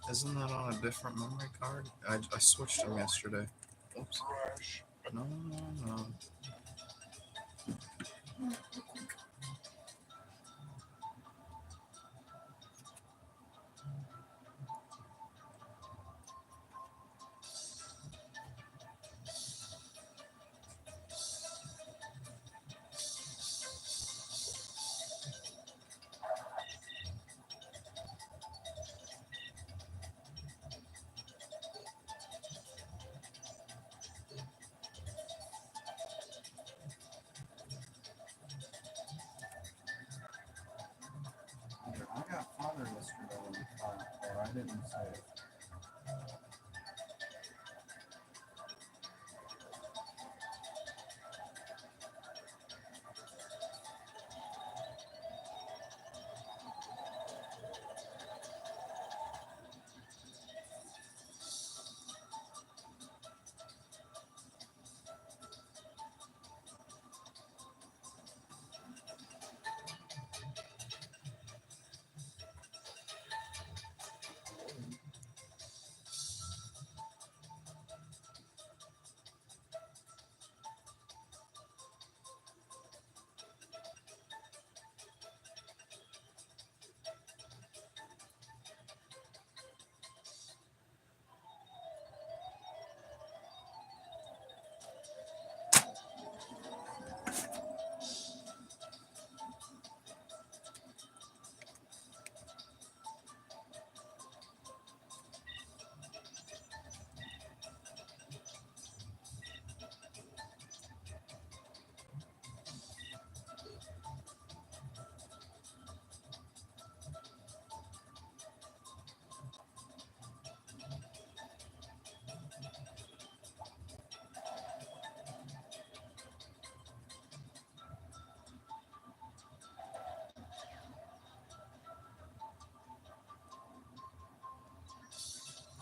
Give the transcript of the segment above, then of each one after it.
Isn't that on a different memory card? I switched them yesterday. Oops. No, no, no. I got Father yesterday on the card, or I didn't say it.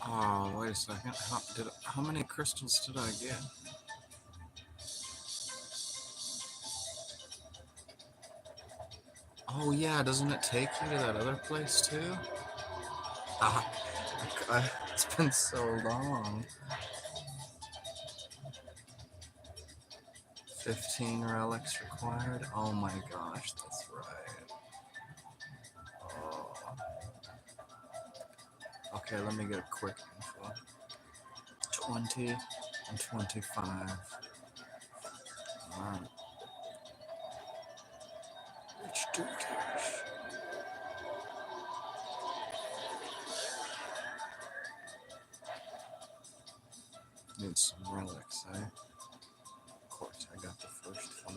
Oh, wait a second. How many crystals did I get? Oh yeah, doesn't it take you to that other place too? Ah, it's been so long. 15 relics required. Oh my gosh, that's right. Oh. Okay, let me get a quick info. 20 and 25. Alright. Let's do this. Need some relics, eh? Of course, I got the first 5.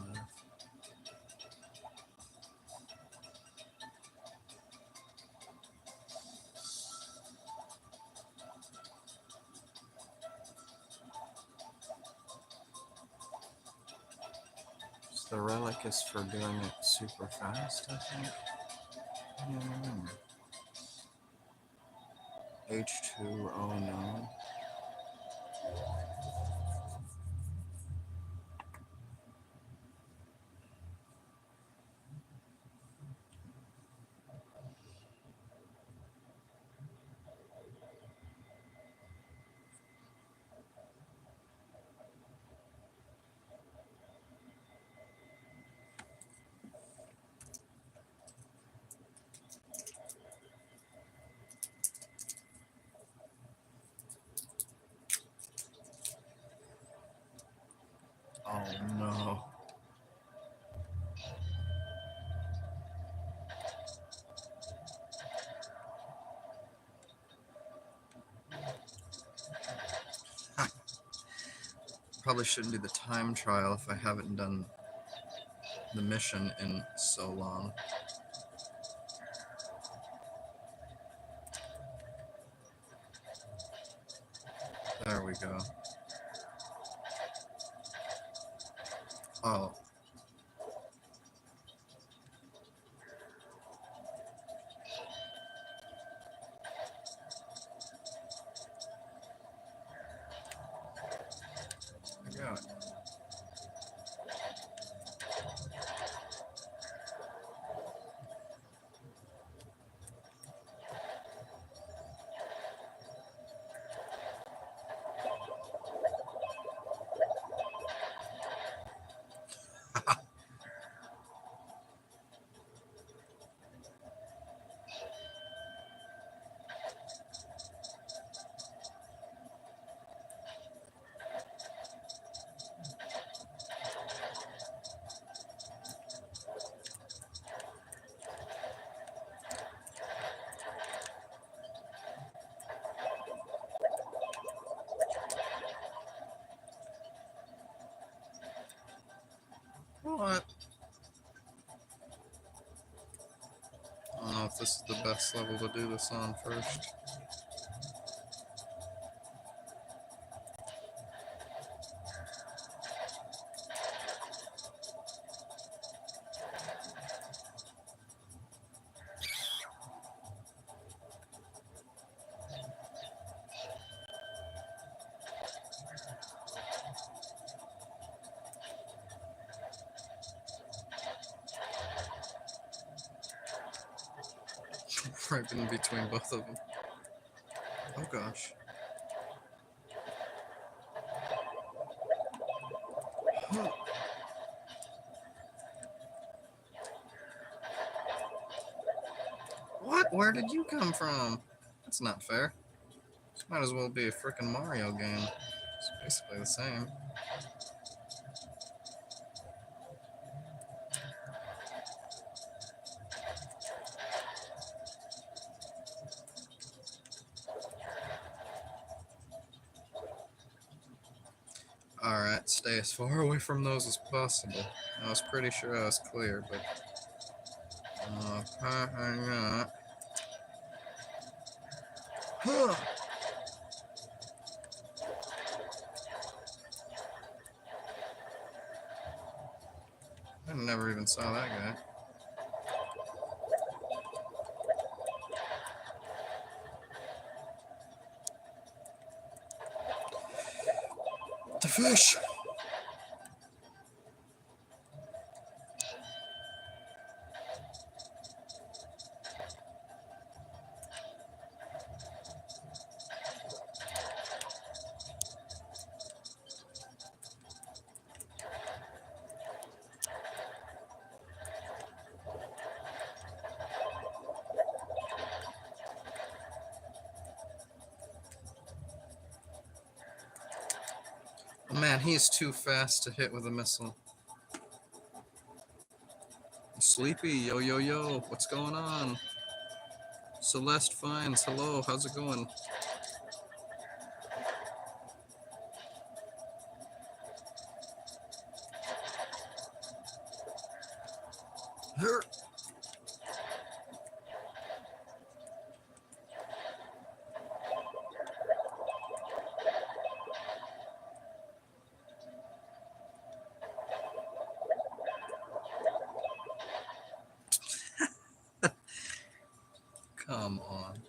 So the relic is for doing it super fast, I think. H2, oh no. Oh no. Probably shouldn't do the time trial if I haven't done the mission in so long. There we go. Oh. I got it. What? I don't know if this is the best level to do this on first. Right in between both of them. Oh gosh. Huh. What? Where did you come from? That's not fair. This might as well be a frickin' Mario game. It's basically the same. Alright, stay as far away from those as possible. I was pretty sure I was clear, but... apparently not. Huh. I never even saw that guy. The fish! Oh man, he is too fast to hit with a missile. Sleepy, yo yo yo, what's going on? Celeste Fines, hello, how's it going? Here. Come on.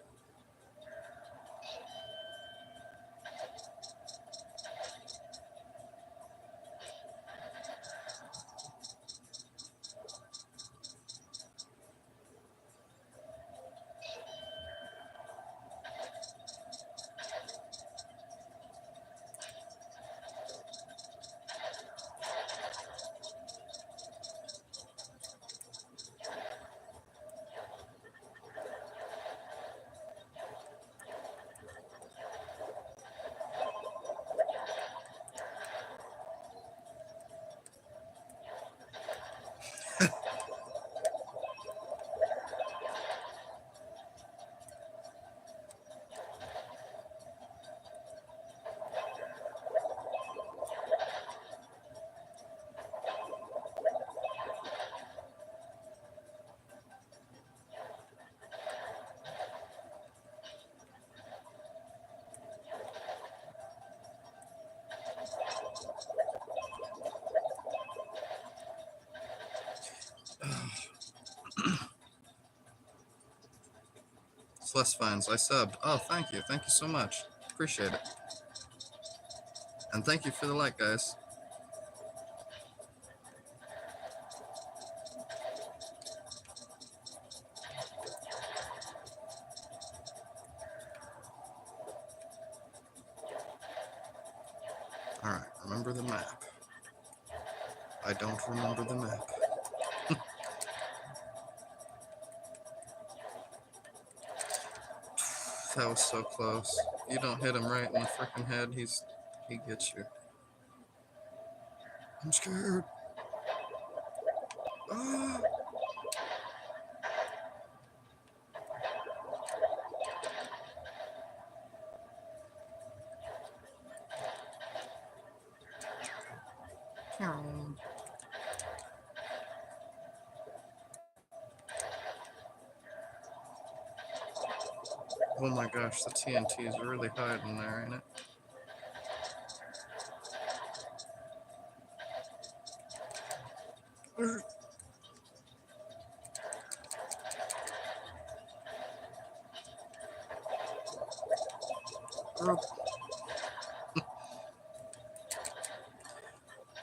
Celeste Fines, I subbed. Oh, thank you so much. Appreciate it. And thank you for the like, guys. Alright, remember the map. I don't remember the map. That was so close. You don't hit him right in the freaking head, he gets you. I'm scared. Ah. Oh my gosh, the TNT is really hiding there, ain't it?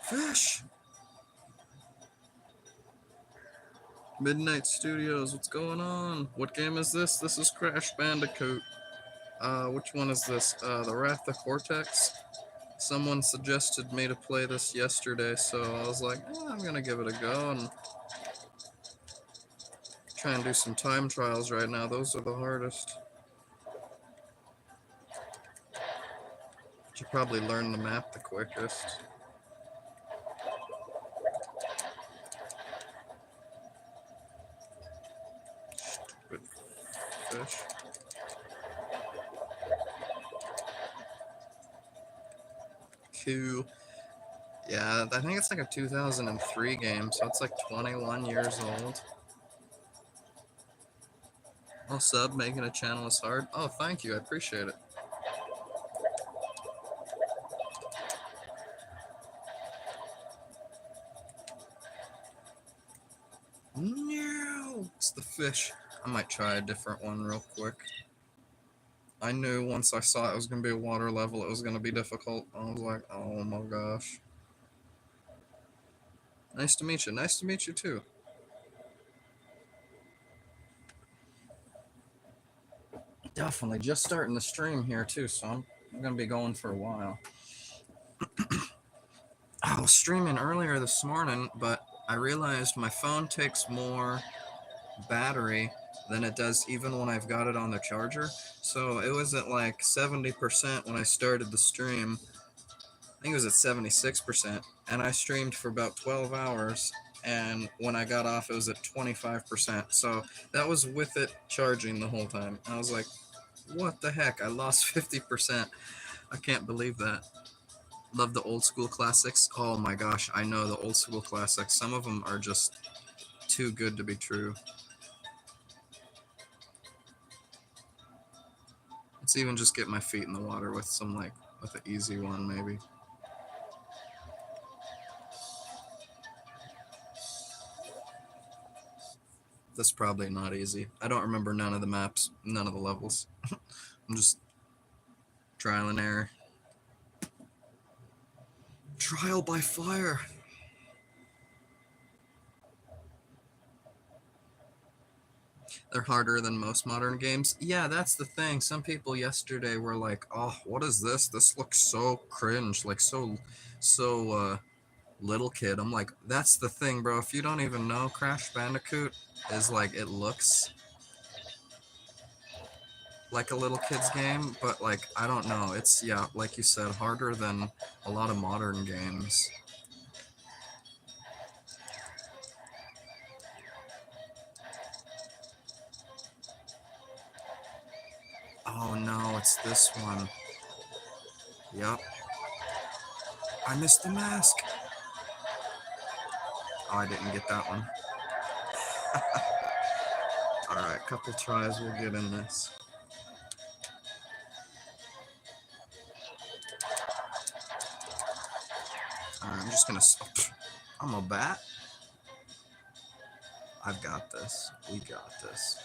Fish! Midnight Studios, what's going on? What game is this? This is Crash Bandicoot. Which one is this? The Wrath of Cortex? Someone suggested me to play this yesterday, so I was like, I'm gonna give it a go and try and do some time trials right now. Those are the hardest. Should probably learn the map the quickest. Stupid fish. Cool. Yeah, I think it's like a 2003 game, so it's like 21 years old. Oh, sub, making a channel is hard. Oh, thank you, I appreciate it. No, it's the fish. I might try a different one real quick. I knew once I saw it was going to be a water level, it was going to be difficult. I was like, oh my gosh. Nice to meet you. Nice to meet you too. Definitely just starting the stream here too, so I'm going to be going for a while. I was streaming earlier this morning, but I realized my phone takes more battery than it does even when I've got it on the charger. So it was at like 70% when I started the stream. I think it was at 76%, and I streamed for about 12 hours, and when I got off it was at 25%. So that was with it charging the whole time. I was like, what the heck, I lost 50%. I can't believe that. Love the old school classics. Oh my gosh, I know the old school classics. Some of them are just too good to be true. Let's even just get my feet in the water with some with an easy one maybe. That's probably not easy. I don't remember none of the maps, none of the levels. I'm just trial and error. Trial by fire. They're harder than most modern games. Yeah, that's the thing. Some people yesterday were like, oh, what is this? This looks so cringe, like so little kid. I'm like, that's the thing, bro. If you don't even know, Crash Bandicoot is like, it looks like a little kid's game, but like, I don't know. It's, yeah, like you said, harder than a lot of modern games. Oh no, it's this one. Yep. I missed the mask. Oh, I didn't get that one. Alright, couple tries, we'll get in this. Alright, I'm just gonna... I'm a bat. I've got this. We got this.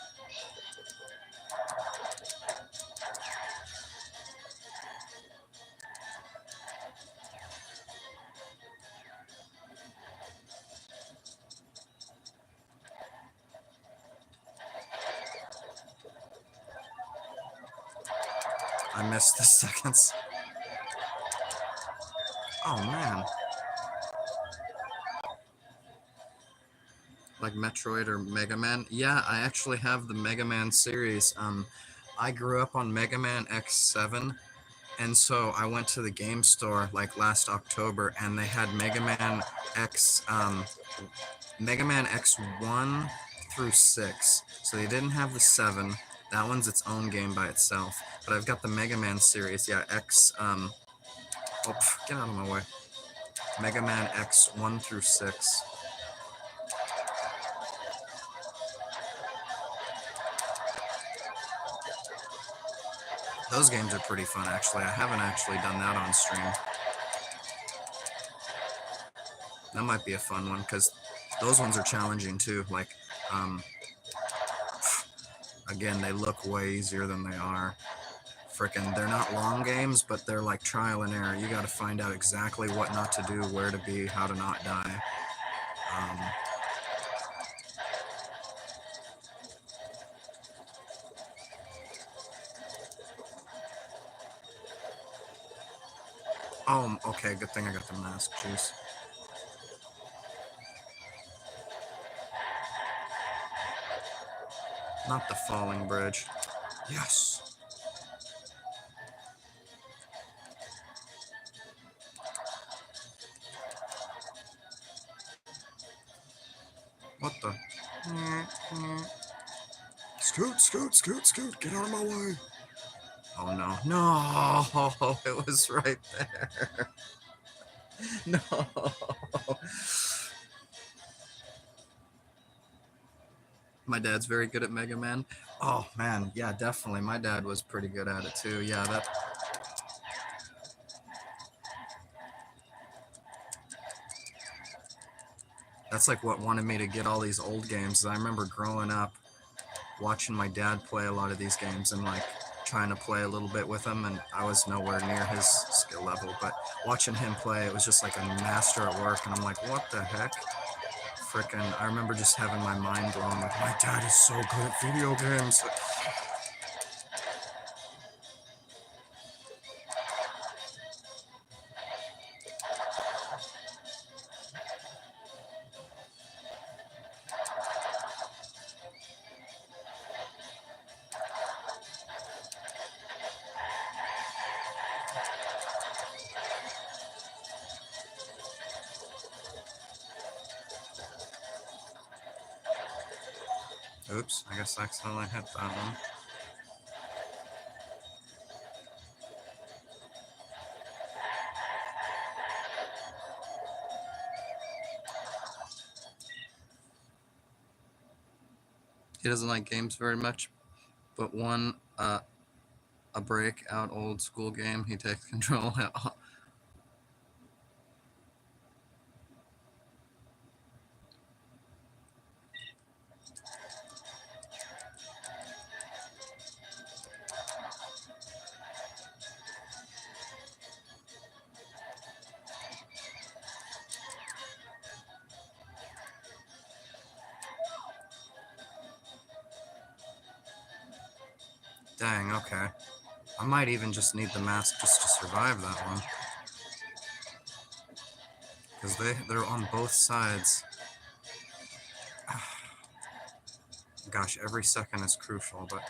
I missed the seconds. Oh man. Like Metroid or Mega Man? Yeah, I actually have the Mega Man series. I grew up on Mega Man X7, and so I went to the game store like last October, and they had Mega Man X1 through 6. So they didn't have the 7. That one's its own game by itself. But I've got the Mega Man series. Yeah, get out of my way. Mega Man X1 through 6. Those games are pretty fun, actually. I haven't actually done that on stream. That might be a fun one, because those ones are challenging, too. Like, again, they look way easier than they are. Frickin', they're not long games, but they're like trial and error. You gotta find out exactly what not to do, where to be, how to not die. Oh, okay, good thing I got the mask, jeez. Not the falling bridge. Yes! What the? Scoot, scoot, scoot, scoot. Get out of my way. Oh no. No! It was right there. No! My dad's very good at Mega Man. Oh man, yeah, definitely. My dad was pretty good at it too. Yeah, that. That's like what wanted me to get all these old games. I remember growing up, watching my dad play a lot of these games and like trying to play a little bit with him, and I was nowhere near his skill level, but watching him play, it was just like a master at work, and I'm like, what the heck? Frickin', I remember just having my mind blown, like, my dad is so good at video games. Oops, I guess I accidentally hit that one. He doesn't like games very much, but one, a breakout old school game, he takes control. Dang, okay. I might even just need the mask just to survive that one. Because they're on both sides. Gosh, every second is crucial, but...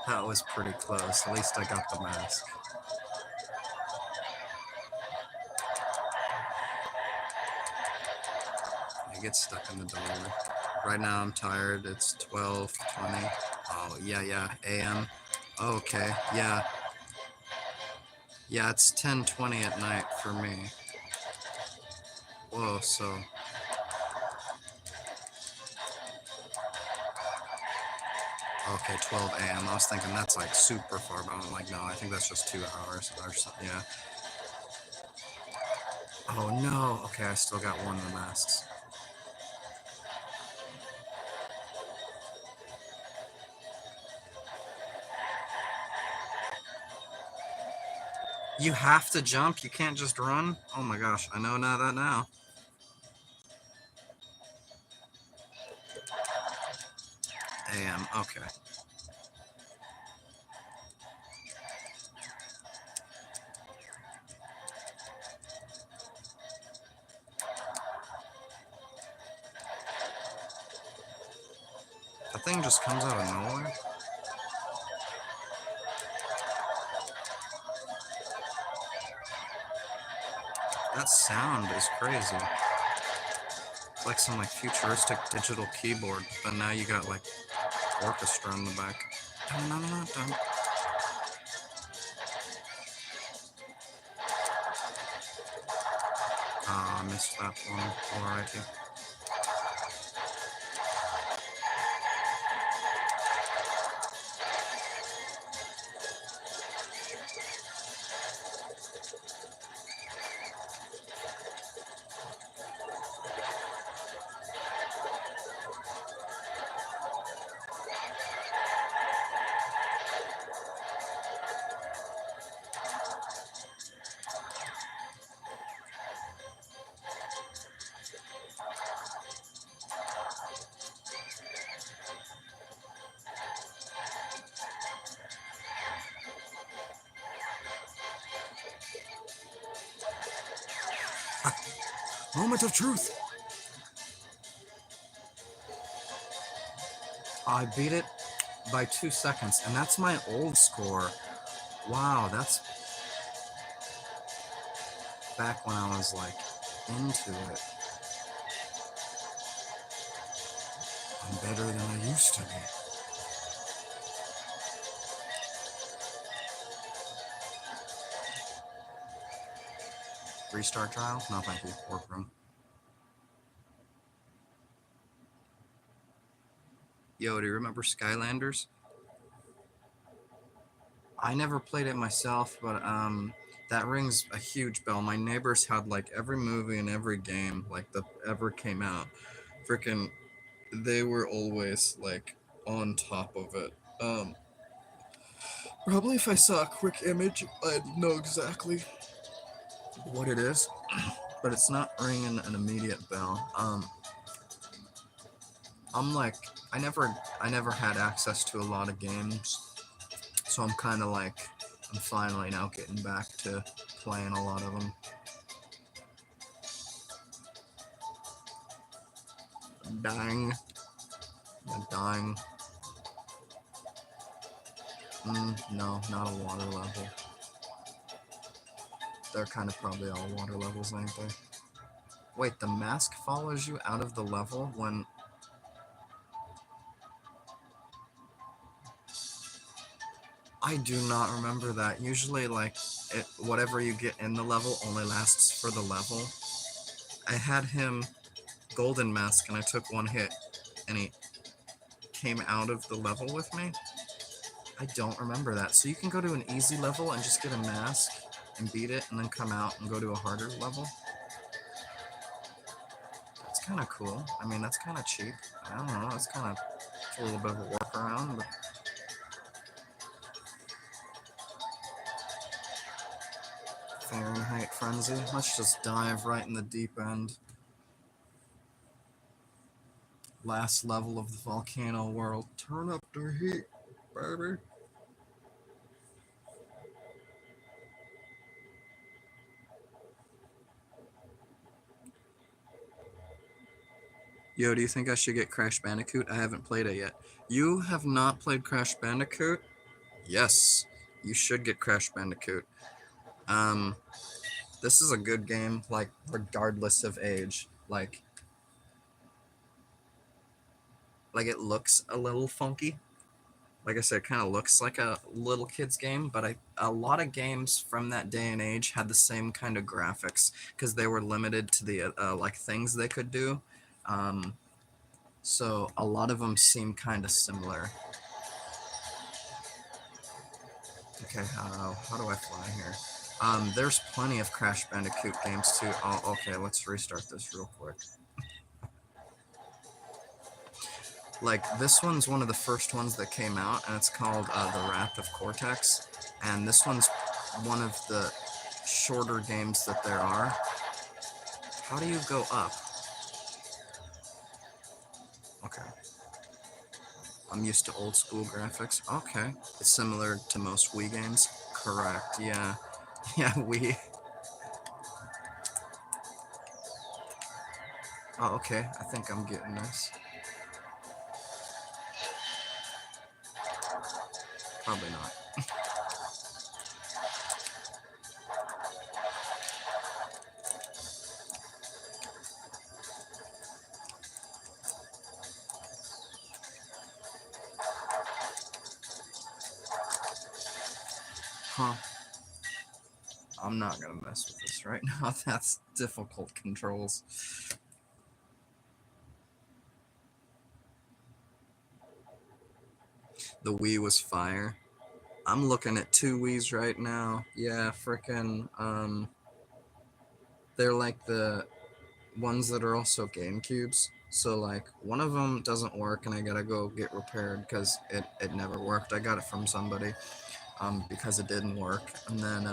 That was pretty close. At least I got the mask. I get stuck in the door. Right now I'm tired. It's 12:20. Oh, yeah, AM. Okay, yeah. Yeah, it's 10:20 at night for me. Whoa, so... Okay, 12 AM. I was thinking that's like super far, but I'm like, no, I think that's just 2 hours or something, yeah. Oh no, okay, I still got one of the masks. You have to jump, you can't just run? Oh my gosh, I know that now. AM, okay. That thing just comes out of nowhere? That sound is crazy. It's like some like futuristic digital keyboard, but now you got like orchestra in the back. Dun. I missed that one already. Moment of truth. I beat it by 2 seconds, and that's my old score. Wow, that's back when I was like into it. I'm better than I used to be. Restart trial? No, thank you. Workroom. Yo, do you remember Skylanders? I never played it myself, but that rings a huge bell. My neighbors had like every movie and every game like that ever came out. Freaking, they were always like on top of it. Probably if I saw a quick image, I'd know exactly what it is, but it's not ringing an immediate bell. I'm like, I never had access to a lot of games, so I'm kind of like, I'm finally now getting back to playing a lot of them. Dying. Dying. No, not a water level. They're kind of probably all water levels, ain't they? Wait, the mask follows you out of the level when... I do not remember that. Usually, like, whatever you get in the level only lasts for the level. I had him golden mask and I took one hit and he came out of the level with me. I don't remember that. So you can go to an easy level and just get a mask and beat it and then come out and go to a harder level. That's kind of cool. I mean, that's kind of cheap. I don't know. It's kind of a little bit of a workaround, but... Fahrenheit Frenzy. Let's just dive right in the deep end. Last level of the volcano world. Turn up the heat, baby. Yo, do you think I should get Crash Bandicoot? I haven't played it yet. You have not played Crash Bandicoot? Yes, you should get Crash Bandicoot. This is a good game, like, regardless of age. Like it looks a little funky. Like I said, it kind of looks like a little kid's game, but a lot of games from that day and age had the same kind of graphics because they were limited to the like things they could do. So a lot of them seem kind of similar. Okay, how do I fly here? There's plenty of Crash Bandicoot games too. Oh, okay, let's restart this real quick. Like, this one's one of the first ones that came out, and it's called The Wrath of Cortex. And this one's one of the shorter games that there are. How do you go up? Okay. I'm used to old school graphics. Okay. It's similar to most Wii games. Correct, yeah. Yeah, Wii. Oh, okay. I think I'm getting this. Probably not. Huh. I'm not gonna mess with this right now. That's difficult controls. The Wii was fire. I'm looking at 2 Wiis right now. Yeah, frickin', they're like the ones that are also GameCubes. So, like, one of them doesn't work and I gotta go get repaired because it never worked. I got it from somebody because it didn't work. And then,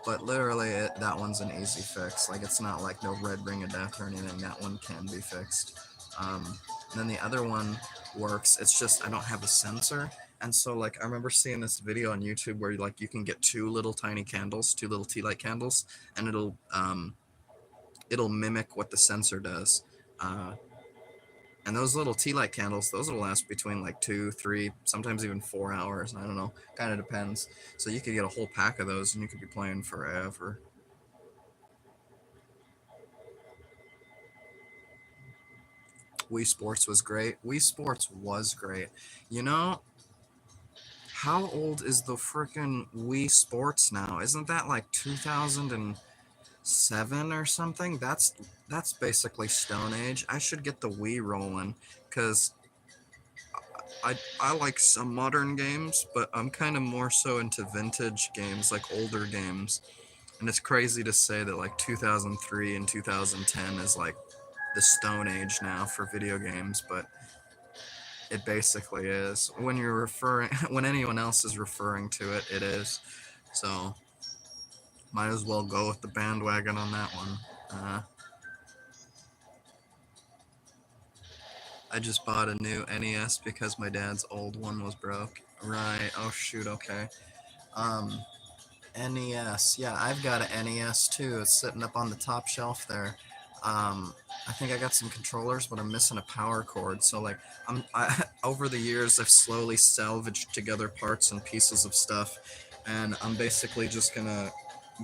but literally, that one's an easy fix. Like, it's not like no red ring of death or anything. That one can be fixed. And then the other one works. It's just I don't have a sensor. And so, like, I remember seeing this video on YouTube where, like, you can get 2 little tiny candles, 2 little tea light candles, and it'll it'll mimic what the sensor does. Uh, and those little tea light candles, those will last between like 2, 3, sometimes even 4 hours. I don't know, kind of depends. So you could get a whole pack of those and you could be playing forever. Wii Sports was great. Wii Sports was great. You know, how old is the freaking Wii Sports now? Isn't that like 2007 or something? That's basically Stone Age. I should get the Wii rolling because I like some modern games, but I'm kind of more so into vintage games, like older games. And it's crazy to say that like 2003 and 2010 is like the Stone Age now for video games, but it basically is. When you're referring, when anyone else is referring to it, it is. So might as well go with the bandwagon on that one. I just bought a new NES because my dad's old one was broke. Right. Oh shoot. Okay. Um, NES. Yeah, I've got an NES too. It's sitting up on the top shelf there. I think I got some controllers, but I'm missing a power cord. So like, over the years, I've slowly salvaged together parts and pieces of stuff, and I'm basically just gonna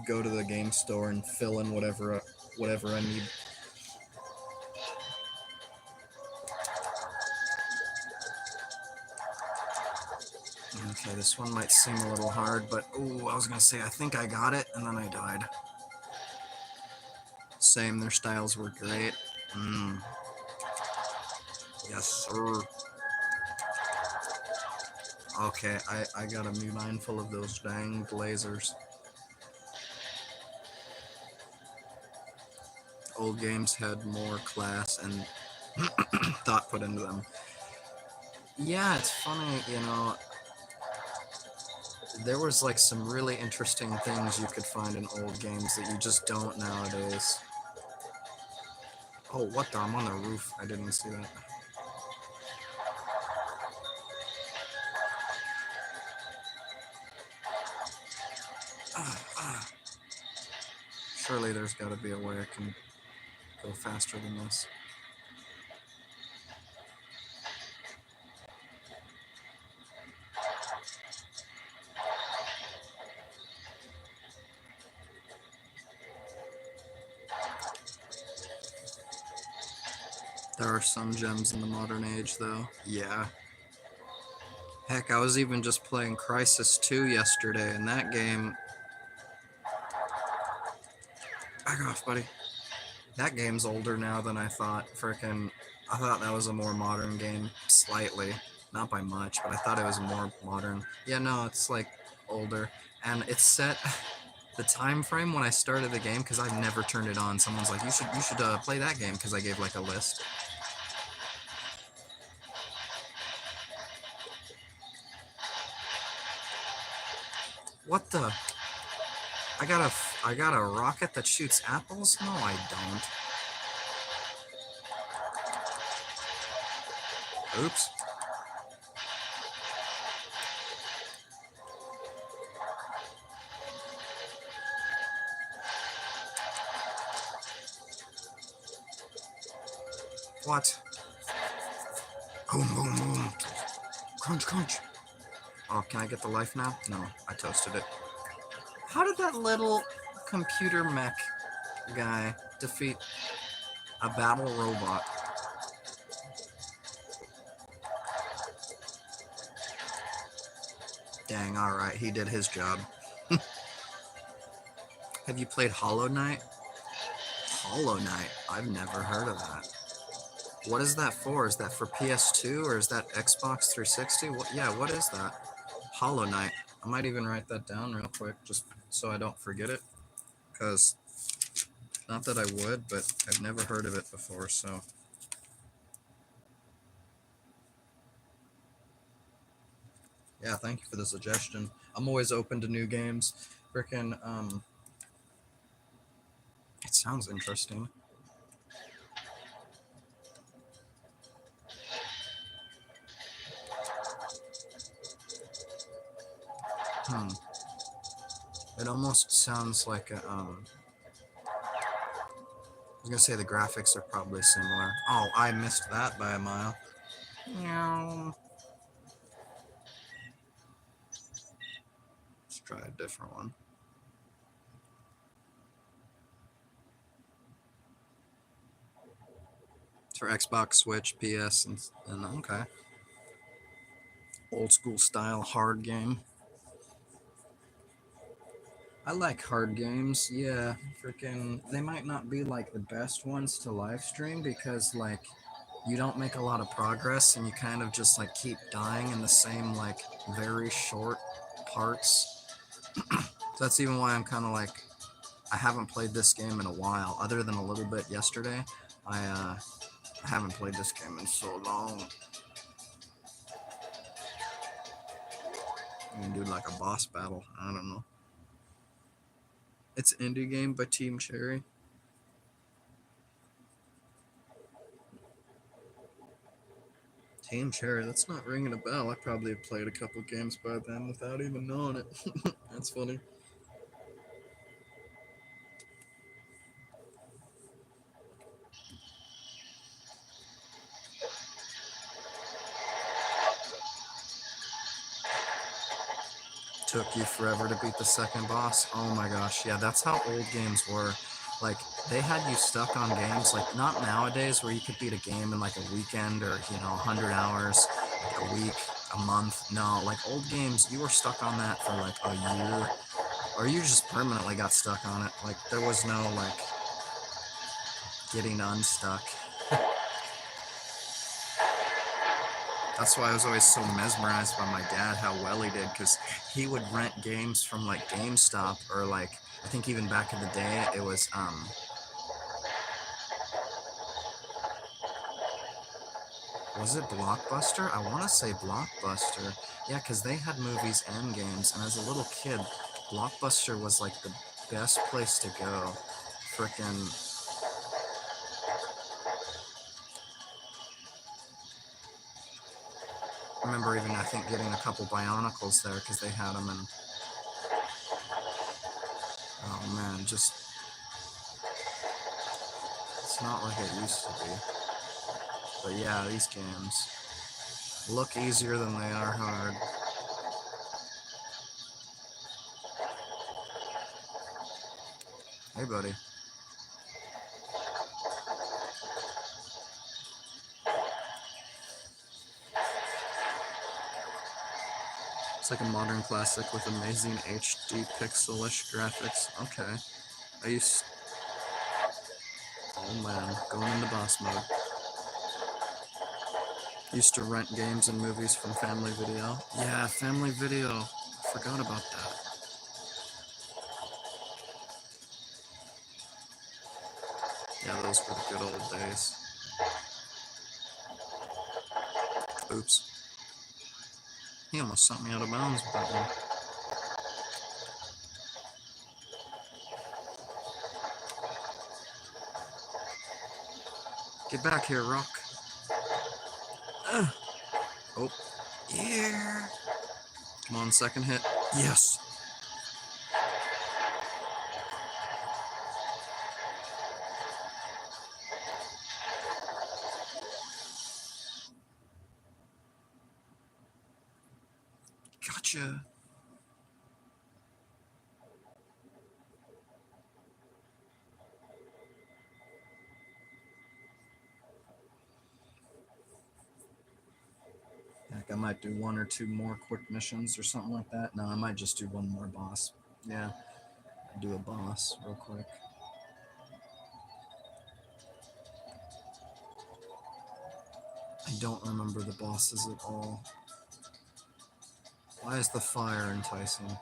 go to the game store and fill in whatever I need. Okay, this one might seem a little hard, but oh, I was gonna say I think I got it, and then I died. Same, their styles were great. Yes, sir. Okay, I got a new line full of those dang lasers. Old games had more class and thought put into them. Yeah, it's funny, you know, there was like some really interesting things you could find in old games that you just don't nowadays. Oh, what the? I'm on the roof. I didn't see that. Surely there's got to be a way I can go faster than this. There are some gems in the modern age, though. Yeah. Heck, I was even just playing Crysis 2 yesterday, and that game... Back off, buddy. That game's older now than I thought. I thought that was a more modern game, slightly. Not by much, but I thought it was more modern. Yeah, no, it's like older. And it's set... The time frame when I started the game, because I've never turned it on, someone's like, you should play that game, because I gave like a list. What the? I got a rocket that shoots apples? No, I don't. Oops. What? Boom, boom, boom. Crunch, crunch. Oh, can I get the life now? No, I toasted it. How did that little computer mech guy defeat a battle robot? Dang, alright, he did his job. Have you played Hollow Knight? Hollow Knight? I've never heard of that. What is that for? Is that for PS2 or is that Xbox 360? What is that? Hollow Knight. I might even write that down real quick just so I don't forget it. Because, not that I would, but I've never heard of it before, so. Yeah, thank you for the suggestion. I'm always open to new games. Frickin', it sounds interesting. It almost sounds like a, gonna say the graphics are probably similar. Oh, I missed that by a mile. Meow. Let's try a different one. It's for Xbox, Switch, PS, and okay. Old school style hard game. I like hard games. Yeah, freaking. They might not be like the best ones to live stream because like you don't make a lot of progress and you kind of just like keep dying in the same like very short parts. So that's even why I'm kind of like I haven't played this game in a while, other than a little bit yesterday. I haven't played this game in so long. You can do like a boss battle. I don't know. It's an indie game by Team Cherry. Team Cherry, that's not ringing a bell. I probably have played a couple games by then without even knowing it. That's funny. Took you forever to beat the second boss. Oh my gosh, yeah, that's how old games were. Like they had you stuck on games like not nowadays where you could beat a game in like a weekend or 100 hours, like a week, a month. No, like old games, you were stuck on that for like a year, or you just permanently got stuck on it. Like there was no like getting unstuck. That's why I was always so mesmerized by my dad, how well he did, because he would rent games from like GameStop or like I think even back in the day it was was it Blockbuster? I want to say Blockbuster. Yeah, because they had movies and games, and as a little kid, Blockbuster was like the best place to go. Frickin' I remember even I think getting a couple Bionicles there because they had them, and oh man, just it's not like it used to be. But yeah, these games look easier than they are hard. Hey, buddy. It's like a modern classic with amazing HD pixelish graphics. Okay. I used... Oh man, going into boss mode. Used to rent games and movies from Family Video. Yeah, Family Video. I forgot about that. Yeah, those were the good old days. Oops. He almost sent me out of bounds with that one. Get back here, Rock. Oh. Yeah. Come on, second hit. Yes. Gotcha. Heck, I might do one or two more quick missions or something like that. No, I might just do one more boss. Yeah, do a boss real quick. I don't remember the bosses at all. Why is the fire enticing?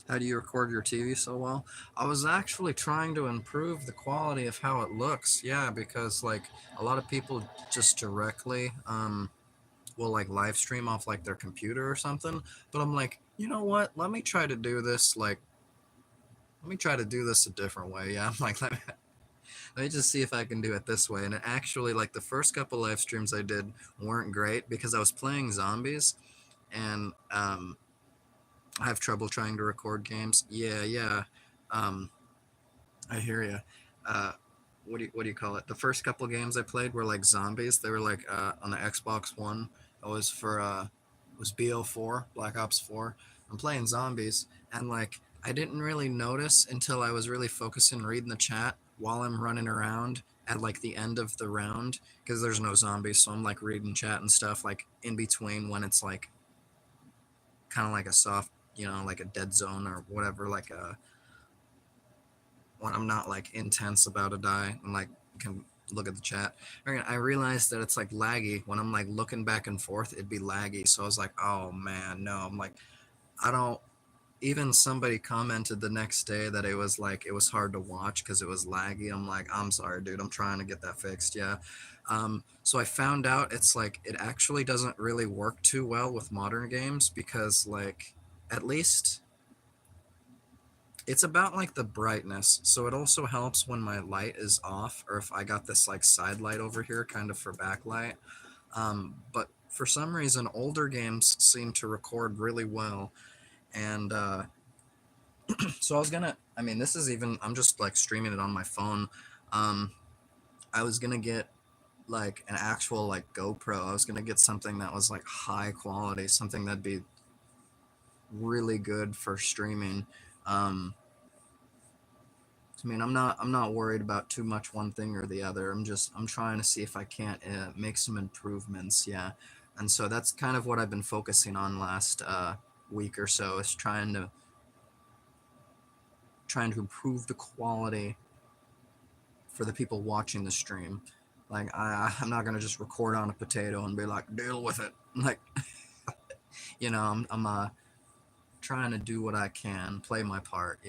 How do you record your TV so well? I was actually trying to improve the quality of how it looks. Yeah, because like a lot of people just directly will like live stream off like their computer or something. But I'm like, you know what? Let me try to do this a different way. Yeah, I'm like, Let me just see if I can do it this way. And it actually, like, the first couple live streams I did weren't great because I was playing zombies, and I have trouble trying to record games. Yeah, yeah. Um, I hear you. What do you call it? The first couple games I played were like zombies. They were like on the Xbox One. It was for it was BO4, Black Ops 4. I'm playing zombies, and like I didn't really notice until I was really focusing reading the chat while I'm running around at like the end of the round because there's no zombies, so I'm like reading chat and stuff like in between when it's like kind of like a soft, like a dead zone or whatever, like a when I'm not like intense about a die and like can look at the chat. I realized that it's like laggy when I'm like looking back and forth. It'd be laggy, so I was like, oh man, no. I'm like, I don't. Even somebody commented the next day that it was like it was hard to watch because it was laggy. I'm like, I'm sorry, dude. I'm trying to get that fixed. Yeah. So I found out it's like it actually doesn't really work too well with modern games because like at least it's about like the brightness. So it also helps when my light is off or if I got this like side light over here kind of for backlight. But for some reason, older games seem to record really well. And so I mean, this is even, I'm just like streaming it on my phone. Um, I was going to get like an actual like GoPro. I was going to get something that was like high quality, something that'd be really good for streaming. I mean, I'm not worried about too much one thing or the other. I'm trying to see if I can't make some improvements. Yeah, and so that's kind of what I've been focusing on last week or so is trying to improve the quality for the people watching the stream. Like I'm not gonna just record on a potato and be like deal with it. Like I'm trying to do what I can, play my part.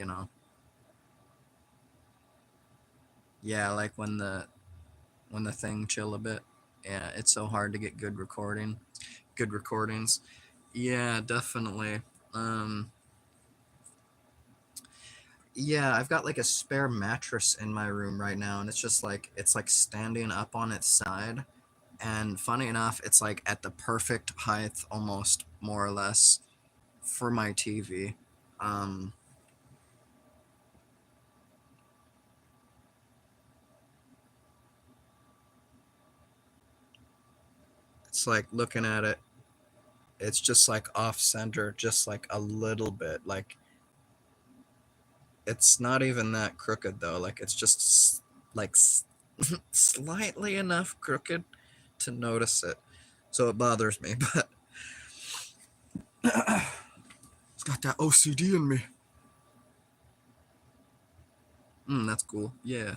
Yeah, like when the thing chill a bit. Yeah, it's so hard to get good recordings. Yeah, definitely. Um, yeah, I've got like a spare mattress in my room right now, and it's like standing up on its side. And funny enough, it's like at the perfect height, almost more or less, for my TV. Um, it's like looking at it, it's just like off center, just like a little bit. Like it's not even that crooked though. Like it's just like slightly enough crooked to notice it. So it bothers me, but it's got that OCD in me. That's cool. Yeah.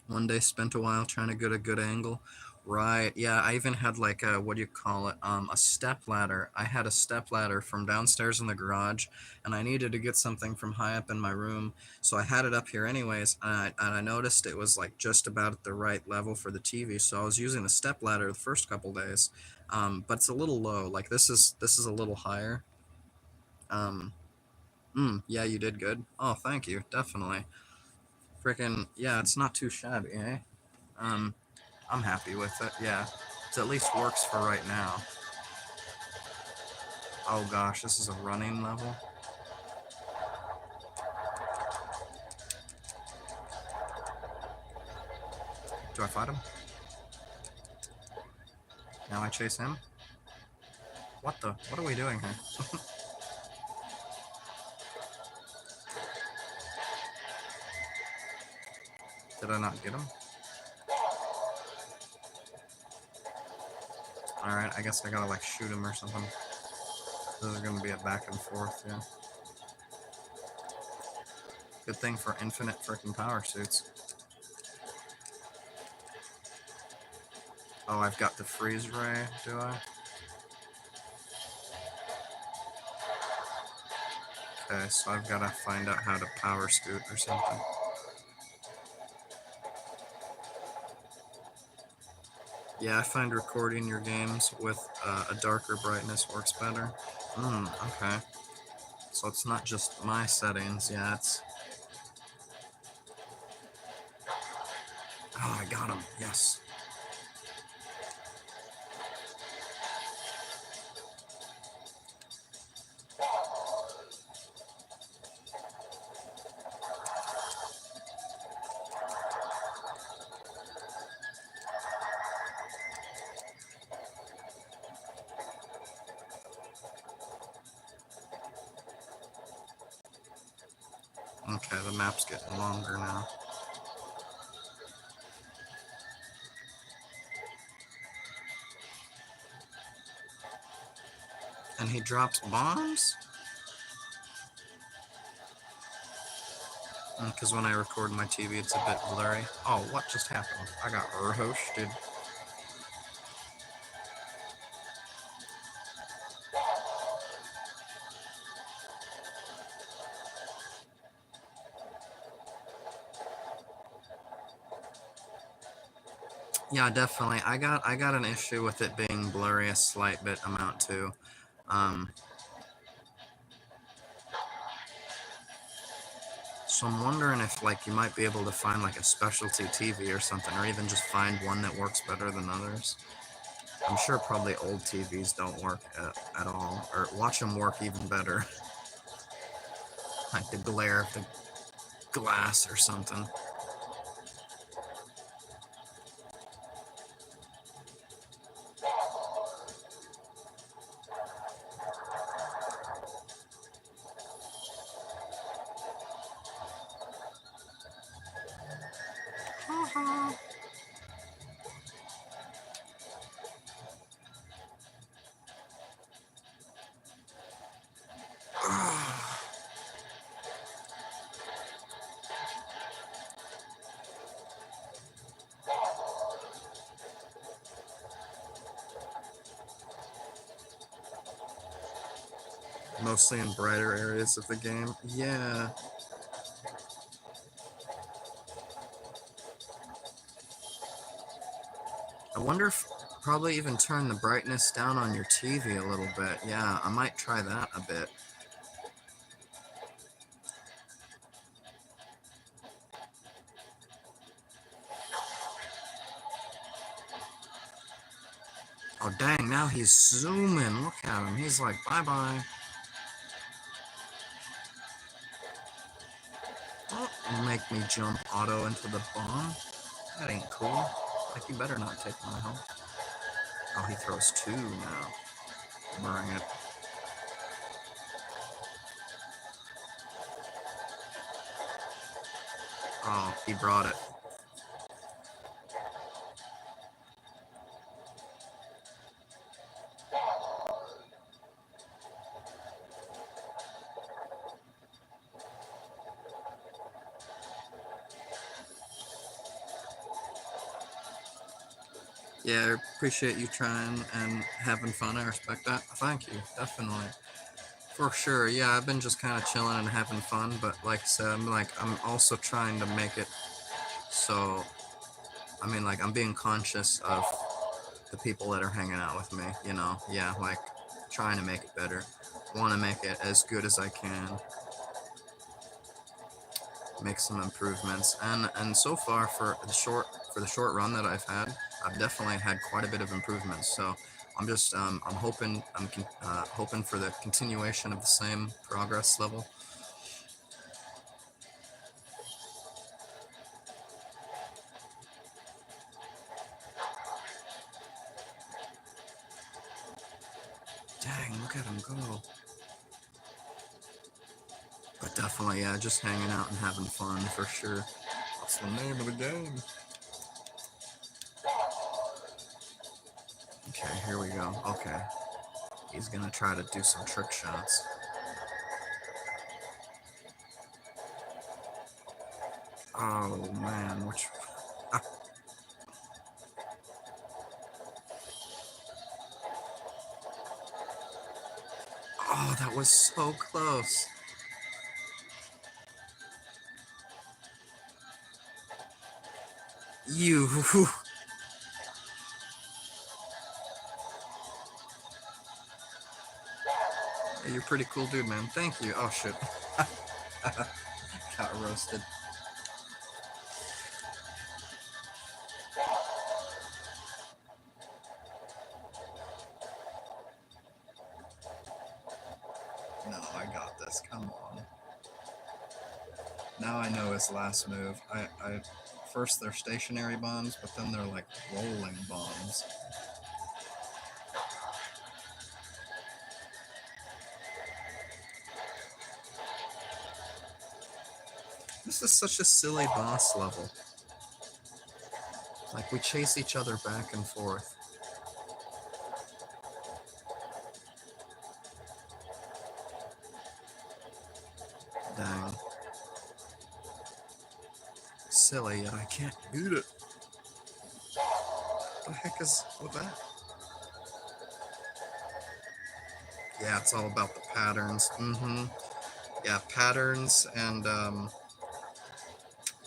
One day spent a while trying to get a good angle. Right. Yeah, I even had like a what do you call it? A step ladder. I had a step ladder from downstairs in the garage, and I needed to get something from high up in my room, so I had it up here anyways. And I noticed it was like just about at the right level for the TV, so I was using the step ladder the first couple days. But it's a little low. Like this is a little higher. Um, yeah, you did good. Oh, thank you. Definitely. Freaking yeah, it's not too shabby, eh? Um, I'm happy with it. Yeah, it at least works for right now. Oh gosh, this is a running level. Do I fight him? Now I chase him? What the? What are we doing here? Did I not get him? Alright, I guess I gotta like shoot him or something. This is gonna be a back and forth, yeah. Good thing for infinite freaking power suits. Oh, I've got the freeze ray, do I? Okay, so I've gotta find out how to power scoot or something. Yeah, I find recording your games with a darker brightness works better. Okay. So it's not just my settings, yeah, Oh, I got him. Yes. Okay, the map's getting longer now. And he drops bombs? Because when I record my TV, it's a bit blurry. Oh, what just happened? I got roasted. Yeah, definitely. I got an issue with it being blurry a slight bit amount too. So I'm wondering if like you might be able to find like a specialty TV or something, or even just find one that works better than others. I'm sure probably old TVs don't work at all, or watch them work even better. Like the glare of the glass or something. Mostly in brighter areas of the game. Yeah. I wonder if probably even turn the brightness down on your TV a little bit. Yeah, I might try that a bit. Oh dang, now he's zooming. Look at him. He's like, bye-bye. Don't make me jump auto into the bomb. That ain't cool. Like, you better not take my health. Oh, he throws two now. Bring it. Oh, he brought it. Yeah, I appreciate you trying and having fun. I respect that. Thank you. Definitely. For sure. Yeah, I've been just kind of chilling and having fun, but like I said, I'm also trying to make it so, I mean, like, I'm being conscious of the people that are hanging out with me, you know? Yeah, like, trying to make it better. Want to make it as good as I can. Make some improvements, and so far for the short run that I've had, I've definitely had quite a bit of improvements. So I'm just I'm hoping hoping for the continuation of the same progress level. Dang, look at him go. But definitely, yeah, just hanging out and having fun for sure. That's the name of the game. Okay, here we go. Okay. He's gonna try to do some trick shots. Oh man, which... Oh, that was so close. You... Hey, you're a pretty cool dude, man. Thank you. Oh, shit. Got roasted. No, I got this. Come on. Now I know his last move. First they're stationary bombs, but then they're like rolling bombs. This is such a silly boss level. Like, we chase each other back and forth. Dang. Silly, yet I can't beat it. What the heck is with that? Yeah, it's all about the patterns. Yeah, patterns and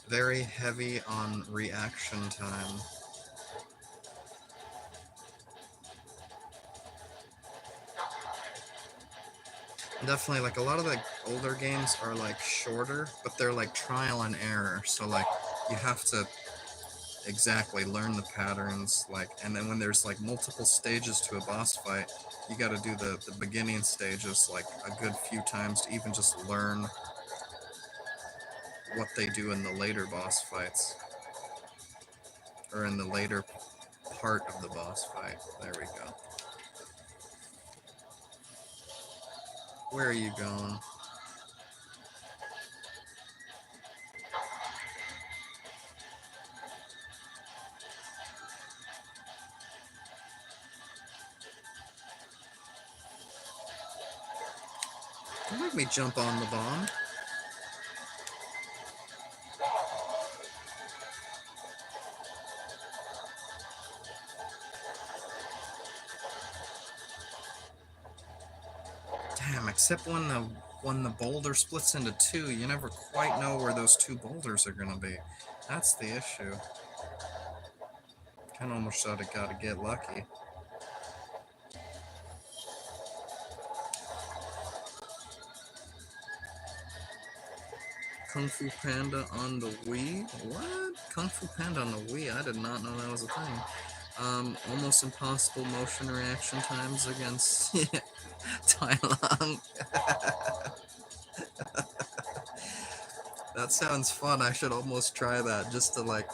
very heavy on reaction time. Definitely, like, a lot of the older games are like shorter, but they're like trial and error. So like you have to exactly learn the patterns, like, and then when there's like multiple stages to a boss fight, you got to do the beginning stages like a good few times to even just learn what they do in the later boss fights, or in the later part of the boss fight. There we go. Where are you going? Don't make me jump on the bomb. Damn, except when the boulder splits into two, you never quite know where those two boulders are gonna be. That's the issue. Kinda almost thought I gotta get lucky. Kung Fu Panda on the Wii? What? Kung Fu Panda on the Wii? I did not know that was a thing. Almost impossible motion reaction times against Tai Long. That sounds fun. I should almost try that just to like,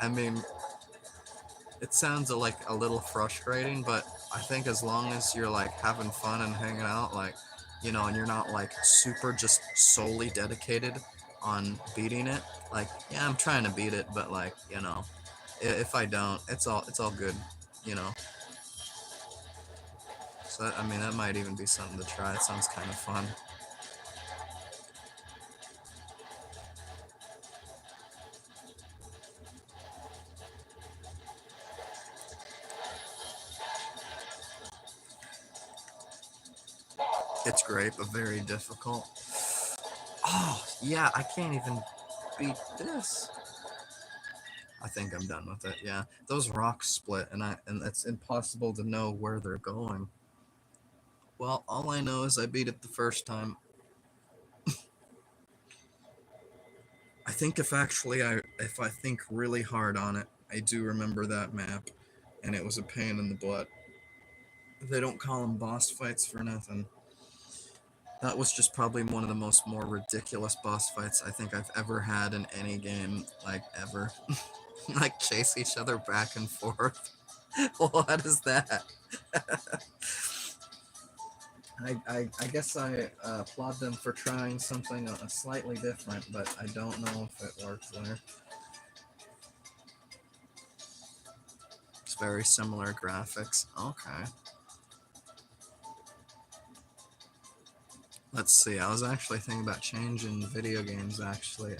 I mean, it sounds like a little frustrating, but I think as long as you're like having fun and hanging out, like, you know, and you're not like super just solely dedicated on beating it, like, yeah, I'm trying to beat it, but like, you know, if I don't, it's all good, you know. So that, I mean, that might even be something to try. It sounds kind of fun. It's great, but very difficult. Oh, yeah, I can't even beat this. I think I'm done with it. Yeah, those rocks split, and it's impossible to know where they're going. Well, all I know is I beat it the first time. I think if I think really hard on it, I do remember that map, and it was a pain in the butt. They don't call them boss fights for nothing. That was just probably one of the more ridiculous boss fights I think I've ever had in any game, like, ever. Like, chase each other back and forth. What is that? I guess I applaud them for trying something slightly different, but I don't know if it works there. It's very similar graphics. Okay. Let's see. I was actually thinking about changing video games, actually.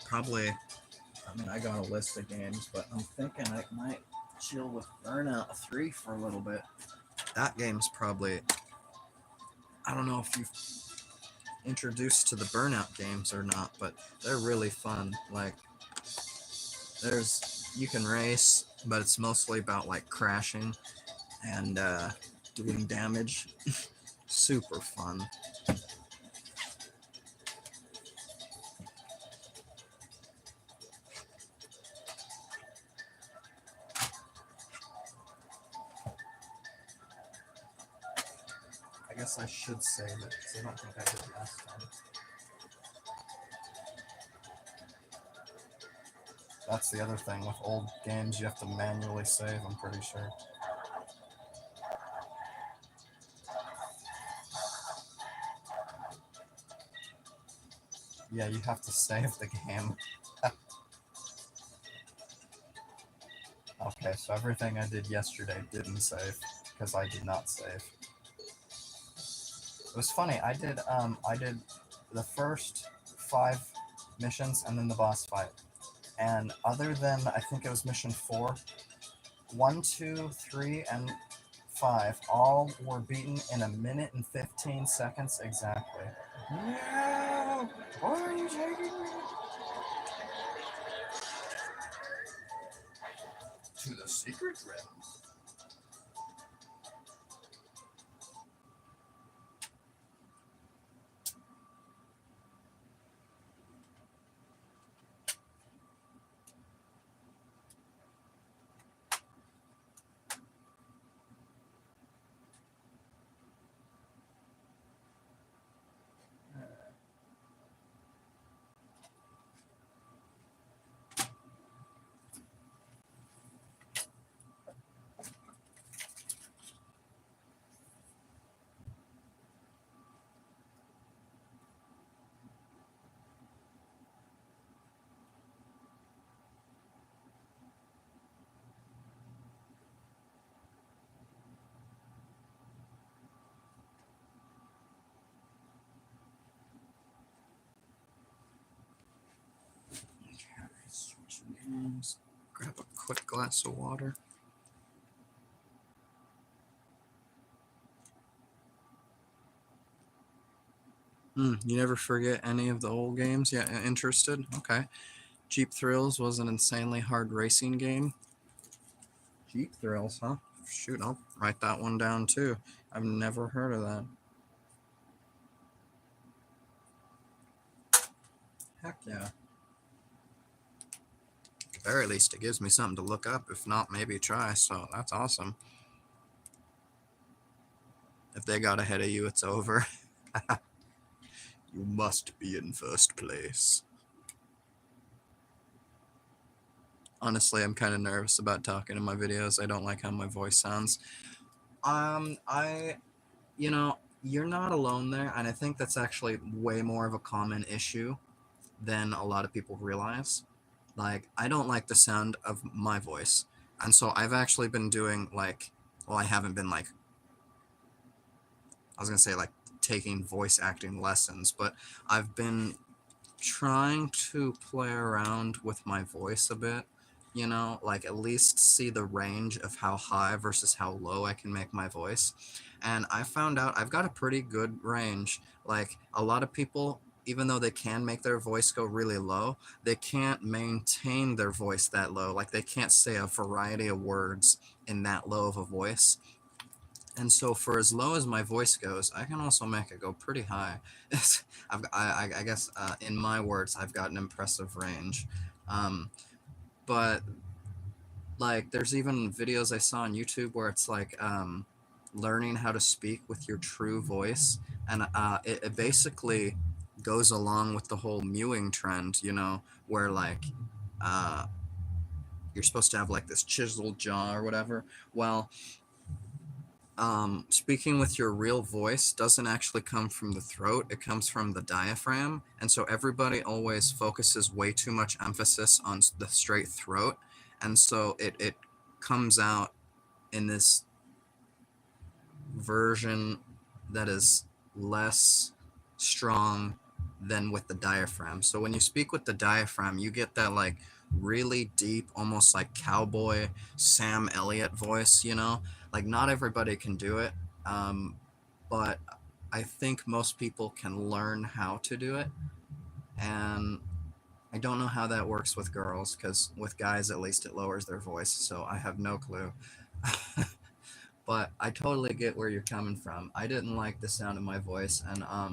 Probably, I mean, I got a list of games, but I'm thinking I might chill with Burnout 3 for a little bit. That game's probably, I don't know if you've introduced to the Burnout games or not, but they're really fun. Like, you can race, but it's mostly about like crashing and doing damage. Super fun. I guess I should save it because I don't think I did last time. That's the other thing with old games, you have to manually save, I'm pretty sure. Yeah, you have to save the game. Okay, so everything I did yesterday didn't save because I did not save. It was funny. I did the first 5 missions and then the boss fight. And other than I think it was mission 4, 1, 2, 3, and 5 all were beaten in 1 minute and 15 seconds exactly. No! Why are you taking me to the secret realm? Grab a quick glass of water. You never forget any of the old games? Yeah, interested? Okay. Jeep Thrills was an insanely hard racing game. Jeep Thrills, huh? Shoot, I'll write that one down too. I've never heard of that. Heck yeah. At the very least, it gives me something to look up. If not, maybe try. So that's awesome. If they got ahead of you, it's over. You must be in first place. Honestly, I'm kind of nervous about talking in my videos. I don't like how my voice sounds. You know, you're not alone there, and I think that's actually way more of a common issue than a lot of people realize. Like, I don't like the sound of my voice, and so I've actually been doing, like, well, I haven't been, like, I was gonna say, like, taking voice acting lessons, but I've been trying to play around with my voice a bit, you know, like at least see the range of how high versus how low I can make my voice. And I found out I've got a pretty good range. Like a lot of people, even though they can make their voice go really low, they can't maintain their voice that low. Like they can't say a variety of words in that low of a voice. And so for as low as my voice goes, I can also make it go pretty high. I guess in my words, I've got an impressive range. But like there's even videos I saw on YouTube where it's like learning how to speak with your true voice. And it basically goes along with the whole mewing trend, you know, where like you're supposed to have like this chiseled jaw or whatever. Well, speaking with your real voice doesn't actually come from the throat, it comes from the diaphragm. And so everybody always focuses way too much emphasis on the straight throat. And so it comes out in this version that is less strong than with the diaphragm. So when you speak with the diaphragm, you get that like really deep, almost like cowboy Sam Elliott voice, you know? Like not everybody can do it, but I think most people can learn how to do it. And I don't know how that works with girls, because with guys at least it lowers their voice, so I have no clue. But I totally get where you're coming from. I didn't like the sound of my voice, and I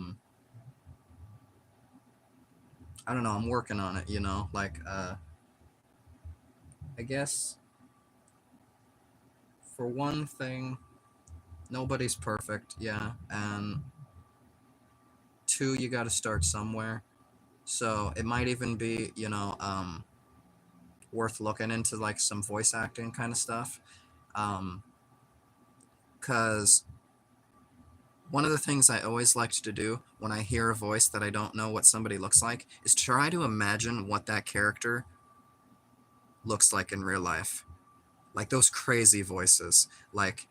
don't know, I'm working on it, you know? Like, I guess for one thing, Nobody's perfect, yeah. And two, you got to start somewhere. So it might even be, worth looking into like some voice acting kind of stuff. Um, Because one of the things I always liked to do when I hear a voice that I don't know what somebody looks like is try to imagine what that character looks like in real life. Like those crazy voices, like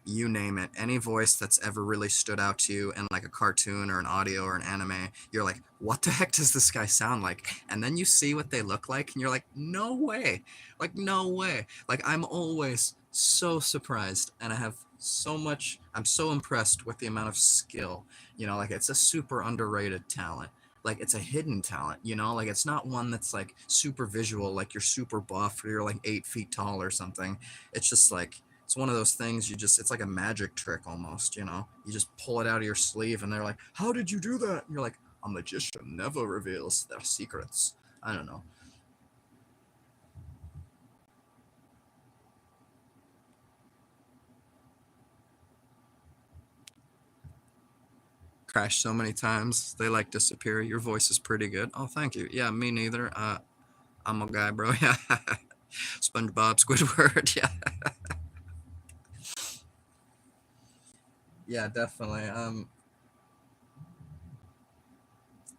you name it, any voice that's ever really stood out to you in like a cartoon or an audio or an anime, you're like, what the heck does this guy sound like? And then you see what they look like and you're like, no way, like no way. Like I'm always so surprised, and I'm so impressed with the amount of skill, like it's a super underrated talent. Like it's a hidden talent, like it's not one that's like super visual, like you're super buff or you're like 8 feet tall or something. It's just like it's one of those things it's like a magic trick almost, you just pull it out of your sleeve and they're like, how did you do that? And you're like, a magician never reveals their secrets. I don't know. Crashed so many times they like disappear. Your voice is pretty good. Oh, thank you. Yeah, me neither. I'm a guy, bro. Yeah. SpongeBob, Squidward. Yeah. Yeah, definitely.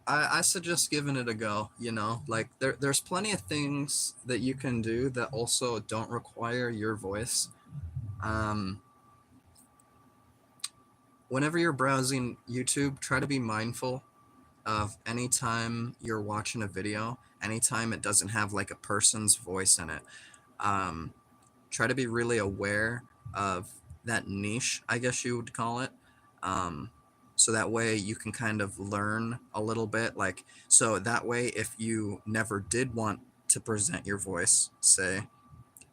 I suggest giving it a go, like there's plenty of things that you can do that also don't require your voice. Um, Whenever you're browsing YouTube, try to be mindful of anytime you're watching a video, anytime it doesn't have like a person's voice in it. Um, Try to be really aware of that niche, I guess you would call it. Um, so that way you can kind of learn a little bit. Like, so that way, if you never did want to present your voice, say,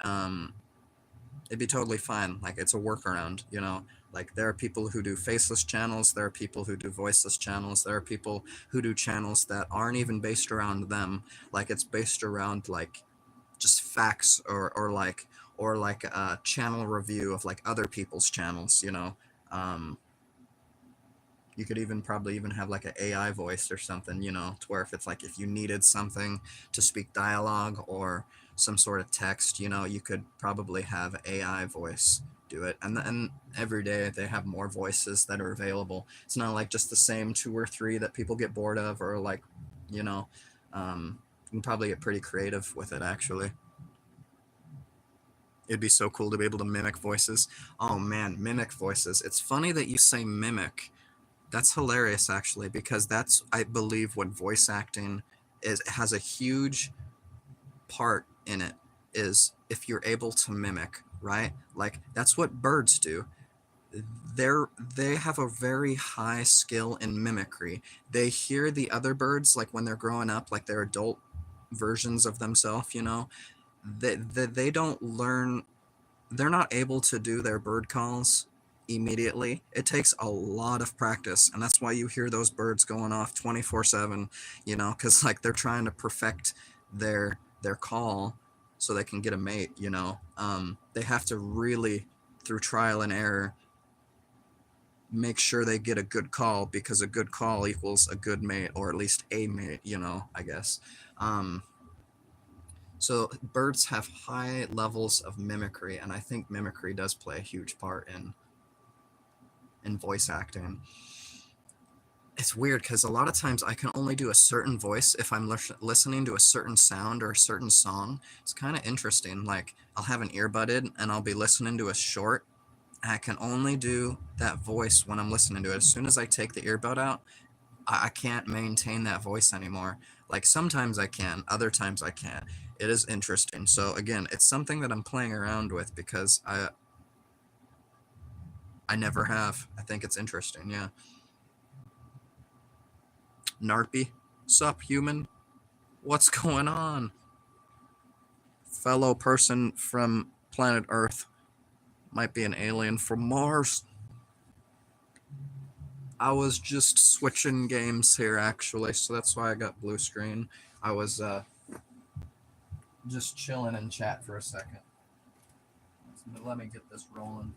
um, it'd be totally fine. Like, it's a workaround, Like, there are people who do faceless channels, there are people who do voiceless channels, there are people who do channels that aren't even based around them. Like, it's based around, like, just facts or like a channel review of like other people's channels. um you could even probably even have like an AI voice or something, to where if it's like if you needed something to speak dialogue or some sort of text, you could probably have AI voice do it. And then every day they have more voices that are available. It's not like just the same two or three that people get bored of, or like, you know you can probably get pretty creative with it actually. It'd be so cool to be able to mimic voices. Oh man, mimic voices. It's funny that you say mimic. That's hilarious actually, because that's, I believe, what voice acting is. It has a huge part in it, is if you're able to mimic, right? Like that's what birds do. They have a very high skill in mimicry. They hear the other birds like when they're growing up, like their adult versions of themselves, they don't learn, they're not able to do their bird calls immediately. It takes a lot of practice, and that's why you hear those birds going off 24/7, cuz like they're trying to perfect their call so they can get a mate, they have to really, through trial and error, make sure they get a good call, because a good call equals a good mate, or at least a mate, I guess. So birds have high levels of mimicry, and I think mimicry does play a huge part in voice acting. It's weird because a lot of times I can only do a certain voice if I'm listening to a certain sound or a certain song. It's kind of interesting. Like I'll have an earbud in and I'll be listening to a short, and I can only do that voice when I'm listening to it. As soon as I take the earbud out, I can't maintain that voice anymore. Like sometimes I can, other times I can't. It is interesting. So again, it's something that I'm playing around with because I never have. I think it's interesting. Yeah. Narpy, sup human? What's going on? Fellow person from planet Earth. Might be an alien from Mars. I was just switching games here actually, so that's why I got blue screen. I was just chilling in chat for a second. Let me get this rolling.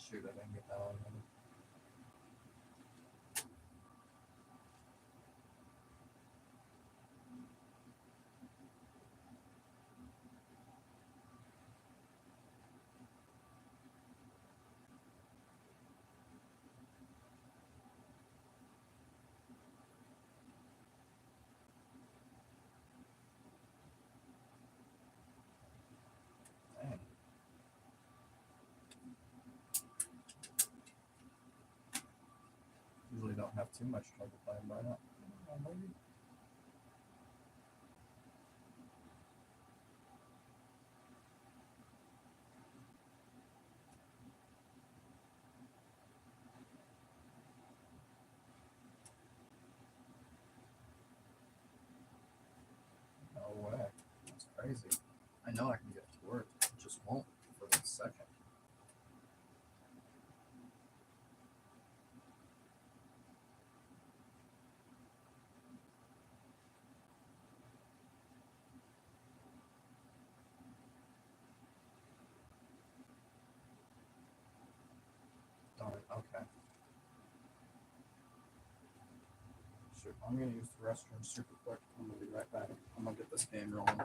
Shoot, I didn't get that one. Dang. Usually don't have too much trouble playing by that. Maybe. No way. That's crazy. I know I can get it to work. It just won't for a second. Darn it. Okay. Shoot, I'm gonna use the restroom super quick. I'm gonna be right back. I'm gonna get this game rolling.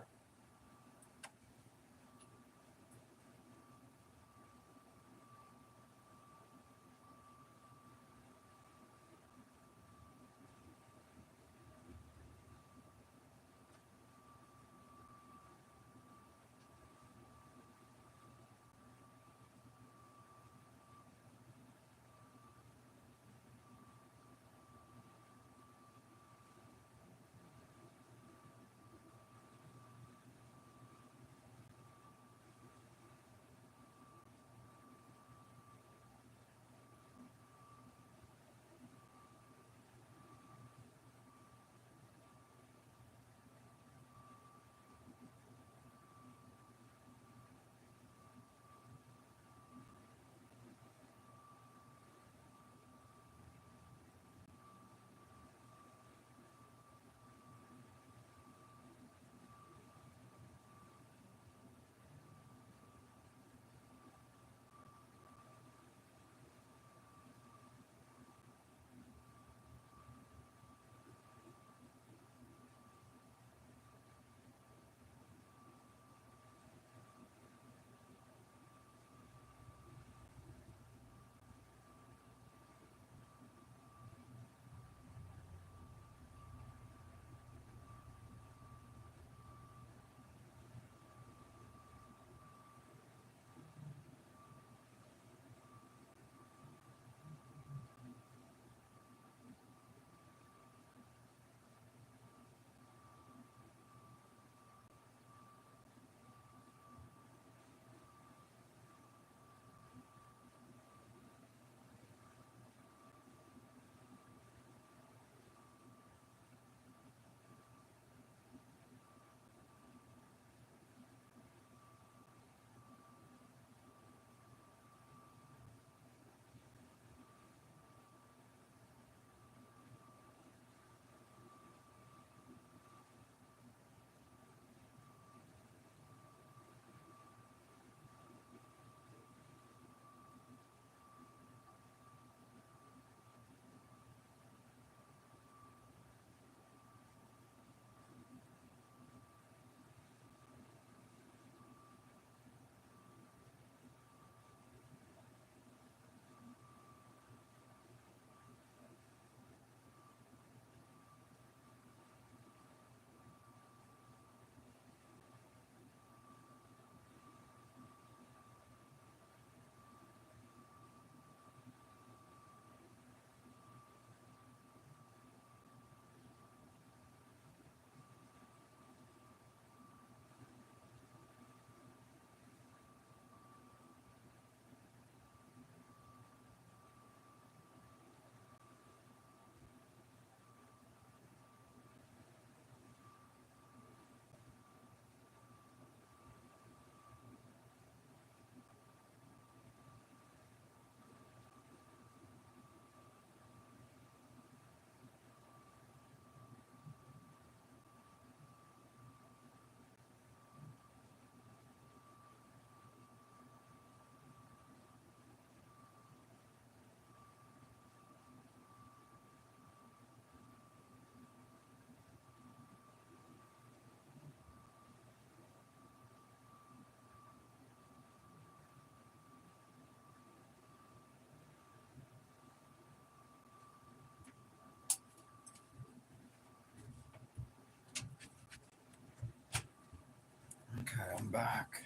back.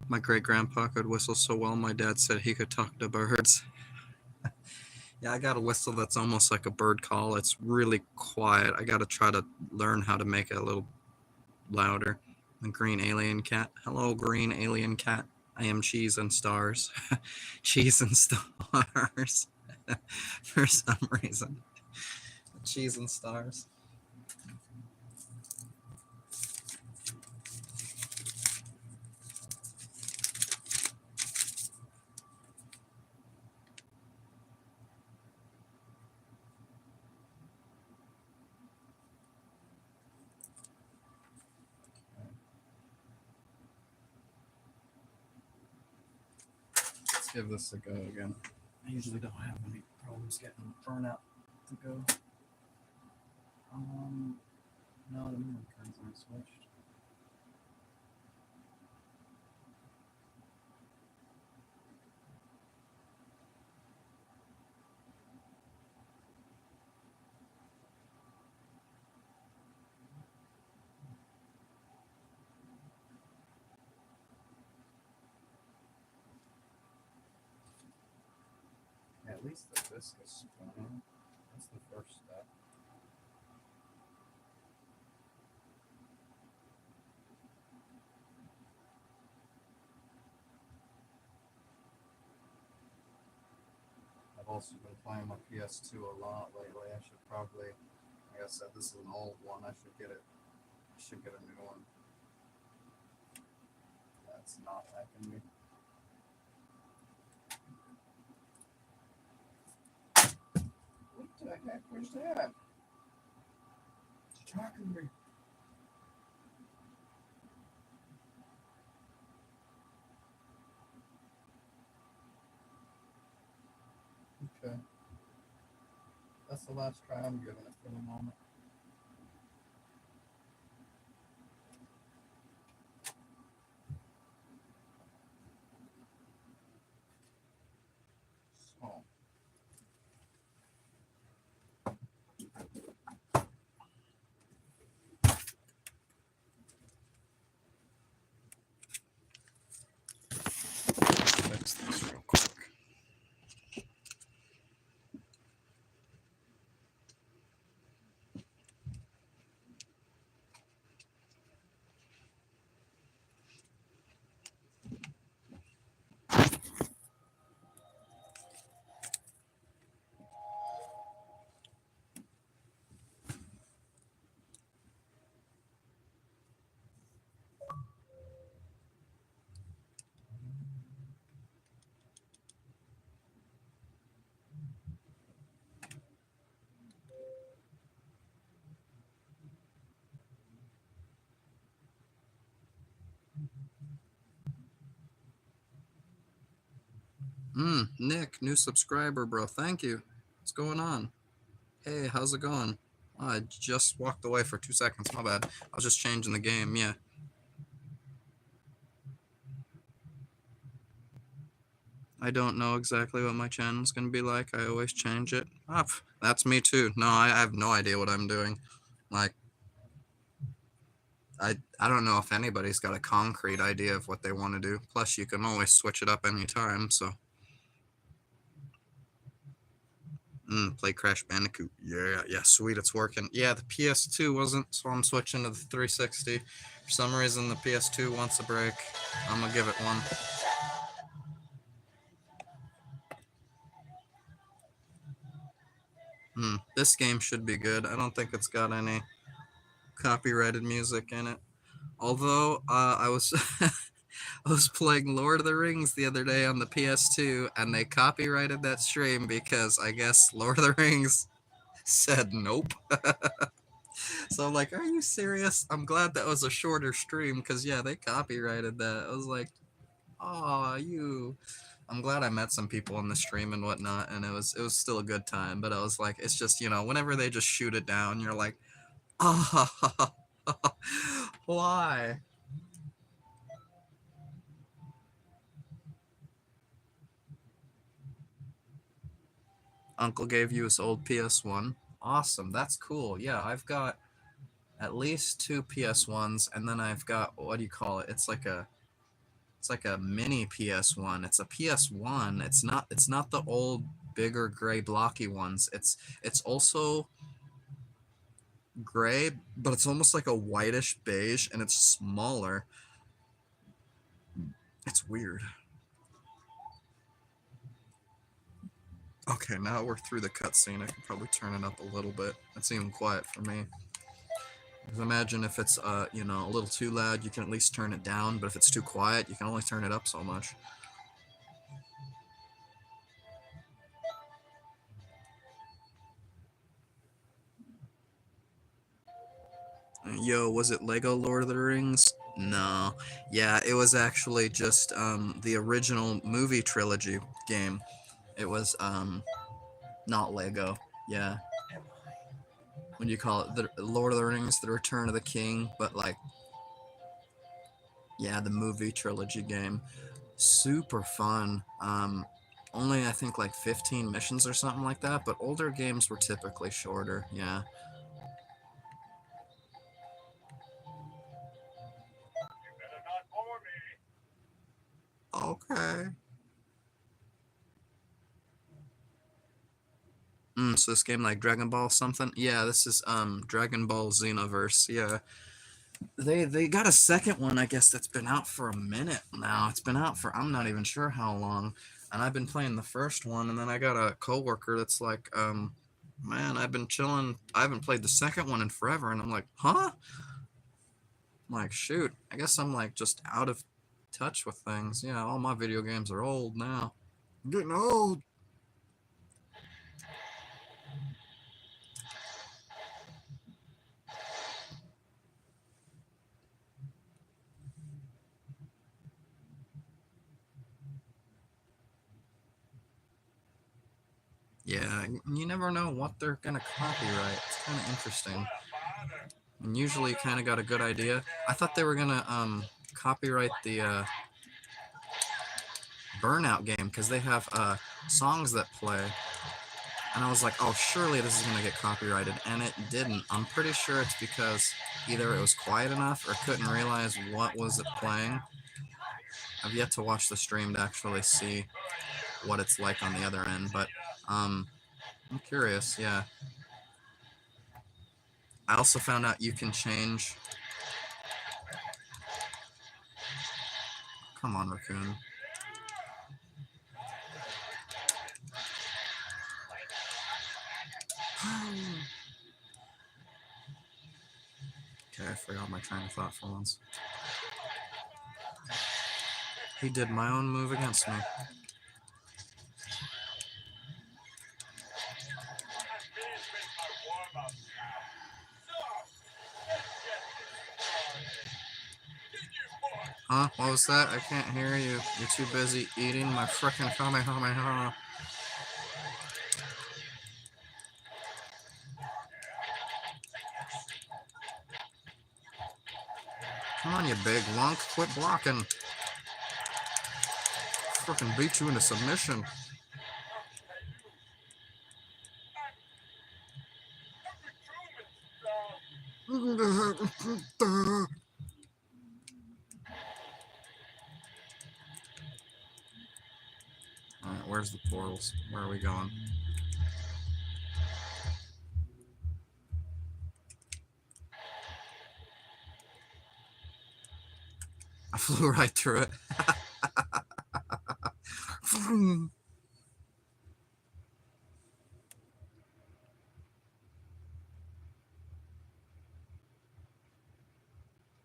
My great grandpa could whistle so well, my dad said he could talk to birds. Yeah, I got a whistle that's almost like a bird call. It's really quiet. I got to try to learn how to make it a little louder. The green alien cat. Hello, green alien cat. I am cheese and stars. Cheese and stars. For some reason. Cheese and stars. Let's give this a go again. I usually don't have any problems getting burnout to go. No, the memory cards aren't switched. Yeah, at least the disc is spinning. That's the first step. I've also been playing my PS2 a lot lately. I should probably, like I said, this is an old one. I should get it. I should get a new one. That's not liking me. What the heck? Where's that? It's tracking me. Okay. That's the last try I'm giving it for the moment. So. Fix this real quick. Nick, new subscriber, bro. Thank you. What's going on? Hey, how's it going? I just walked away for 2 seconds. My bad. I was just changing the game. Yeah. I don't know exactly what my channel's gonna be like. I always change it. That's me too. No, I have no idea what I'm doing. Like, I don't know if anybody's got a concrete idea of what they want to do. Plus, you can always switch it up anytime. So, play Crash Bandicoot. Yeah, sweet. It's working. Yeah, the PS2 wasn't, so I'm switching to the 360. For some reason, the PS2 wants a break. I'm gonna give it one. This game should be good. I don't think it's got any copyrighted music in it. Although I was I was playing Lord of the Rings the other day on the PS2 and they copyrighted that stream because I guess Lord of the Rings said nope. So I'm like, are you serious? I'm glad that was a shorter stream because yeah, they copyrighted that. I was like, oh, you. I'm glad I met some people on the stream and whatnot, and it was still a good time. But I was like, it's just whenever they just shoot it down, you're like, oh, why? uncle gave you his old PS1. Awesome, that's cool. Yeah, I've got at least two PS1s, and then I've got, what do you call it? It's like a mini PS1. It's a PS1. It's not the old bigger gray blocky ones. It's also gray, but it's almost like a whitish beige, and it's smaller. It's weird. Okay, now we're through the cutscene. I can probably turn it up a little bit. It's even quiet for me. Because imagine if it's you know, a little too loud, you can at least turn it down, but if it's too quiet, you can only turn it up so much. Yo, was it Lego Lord of the Rings? No. Yeah, it was actually just the original movie trilogy game. It was not Lego. Yeah. What do you call it? The Lord of the Rings, The Return of the King, but like, yeah, the movie trilogy game. Super fun. Only I think like 15 missions or something like that, but older games were typically shorter. Yeah. Okay. So this game like Dragon Ball something? Yeah, this is Dragon Ball Xenoverse. Yeah. They got a second one, I guess, that's been out for a minute now. It's been out for I'm not even sure how long. And I've been playing the first one, and then I got a coworker that's like, man, I've been chilling. I haven't played the second one in forever, and I'm like, huh? I'm like, shoot, I guess I'm like just out of touch with things. Yeah, all my video games are old now. I'm getting old. Yeah, you never know what they're gonna copyright. It's kind of interesting. And usually, you kind of got a good idea. I thought they were gonna copyright the Burnout game because they have songs that play, and I was like, oh, surely this is gonna get copyrighted, and it didn't. I'm pretty sure it's because either it was quiet enough or couldn't realize what was it playing. I've yet to watch the stream to actually see what it's like on the other end, but I'm curious. Yeah. I also found out you can change. Come on, raccoon. Okay, I forgot my train of thought for once. He did my own move against me. Huh? What was that? I can't hear you. You're too busy eating my frickin' Kamehameha. Come on, you big lunk. Quit blocking. Frickin' beat you into submission. Alright, where's the portals? Where are we going? I flew right through it.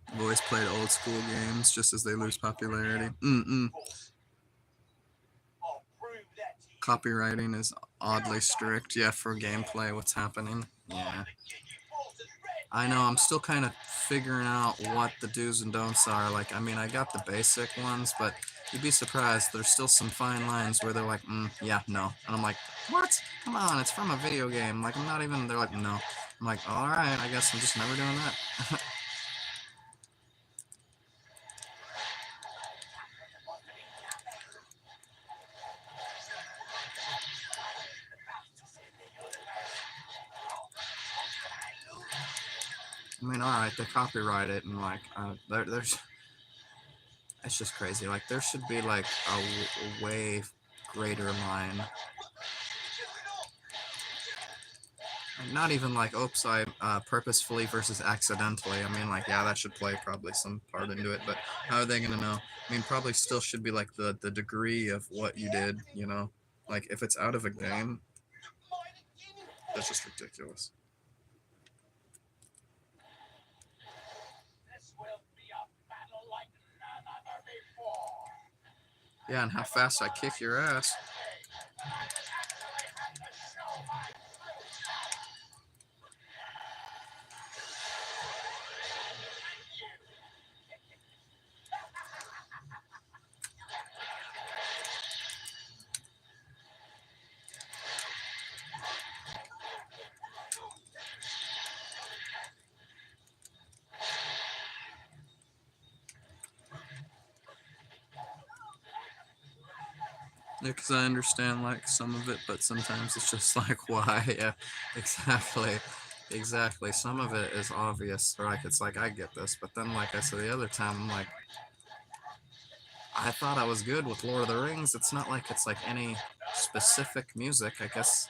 I've always played old school games just as they lose popularity. Copywriting is oddly strict. Yeah, for gameplay, what's happening. Yeah. I know, I'm still kind of figuring out what the do's and don'ts are. Like, I mean, I got the basic ones, but you'd be surprised. There's still some fine lines where they're like, yeah, no. And I'm like, what? Come on, it's from a video game. Like, I'm not even, they're like, no. I'm like, all right, I guess I'm just never doing that. I mean, all right, they copyright it, and like, there's it's just crazy. Like, there should be like a way greater line. Like, not even like, oops, I purposefully versus accidentally. I mean, like, yeah, that should play probably some part into it, but how are they gonna know? I mean, probably still should be like the degree of what you did. You know, like if it's out of a game, that's just ridiculous. Yeah, and how fast I kick your ass. Yeah, because I understand like some of it, but sometimes it's just like, why? Yeah, exactly, exactly. Some of it is obvious, like it's like I get this, but then like I said the other time, I'm like, I thought I was good with Lord of the Rings. It's not like it's like any specific music. I guess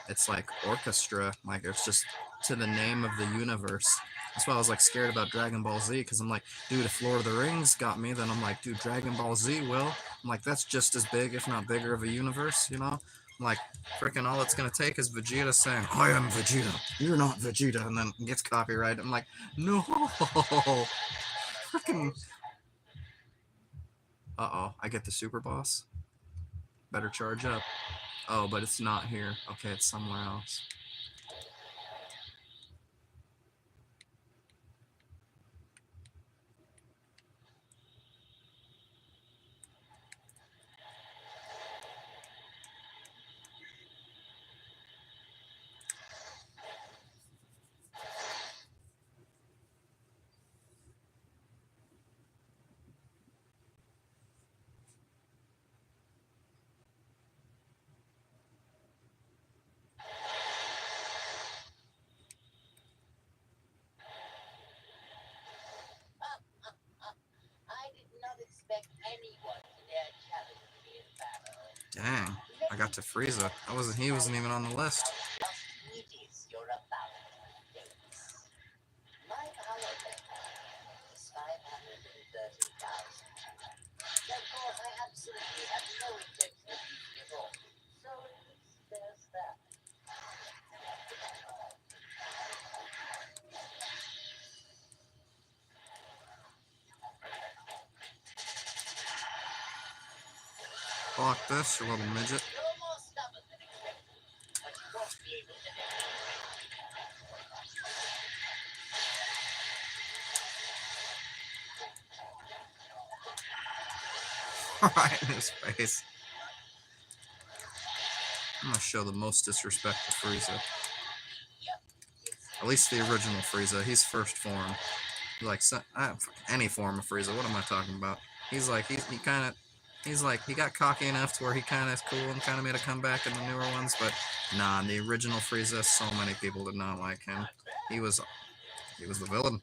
it's like orchestra, like it's just to the name of the universe. That's why I was like scared about Dragon Ball Z, because I'm like, dude, if Lord of the Rings got me, then I'm like, dude, Dragon Ball Z will. I'm like, that's just as big, if not bigger, of a universe, you know? I'm like, freaking all it's gonna take is Vegeta saying, I am Vegeta, you're not Vegeta, and then it gets copyrighted. I'm like, no, freaking. Uh-oh, I get the super boss. Better charge up. Oh, but it's not here. Okay, it's somewhere else. Dang, I got to Frieza. He wasn't even on the list. Block this, you little midget. Right in his face. I'm gonna show the most disrespect to Frieza. At least the original Frieza. He's first form. Like any form of Frieza. What am I talking about? He's like he kind of. He's like, he got cocky enough to where he kind of is cool and kind of made a comeback in the newer ones, but nah, the original Frieza, so many people did not like him. He was the villain.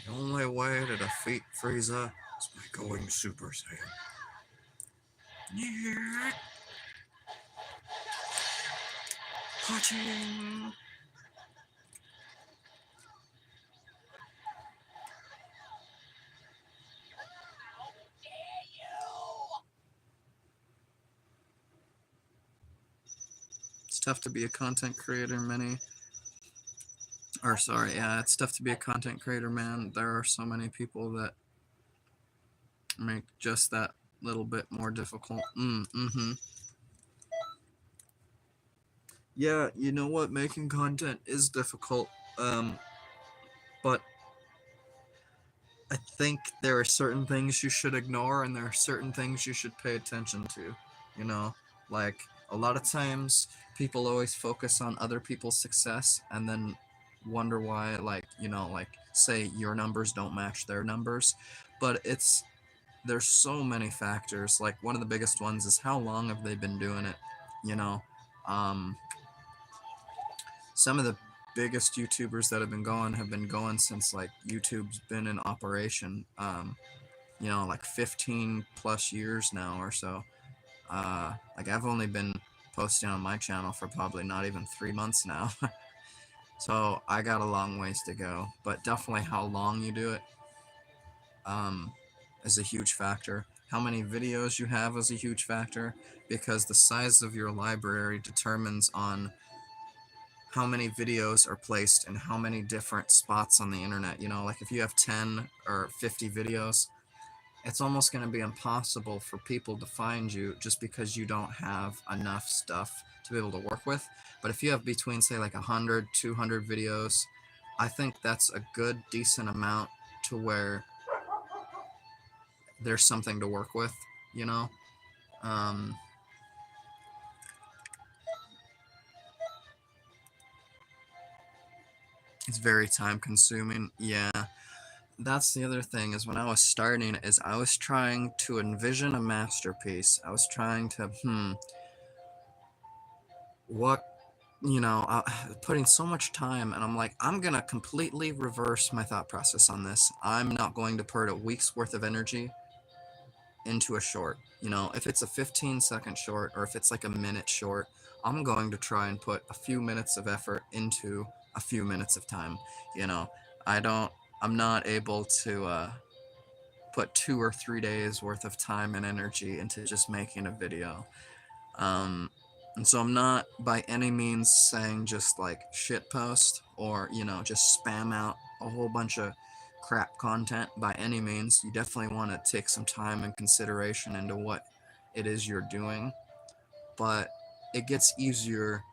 The only way to defeat Frieza is by going Super Saiyan. Yeah. Punching. It's tough to be a content creator, it's tough to be a content creator, man. There are so many people that make just that little bit more difficult. Yeah, you know what? Making content is difficult. But I think there are certain things you should ignore and there are certain things you should pay attention to. You know, like a lot of times people always focus on other people's success and then wonder why, like, you know, like say your numbers don't match their numbers. But there's so many factors. Like one of the biggest ones is how long have they been doing it, you know? Um, some of the biggest YouTubers that have been going since like YouTube's been in operation. You know, like 15 plus years now or so. Like I've only been posting on my channel for probably not even 3 months now. So I got a long ways to go, but definitely how long you do it um, is a huge factor. How many videos you have is a huge factor, because the size of your library determines on how many videos are placed in how many different spots on the internet. You know, like if you have 10 or 50 videos, it's almost going to be impossible for people to find you just because you don't have enough stuff to be able to work with. But if you have between, say, like 100, 200 videos, I think that's a good, decent amount to where there's something to work with, you know? Um, it's very time consuming. Yeah. That's the other thing, is when I was starting, is I was trying to envision a masterpiece. I was trying to, what, putting so much time, and I'm like, I'm gonna completely reverse my thought process on this. I'm not going to put a week's worth of energy into a short. You know, if it's a 15-second short, or if it's like a minute short, I'm going to try and put a few minutes of effort into a few minutes of time. You know, I'm not able to put 2 or 3 days worth of time and energy into just making a video. And so I'm not by any means saying just like shit post, or, just spam out a whole bunch of crap content by any means. You definitely want to take some time and consideration into what it is you're doing, but it gets easier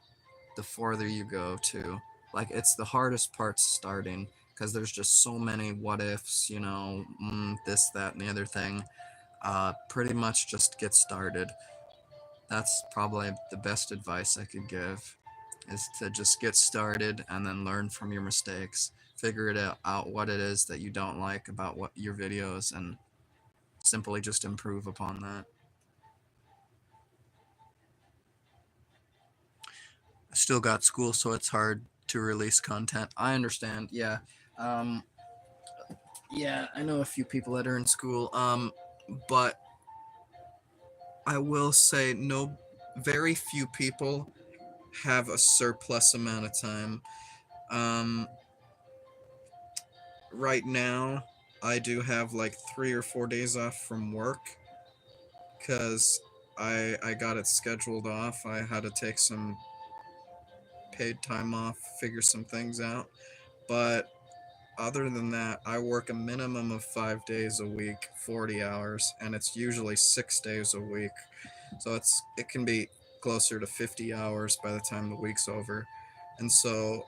the farther you go too. Like, it's the hardest part starting, because there's just so many what ifs, this, that, and the other thing. Pretty much just get started. That's probably the best advice I could give, is to just get started and then learn from your mistakes. Figure it out what it is that you don't like about what your videos, and simply just improve upon that. I still got school, so it's hard to release content. I understand. Yeah. Um, yeah, I know a few people that are in school. But I will say, no, very few people have a surplus amount of time. Um, right now, I do have like 3 or 4 days off from work, because I got it scheduled off. I had to take some paid time off, figure some things out. But other than that, I work a minimum of 5 days a week, 40 hours, and it's usually 6 days a week. So it can be closer to 50 hours by the time the week's over. And so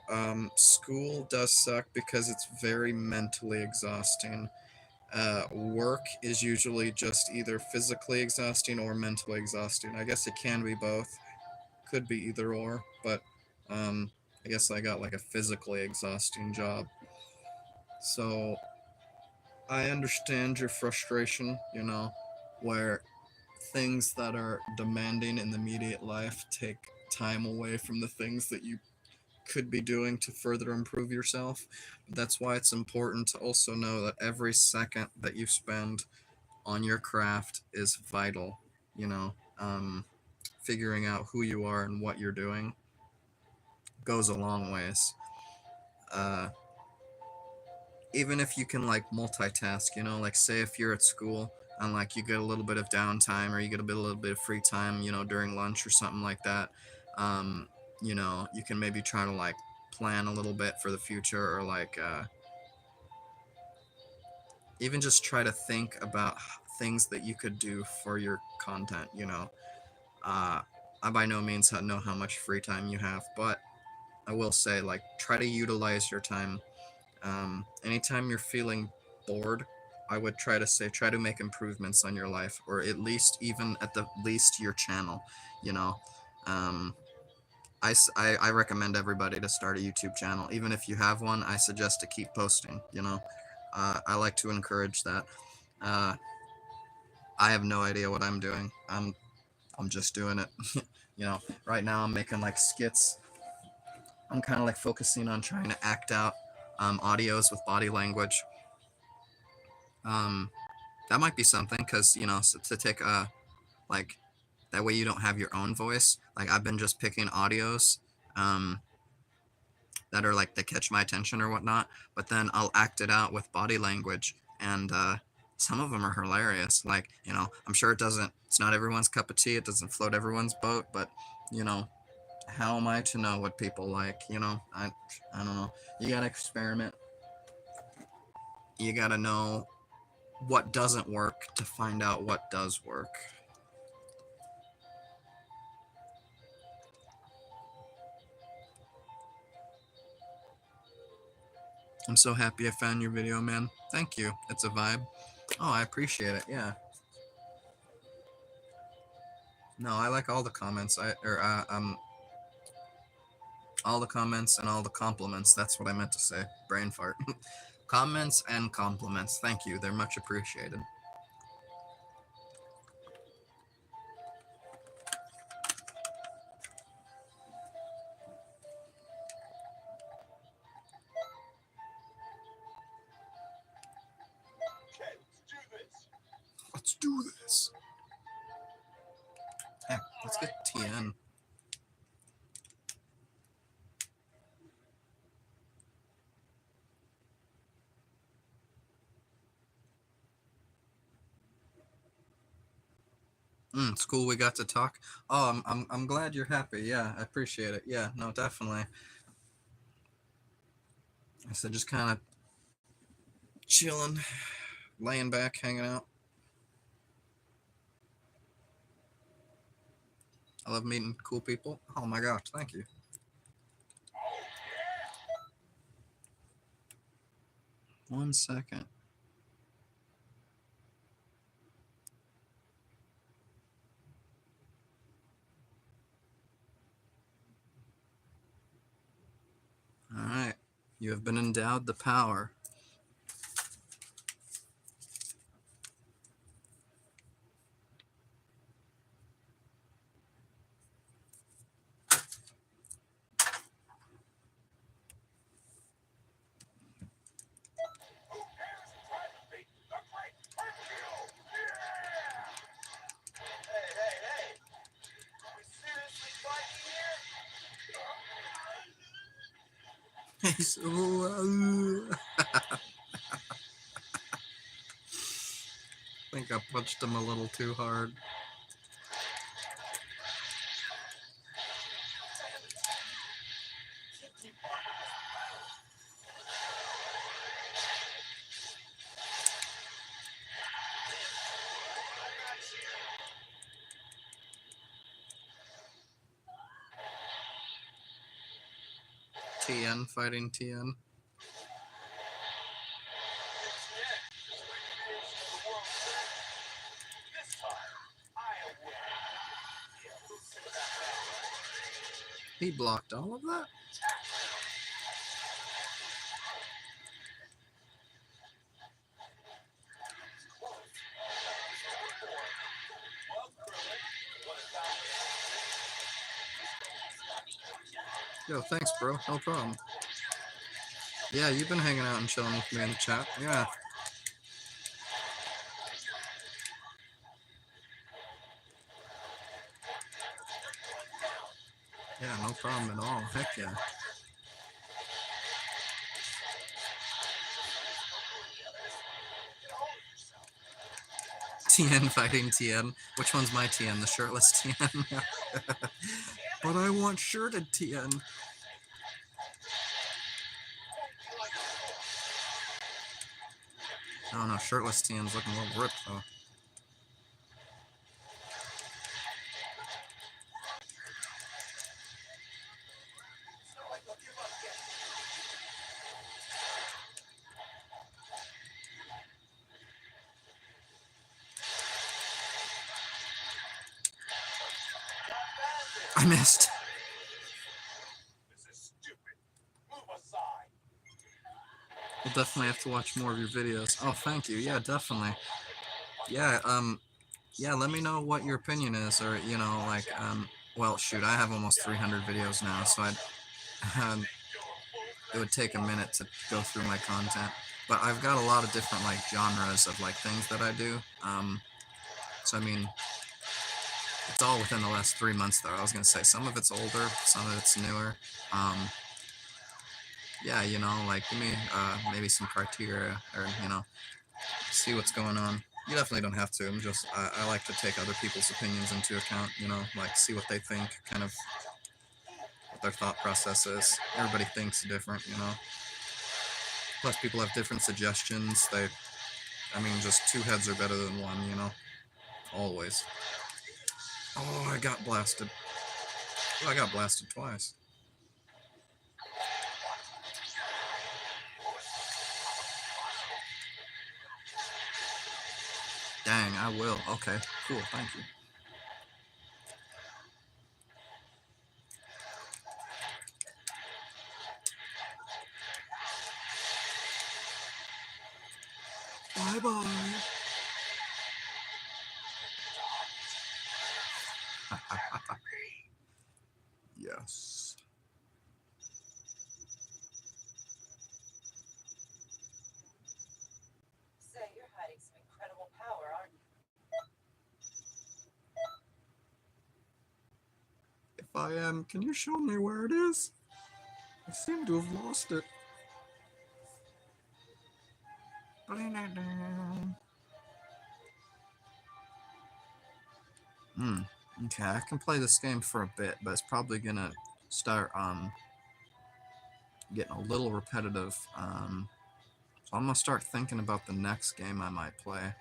school does suck because it's very mentally exhausting. Work is usually just either physically exhausting or mentally exhausting. I guess it can be both. Could be either or, but I guess I got like a physically exhausting job. So I understand your frustration, where things that are demanding in the immediate life take time away from the things that you could be doing to further improve yourself. That's why it's important to also know that every second that you spend on your craft is vital. You know, figuring out who you are and what you're doing goes a long ways. Uh, Even if you can like multitask, like say if you're at school and like you get a little bit of downtime, or you get a little bit of free time, during lunch or something like that. Um, you can maybe try to like plan a little bit for the future, or like even just try to think about things that you could do for your content. I by no means know how much free time you have, but I will say, like, try to utilize your time. Anytime you're feeling bored, I would try to make improvements on your life, or at least, even at the least, your channel. You know, um, I recommend everybody to start a YouTube channel. Even if you have one, I suggest to keep posting. I like to encourage that. Uh, I have no idea what I'm doing. I'm just doing it. Right now I'm making like skits. I'm kind of like focusing on trying to act out audios with body language. Um, that might be something because to take like that way you don't have your own voice. Like I've been just picking audios um, that are like that catch my attention or whatnot, but then I'll act it out with body language, and some of them are hilarious. Like I'm sure it's not everyone's cup of tea. It doesn't float everyone's boat, but you know, how am I to know what people like? I don't know. You gotta experiment. You gotta know what doesn't work to find out what does work. I'm so happy I found your video, man. Thank you. It's a vibe. Oh, I appreciate it. Yeah. No, I like all the comments. All the comments and all the compliments. That's what I meant to say. Brain fart. Comments and compliments. Thank you. They're much appreciated. Let's do this. Heck, let's get TN. It's cool we got to talk. Oh, I'm glad you're happy. Yeah, I appreciate it. Yeah, no, definitely. I said just kind of chilling, laying back, hanging out. I love meeting cool people. Oh my gosh, thank you. One second. All right. You have been endowed the power. I think I punched him a little too hard. TN fighting TN. He blocked all of that? Yo, thanks, bro. No problem. Yeah, you've been hanging out and chilling with me in the chat. Yeah. Yeah, no problem at all. Heck yeah. TN fighting TN. Which one's my TN? The shirtless TN? But I want shirted TN. I don't know, shirtless TN's looking a little ripped though. I missed. We'll definitely have to watch more of your videos. Oh, thank you. Yeah, definitely. Yeah, yeah, let me know what your opinion is, or, like, well, shoot, I have almost 300 videos now, so um, it would take a minute to go through my content. But I've got a lot of different like genres of like things that I do. So I mean, it's all within the last 3 months though. I was gonna say some of it's older, some of it's newer. Um, yeah, you know, like give me maybe some criteria or see what's going on. You definitely don't have to. I like to take other people's opinions into account. Like see what they think, kind of what their thought process is. Everybody thinks different. Plus, people have different suggestions. I mean, just two heads are better than one. Always. Oh, I got blasted. Oh, I got blasted twice. Dang, I will. Okay, cool. Thank you. Bye-bye. Yes. Say, you're hiding some incredible power, aren't you? If I am, can you show me where it is? I seem to have lost it. Okay, I can play this game for a bit, but it's probably gonna start getting a little repetitive. So I'm gonna start thinking about the next game I might play.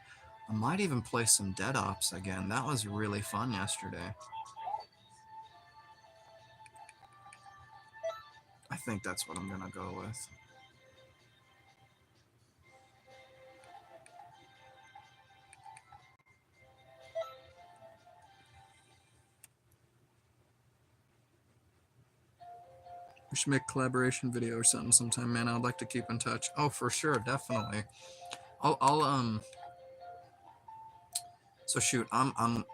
I might even play some Dead Ops again. That was really fun yesterday. I think that's what I'm gonna go with. We should make a collaboration video or something sometime, man. I'd like to keep in touch. Oh, for sure, definitely. I'll. So shoot, I'm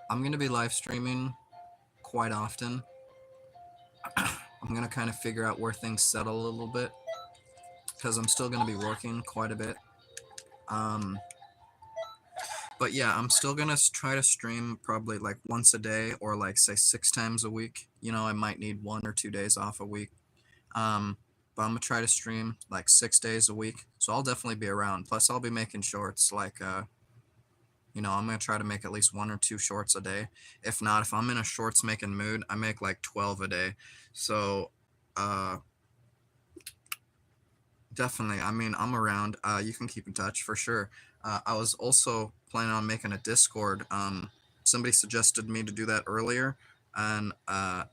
gonna be live streaming quite often. I'm gonna kind of figure out where things settle a little bit because I'm still gonna be working quite a bit. But yeah, I'm still gonna try to stream probably like once a day or like say 6 times a week. I might need 1 or 2 days off a week. But I'm gonna try to stream like 6 days a week. So I'll definitely be around. Plus I'll be making shorts like I'm gonna try to make at least 1 or 2 shorts a day. If not, if I'm in a shorts making mood, I make like 12 a day. So definitely, I mean, I'm around. You can keep in touch for sure. I was also planning on making a Discord. Somebody suggested me to do that earlier, and I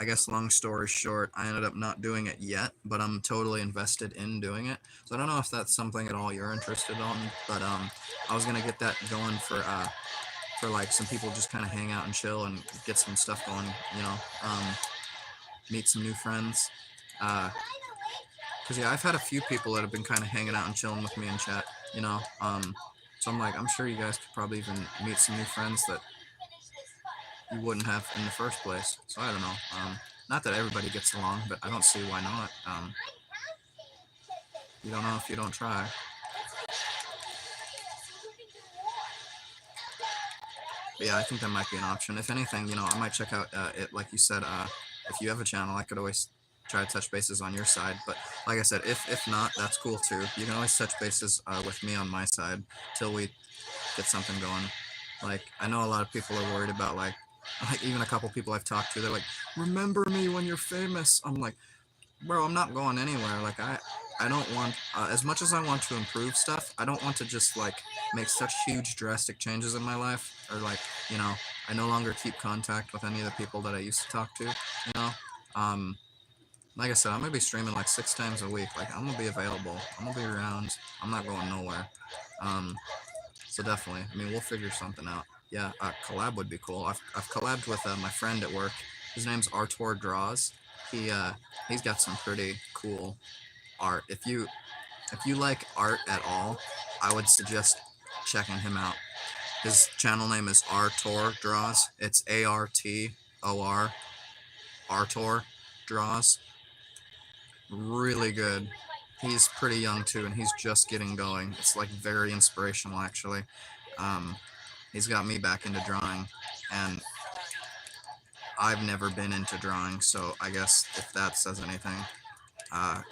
guess long story short, I ended up not doing it yet, but I'm totally invested in doing it. So I don't know if that's something at all you're interested in, but I was gonna get that going for like some people just kind of hang out and chill and get some stuff going. Meet some new friends. Cause yeah, I've had a few people that have been kind of hanging out and chilling with me in chat. So I'm like, I'm sure you guys could probably even meet some new friends that you wouldn't have in the first place. So I don't know. Not that everybody gets along, but I don't see why not. You don't know if you don't try. But yeah, I think that might be an option. If anything, I might check out it. Like you said, if you have a channel, I could always try to touch bases on your side. But like I said, if not, that's cool too. You can always touch bases with me on my side till we get something going. Like I know a lot of people are worried about like even a couple people I've talked to, they're like, remember me when you're famous. I'm like, bro, I'm not going anywhere. Like I don't want as much as I want to improve stuff, I don't want to just like make such huge drastic changes in my life, or like I no longer keep contact with any of the people that I used to talk to. Like I said, I'm gonna be streaming like 6 times a week. Like I'm gonna be available, I'm gonna be around, I'm not going nowhere. So definitely, I mean, we'll figure something out. Yeah, collab would be cool. I've collabed with my friend at work. His name's Artor Draws. He's got some pretty cool art. If you like art at all, I would suggest checking him out. His channel name is Artor Draws. It's ARTOR, Artor Draws. really good. He's pretty young too, and he's just getting going. It's like very inspirational, actually. Um, he's got me back into drawing, and I've never been into drawing, so I guess if that says anything. Uh,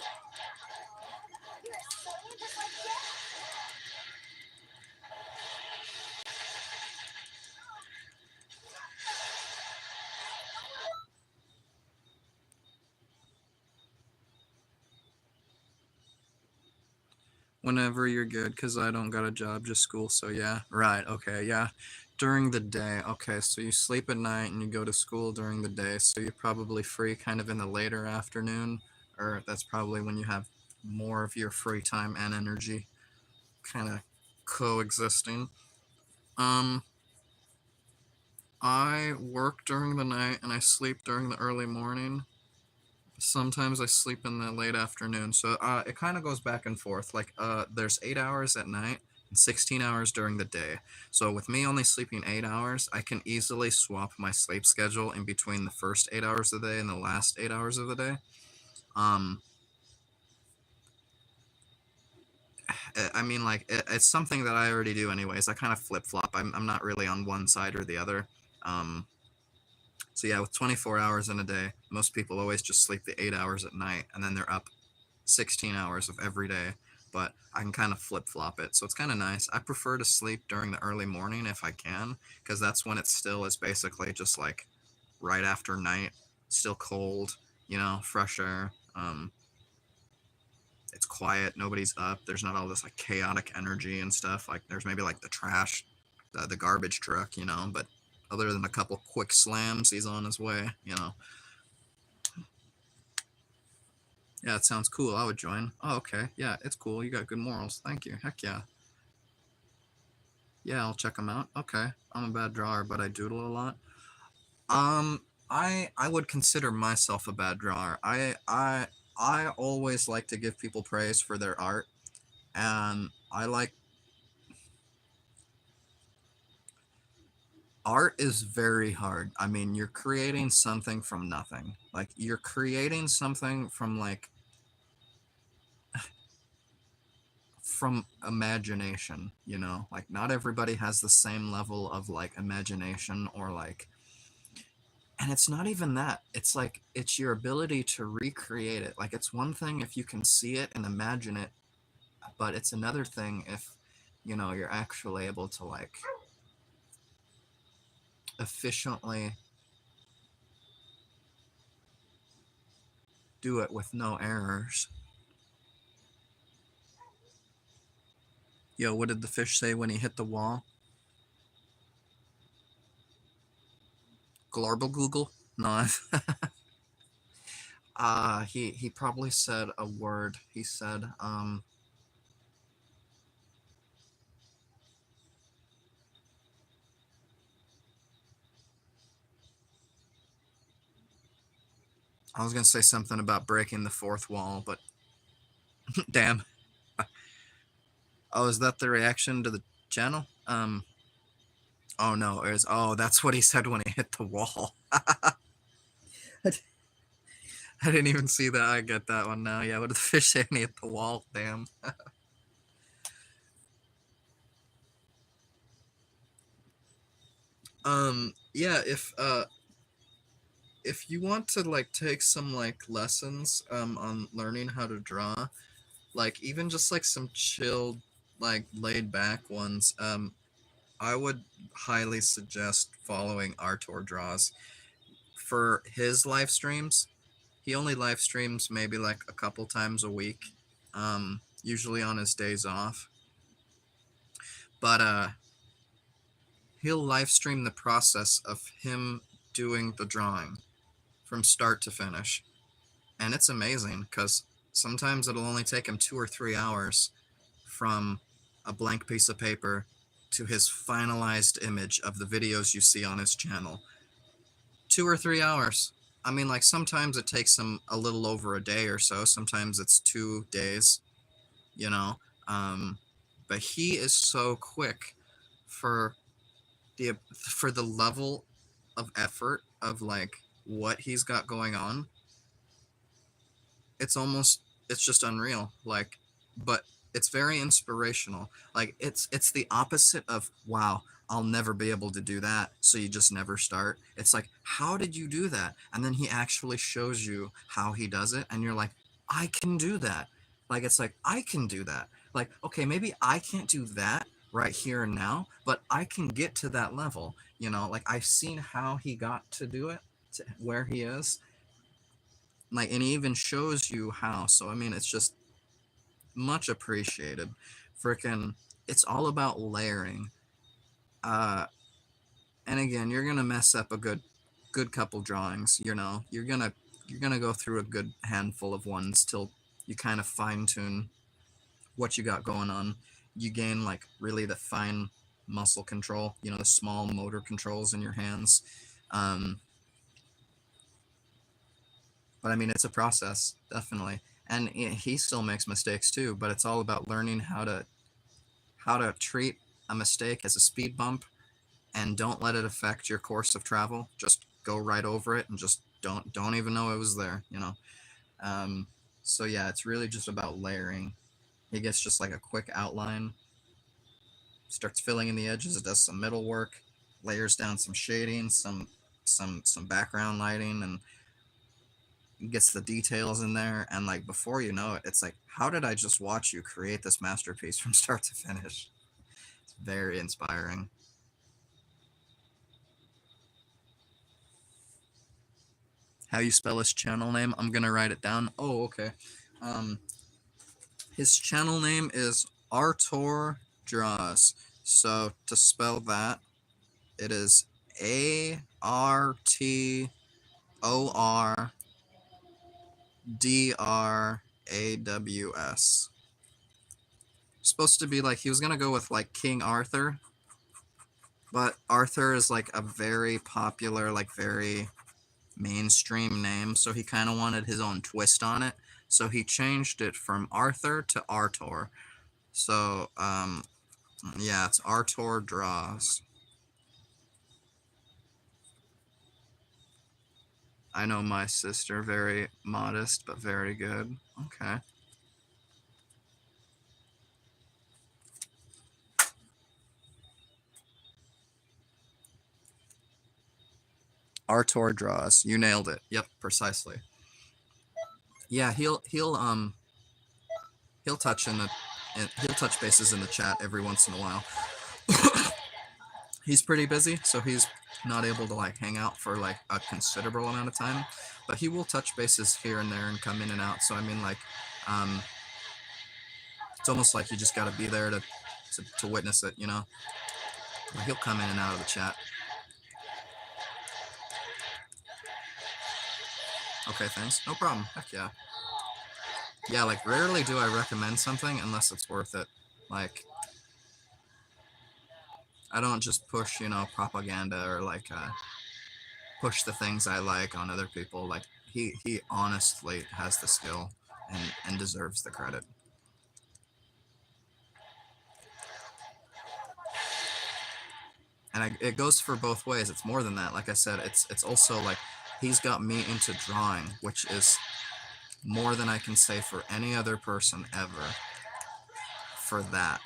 Whenever you're good, because I don't got a job, just school. So yeah, right, okay, yeah. During the day, okay, so you sleep at night and you go to school during the day, so you're probably free kind of in the later afternoon, or that's probably when you have more of your free time and energy kind of coexisting. Um, I work during the night and I sleep during the early morning. Sometimes I sleep in the late afternoon. So it kind of goes back and forth. Like there's 8 hours at night and 16 hours during the day. So with me only sleeping 8 hours, I can easily swap my sleep schedule in between the first 8 hours of the day and the last 8 hours of the day. Um, I mean, like it's something that I already do anyways. I kind of flip flop. I'm not really on one side or the other. Um, so yeah, with 24 hours in a day, most people always just sleep the 8 hours at night and then they're up 16 hours of every day, but I can kind of flip flop it. So it's kind of nice. I prefer to sleep during the early morning if I can, because that's when it still is basically just like right after night, still cold, fresh air. It's quiet, nobody's up. There's not all this like chaotic energy and stuff. Like there's maybe like the trash, the garbage truck, but other than a couple quick slams, he's on his way. Yeah, it sounds cool. I would join. Oh, okay. Yeah, it's cool. You got good morals. Thank you. Heck yeah. Yeah, I'll check them out. Okay. I'm a bad drawer, but I doodle a lot. Um, I would consider myself a bad drawer. I always like to give people praise for their art, and I like art is very hard. I mean, you're creating something from nothing. Like you're creating something from imagination. Like not everybody has the same level of like imagination or like, and it's not even that. It's like it's your ability to recreate it. Like it's one thing if you can see it and imagine it, but it's another thing if you're actually able to like efficiently do it with no errors. Yo, what did the fish say when he hit the wall? Glorble Google? No. He probably said a word. He said I was gonna say something about breaking the fourth wall, but damn. Oh, is that the reaction to the channel? Oh no, that's what he said when he hit the wall. I didn't even see that. I get that one now. Yeah, what did the fish say when he hit the wall? Damn. Yeah, if you want to like take some like lessons on learning how to draw, like even just like some chilled, like laid back ones, I would highly suggest following Artur Draws. For his live streams, he only live streams maybe like a couple times a week, usually on his days off. But he'll live stream the process of him doing the drawing from start to finish. And it's amazing because sometimes it'll only take him 2 or 3 hours from a blank piece of paper to his finalized image of the videos you see on his channel. 2 or 3 hours. I mean, like sometimes it takes him a little over a day or so. Sometimes it's 2 days, you know. But he is so quick for the level of effort of like what he's got going on. it's almost, it's just unreal. Like, but it's very inspirational. Like, it's the opposite of, wow, I'll never be able to do that, so you just never start. It's like, how did you do that? And then he actually shows you how he does it, and you're like, I can do that. Like, it's like, I can do that. Like, okay, maybe I can't do that right here and now, but I can get to that level. You know, like, I've seen how he got to do it, to where he is. Like, and he even shows you how. So I mean, it's just much appreciated. Freaking, it's all about layering. Uh, and again, you're gonna mess up a good couple drawings. You know, you're gonna go through a good handful of ones till you kind of fine tune what you got going on. You gain like really the fine muscle control. You know, the small motor controls in your hands. Um, but I mean, it's a process, definitely. And he still makes mistakes too. But it's all about learning how to treat a mistake as a speed bump, and don't let it affect your course of travel. Just go right over it and just don't even know it was there, you know. um, so yeah, it's really just about layering. He gets just like a quick outline, starts filling in the edges, does some middle work, layers down some shading, some background lighting, and gets the details in there. And like, before you know it, it's like, how did I just watch you create this masterpiece from start to finish? It's very inspiring. How you spell his channel name? I'm gonna write it down. Oh, okay. Um, his channel name is Artor Draws. So to spell that, it is ARTORDRAWS. Supposed to be like, he was gonna go with like King Arthur, but Arthur is like a very popular, like very mainstream name, so he kind of wanted his own twist on it. So he changed it from Arthur to Artor. So yeah, it's Artor Draws. I know my sister, very modest but very good. Okay. Artor Draws. You nailed it. Yep, precisely. Yeah, he'll touch he'll touch bases in the chat every once in a while. He's pretty busy, so he's not able to like hang out for like a considerable amount of time, but he will touch bases here and there and come in and out. So I mean, like, um, it's almost like you just got to be there to witness it, you know. But he'll come in and out of the chat. Okay, thanks. No problem. Heck yeah. Yeah, like, rarely do I recommend something unless it's worth it. Like, I don't just push, you know, propaganda or like push the things I like on other people. Like, he honestly has the skill and deserves the credit. And it goes for both ways. It's more than that. Like I said, it's also like, he's got me into drawing, which is more than I can say for any other person ever for that.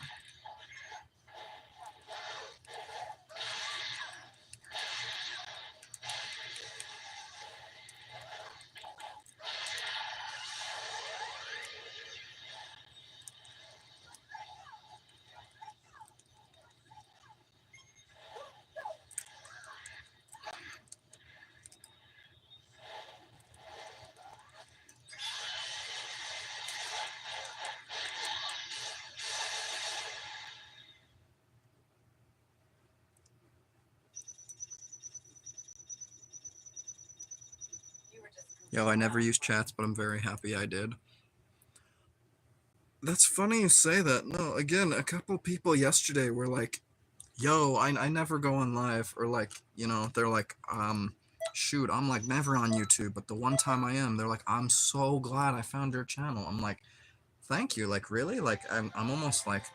Yo, I never use chats, but I'm very happy I did. That's funny you say that. No, again, a couple people yesterday were like, yo, I never go on live, or like, you know, they're like, shoot, I'm like never on YouTube, but the one time I am, they're like, I'm so glad I found your channel. I'm like, thank you. Like, really? Like, I'm almost like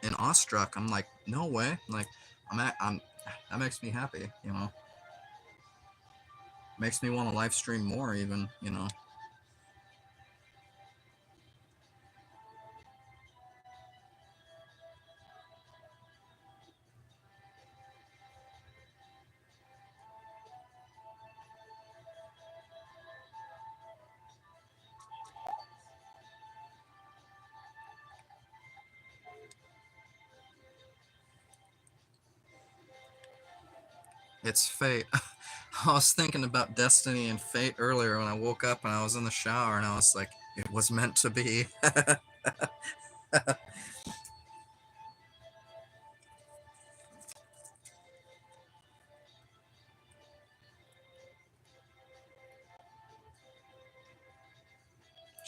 in awestruck. I'm like, no way. Like, I'm that makes me happy, you know. Makes me want to live stream more even, you know. It's fate. I was thinking about destiny and fate earlier when I woke up and I was in the shower and I was like, it was meant to be.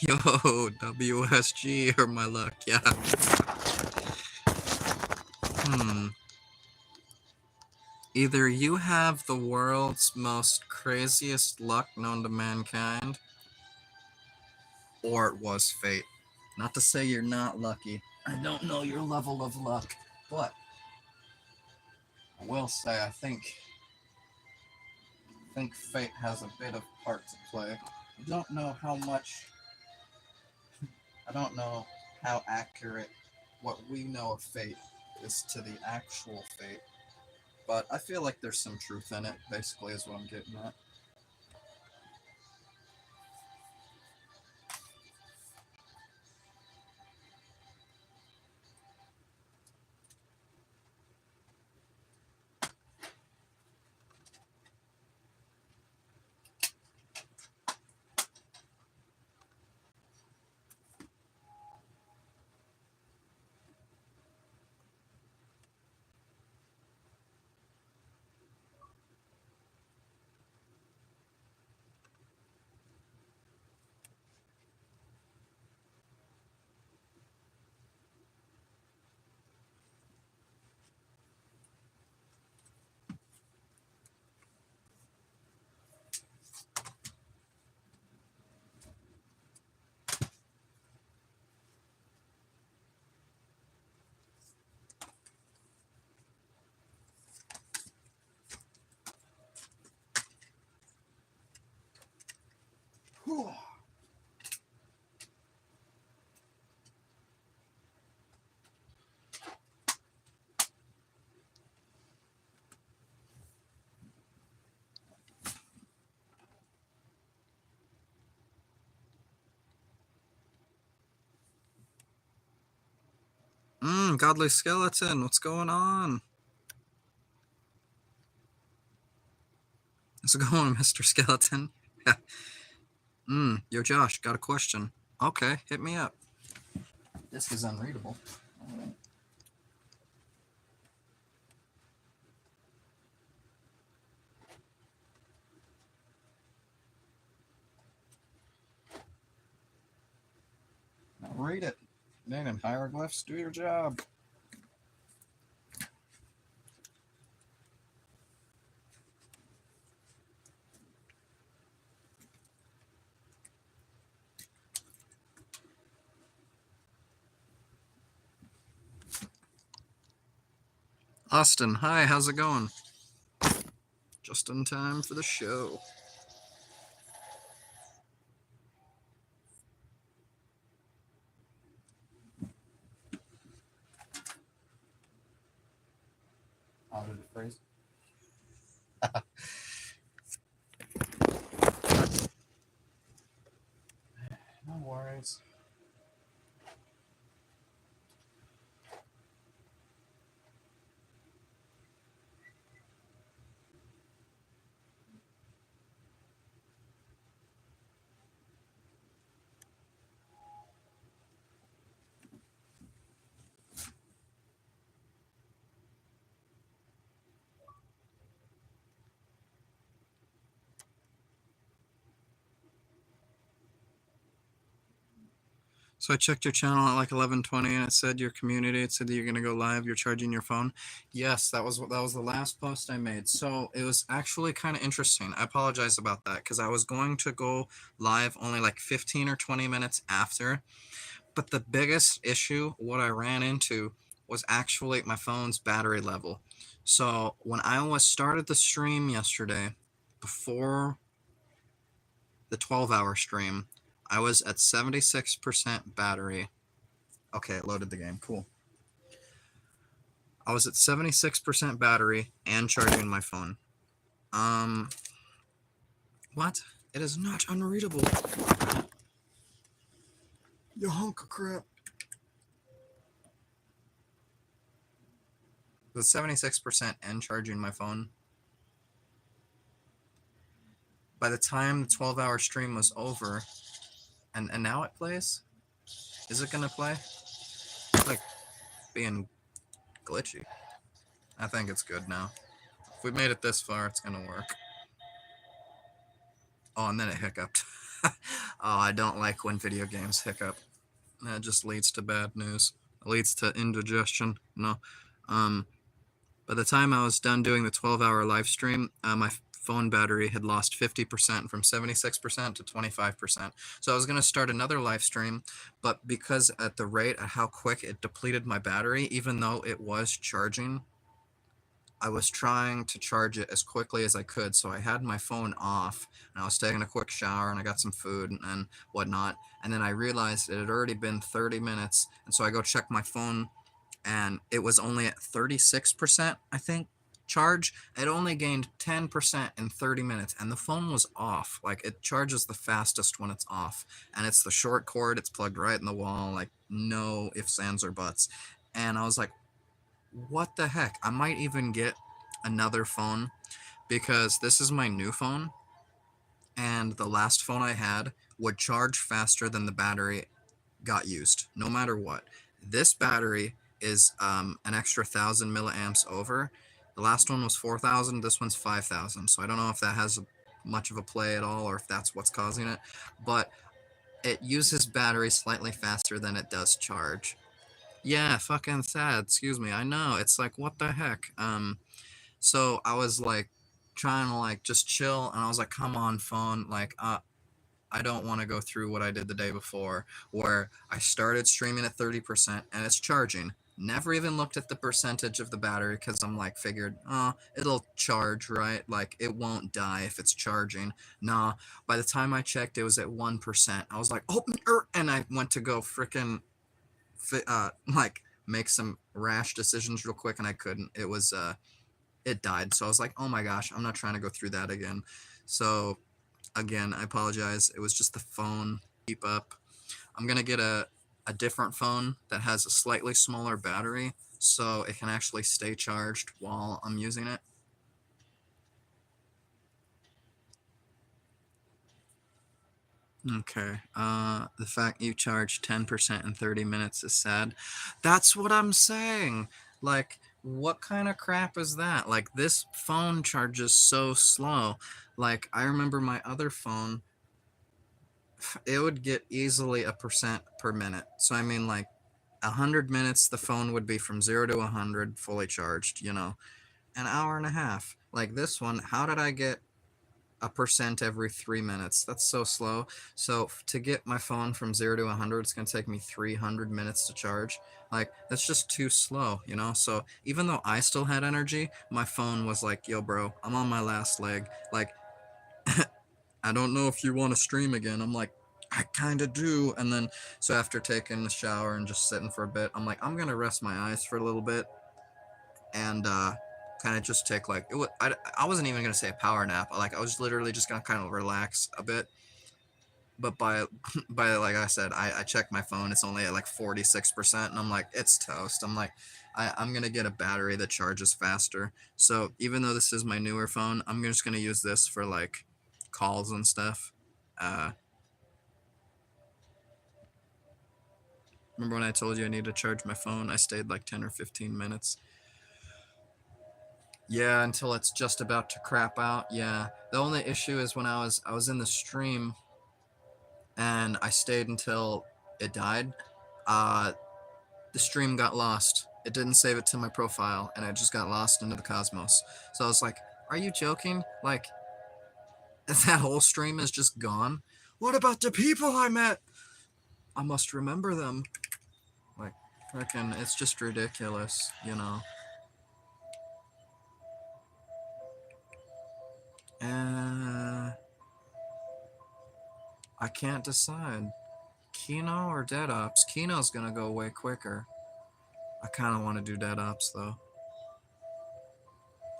Yo, WSG or my luck, yeah. Either you have the world's most craziest luck known to mankind, or it was fate. Not to say you're not lucky. I don't know your level of luck, but I will say I think fate has a bit of part to play. I don't know how much. I don't know how accurate what we know of fate is to the actual fate, but I feel like there's some truth in it. Basically, is what I'm getting at. Whew. Godly skeleton, what's going on? How's it going, Mr. Skeleton? Yo, Josh, got a question. Okay, hit me up. This is unreadable. Now read it. Then hieroglyphs, do your job. Austin, hi, how's it going? Just in time for the show. How did it phrase? No worries. So I checked your channel at like 11:20, and it said your community. It said that you're gonna go live. You're charging your phone. Yes, that was the last post I made. So it was actually kind of interesting. I apologize about that because I was going to go live only like 15 or 20 minutes after. But the biggest issue, what I ran into, was actually my phone's battery level. So when I was started the stream yesterday, before the 12-hour stream, I was at 76% battery. Okay, it loaded the game. Cool. I was at 76% battery and charging my phone. What? It is not unreadable. You hunk of crap. It was 76% and charging my phone. by the time the 12-hour stream was over, and now it plays? Is it gonna play? It's like being glitchy. I think it's good now. If we made it this far, it's gonna work. Oh, and then it hiccuped. Oh, I don't like when video games hiccup. That just leads to bad news. It leads to indigestion. No. By the time I was done doing the 12-hour live stream, my phone battery had lost 50% from 76% to 25%. So I was going to start another live stream, but because at the rate at how quick it depleted my battery, even though it was charging, I was trying to charge it as quickly as I could. So I had my phone off and I was taking a quick shower and I got some food and whatnot. And then I realized it had already been 30 minutes. And so I go check my phone and it was only at 36%, I think, charge. It only gained 10% in 30 minutes, and the phone was off. Like, it charges the fastest when it's off, and it's the short cord. It's plugged right in the wall, like, no ifs, ands, or buts. And I was like, what the heck? I might even get another phone because this is my new phone, and the last phone I had would charge faster than the battery got used, no matter what. This battery is an extra 1,000 milliamps over. The last one was 4,000. This one's 5,000. So I don't know if that has much of a play at all or if that's what's causing it. But it uses battery slightly faster than it does charge. Yeah, fucking sad. Excuse me. I know. It's like, what the heck? So I was like trying to like just chill, and I was like, come on, phone. Like, I don't want to go through what I did the day before, where I started streaming at 30% and it's charging. Never even looked at the percentage of the battery because I'm like, figured, oh, it'll charge, right? Like, it won't die if it's charging. Nah, by the time I checked, it was at 1%. I was like, oh, and I went to go freaking, like, make some rash decisions real quick, and I couldn't. It was, it died. So I was like, oh my gosh, I'm not trying to go through that again. So, again, I apologize. It was just the phone. Keep up. I'm going to get a different phone that has a slightly smaller battery so it can actually stay charged while I'm using it. Okay. The fact you charge 10% in 30 minutes is sad. That's what I'm saying. Like, what kind of crap is that? Like, this phone charges so slow. Like, I remember my other phone, it would get easily 1% per minute. So I mean, like, 100 minutes, the phone would be from 0 to 100 fully charged, you know, an hour and a half. Like this one, how did I get 1% every 3 minutes? That's so slow. So to get my phone from 0 to 100, it's going to take me 300 minutes to charge. Like, that's just too slow, you know? So even though I still had energy, my phone was like, yo, bro, I'm on my last leg. Like, I don't know if you want to stream again. I'm like, I kind of do. And then, so after taking the shower and just sitting for a bit, I'm like, I'm going to rest my eyes for a little bit and kind of just take like, I wasn't even going to say a power nap. Like, I was literally just going to kind of relax a bit. But by like I said, I checked my phone. It's only at like 46%. And I'm like, it's toast. I'm like, I'm going to get a battery that charges faster. So even though this is my newer phone, I'm just going to use this for like calls and stuff. Remember when I told you I need to charge my phone? I stayed like 10 or 15 minutes. Yeah, until it's just about to crap out. Yeah. The only issue is when I was in the stream and I stayed until it died. The stream got lost. It didn't save it to my profile and it just got lost into the cosmos. So I was like, are you joking? Like, that whole stream is just gone? What about the people I met? I must remember them. Like, frickin', it's just ridiculous, you know. I can't decide. Kino or Dead Ops? Kino's gonna go way quicker. I kind of want to do Dead Ops, though.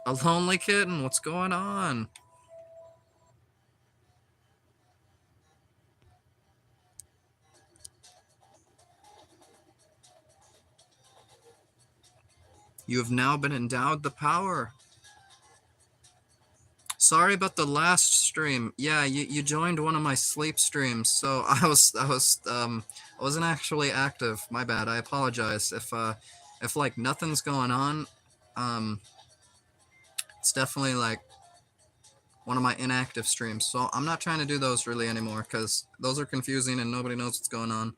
A lonely kitten, what's going on? You have now been endowed the power. Sorry about the last stream. Yeah, you joined one of my sleep streams, so I wasn't actually active. My bad. I apologize. If like nothing's going on, um it's definitely like one of my inactive streams. So I'm not trying to do those really anymore cuz those are confusing and nobody knows what's going on.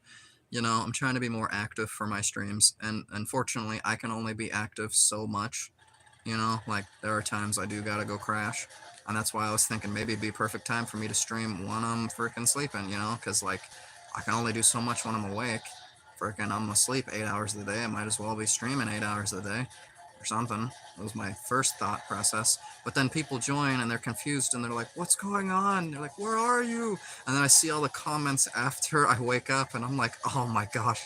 You know, I'm trying to be more active for my streams, and unfortunately, I can only be active so much. You know, like there are times I do gotta go crash, and that's why I was thinking maybe it'd be a perfect time for me to stream when I'm freaking sleeping. You know, because like I can only do so much when I'm awake. Freaking, I'm asleep 8 hours a day. I might as well be streaming 8 hours a day or something. That was my first thought process. But then people join and they're confused and they're like, "What's going on?" They're like, "Where are you?" And then I see all the comments after I wake up, and I'm like, "Oh my gosh."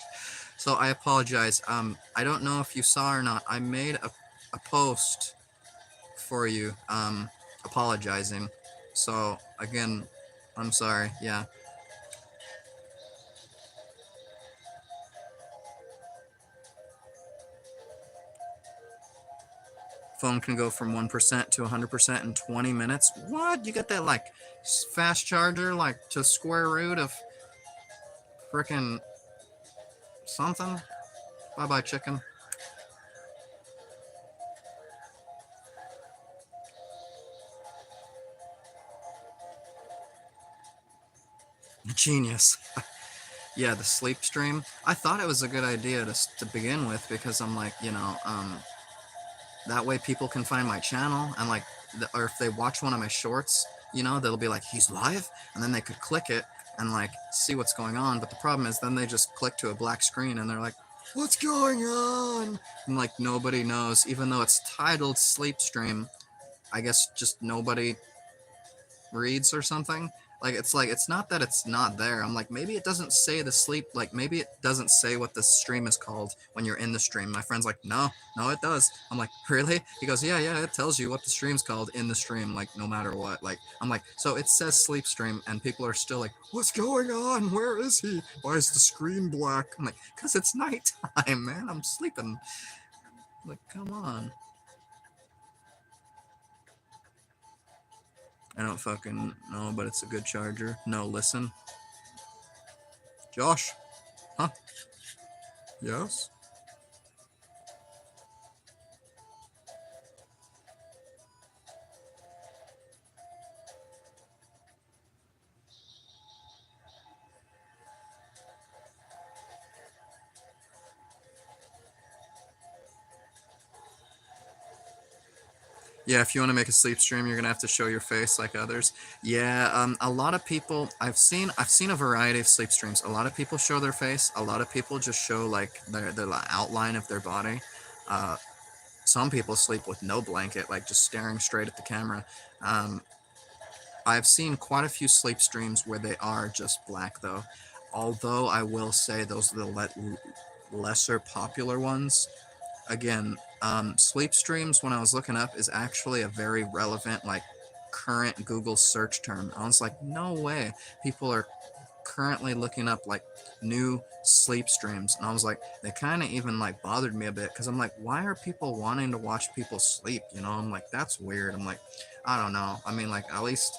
So I apologize. I don't know if you saw or not. I made a post for you, apologizing. So again, I'm sorry. Yeah. Phone can go from 1% to 100% in 20 minutes. What? You got that like fast charger, like to square root of freaking something? Bye bye, chicken. Genius. Yeah, the sleep stream. I thought it was a good idea to begin with because I'm like, you know, that way people can find my channel and like, or if they watch one of my shorts, you know, they'll be like, he's live, and then they could click it and like see what's going on. But the problem is then they just click to a black screen and they're like, what's going on? And like nobody knows, even though it's titled sleep stream. I guess just nobody reads or something. Like it's not that it's not there. I'm like, maybe it doesn't say the sleep, like maybe it doesn't say what the stream is called when you're in the stream. My friend's like, no it does. I'm like, really? He goes, yeah, it tells you what the stream's called in the stream, like no matter what. Like I'm like, so it says sleep stream and people are still like, what's going on? Where is he? Why is the screen black? I'm like, because it's nighttime, man. I'm sleeping. Like, come on. I don't fucking know, but it's a good charger. No, listen. Josh? Huh? Yes? Yeah, if you want to make a sleep stream, you're gonna have to show your face like others. Yeah, a lot of people I've seen a variety of sleep streams. A lot of people show their face. A lot of people just show like their outline of their body. Uh, some people sleep with no blanket, like just staring straight at the camera. Um, I've seen quite a few sleep streams where they are just black though. Although I will say those are the lesser popular ones. Again, sleep streams, when I was looking up, is actually a very relevant, like, current Google search term. I was like, no way. People are currently looking up, like, new sleep streams. And I was like, they kind of even, like, bothered me a bit because I'm like, why are people wanting to watch people sleep? You know, I'm like, that's weird. I'm like, I don't know. I mean, like, at least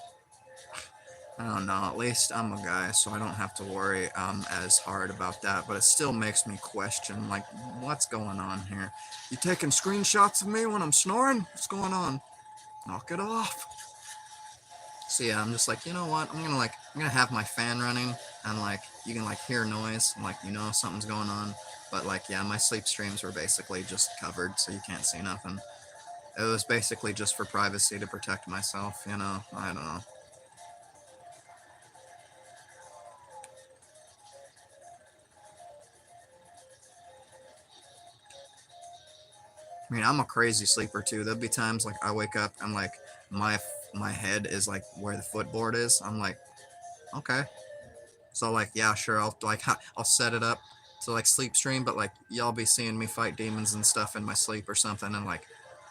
I don't know. At least I'm a guy, so I don't have to worry as hard about that. But it still makes me question, like, what's going on here? You taking screenshots of me when I'm snoring? What's going on? Knock it off. So yeah, I'm just like, you know what? I'm gonna have my fan running, and like you can like hear noise, and like you know something's going on. But like yeah, my sleep streams were basically just covered, so you can't see nothing. It was basically just for privacy to protect myself. You know, I don't know. I mean, I'm a crazy sleeper too. There'll be times like I wake up and like my head is like where the footboard is. I'm like, okay. So like, yeah, sure. I'll set it up to like sleep stream, but like y'all be seeing me fight demons and stuff in my sleep or something, and like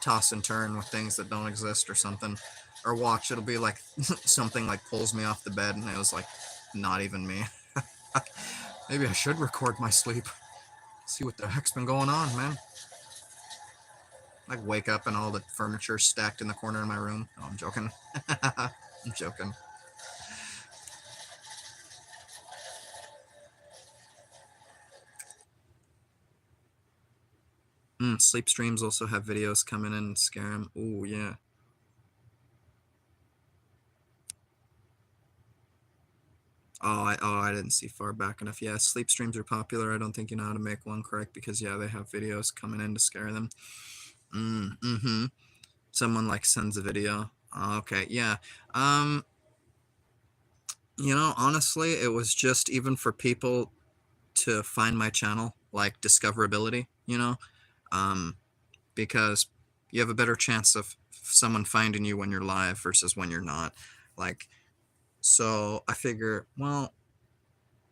toss and turn with things that don't exist or something, or watch. It'll be like something like pulls me off the bed, and it was like not even me. Maybe I should record my sleep. See what the heck's been going on, man. Like wake up and all the furniture stacked in the corner of my room. Oh, I'm joking. I'm joking. Sleep streams also have videos coming in and scare him. Oh yeah. I didn't see far back enough. Yeah, sleep streams are popular. I don't think you know how to make one correct because yeah, they have videos coming in to scare them. Mm-hmm. Someone like sends a video. Okay, yeah. Honestly, it was just even for people to find my channel, like discoverability, because you have a better chance of someone finding you when you're live versus when you're not. Like, so I figure, well,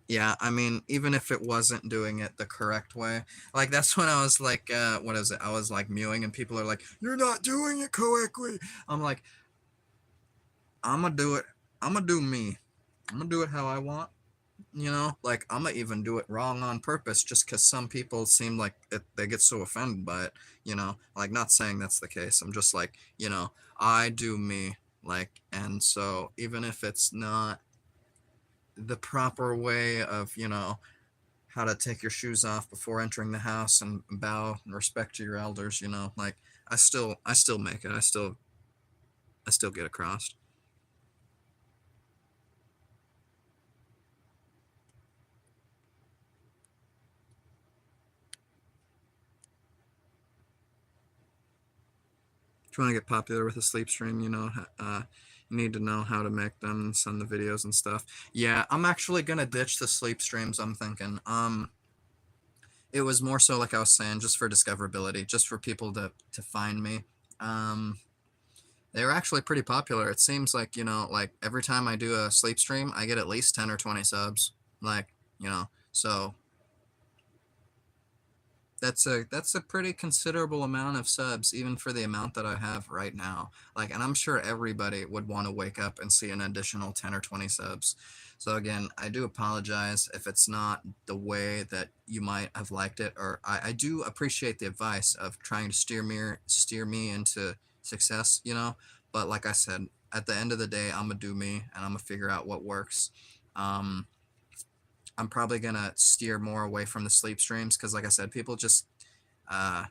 yeah, I mean, even if it wasn't doing it the correct way, like that's when I was like, what is it? I was like mewing, and people are like, "You're not doing it correctly." I'm like, I'm gonna do it. I'm gonna do me. I'm gonna do it how I want. Like I'm gonna even do it wrong on purpose, just because some people seem like they get so offended by it. Like not saying that's the case. I'm just like, I do me. Like, and so even if it's not the proper way of how to take your shoes off before entering the house and bow and respect to your elders, like I still make it. I still get across. If you want to get popular with a sleep stream, you need to know how to make them and send the videos and stuff. Yeah, I'm actually gonna ditch the sleep streams. I'm thinking. It was more so like I was saying, just for discoverability, just for people to find me. Um, they were actually pretty popular. It seems like like every time I do a sleep stream, I get at least 10 or 20 subs. Like so that's a pretty considerable amount of subs, even for the amount that I have right now. Like, and I'm sure everybody would want to wake up and see an additional 10 or 20 subs. So again, I do apologize if it's not the way that you might have liked it, or I do appreciate the advice of trying to steer me into success, But like I said, at the end of the day, I'm gonna do me and I'm gonna figure out what works. Um, I'm probably gonna steer more away from the sleep streams because, like I said, people just uh,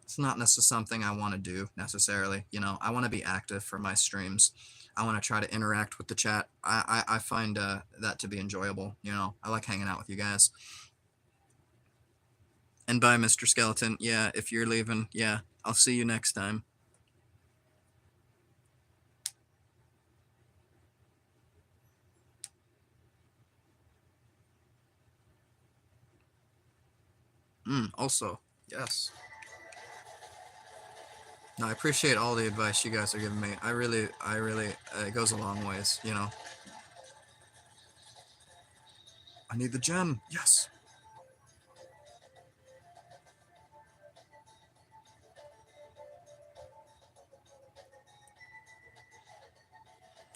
it's not necessarily something I want to do necessarily. I want to be active for my streams. I want to try to interact with the chat. I find that to be enjoyable. I like hanging out with you guys. And bye, Mr. Skeleton. Yeah, if you're leaving, yeah, I'll see you next time. Also, yes. No, I appreciate all the advice you guys are giving me. I really, it goes a long ways, I need the gem. Yes.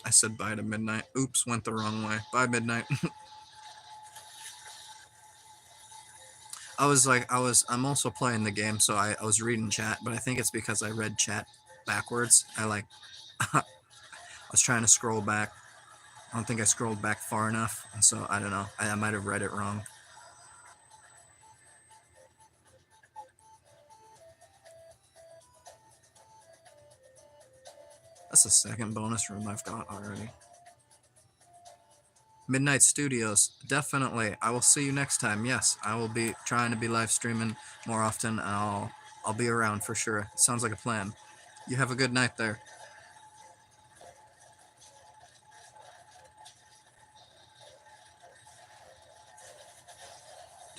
I said bye to Midnight. Oops, went the wrong way. Bye, Midnight. I'm also playing the game, so I was reading chat, but I think it's because I read chat backwards. I was trying to scroll back. I don't think I scrolled back far enough, and so I don't know. I might have read it wrong. That's the second bonus room I've got already. Midnight Studios, definitely. I will see you next time. Yes, I will be trying to be live streaming more often, and I'll be around for sure. Sounds like a plan. You have a good night there.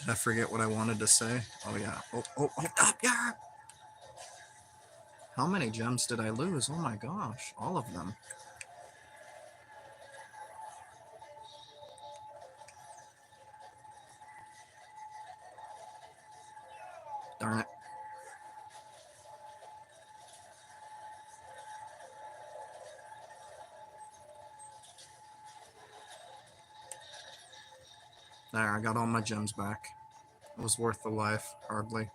Did I forget what I wanted to say? Oh yeah. Oh, yeah. How many gems did I lose? Oh my gosh, all of them. Darn it. There, I got all my gems back. It was worth the life, hardly.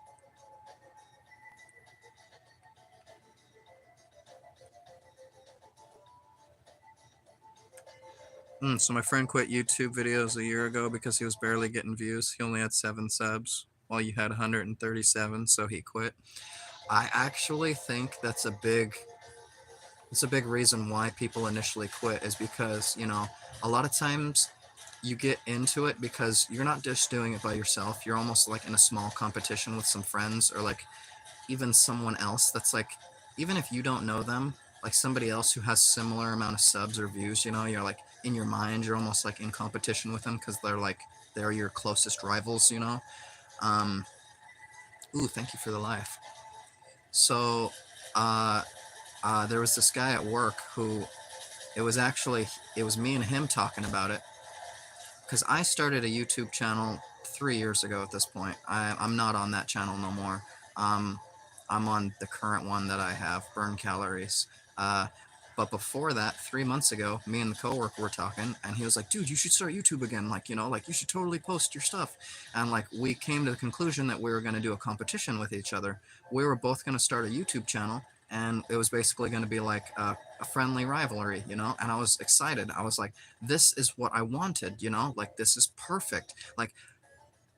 So my friend quit YouTube videos a year ago because he was barely getting views. He only had 7 subs while you had 137, so he quit. I actually think it's a big reason why people initially quit is because, you know, a lot of times you get into it because you're not just doing it by yourself. You're almost like in a small competition with some friends or like even someone else that's like, even if you don't know them, like somebody else who has similar amount of subs or views, you know, you're like in your mind, you're almost like in competition with them because they're your closest rivals, you know. Um, ooh, thank you for the life. So, uh, there was this guy at work who it was actually it was me and him talking about it because I started a YouTube channel 3 years ago at this point. I'm not on that channel no more. Um, I'm on the current one that I have, Burn Calories. Uh, but before that, 3 months ago, me and the coworker were talking, and he was like, "Dude, you should start YouTube again. Like, you know, like you should totally post your stuff." And like, we came to the conclusion that we were going to do a competition with each other. We were both going to start a YouTube channel, and it was basically going to be like a friendly rivalry, you know. And I was excited. I was like, this is what I wanted, you know, like this is perfect. Like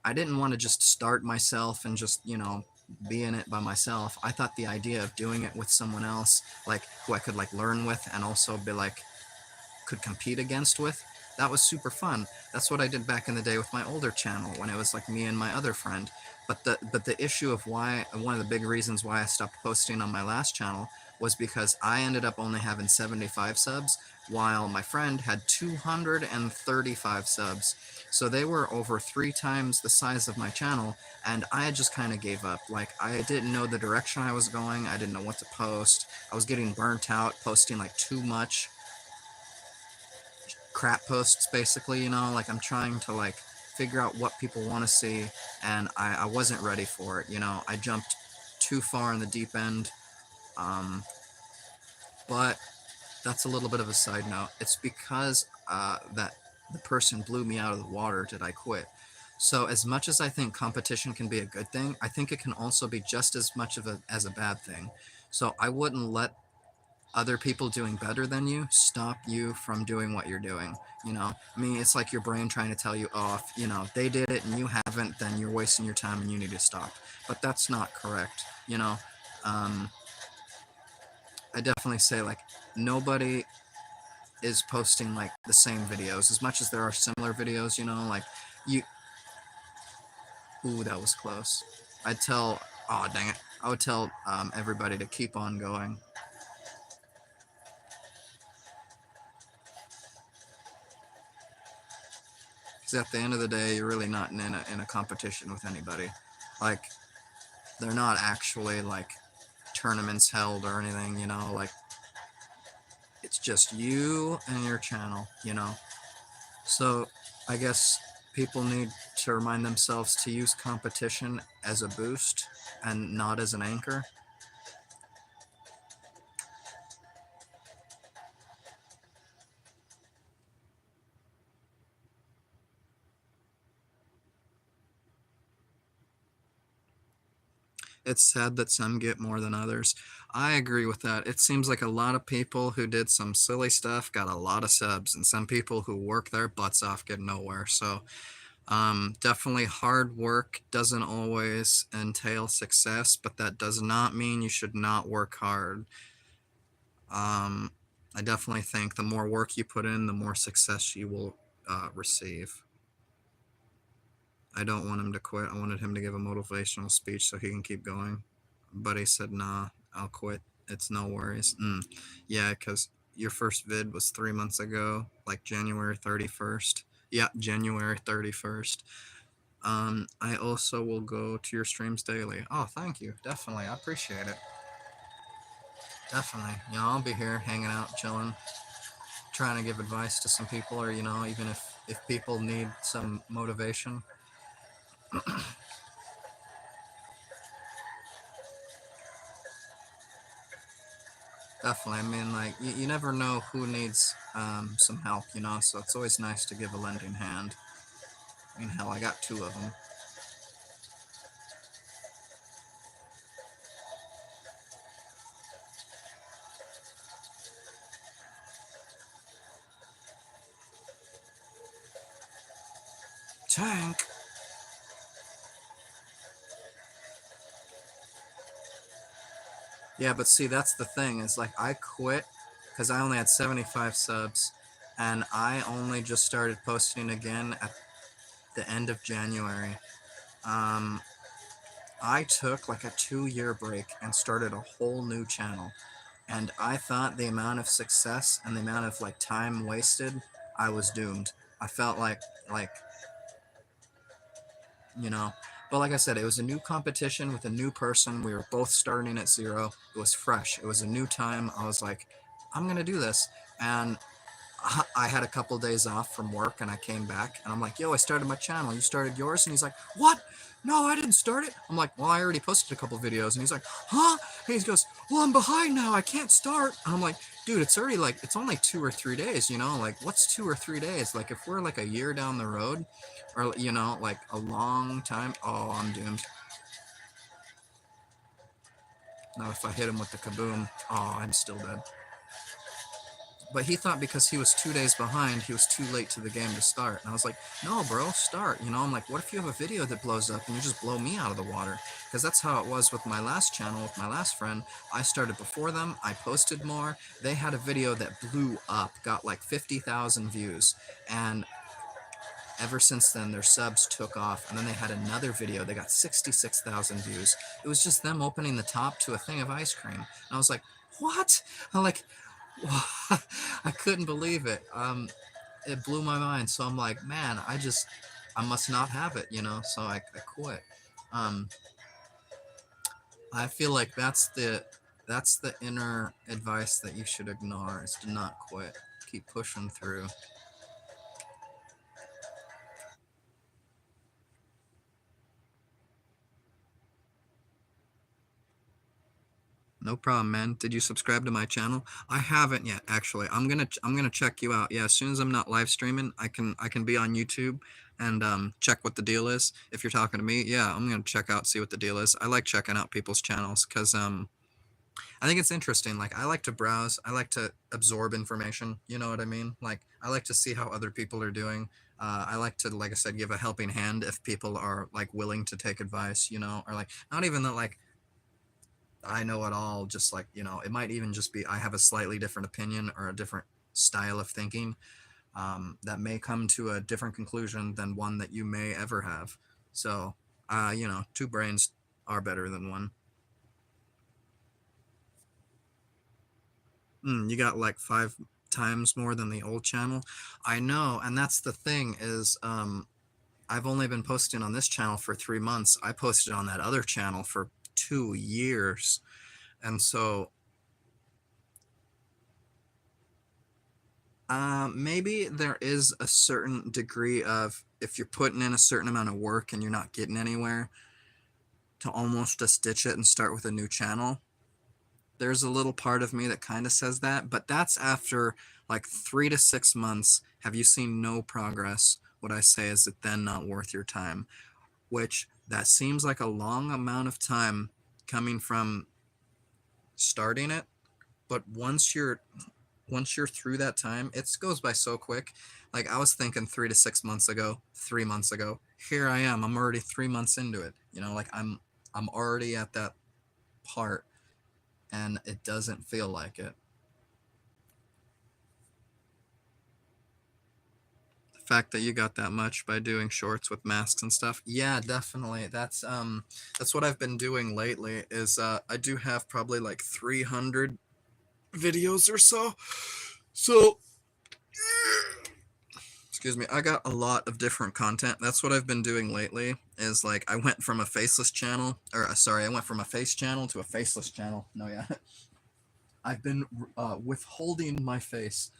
I didn't want to just start myself and just, you know, be in it by myself. I thought the idea of doing it with someone else, like who I could like learn with and also be like could compete against with, that was super fun. That's what I did back in the day with my older channel when it was like me and my other friend. But the issue of why one of the big reasons why I stopped posting on my last channel was because I ended up only having 75 subs while my friend had 235 subs. So they were over 3 times the size of my channel, and I just kind of gave up. Like I didn't know the direction I was going. I didn't know what to post. I was getting burnt out posting like too much crap posts basically, you know, like I'm trying to like figure out what people want to see, and I wasn't ready for it, you know. I jumped too far in the deep end. um, but that's a little bit of a side note. It's because that the person blew me out of the water did I quit. So as much as I think competition can be a good thing, I think it can also be just as much of as a bad thing. So I wouldn't let other people doing better than you stop you from doing what you're doing. You know, I mean, it's like your brain trying to tell you, oh, if, you know, they did it and you haven't, then you're wasting your time and you need to stop. But that's not correct. You know, um, I definitely say like nobody is posting like the same videos as much as there are similar videos. You know, like you. Ooh, that was close. I'd tell. Oh, dang it! I would tell everybody to keep on going. Because at the end of the day, you're really not in a competition with anybody. Like, they're not actually, like, tournaments held or anything, you know? Like, it's just you and your channel, you know? So, I guess people need to remind themselves to use competition as a boost and not as an anchor. It's sad that some get more than others. I agree with that. It seems like a lot of people who did some silly stuff got a lot of subs, and some people who work their butts off get nowhere. So, definitely hard work doesn't always entail success, but that does not mean you should not work hard. Um, I definitely think the more work you put in, the more success you will receive. I don't want him to quit. I wanted him to give a motivational speech so he can keep going. But he said, nah, I'll quit. It's no worries. Yeah, because your first vid was 3 months ago, like January 31st. Yeah, January 31st. I also will go to your streams daily. Oh, thank you. Definitely. I appreciate it. Definitely. You know, I'll be here hanging out, chilling, trying to give advice to some people, or, you know, even if people need some motivation. Definitely. I mean, like, you never know who needs some help, you know, so it's always nice to give a lending hand. I mean, hell, I got 2 of them. Tank. Yeah, but see, that's the thing. Is like I quit because I only had 75 subs, and I only just started posting again at the end of January. Um, I took like a 2-year break and started a whole new channel. And I thought the amount of success and the amount of like time wasted, I was doomed. I felt like you know. But like I said, it was a new competition with a new person. We were both starting at zero. It was fresh. It was a new time. I was like, I'm gonna do this. And I had a couple days off from work and I came back and I'm like, yo, I started my channel. You started yours? And he's like, what? No, I didn't start it. I'm like, well, I already posted a couple videos. And he's like, huh? And he goes, well, I'm behind now. I can't start. And I'm like, dude, it's already like, it's only 2 or 3 days, you know? Like, what's 2 or 3 days? Like, if we're like a year down the road or, you know, like a long time, oh, I'm doomed. Now, if I hit him with the kaboom, oh, I'm still dead. But he thought because he was 2 days behind, he was too late to the game to start. And I was like, no, bro, start. You know, I'm like, what if you have a video that blows up and you just blow me out of the water? Because that's how it was with my last channel, with my last friend. I started before them. I posted more. They had a video that blew up, got like 50,000 views. And ever since then, their subs took off. And then they had another video. They got 66,000 views. It was just them opening the top to a thing of ice cream. And I was like, what? I'm like, I couldn't believe it. It blew my mind. So I'm like, man, I must not have it, you know. So I quit. I feel like that's the inner advice that you should ignore is to not quit. Keep pushing through. No problem, man. Did you subscribe to my channel? I haven't yet, actually. I'm gonna check you out. Yeah, as soon as I'm not live streaming, I can be on YouTube and check what the deal is. If you're talking to me, yeah, I'm gonna check out, see what the deal is. I like checking out people's channels because I think it's interesting. Like I like to browse, I like to absorb information. You know what I mean? Like I like to see how other people are doing. I like to, like I said, give a helping hand if people are like willing to take advice. You know, or like not even that like I know it all, just like, you know, it might even just be I have a slightly different opinion or a different style of thinking that may come to a different conclusion than one that you may ever have. So, you know, 2 brains are better than 1. You got like 5 times more than the old channel. I know, and that's the thing is I've only been posting on this channel for 3 months. I posted on that other channel for 2 years. And so maybe there is a certain degree of if you're putting in a certain amount of work and you're not getting anywhere, to almost just ditch it and start with a new channel. There's a little part of me that kind of says that, but that's after like 3 to 6 months. Have you seen no progress? What I say is it then not worth your time, which that seems like a long amount of time coming from starting it. But once you're through that time, it goes by so quick. Like I was thinking 3 to 6 months ago, 3 months ago, here I am. I'm already 3 months into it. You know, like I'm already at that part and it doesn't feel like it. The fact that you got that much by doing shorts with masks and stuff. Yeah, definitely. That's what I've been doing lately is I do have probably like 300 videos or so. So excuse me, I got a lot of different content. That's what I've been doing lately is like I went from a faceless channel or sorry, I went from a face channel to a faceless channel. No, yeah. I've been withholding my face.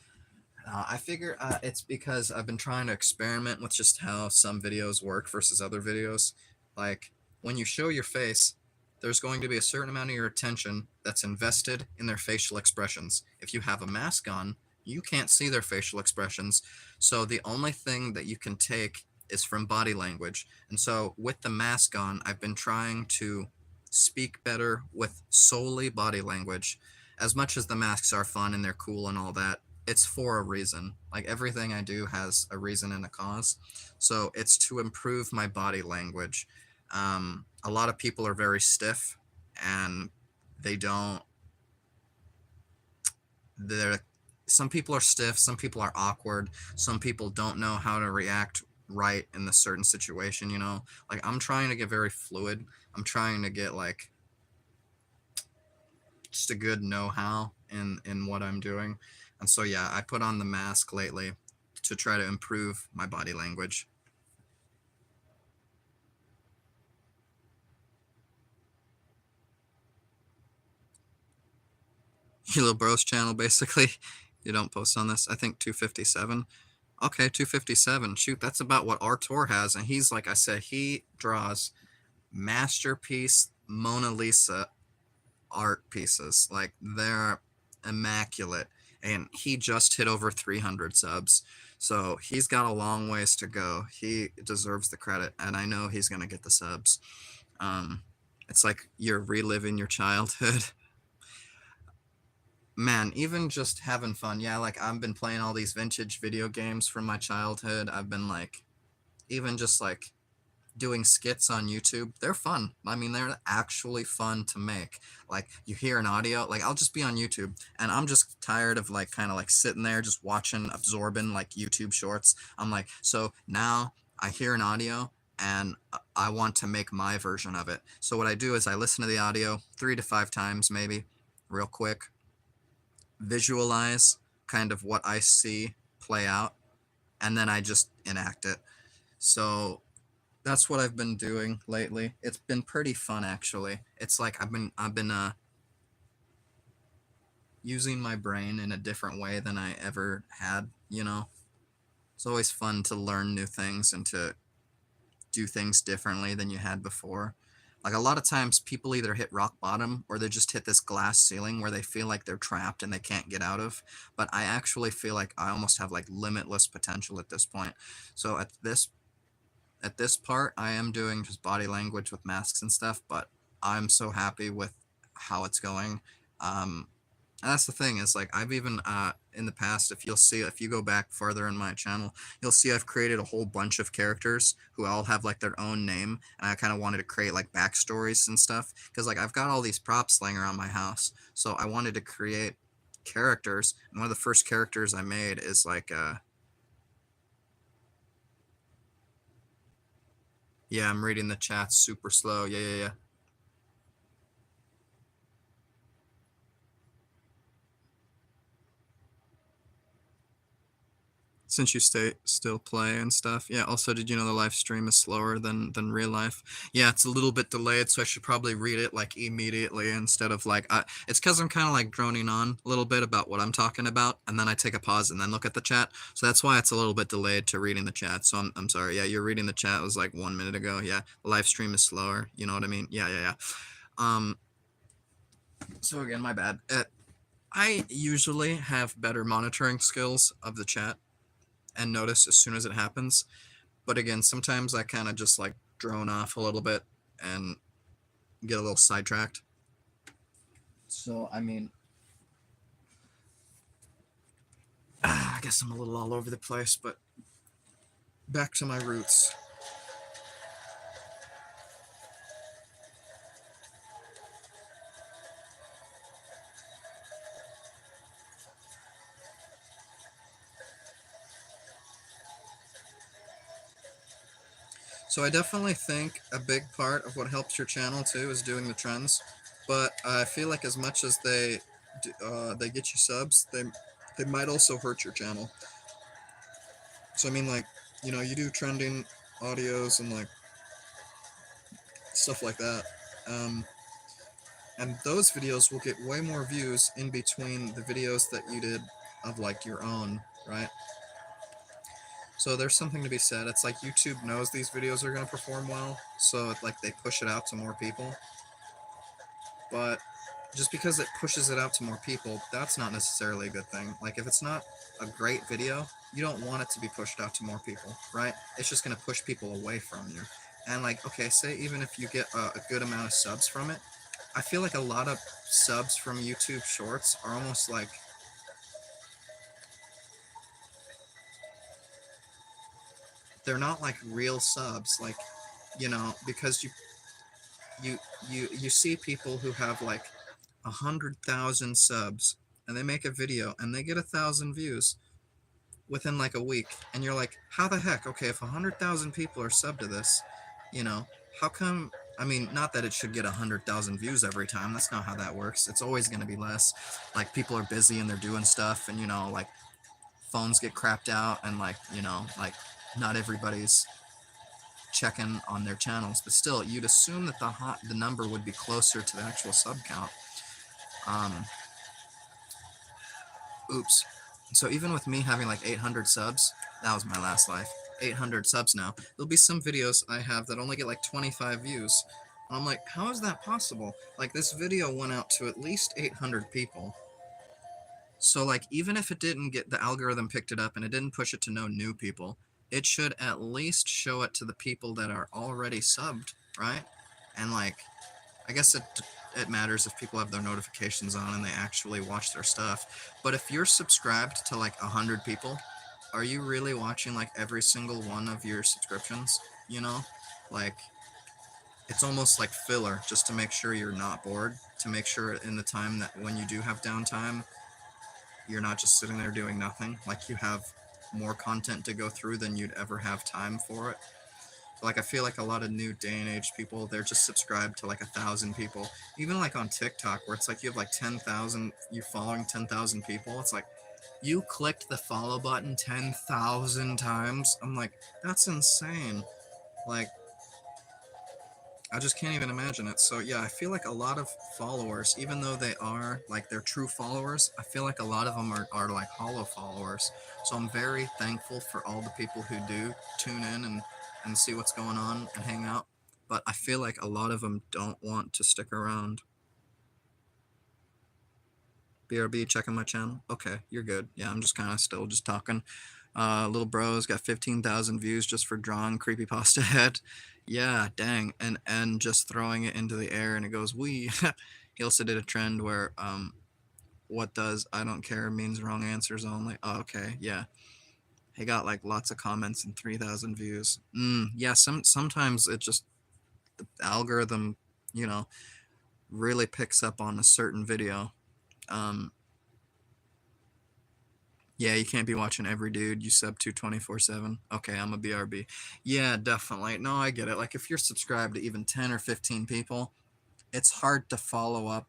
I figure it's because I've been trying to experiment with just how some videos work versus other videos. Like when you show your face, there's going to be a certain amount of your attention that's invested in their facial expressions. If you have a mask on, you can't see their facial expressions. So the only thing that you can take is from body language. And so with the mask on, I've been trying to speak better with solely body language. As much as the masks are fun and they're cool and all that, it's for a reason. Like everything I do has a reason and a cause. So it's to improve my body language. A lot of people are very stiff and they don't they're some people are stiff, some people are awkward, some people don't know how to react right in the certain situation, you know. Like I'm trying to get very fluid. I'm trying to get like just a good know-how in what I'm doing. And so yeah, I put on the mask lately to try to improve my body language. Your little bros channel basically. You don't post on this. I think 257. Okay, 257. Shoot, that's about what Artur has, and he's like I said, he draws masterpiece Mona Lisa art pieces. Like they're immaculate, and he just hit over 300 subs. So he's got a long ways to go. He deserves the credit, and I know he's gonna get the subs. It's like you're reliving your childhood. Man, even just having fun. Yeah, like I've been playing all these vintage video games from my childhood. I've been like, even just like doing skits on YouTube. They're fun. I mean, they're actually fun to make. Like you hear an audio, like I'll just be on YouTube and I'm just tired of like kind of like sitting there just watching, absorbing like YouTube shorts. I'm like, so now I hear an audio and I want to make my version of it. So what I do is I listen to the audio 3 to 5 times maybe, real quick, visualize kind of what I see play out, and then I just enact it. So that's what I've been doing lately. It's been pretty fun actually. It's like I've been using my brain in a different way than I ever had, you know. It's always fun to learn new things and to do things differently than you had before. Like a lot of times people either hit rock bottom or they just hit this glass ceiling where they feel like they're trapped and they can't get out of. But I actually feel like I almost have like limitless potential at this point. So at this part, I am doing just body language with masks and stuff, but I'm so happy with how it's going. And that's the thing is like I've even in the past, if you'll see, if you go back farther in my channel, you'll see I've created a whole bunch of characters who all have like their own name, and I kind of wanted to create like backstories and stuff because like I've got all these props laying around my house, so I wanted to create characters. And one of the first characters I made is like yeah, I'm reading the chat super slow. Yeah. Since you still play and stuff. Yeah, also, did you know the live stream is slower than real life? Yeah, it's a little bit delayed, so I should probably read it like immediately instead of like it's because I'm kind of like droning on a little bit about what I'm talking about, and then I take a pause and then look at the chat. So that's why it's a little bit delayed to reading the chat. So I'm sorry. Yeah, you're reading the chat. It was like 1 minute ago. Yeah, the live stream is slower. You know what I mean? Yeah. So again, my bad. I usually have better monitoring skills of the chat and notice as soon as it happens. But again, sometimes I kind of just like drone off a little bit and get a little sidetracked. So, I mean, I guess I'm a little all over the place, but back to my roots. So I definitely think a big part of what helps your channel too is doing the trends, but I feel like as much as they get you subs, they might also hurt your channel. So I mean, like, you know, you do trending audios and like stuff like that, and those videos will get way more views in between the videos that you did of like your own, right? So there's something to be said. It's like YouTube knows these videos are going to perform well, so like they push it out to more people. But just because it pushes it out to more people, that's not necessarily a good thing. Like if it's not a great video, you don't want it to be pushed out to more people, right? It's just going to push people away from you. And like, okay, say even if you get a good amount of subs from it, I feel like a lot of subs from YouTube Shorts are almost like they're not like real subs, like, you know, because you see people who have like 100,000 subs and they make a video and they get 1,000 views within like a week, and you're like, how the heck? Okay, if 100,000 people are subbed to this, you know, how come? I mean, not that it should get 100,000 views every time. That's not how that works. It's always going to be less. Like, people are busy and they're doing stuff, and, you know, like, phones get crapped out, and, like, you know, like, not everybody's checking on their channels, but still, you'd assume that the number would be closer to the actual sub count. Oops. So even with me having like 800 subs, that was my last life. 800 subs now. There'll be some videos I have that only get like 25 views. And I'm like, how is that possible? Like, this video went out to at least 800 people. So like, even if it didn't get, the algorithm picked it up and it didn't push it to no new people, it should at least show it to the people that are already subbed, right? And like, I guess it matters if people have their notifications on and they actually watch their stuff. But if you're subscribed to like 100 people, are you really watching like every single one of your subscriptions? You know, like, it's almost like filler, just to make sure you're not bored, to make sure in the time that when you do have downtime, you're not just sitting there doing nothing. Like, you have more content to go through than you'd ever have time for it. Like, I feel like a lot of new day and age people, they're just subscribed to like 1,000 people. Even like on TikTok, where it's like you have like 10,000, you're following 10,000 people. It's like, you clicked the follow button 10,000 times. I'm like, that's insane. Like, I just can't even imagine it. So yeah, I feel like a lot of followers, even though they are like, they're true followers, I feel like a lot of them are like hollow followers. So I'm very thankful for all the people who do tune in and see what's going on and hang out. But I feel like a lot of them don't want to stick around. BRB, checking my channel. Okay, you're good. Yeah, I'm just kind of still just talking. Little bro's got 15,000 views just for drawing creepypasta head. Yeah, dang, and just throwing it into the air and it goes wee. He also did a trend where what does I don't care means wrong answers only. Oh, okay, yeah. He got like lots of comments and 3,000 views. Yeah, sometimes it just, the algorithm, you know, really picks up on a certain video. Yeah, you can't be watching every dude you sub to 24/7. Okay, I'm a BRB. Yeah, definitely. No, I get it. Like, if you're subscribed to even 10 or 15 people, it's hard to follow up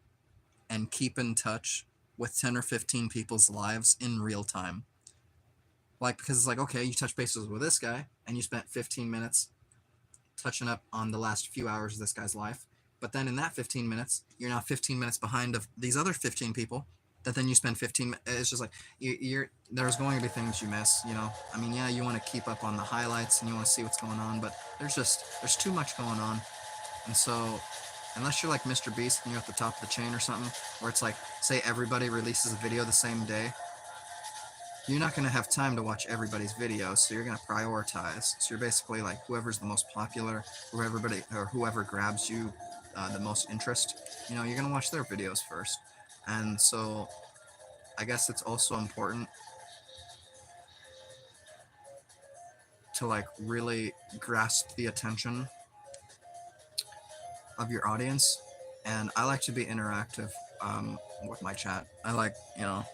and keep in touch with 10 or 15 people's lives in real time. Like, because it's like, okay, you touch bases with this guy and you spent 15 minutes touching up on the last few hours of this guy's life. But then in that 15 minutes, you're now 15 minutes behind of these other 15 people that then you spend 15. It's just like, there's going to be things you miss, you know. I mean, yeah, you want to keep up on the highlights and you want to see what's going on, but there's too much going on. And so unless you're like Mr. Beast and you're at the top of the chain or something, where it's like, say everybody releases a video the same day, you're not going to have time to watch everybody's videos, so you're going to prioritize. So you're basically like, whoever's the most popular, whoever grabs you the most interest, you know, you're going to watch their videos first. And so I guess it's also important to like really grasp the attention of your audience. And I like to be interactive with my chat. I like, you know,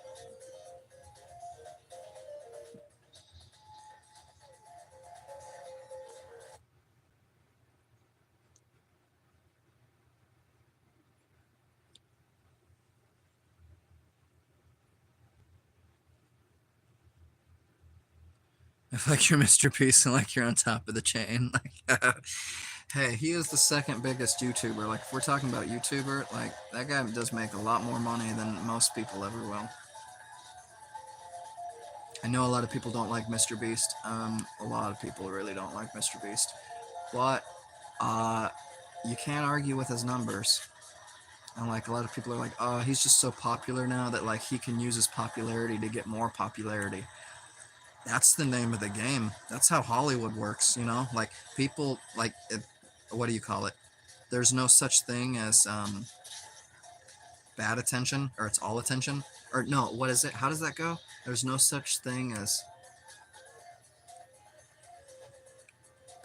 if like you're Mr. Beast and like you're on top of the chain. Like, hey, he is the second biggest YouTuber. Like, if we're talking about YouTuber, like, that guy does make a lot more money than most people ever will. I know a lot of people don't like Mr. Beast. A lot of people really don't like Mr. Beast. But you can't argue with his numbers. And like, a lot of people are like, oh, he's just so popular now that like he can use his popularity to get more popularity. That's the name of the game. That's how Hollywood works, you know? Like, people, like, what do you call it? There's no such thing as bad attention, or it's all attention. Or no, what is it? How does that go? There's no such thing as...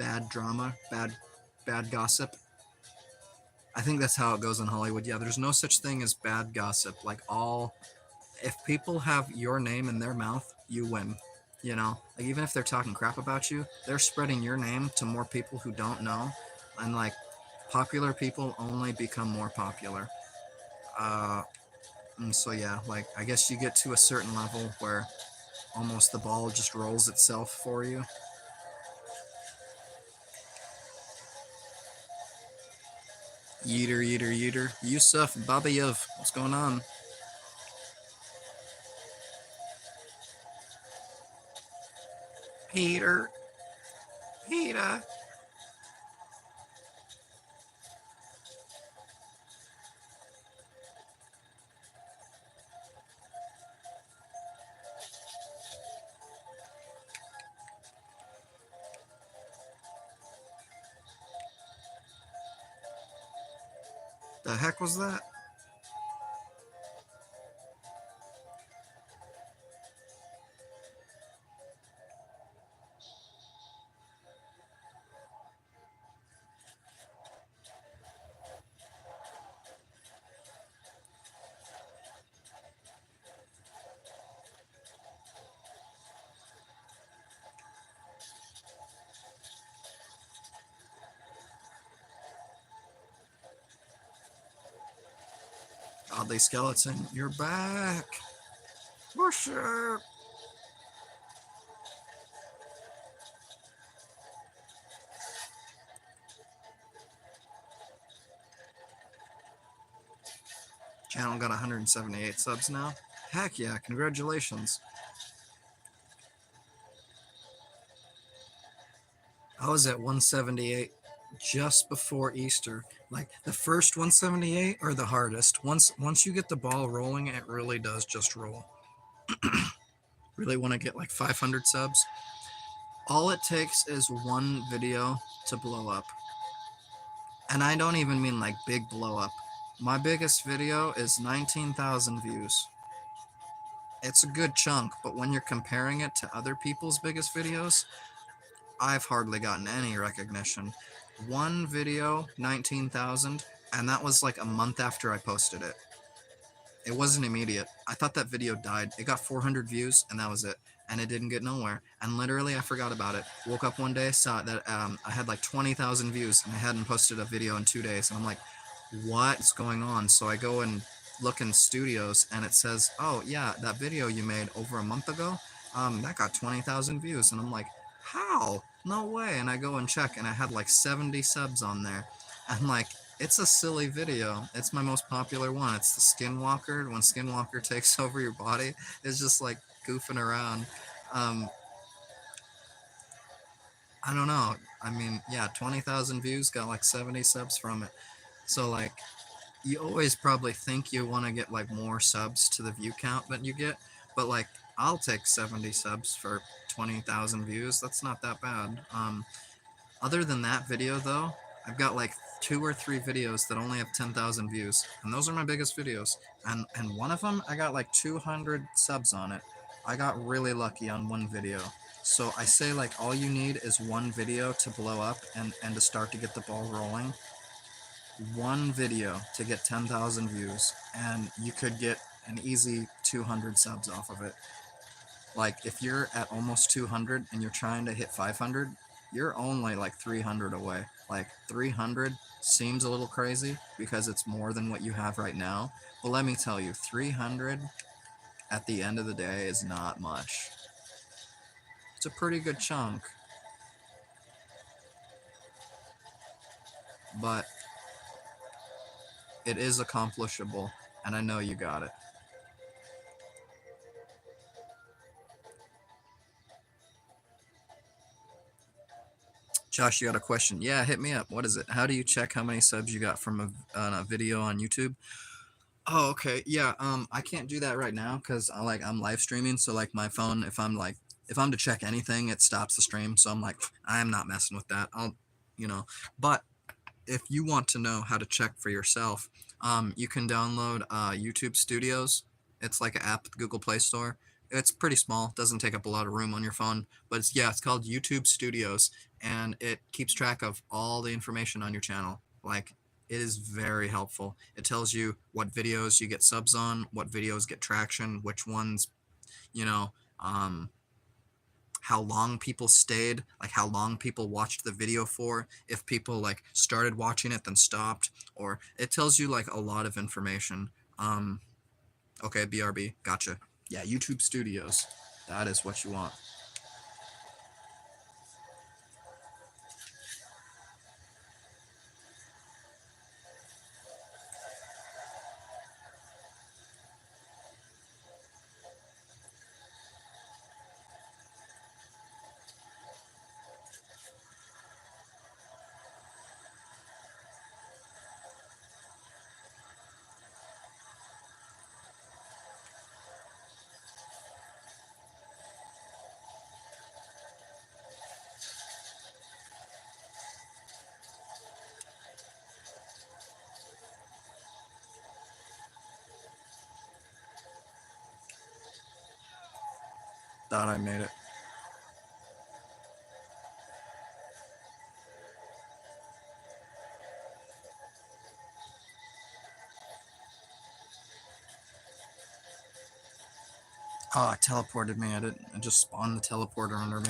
bad drama, bad gossip. I think that's how it goes in Hollywood. Yeah, there's no such thing as bad gossip. Like if people have your name in their mouth, you win. You know, like even if they're talking crap about you, they're spreading your name to more people who don't know, and like popular people only become more popular. And so yeah, like I guess you get to a certain level where almost the ball just rolls itself for you. Yeeter. Yusuf Babayev, what's going on? Peter. The heck was that? Godly Skeleton, you're back. Worship. Channel got 178 subs now. Heck yeah, congratulations. I was at 178 just before Easter. Like the first 178 are the hardest. Once you get the ball rolling, it really does just roll. Really want to get like 500 subs. All it takes is one video to blow up. And I don't even mean like big blow up. My biggest video is 19,000 views. It's a good chunk, but when you're comparing it to other people's biggest videos, I've hardly gotten any recognition. One video, 19,000, and that was like a month after I posted it. It wasn't immediate. I thought that video died. It got 400 views, and that was it. And it didn't get nowhere. And literally, I forgot about it. Woke up one day, saw that I had like 20,000 views, and I hadn't posted a video in 2 days. And I'm like, what's going on? So I go and look in studios, and it says, oh, yeah, that video you made over a month ago, that got 20,000 views. And I'm like, how? No way. And I go and check, and I had like 70 subs on there. And like, it's a silly video. It's my most popular one. It's the Skinwalker. When Skinwalker takes over your body, it's just like goofing around. I don't know. I mean, yeah, 20,000 views, got like 70 subs from it. So like, you always probably think you want to get like more subs to the view count that you get, but like, I'll take 70 subs for 20,000 views. That's not that bad. Other than that video though, I've got like 2 or 3 videos that only have 10,000 views, and those are my biggest videos. And one of them, I got like 200 subs on it. I got really lucky on one video. So I say like all you need is one video to blow up and to start to get the ball rolling. One video to get 10,000 views, and you could get an easy 200 subs off of it. Like if you're at almost 200 and you're trying to hit 500, you're only like 300 away. Like 300 seems a little crazy because it's more than what you have right now. But let me tell you, 300 at the end of the day is not much. It's a pretty good chunk. But it is accomplishable, and I know you got it. Josh, you got a question? Yeah, hit me up. What is it? How do you check how many subs you got from a video on YouTube? Oh, okay. Yeah. I can't do that right now because I'm live streaming. So like my phone, if I'm to check anything, it stops the stream. So I'm like, I'm not messing with that. But if you want to know how to check for yourself, you can download YouTube Studios. It's like an app, Google Play Store. It's pretty small, doesn't take up a lot of room on your phone, but it's called YouTube Studios, and it keeps track of all the information on your channel. Like, it is very helpful. It tells you what videos you get subs on, what videos get traction, which ones, you know, how long people stayed, like how long people watched the video for, if people like started watching it then stopped, or it tells you like a lot of information. Okay, BRB, gotcha. Yeah, YouTube Studios, that is what you want. Thought I made it. Oh, it teleported me. It just spawned the teleporter under me.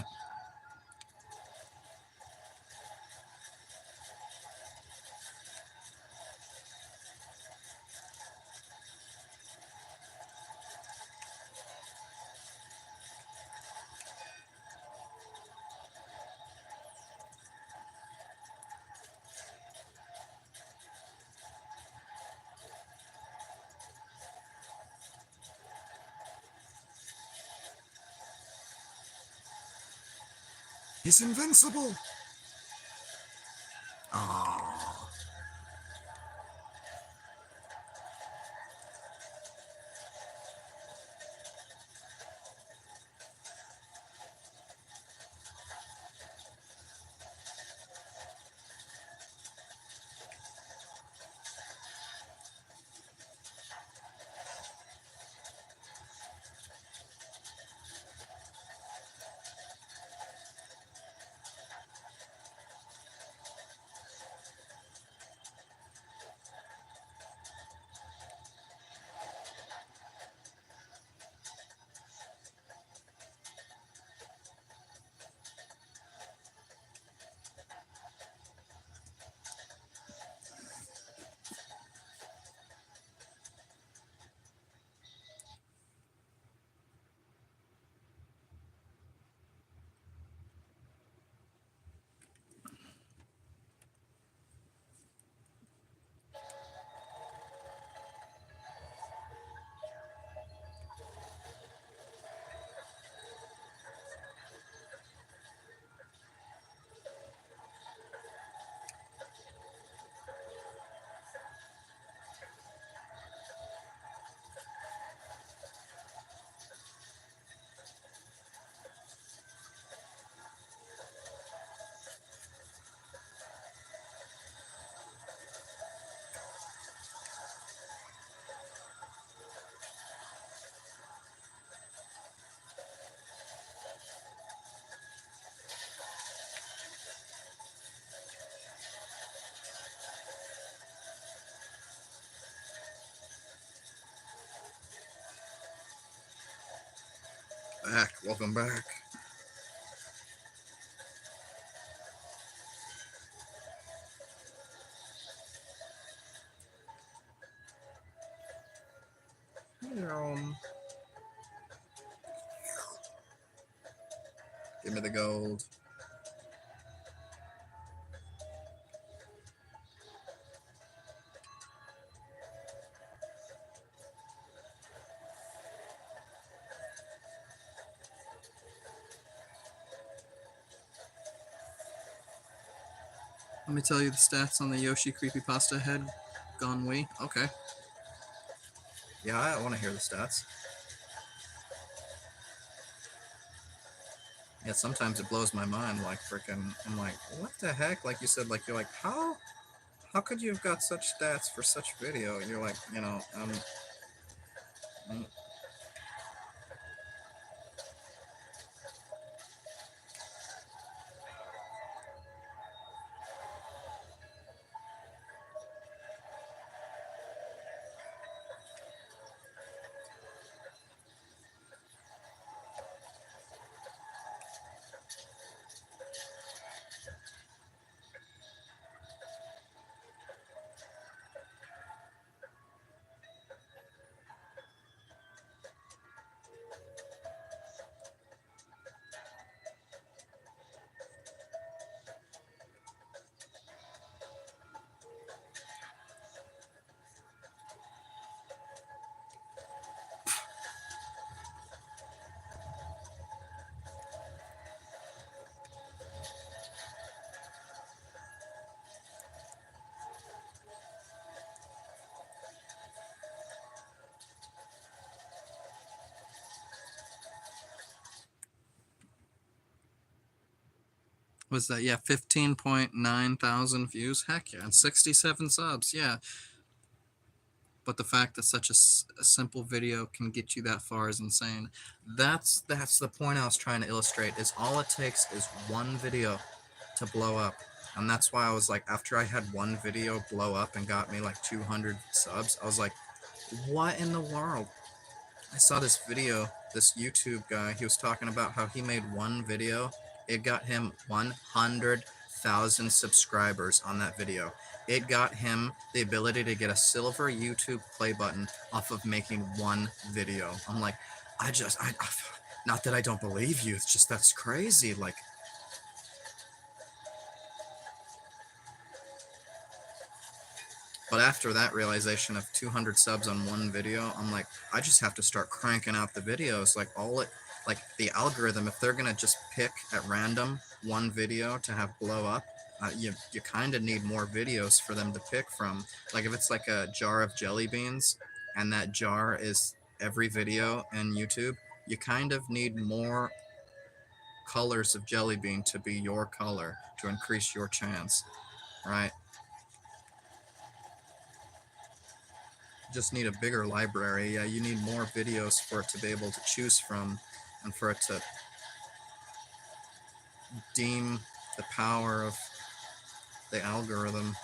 He's invincible. Oh. Back. Welcome back. Give me the gold. Let me tell you the stats on the Yoshi Creepypasta head gone Wii. Okay. Yeah, I want to hear the stats. Yeah, sometimes it blows my mind, like freaking, I'm like, what the heck? Like you said, like you're like, how could you have got such stats for such video? You're like, you know, Was that, yeah, 15.9 thousand views? Heck yeah, and 67 subs, yeah. But the fact that such a simple video can get you that far is insane. That's the point I was trying to illustrate, is all it takes is one video to blow up. And that's why I was like, after I had one video blow up and got me like 200 subs, I was like, what in the world? I saw this video, this YouTube guy, he was talking about how he made one video. It got him 100,000 subscribers on that video. It got him the ability to get a silver YouTube play button off of making one video. I'm like, not that I don't believe you, it's just that's crazy. Like, but after that realization of 200 subs on one video, I'm like, I just have to start cranking out the videos. Like like the algorithm, if they're gonna just pick at random one video to have blow up, you kind of need more videos for them to pick from. Like if it's like a jar of jelly beans, and that jar is every video in YouTube, you kind of need more colors of jelly bean to be your color to increase your chance, right? Just need a bigger library. Yeah, you need more videos for it to be able to choose from, and for it to deem the power of the algorithm.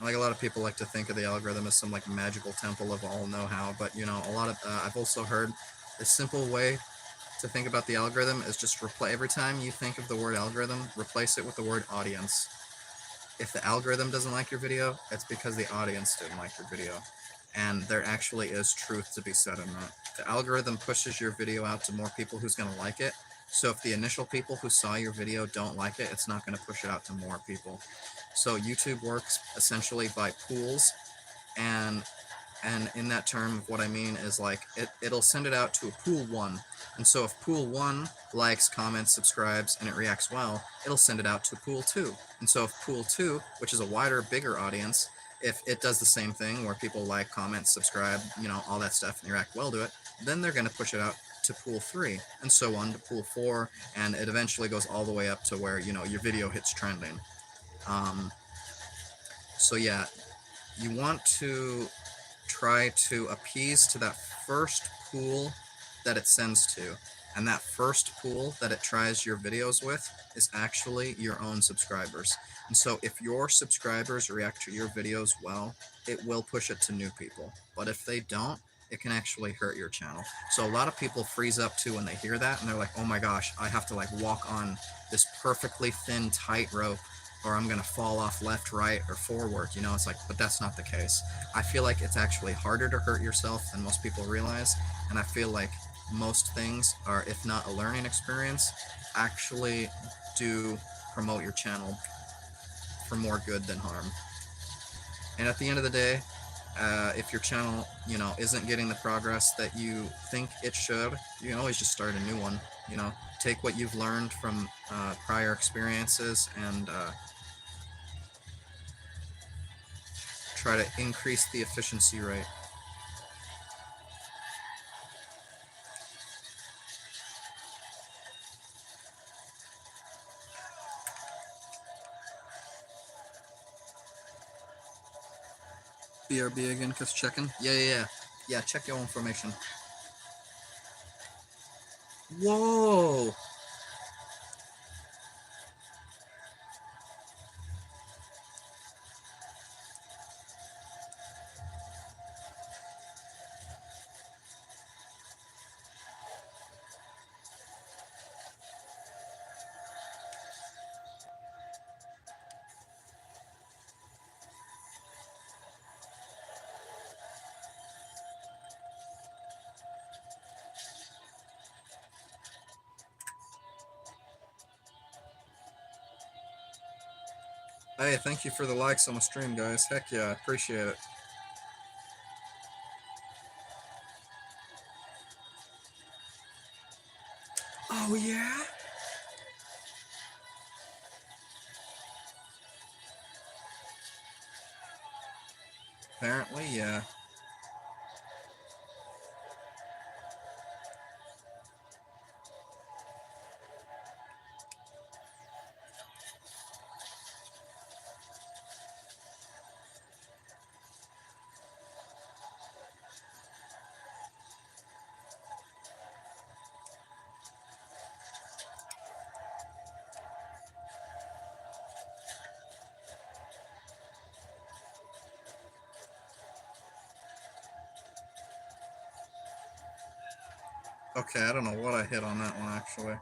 Like a lot of people like to think of the algorithm as some like magical temple of all know-how, but you know, a lot of I've also heard a simple way to think about the algorithm is just every time you think of the word algorithm, replace it with the word audience. If the algorithm doesn't like your video, it's because the audience didn't like your video. And there actually is truth to be said in that. The algorithm pushes your video out to more people who's going to like it. So if the initial people who saw your video don't like it, it's not going to push it out to more people. So YouTube works essentially by pools, and in that term, what I mean is like it'll send it out to a pool 1. And so if pool 1 likes, comments, subscribes, and it reacts well, it'll send it out to pool 2. And so if pool 2, which is a wider, bigger audience, if it does the same thing where people like, comment, subscribe, you know, all that stuff, and react well to it, then they're going to push it out to pool 3, and so on to pool 4, and it eventually goes all the way up to where, you know, your video hits trending. So yeah, you want to try to appease to that first pool that it sends to, and that first pool that it tries your videos with is actually your own subscribers. And so if your subscribers react to your videos well, it will push it to new people. But if they don't, it can actually hurt your channel. So a lot of people freeze up too when they hear that, and they're like, oh my gosh, I have to like walk on this perfectly thin tightrope, or I'm gonna fall off left, right, or forward. You know, it's like, but that's not the case. I feel like it's actually harder to hurt yourself than most people realize, and I feel like most things are, if not a learning experience, actually do promote your channel for more good than harm. And at the end of the day, if your channel, you know, isn't getting the progress that you think it should, you can always just start a new one. You know, take what you've learned from prior experiences and try to increase the efficiency rate. BRB again, cause checking. Yeah. Check your information. Whoa. Hey, thank you for the likes on the stream, guys. Heck yeah, I appreciate it. Oh yeah? Apparently, yeah. Okay, I don't know what I hit on that one actually.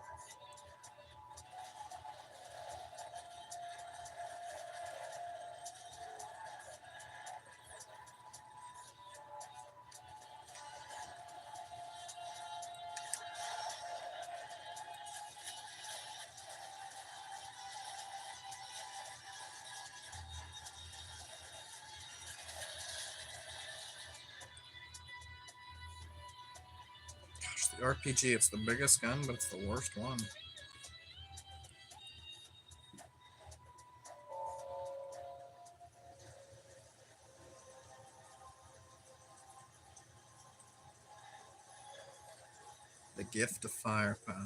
Gosh, the RPG, it's the biggest gun, but it's the worst one. The gift of firepower.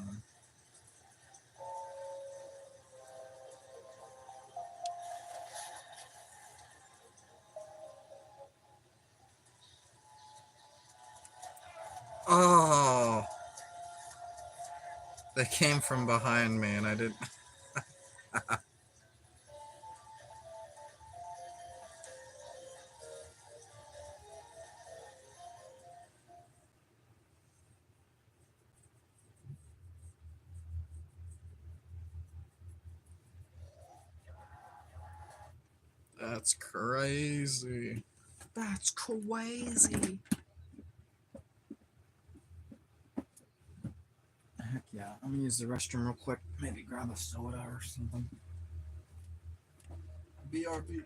Oh, they came from behind me and I didn't. That's crazy. That's crazy. Heck yeah. I'm gonna use the restroom real quick. Maybe grab a soda or something. BRB.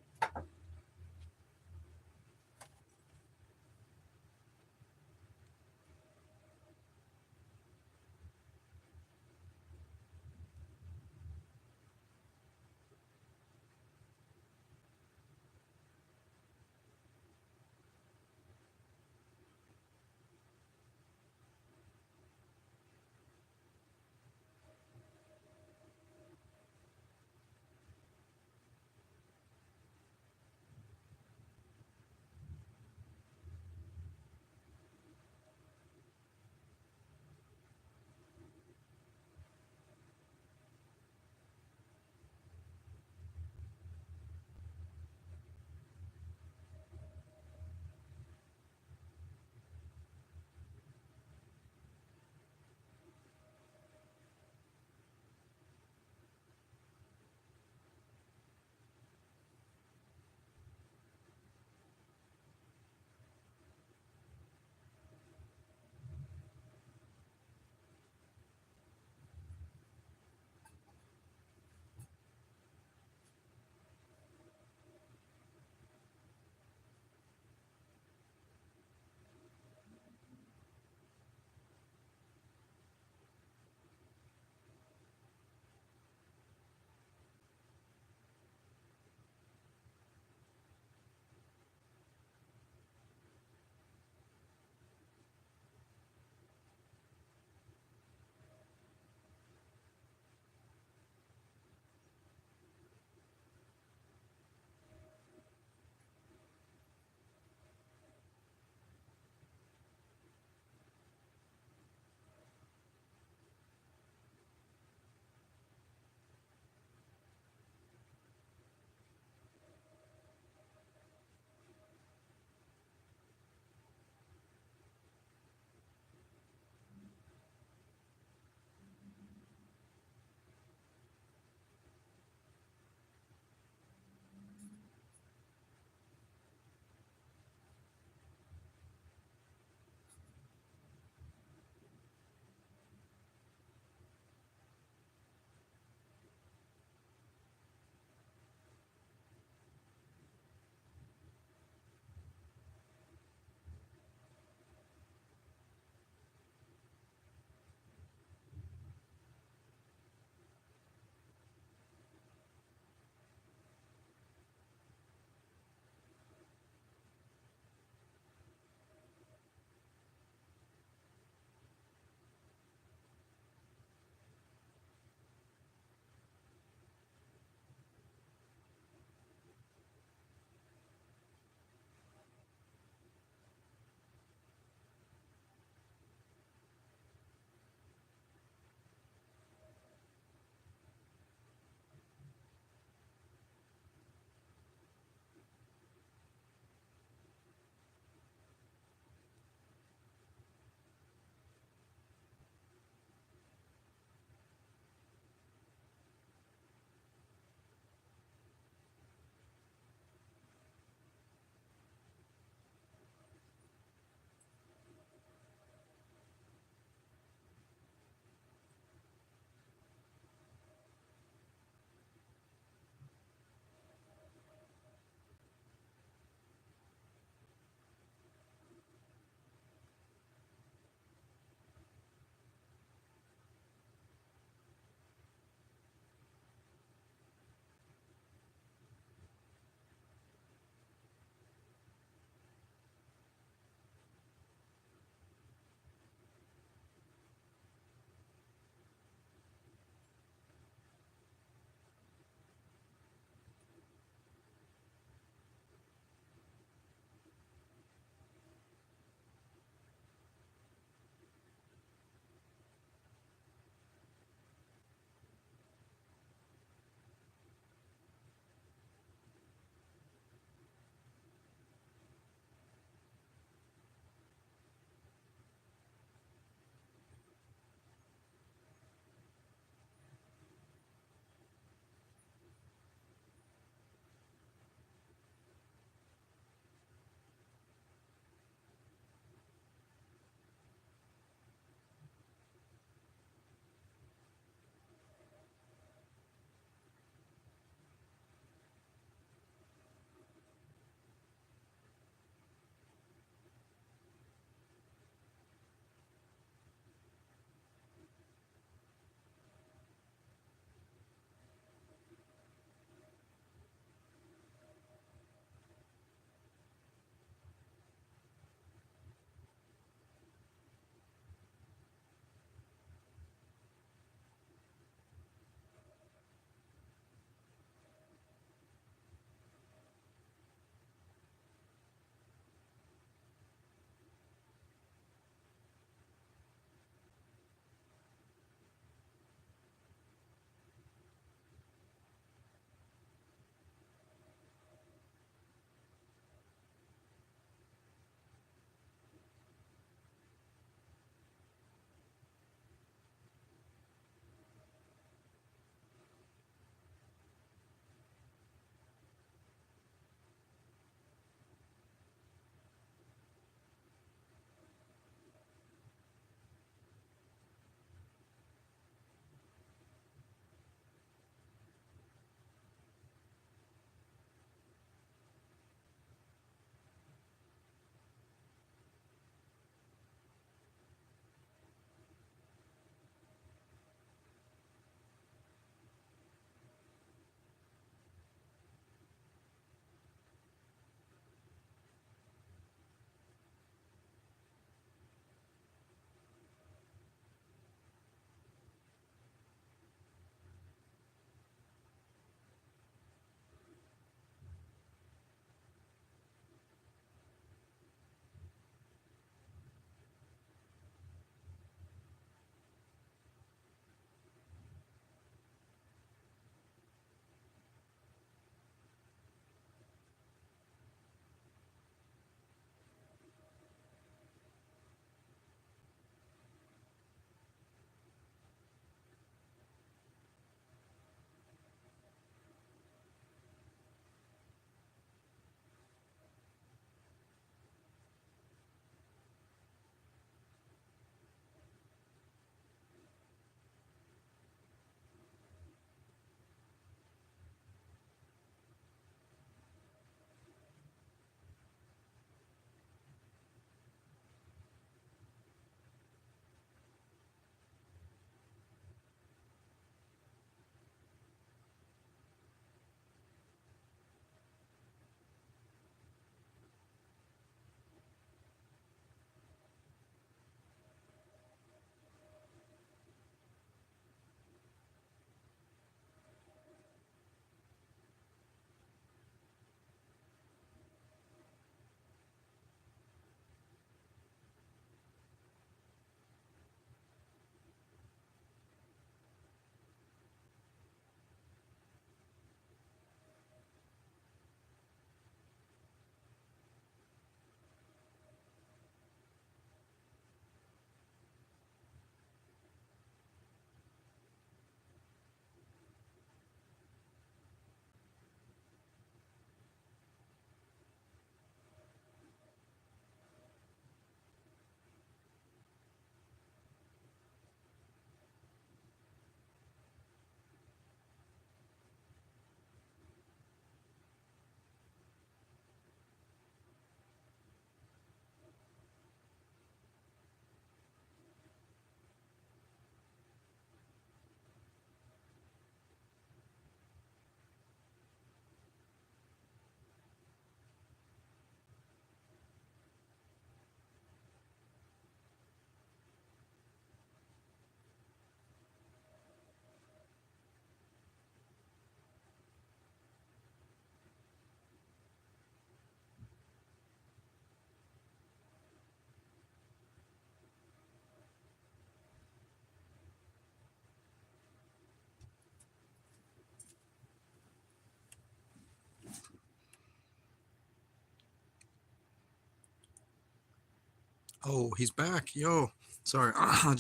Oh, he's back. Yo, sorry. I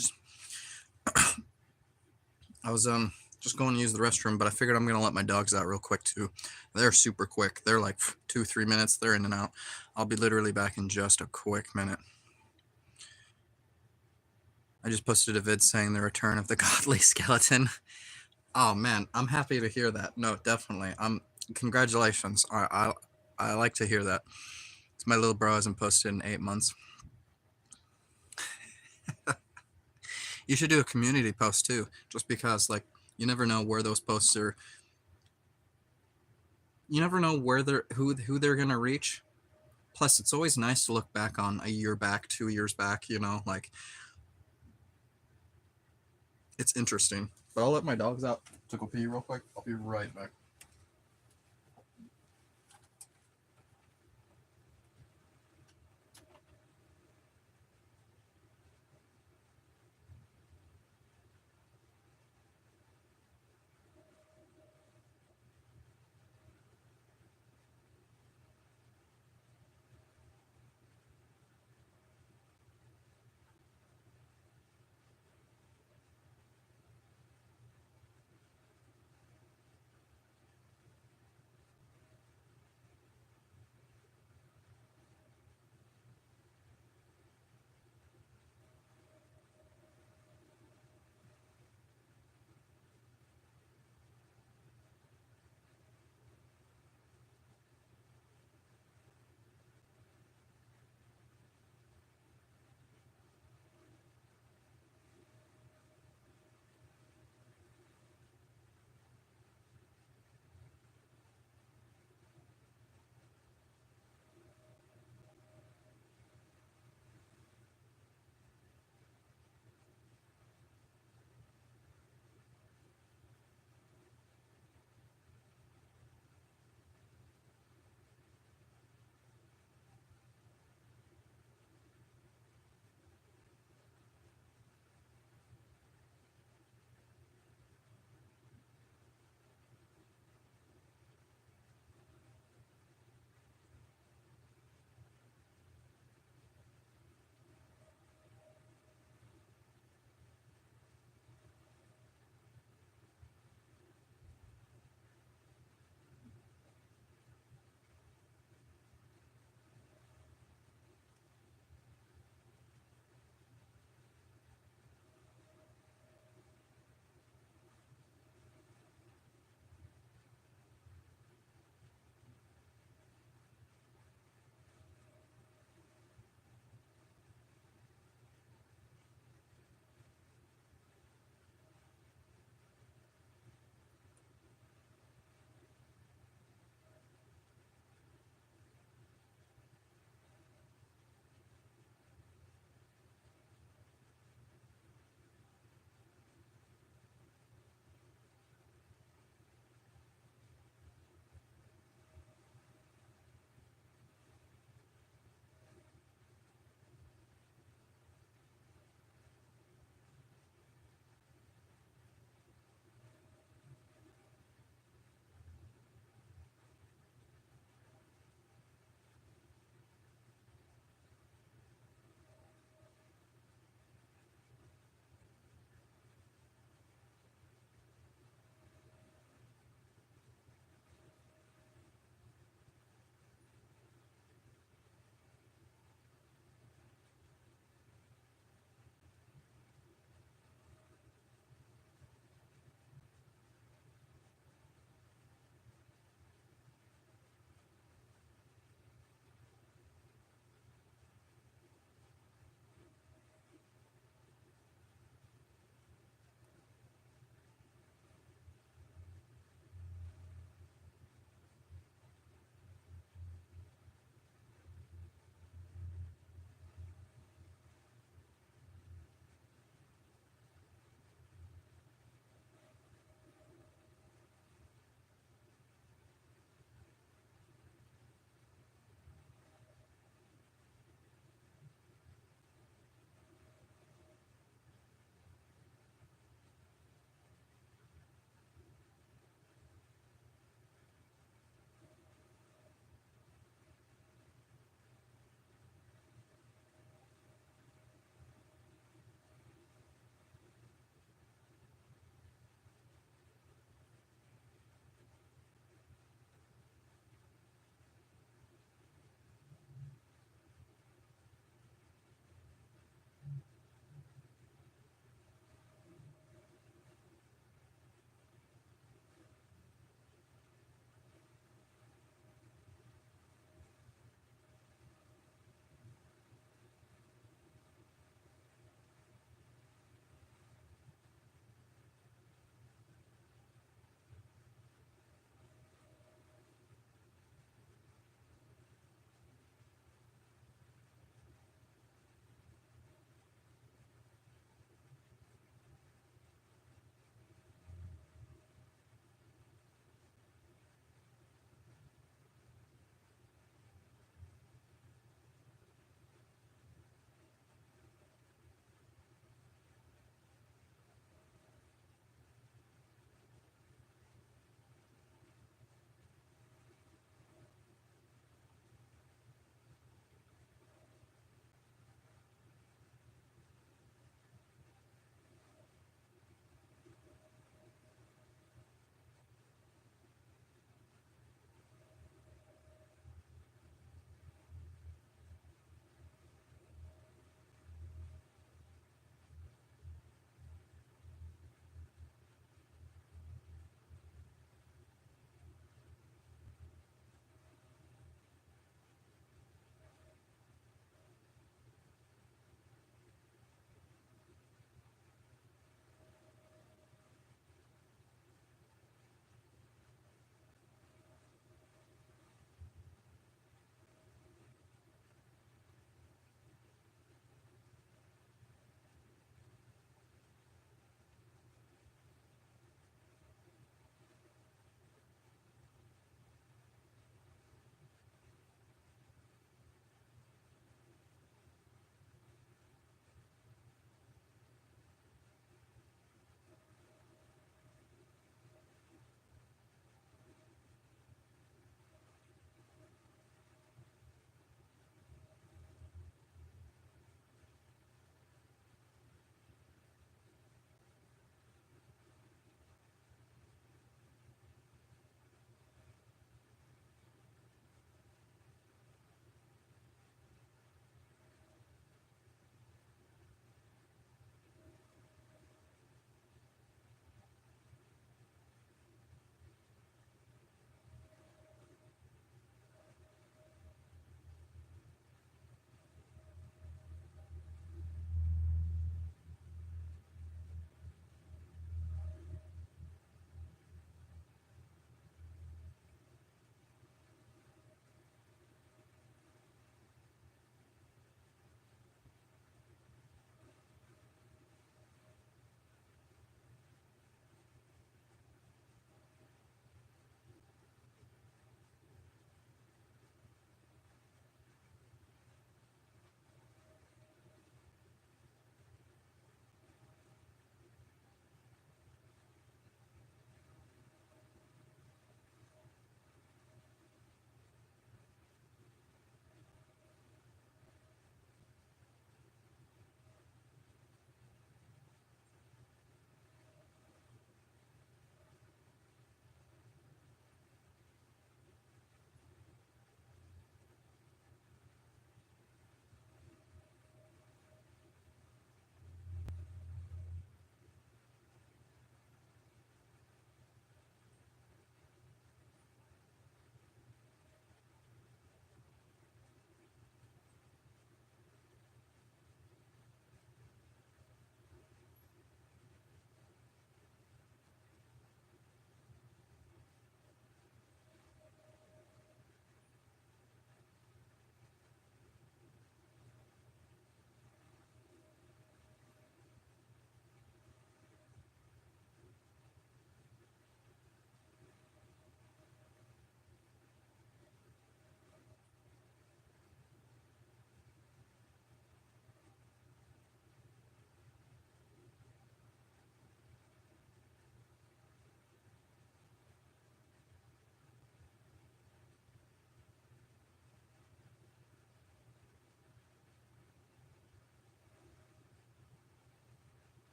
was just going to use the restroom, but I figured I'm gonna let my dogs out real quick too. They're super quick. They're like 2-3 minutes. They're in and out. I'll be literally back in just a quick minute. I just posted a vid saying the return of the godly skeleton. Oh man, I'm happy to hear that. No, definitely. Congratulations. I like to hear that. My little bro hasn't posted in 8 months. You should do a community post too, just because like you never know where those posts are. You never know where they're who they're gonna reach. Plus, it's always nice to look back on a year back, 2 years back. Like it's interesting. But I'll let my dogs out to go pee real quick. I'll be right back.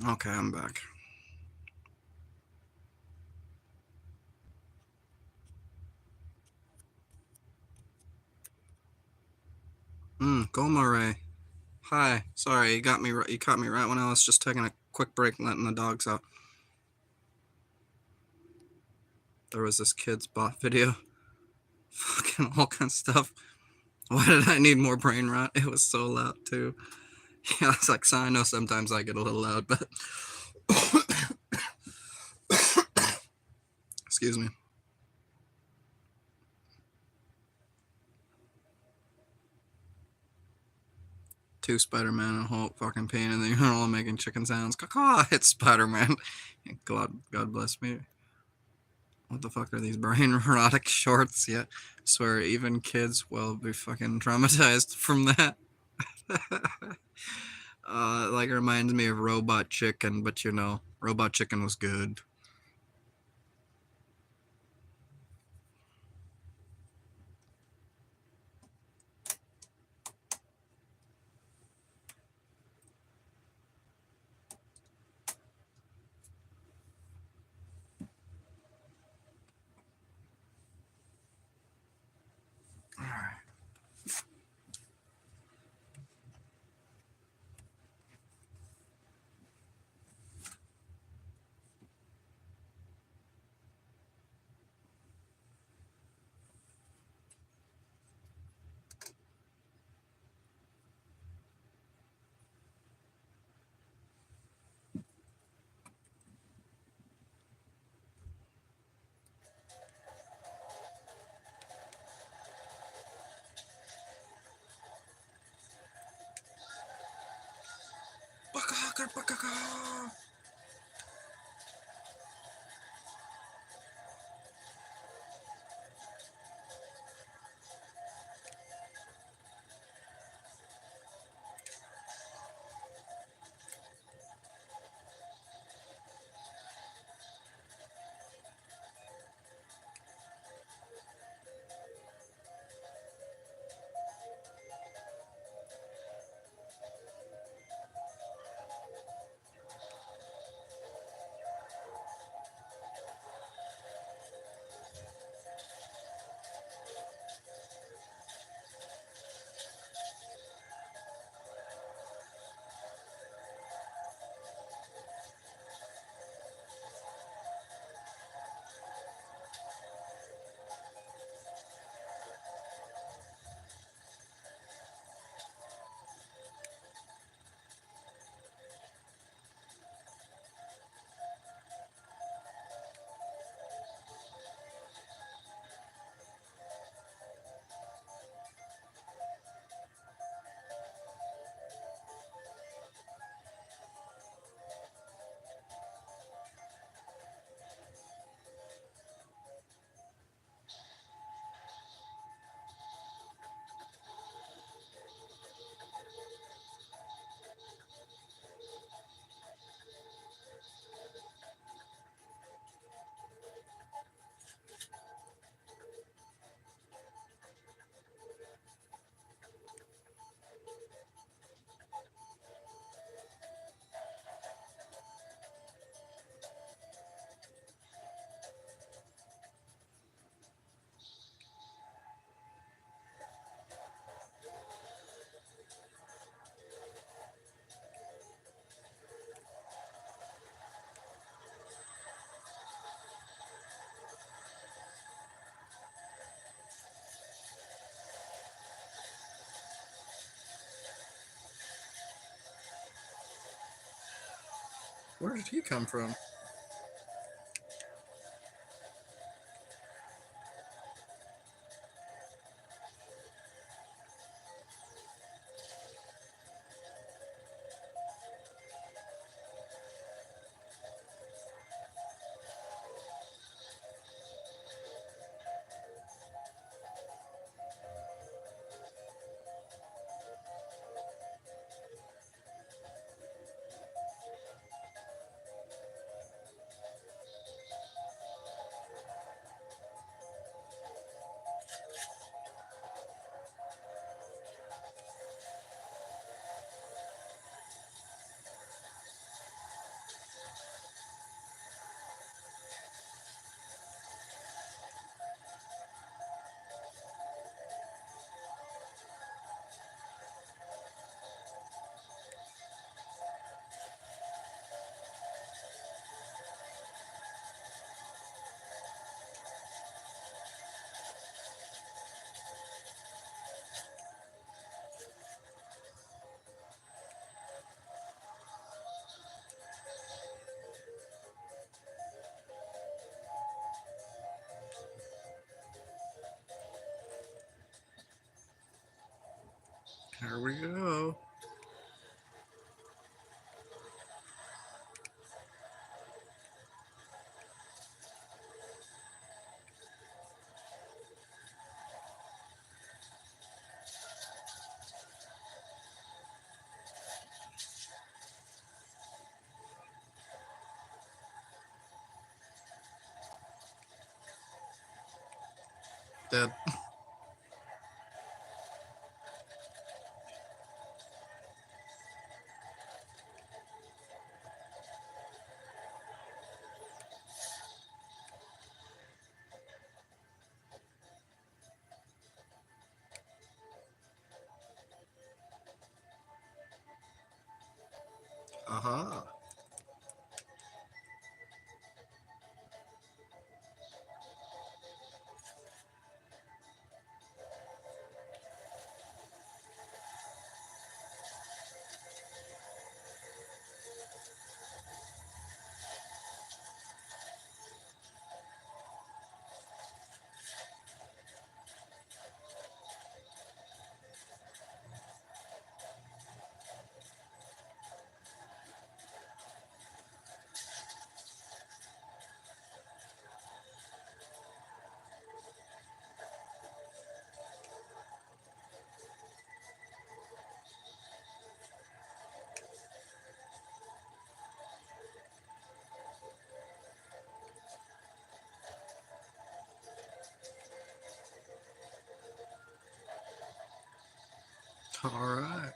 Okay, I'm back. Goma Ray. Hi. Sorry, you got me. You caught me right when I was just taking a quick break, and letting the dogs out. There was this kid's bot video, fucking all kinds of stuff. Why did I need more brain rot? It was so loud too. Yeah, it's like, so I know sometimes I get a little loud, but excuse me. Two Spider-Man and Hulk fucking peeing in the urinal and making chicken sounds. Caw, it's Spider-Man. God bless me. What the fuck are these brain erotic shorts? Yeah, I swear even kids will be fucking traumatized from that. Like it reminds me of Robot Chicken, but you know, Robot Chicken was good. Alright. Where did he come from? Here we go. Dead. Aha. All right.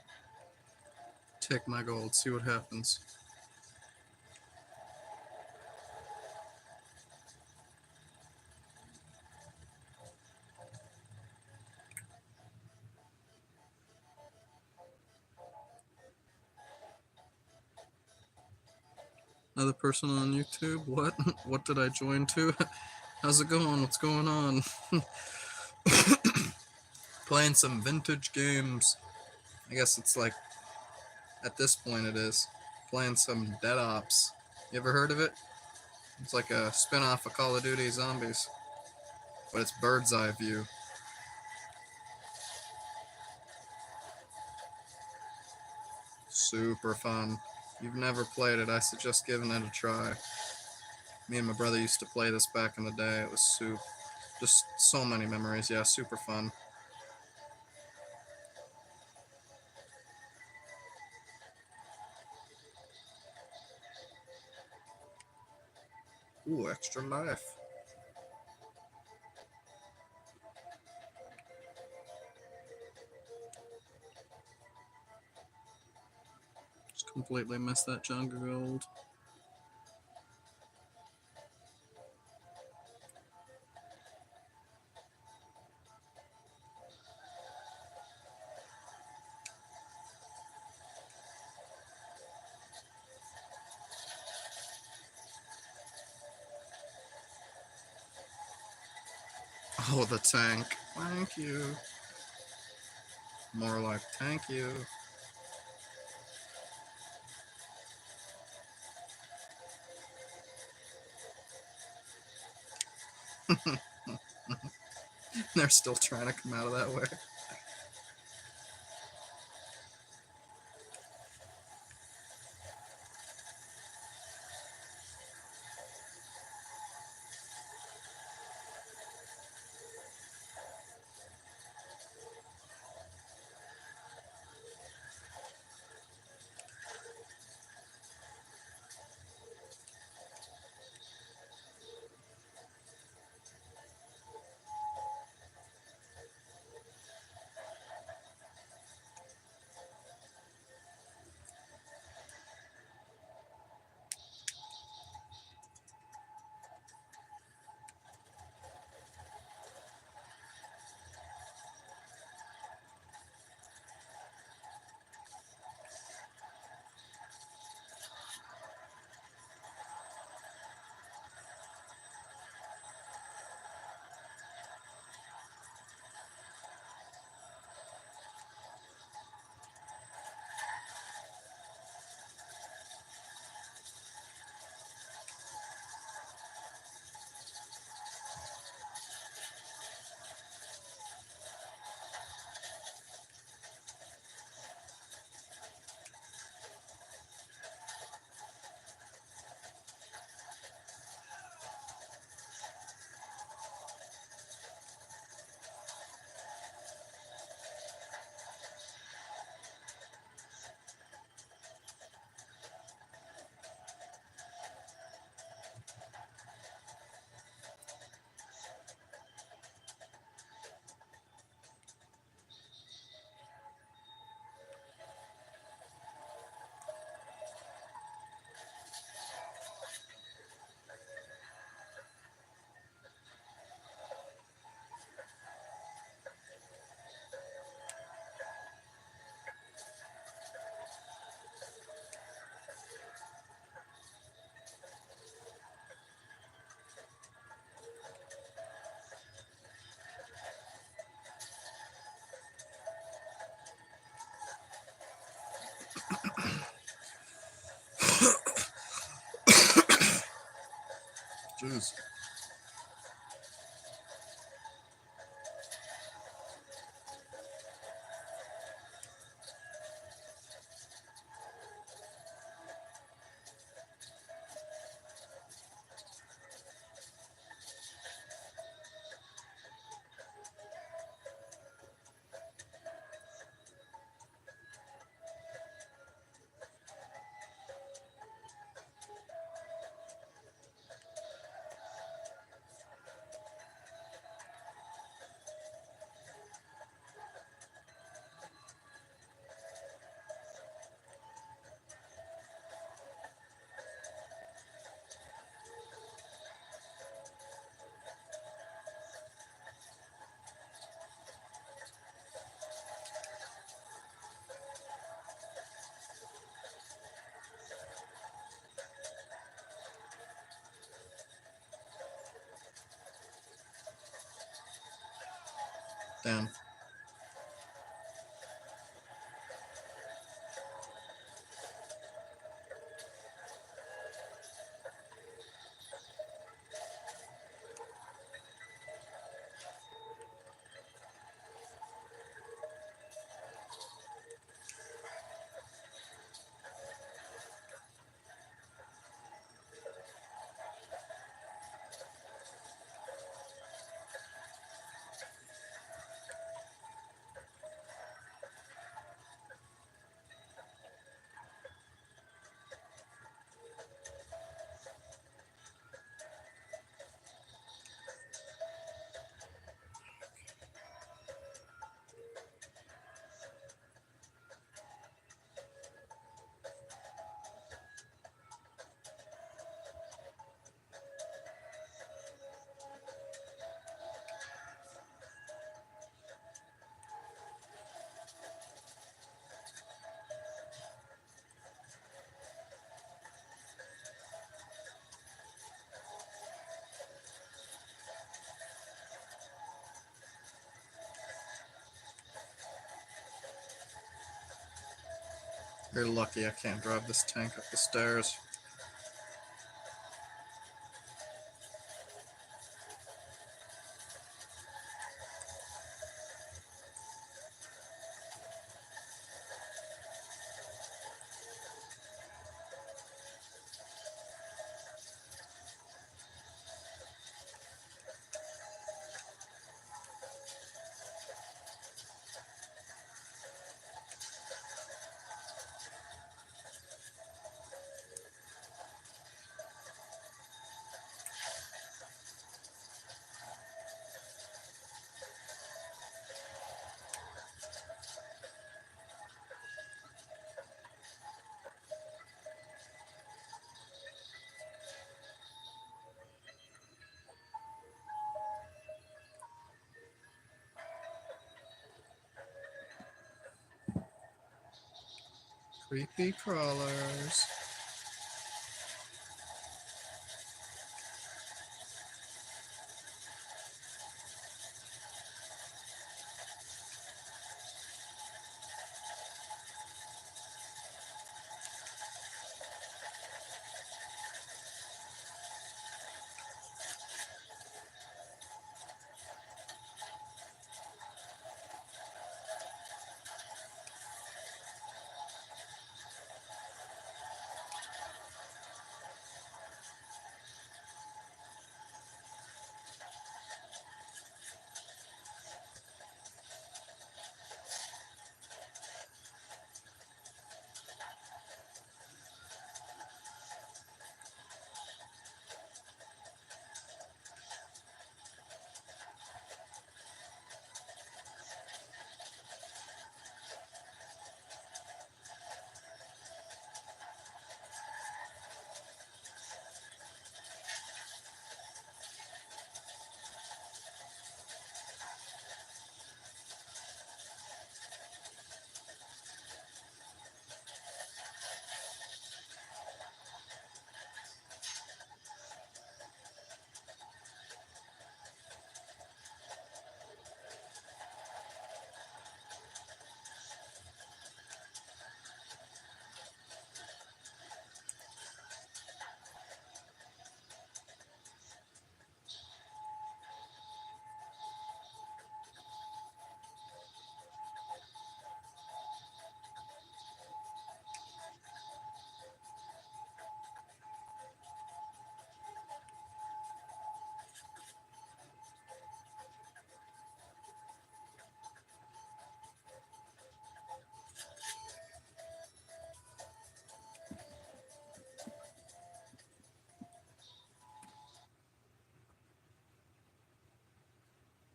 Take my gold, see what happens. Another person on YouTube? What? What did I join to? How's it going? What's going on? Playing some vintage games. I guess it's like, at this point it is. Playing some Dead Ops. You ever heard of it? It's like a spin-off of Call of Duty Zombies. But it's bird's eye view. Super fun. If you've never played it, I suggest giving it a try. Me and my brother used to play this back in the day. It was just so many memories. Yeah, super fun. Ooh, extra life. Just completely missed that chunk of gold. Oh, the tank. Thank you. More like thank you. They're still trying to come out of that way. Who's? Dan. You're lucky I can't drive this tank up the stairs. Creepy crawlers.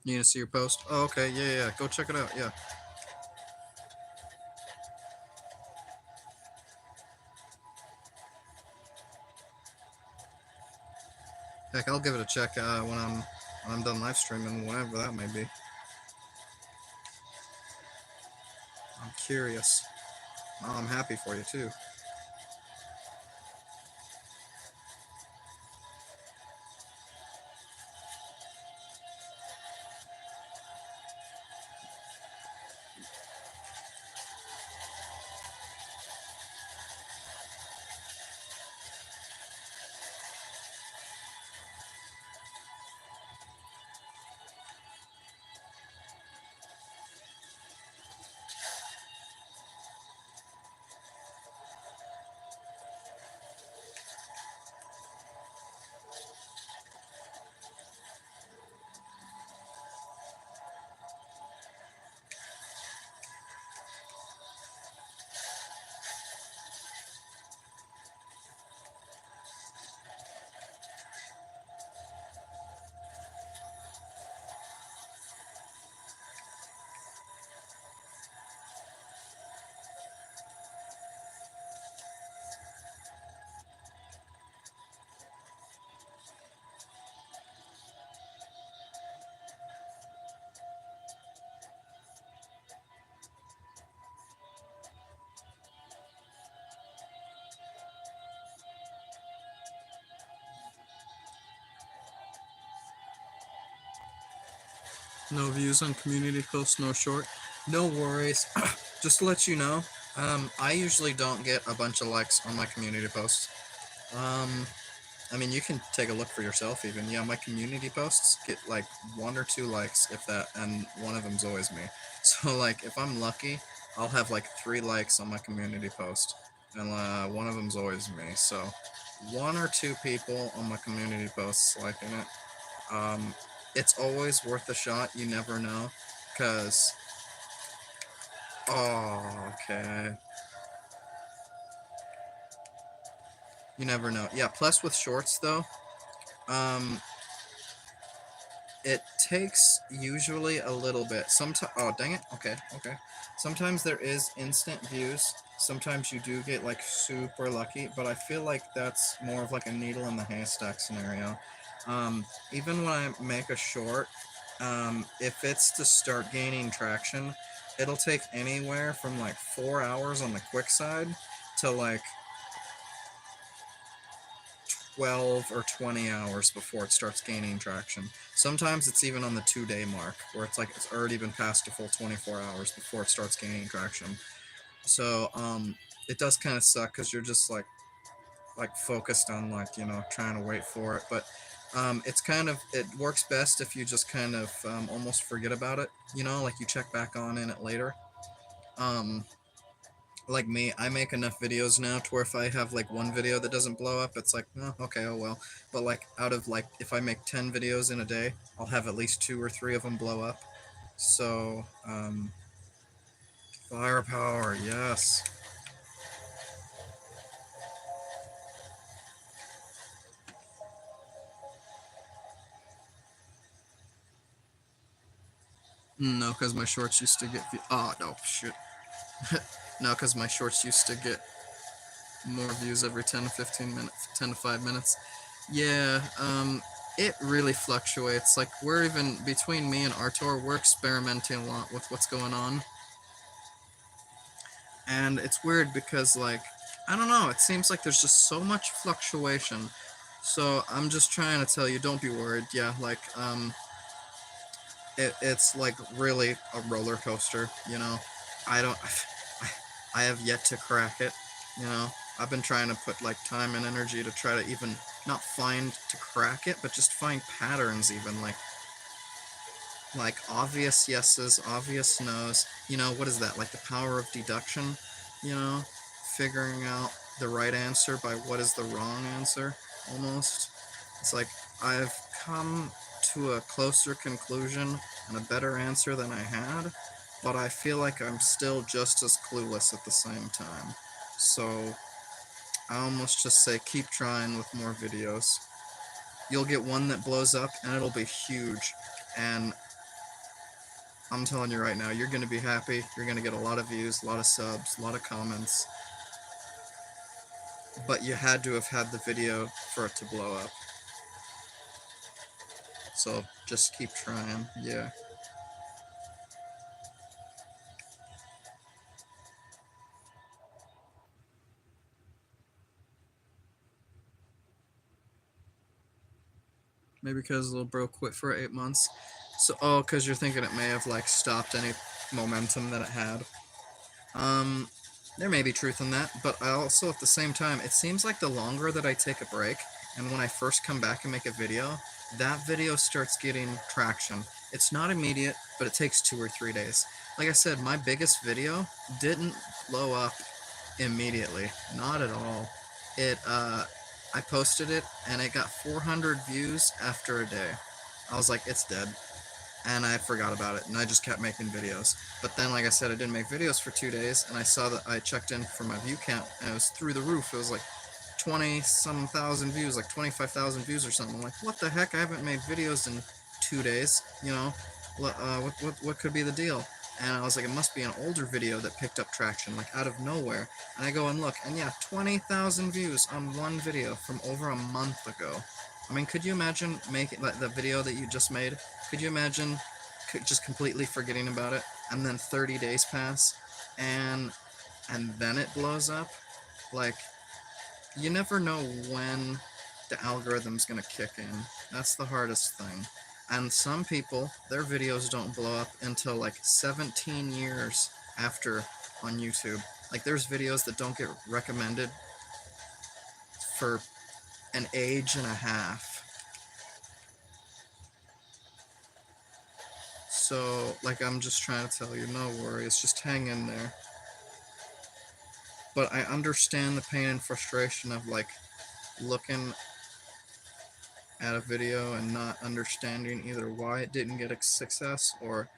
You need to see your post? Oh, okay. Yeah, yeah, yeah. Go check it out. Yeah. Heck, I'll give it a check when I'm done live streaming, whenever that may be. I'm curious. Oh, I'm happy for you too. No views on community posts, no short. No worries. Just to let you know, I usually don't get a bunch of likes on my community posts. I mean, you can take a look for yourself even. Yeah, my community posts get like 1 or 2 likes, if that, and one of them's always me. So, like, if I'm lucky, I'll have like 3 likes on my community post, and one of them's always me. So, 1 or 2 people on my community posts liking it. It's always worth a shot. You never know, cause okay, you never know. Yeah. Plus, with shorts though, um, it takes usually a little bit. Sometimes, oh dang it. Okay, okay. Sometimes there is instant views. Sometimes you do get like super lucky, but I feel like that's more of like a needle in the haystack scenario. Even when I make a short, if it's to start gaining traction, it'll take anywhere from like 4 hours on the quick side to like 12 or 20 hours before it starts gaining traction. Sometimes it's even on the 2-day mark where it's like it's already been past a full 24 hours before it starts gaining traction. So it does kind of suck because you're just like focused on like trying to wait for it, but it's kind of it works best if you just kind of almost forget about it, like you check back on in it later. um like me, I make enough videos now to where if I have like one video that doesn't blow up, it's like, oh, okay, oh well. But like out of like if I make 10 videos in a day, I'll have at least 2 or 3 of them blow up. So firepower, yes. No, because my shorts used to get oh no shit. No, because my shorts used to get more views every 10 to 15 minutes, 10 to 5 minutes. Yeah, it really fluctuates. Like, we're even, between me and Artur, we're experimenting a lot with what's going on. And it's weird because, like, I don't know, it seems like there's just so much fluctuation. So I'm just trying to tell you, don't be worried. Yeah, like, it's like really a roller coaster, I don't, I have yet to crack it, I've been trying to put like time and energy to try to even not find to crack it, but just find patterns, even like obvious yeses, obvious nos. What is that? Like the power of deduction, you know, figuring out the right answer by what is the wrong answer, almost. It's like I've come to a closer conclusion and a better answer than I had, but I feel like I'm still just as clueless at the same time. So I almost just say keep trying with more videos. You'll get one that blows up and it'll be huge, and I'm telling you right now, you're gonna be happy. You're gonna get a lot of views, a lot of subs, a lot of comments. But you had to have had the video for it to blow up. So just keep trying. Yeah. Maybe because little bro quit for 8 months. So, oh, because you're thinking it may have like stopped any momentum that it had. There may be truth in that, but I also at the same time, it seems like the longer that I take a break, and when I first come back and make a video, that video starts getting traction. It's not immediate, but it takes 2 or 3 days. Like I said, my biggest video didn't blow up immediately. Not at all. I posted it and it got 400 views after a day. I was like, it's dead. And I forgot about it and I just kept making videos. But then, like I said, I didn't make videos for 2 days and I saw that I checked in for my view count and it was through the roof. It was like 20-some thousand views, like 25,000 views or something. I'm like, what the heck? I haven't made videos in 2 days, you know? What could be the deal? And I was like, it must be an older video that picked up traction, like out of nowhere. And I go and look, and yeah, 20,000 views on one video from over a month ago. I mean, could you imagine making like the video that you just made? Could you imagine just completely forgetting about it, and then 30 days pass, and then it blows up? Like, you never know when the algorithm's gonna kick in. That's the hardest thing. And some people, their videos don't blow up until like 17 years after on YouTube. Like there's videos that don't get recommended for an age and a half. So, like, I'm just trying to tell you, no worries, just hang in there. But I understand the pain and frustration of like looking at a video and not understanding either why it didn't get a success or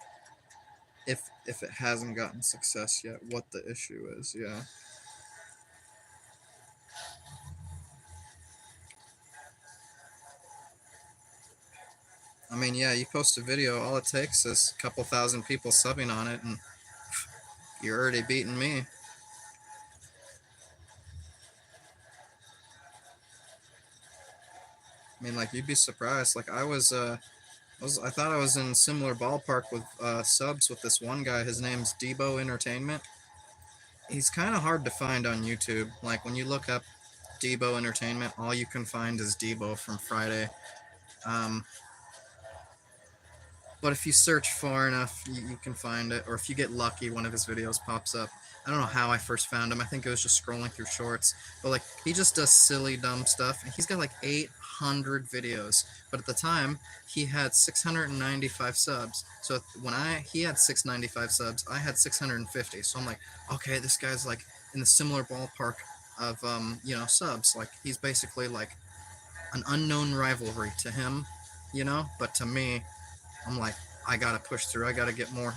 if it hasn't gotten success yet, what the issue is. Yeah. I mean, yeah, you post a video, all it takes is a couple thousand people subbing on it, and you're already beating me. I mean, like, you'd be surprised. Like, I thought I was in similar ballpark with subs with this one guy. His name's Debo Entertainment. He's kind of hard to find on YouTube. Like, when you look up Debo Entertainment, all you can find is Debo from Friday. But if you search far enough, you can find it. Or if you get lucky, one of his videos pops up. I don't know how I first found him. I think it was just scrolling through shorts. But, like, he just does silly, dumb stuff. And he's got, like, 800 videos. But at the time, he had 695 subs. So when he had 695 subs, I had 650. So I'm like, okay, this guy's, like, in the similar ballpark of, subs. Like, he's basically, like, an unknown rivalry to him, But to me, I'm like, I gotta push through. I gotta get more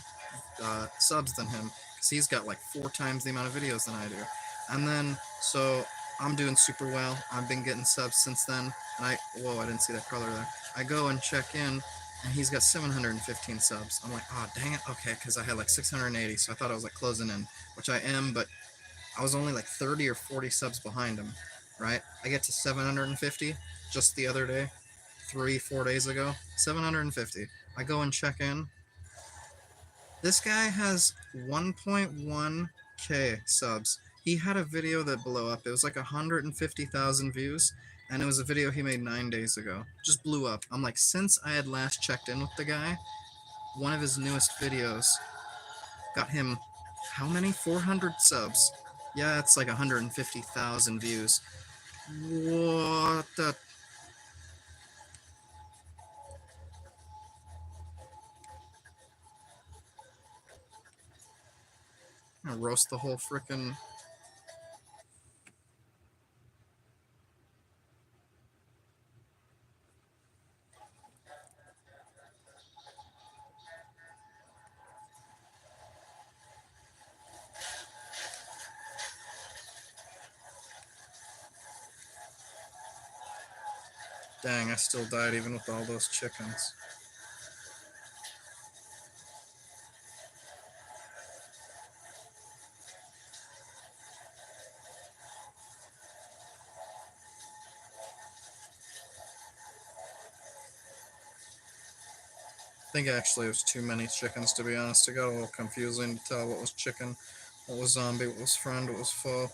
subs than him because he's got like 4 times the amount of videos than I do. And then, so I'm doing super well. I've been getting subs since then. And I didn't see that color there. I go and check in, and he's got 715 subs. I'm like, oh, dang it. Okay, because I had like 680, so I thought I was like closing in, which I am, but I was only like 30 or 40 subs behind him, right? I get to 750 just the other day, 3-4 days ago. 750. I go and check in. This guy has 1.1k subs. He had a video that blew up. It was like 150,000 views, and it was a video he made 9 days ago. Just blew up. I'm like, since I had last checked in with the guy, one of his newest videos got him, how many? 400 subs. Yeah, it's like 150,000 views. What the... I'm gonna roast the whole frickin'... Dang, I still died even with all those chickens. think actually it was too many chickens, to be honest. It got a little confusing to tell what was chicken, what was zombie, what was friend, what was foe.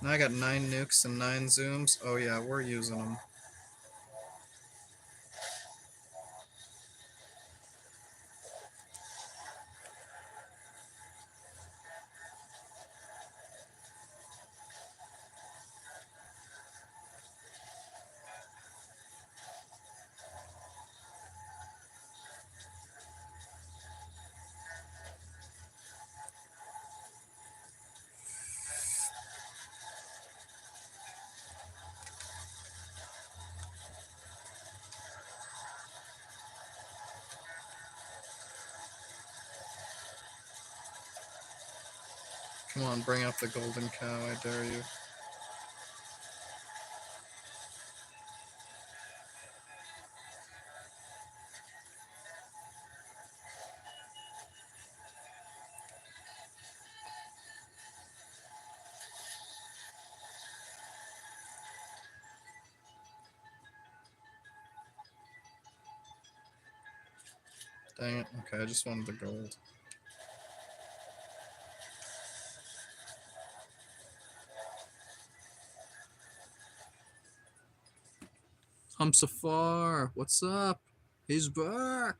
Now I got 9 nukes and 9 zooms. Oh yeah, we're using them. Come on, bring up the golden cow, I dare you. Dang it. Okay, I just wanted the gold. Safar, what's up? He's back.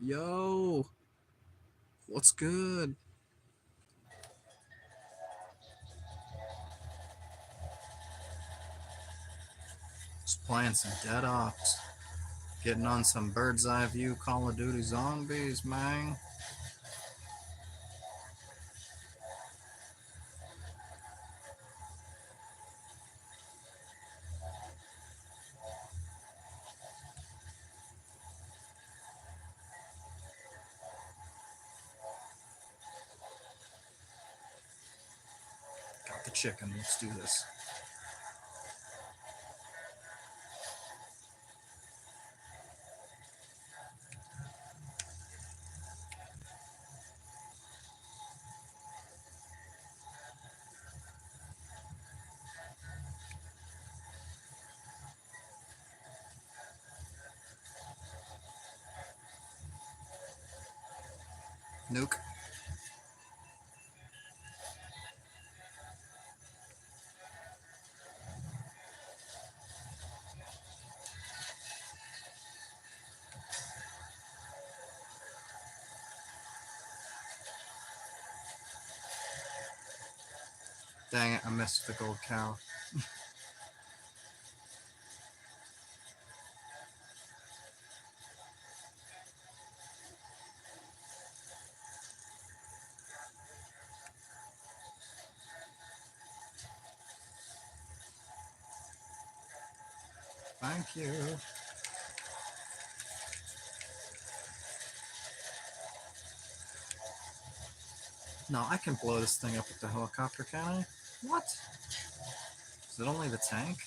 Yo, what's good? Just playing some Dead Ops. Getting on some bird's eye view Call of Duty zombies, man. Got the chicken. Let's do this. Nuke. Dang it, I missed the gold cow. Thank you. No, I can blow this thing up with the helicopter, can I? What? Is it only the tank?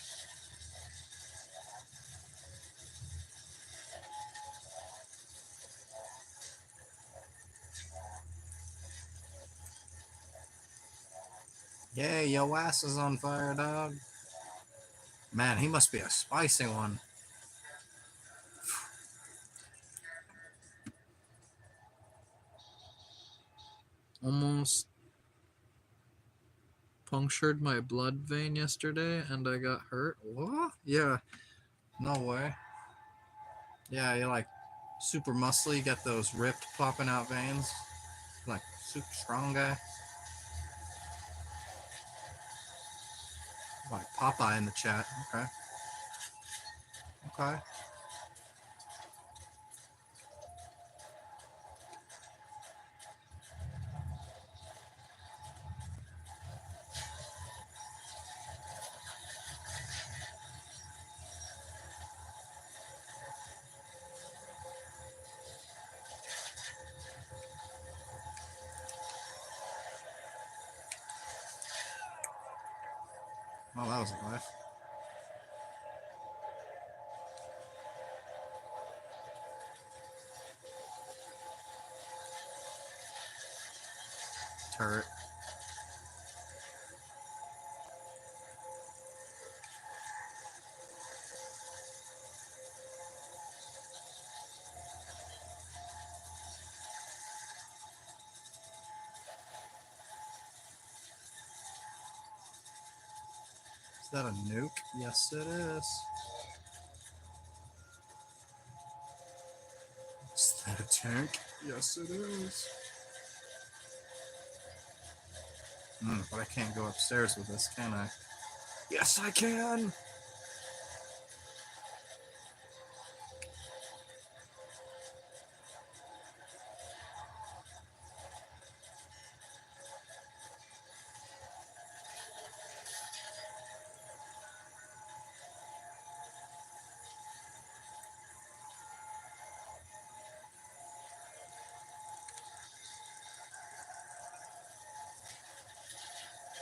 Yay, yo ass is on fire, dog. Man, he must be a spicy one. Almost punctured my blood vein yesterday and I got hurt. What? Yeah. No way. Yeah, you're like super muscly, got those ripped popping out veins. Like super strong guy. Like Popeye in the chat. Okay. Okay. Oh, that was a life. Turret. that a nuke? Yes, it is. Is that a tank? Yes, it is. But I can't go upstairs with this, can I? Yes, I can!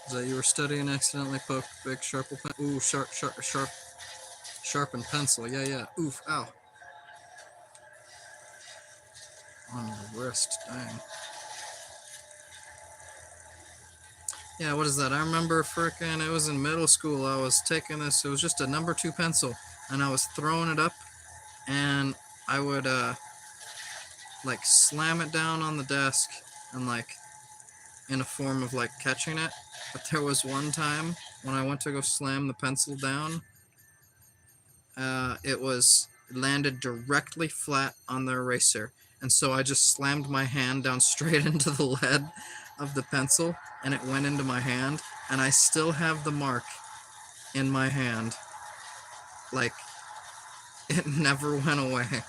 Is that you were studying, accidentally poked big sharpened pen? Ooh, sharpened pencil. Yeah. Oof, ow. On the wrist, dang. Yeah, what is that? I remember frickin' it was in middle school. I was taking this, it was just a number 2 pencil, and I was throwing it up, and I would, like, slam it down on the desk, and, like, in a form of, like, catching it. But there was one time when I went to go slam the pencil down, it landed directly flat on the eraser, and so I just slammed my hand down straight into the lead of the pencil, and it went into my hand, and I still have the mark in my hand. Like, it never went away.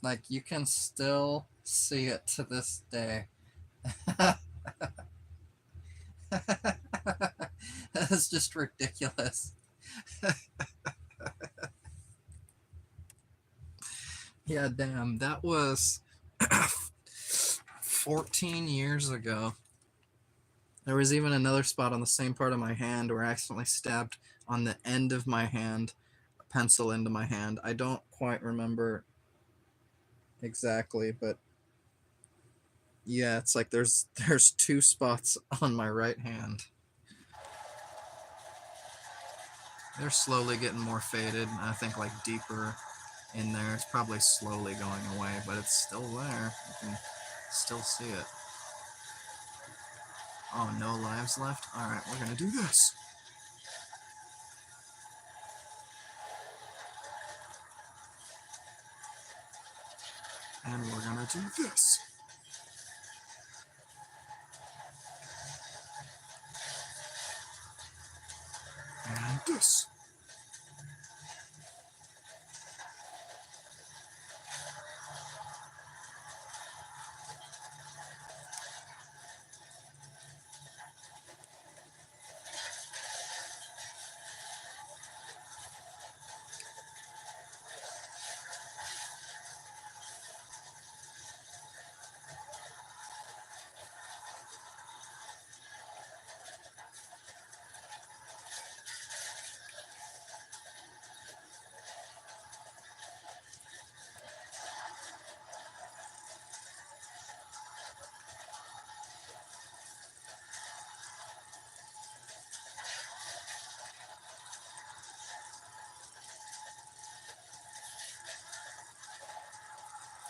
Like, you can still see it to this day. That's just ridiculous. Yeah, damn, that was 14 years ago. There was even another spot on the same part of my hand where I accidentally stabbed on the end of my hand, a pencil into my hand. I don't quite remember exactly, but yeah, it's like there's 2 spots on my right hand. They're slowly getting more faded, and I think like deeper in there. It's probably slowly going away, but it's still there. You can still see it. Oh, no lives left? Alright, we're gonna do this. And we're gonna do this. And this.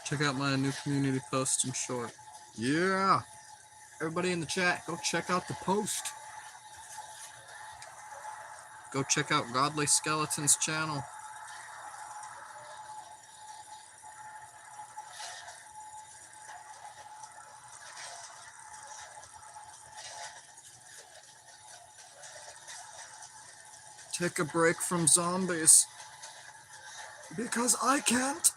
Check out my new community post in short. Yeah! Everybody in the chat, go check out the post. Go check out Godly Skeleton's channel. Take a break from zombies. Because I can't.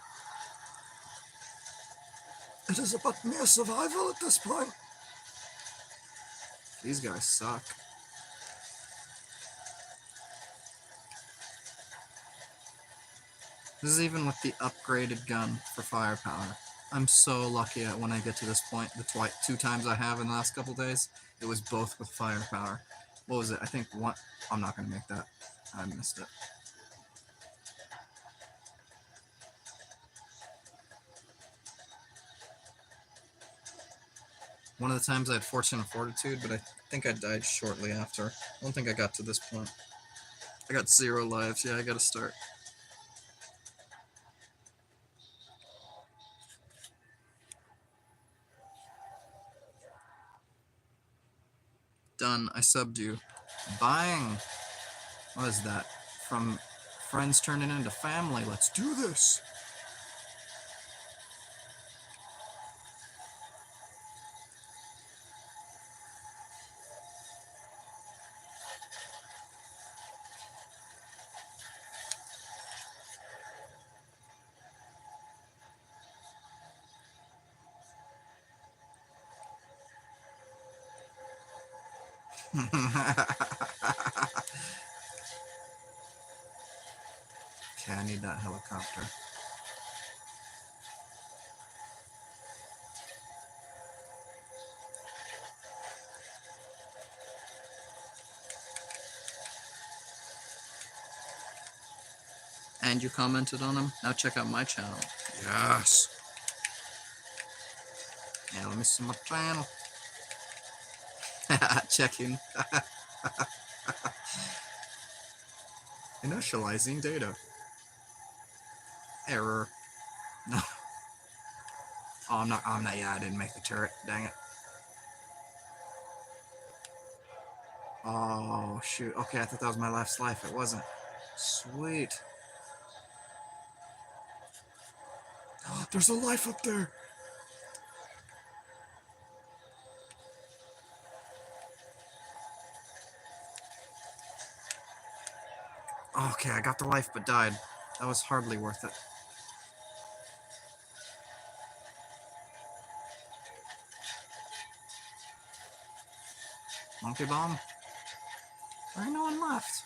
It is about mere survival at this point. These guys suck. This is even with the upgraded gun for firepower. I'm so lucky at when I get to this point. The 2 times I have in the last couple days, it was both with firepower. What was it? I think one. I'm not going to make that. I missed it. One of the times I had Fortune and Fortitude, but I think I died shortly after. I don't think I got to this point. I got 0 lives. Yeah, I gotta start. Done. I subbed you. Buying. What is that? From friends turning into family. Let's do this. Okay, I need that helicopter. And you commented on them? Now check out my channel. Yes. Yeah, let me see my channel. Checking. Initializing data. Error. No. Oh, I'm not. Yeah, I didn't make the turret. Dang it. Oh, shoot. Okay, I thought that was my last life. It wasn't. Sweet. There's a life up there. Okay, I got the life but died. That was hardly worth it. Monkey bomb? There ain't no one left.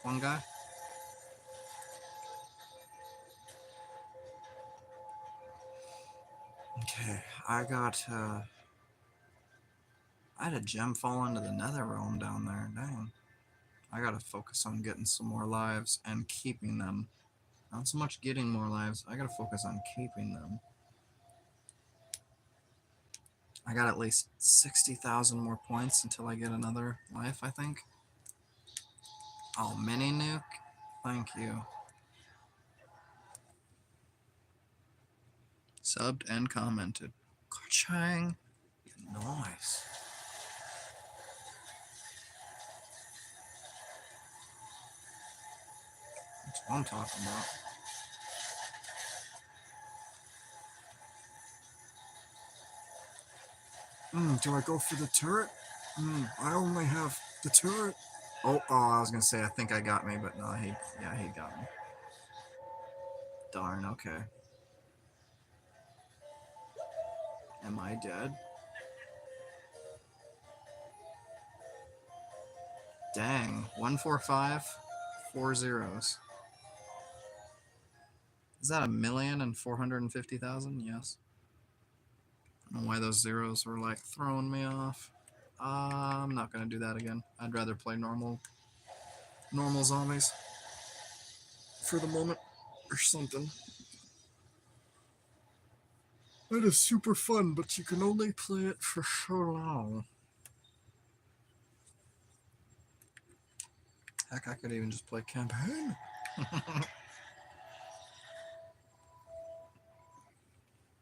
One guy? Okay, I had a gem fall into the nether realm down there. Dang. I gotta focus on getting some more lives and keeping them. Not so much getting more lives, I gotta focus on keeping them. I got at least 60,000 more points until I get another life, I think. Oh, mini nuke? Thank you. Subbed and commented. Ka-chang. Nice. That's what I'm talking about. Do I go for the turret? I only have the turret. Oh, I was gonna say I think I got me, but no, he got me. Darn, okay. Am I dead? Dang, 145, 4 zeros. Is that 1,450,000? Yes. I don't know why those zeros were like throwing me off. I'm not gonna do that again. I'd rather play normal zombies for the moment or something. That is super fun, but you can only play it for so long. Heck, I could even just play campaign.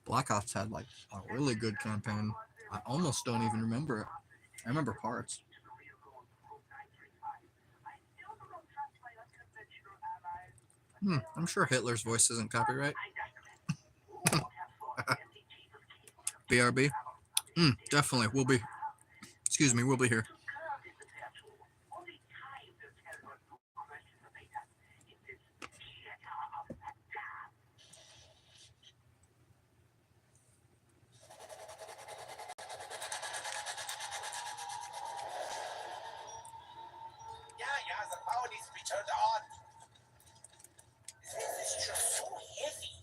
Black Ops had like a really good campaign. I almost don't even remember it. I remember parts. I'm sure Hitler's voice isn't copyright. BRB? Definitely. We'll be here. Yeah, the power needs to be turned on. This is just so heavy.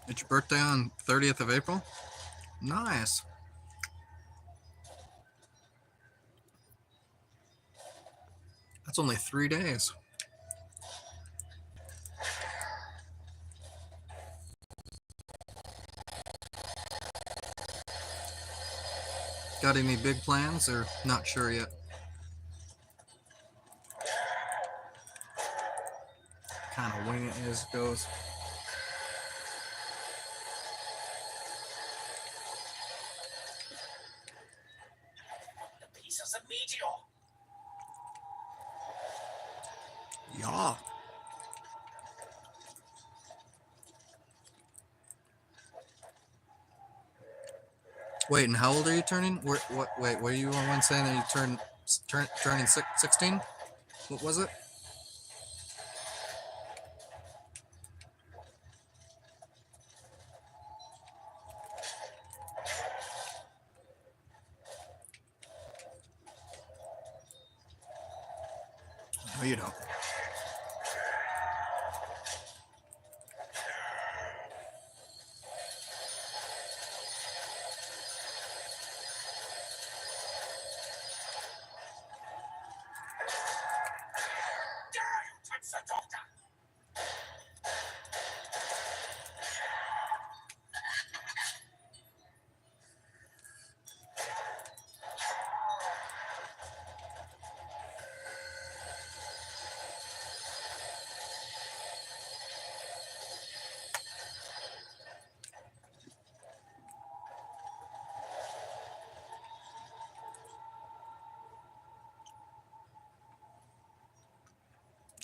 It's your birthday on 30th of April? Nice. That's only 3 days. Got any big plans or not sure yet? Kind of wing it as it goes. The pieces of meteor. Yeah. Wait, and how old are you turning? What? Wait, were you on one saying that you turning 16? What was it? No, you don't. Dare you touch the doctor?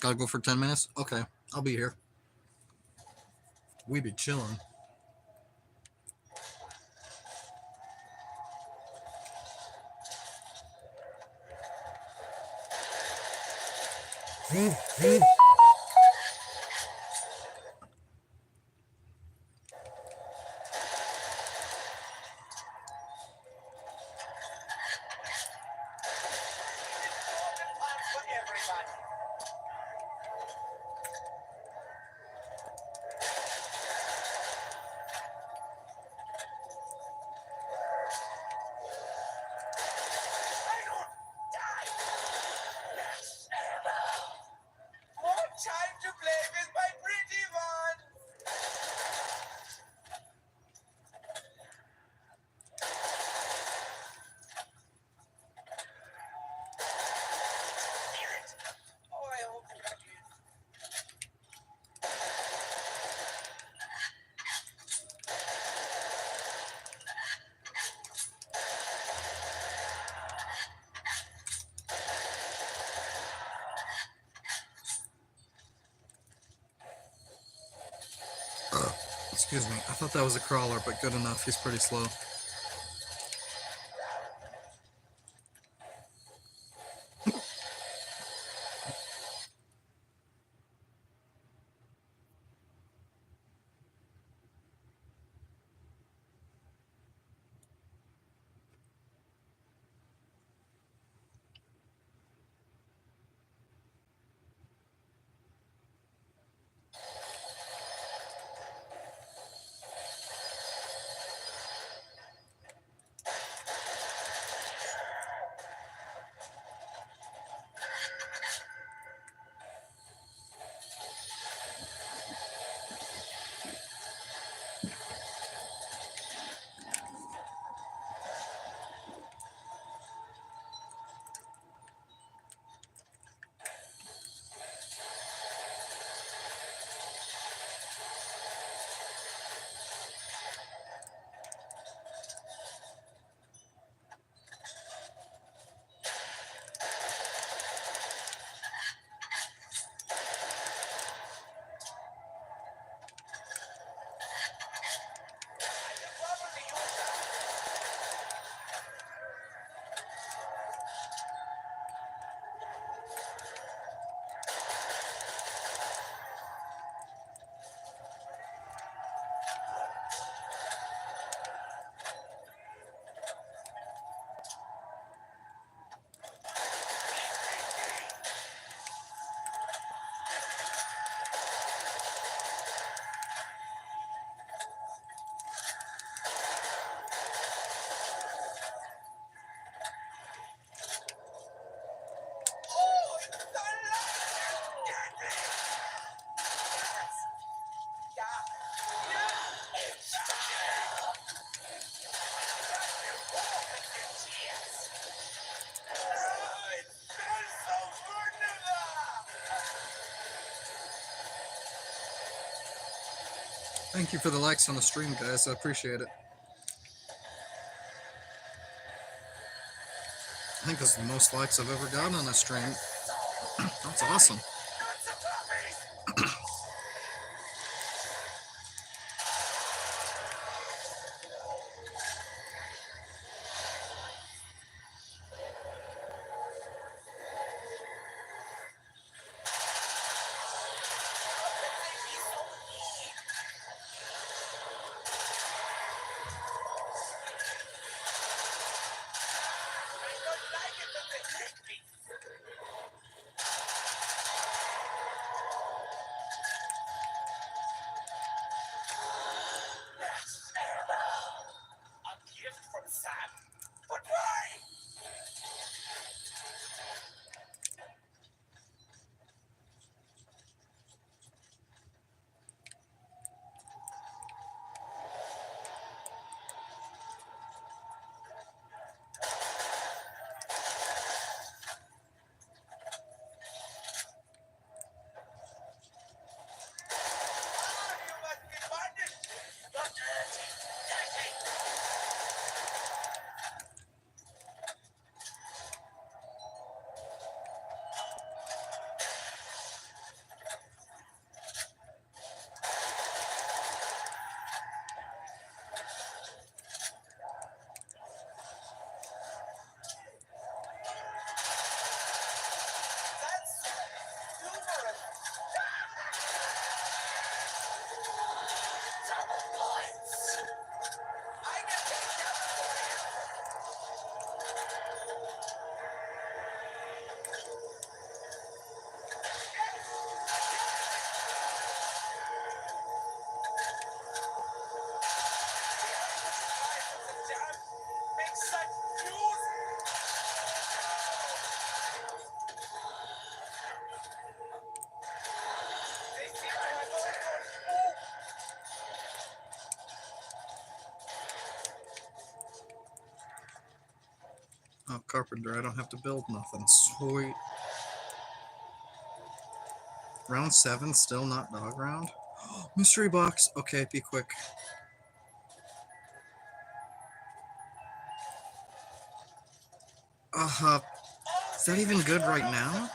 Gotta go for 10 minutes? Okay, I'll be here. We be chilling. Plans for everybody. Minor, die! More time to play with my pretty one. Spirit. Oh, I hope you like it. Excuse me. I thought that was a crawler, but good enough. He's pretty slow. Thank you for the likes on the stream, guys. I appreciate it. I think this is the most likes I've ever gotten on a stream. That's awesome. Not the puppies! I don't like it when they hit me. A gift from Sam. But why? You must be punished. You're dirty. Dirty. That's humorous. Double points. I can take that for you. The jam makes such juice. They seem to have all gone spook. Oh, carpenter, I don't have to build nothing. Sweet. Round 7, still not dog round. Mystery box. Okay, be quick. Is that even good right now?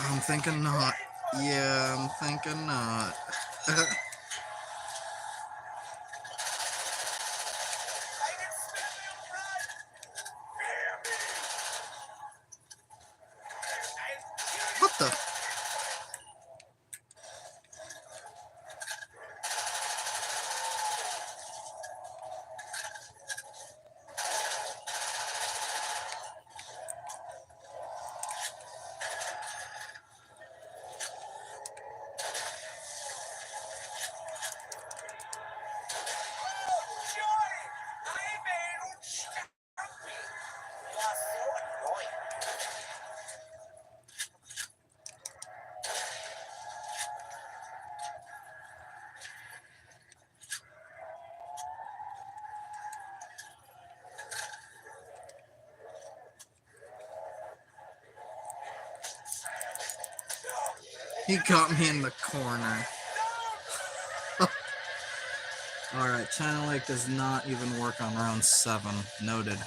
I'm thinking not. Yeah, I'm thinking not. What the? He got me in the corner. Alright, China Lake does not even work on round 7. Noted.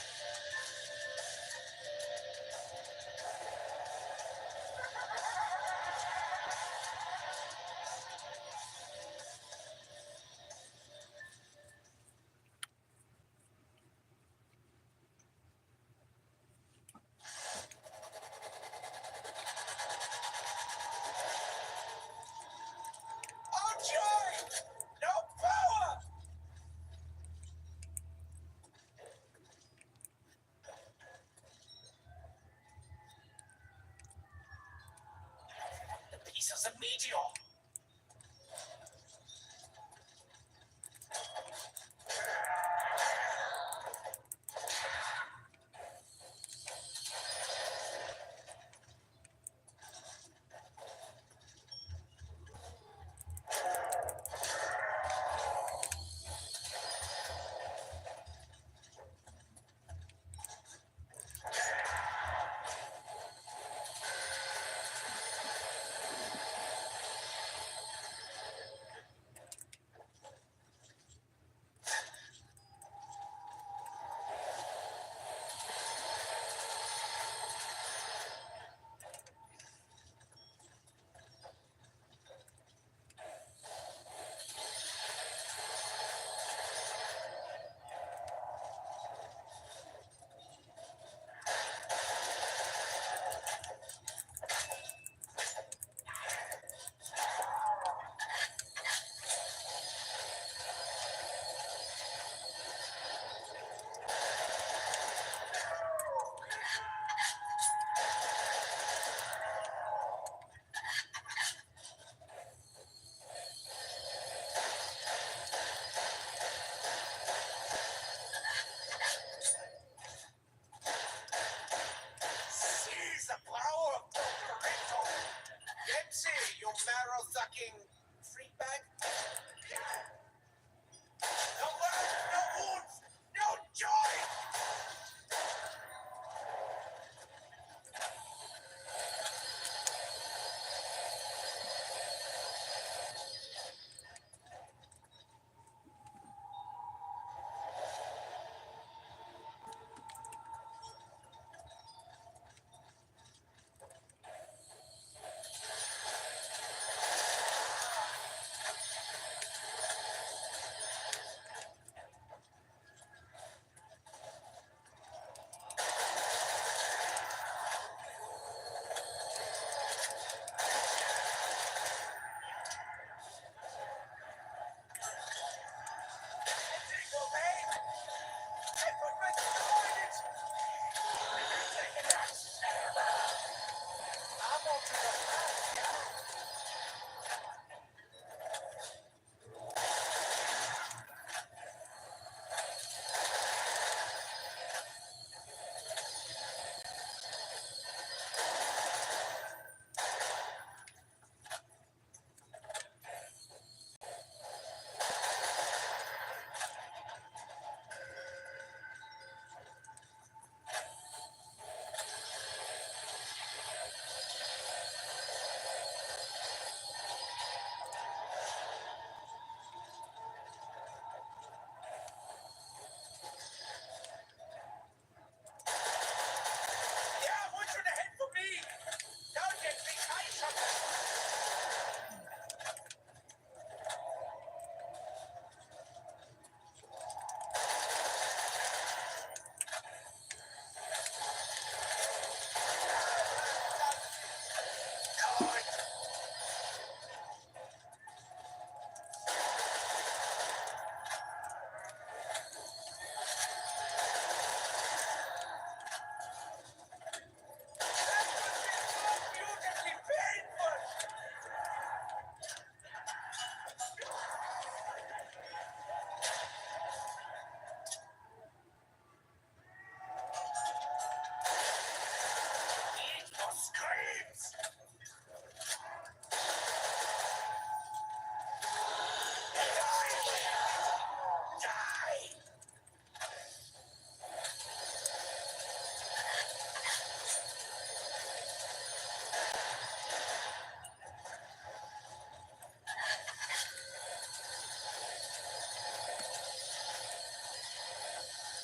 Pieces of meteor.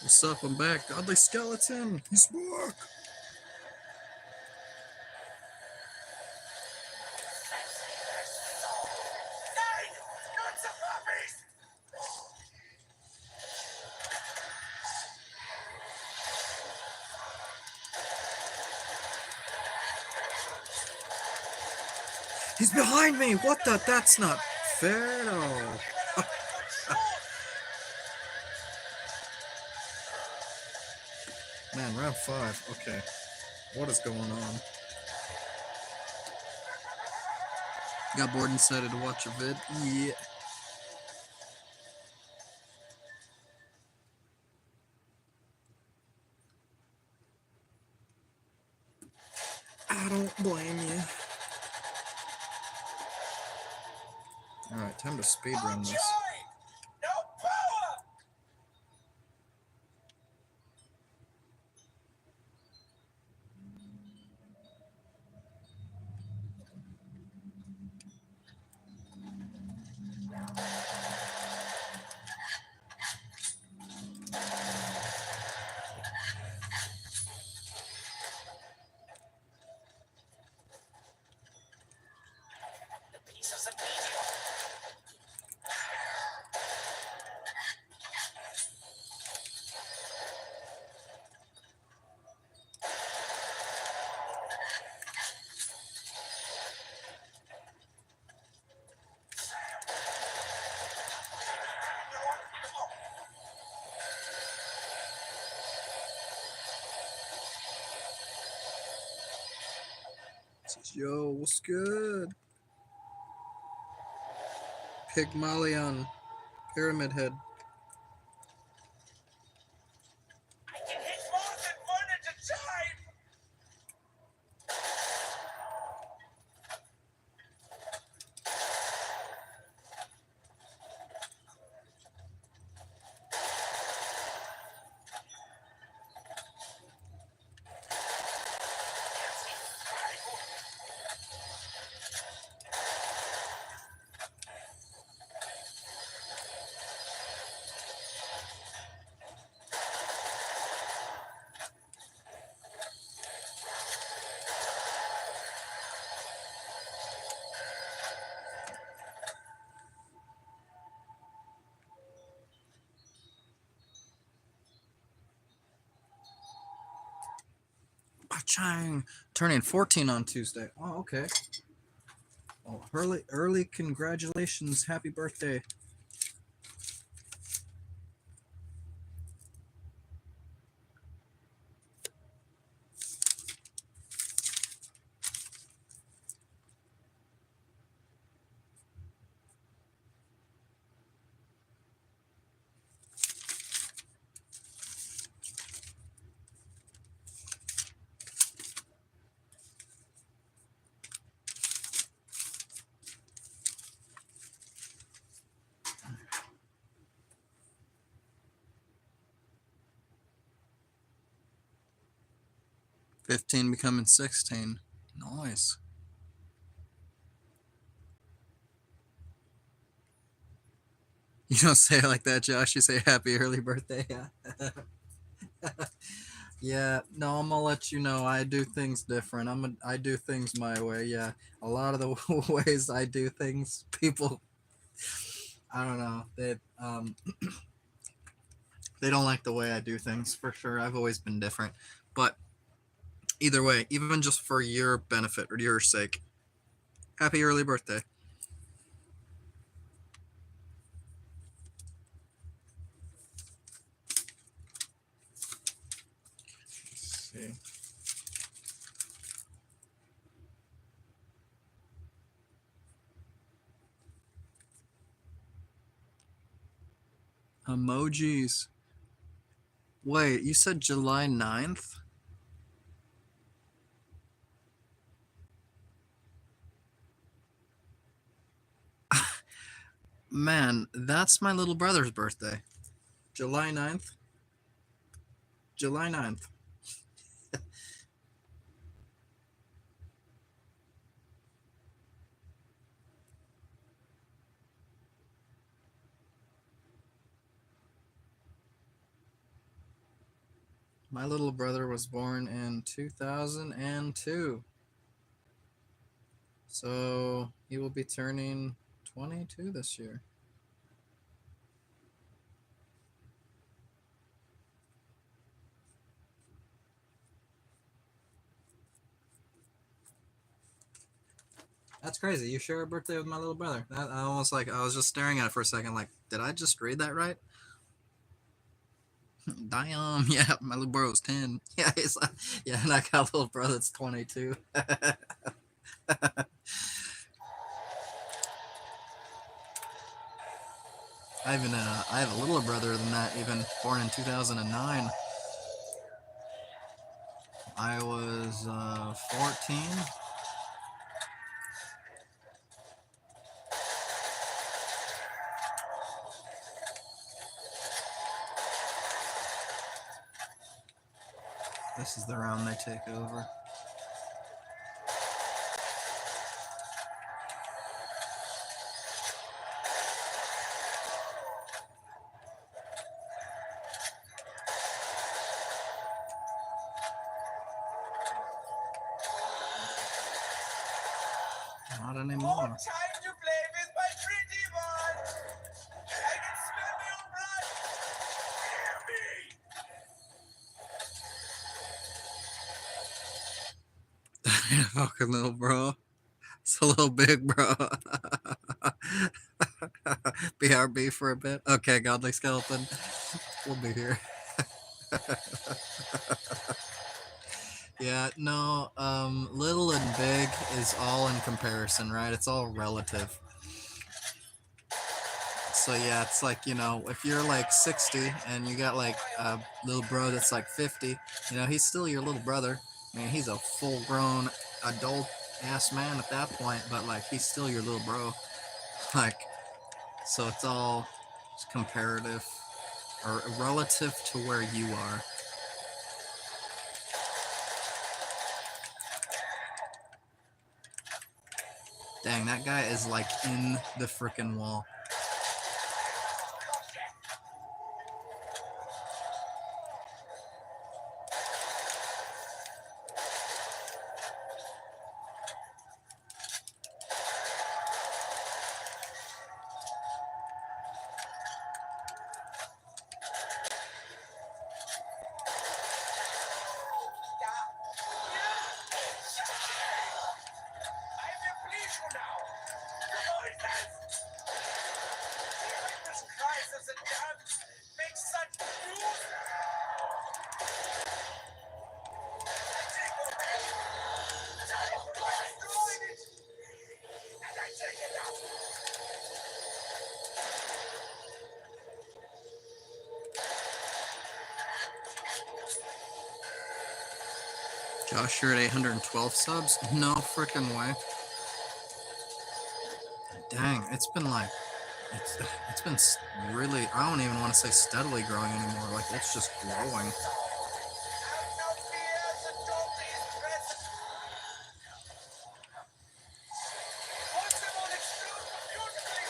What's up? I'm back. Godly Skeleton. He's back. Nine! Not some puppies! He's behind me. What the? That's not fair at all. Get out of control! Man, round 5. Okay. What is going on? Got bored and decided to watch a vid? Yeah. I don't blame you. Alright, time to speedrun this. Joy! No power! The pieces of meteor. Says, yo, what's good? Pygmalion, Pyramid Head. I can hit more than one at a time! Chang, turning 14 on Tuesday. Oh, okay. Oh, early congratulations. Happy birthday. $15 becoming $16. Nice. You don't say it like that, Josh. You say happy early birthday. Yeah, no, I'm gonna let you know I do things different. I do things my way. Yeah, a lot of the ways I do things, people, I don't know, they don't like the way I do things for sure. I've always been different, but either way, even just for your benefit or your sake, happy early birthday. Let's see. Emojis. Wait, you said July 9th? Man, that's my little brother's birthday. July 9th. July 9th. My little brother was born in 2002. So he will be turning 22 this year. That's crazy. You share a birthday with my little brother. That I almost like I was just staring at it for a second, like, did I just read that right? Damn, yeah, my little bro's 10. Yeah, he's like, yeah, and I got a little brother that's 22. I have a littler brother than that, even born in 2009. I was 14. This is the round they take over. Not More anymore. time to play with my pretty one. I can smell your blood. Hear me. Fucking little bro. It's a little big, bro. BRB for a bit. Okay, Godly Skeleton. We'll be here. Yeah, no, little and big is all in comparison, right? It's all relative. So yeah, it's like, if you're like 60 and you got like a little bro that's like 50, he's still your little brother. I mean, he's a full grown adult ass man at that point, but like he's still your little bro. Like, so it's all comparative or relative to where you are. Dang, that guy is like in the frickin' wall. I will please you now. Noises. Hearing this cries as a dove makes such news. I take your hand. I destroyed it. And I take it out. Josh, you're at 812 subs? No frickin' way. Dang, it's been like, it's been really, I don't even want to say steadily growing anymore. Like, it's just growing. Have no fear, the daughter is present. Possible explode beautifully.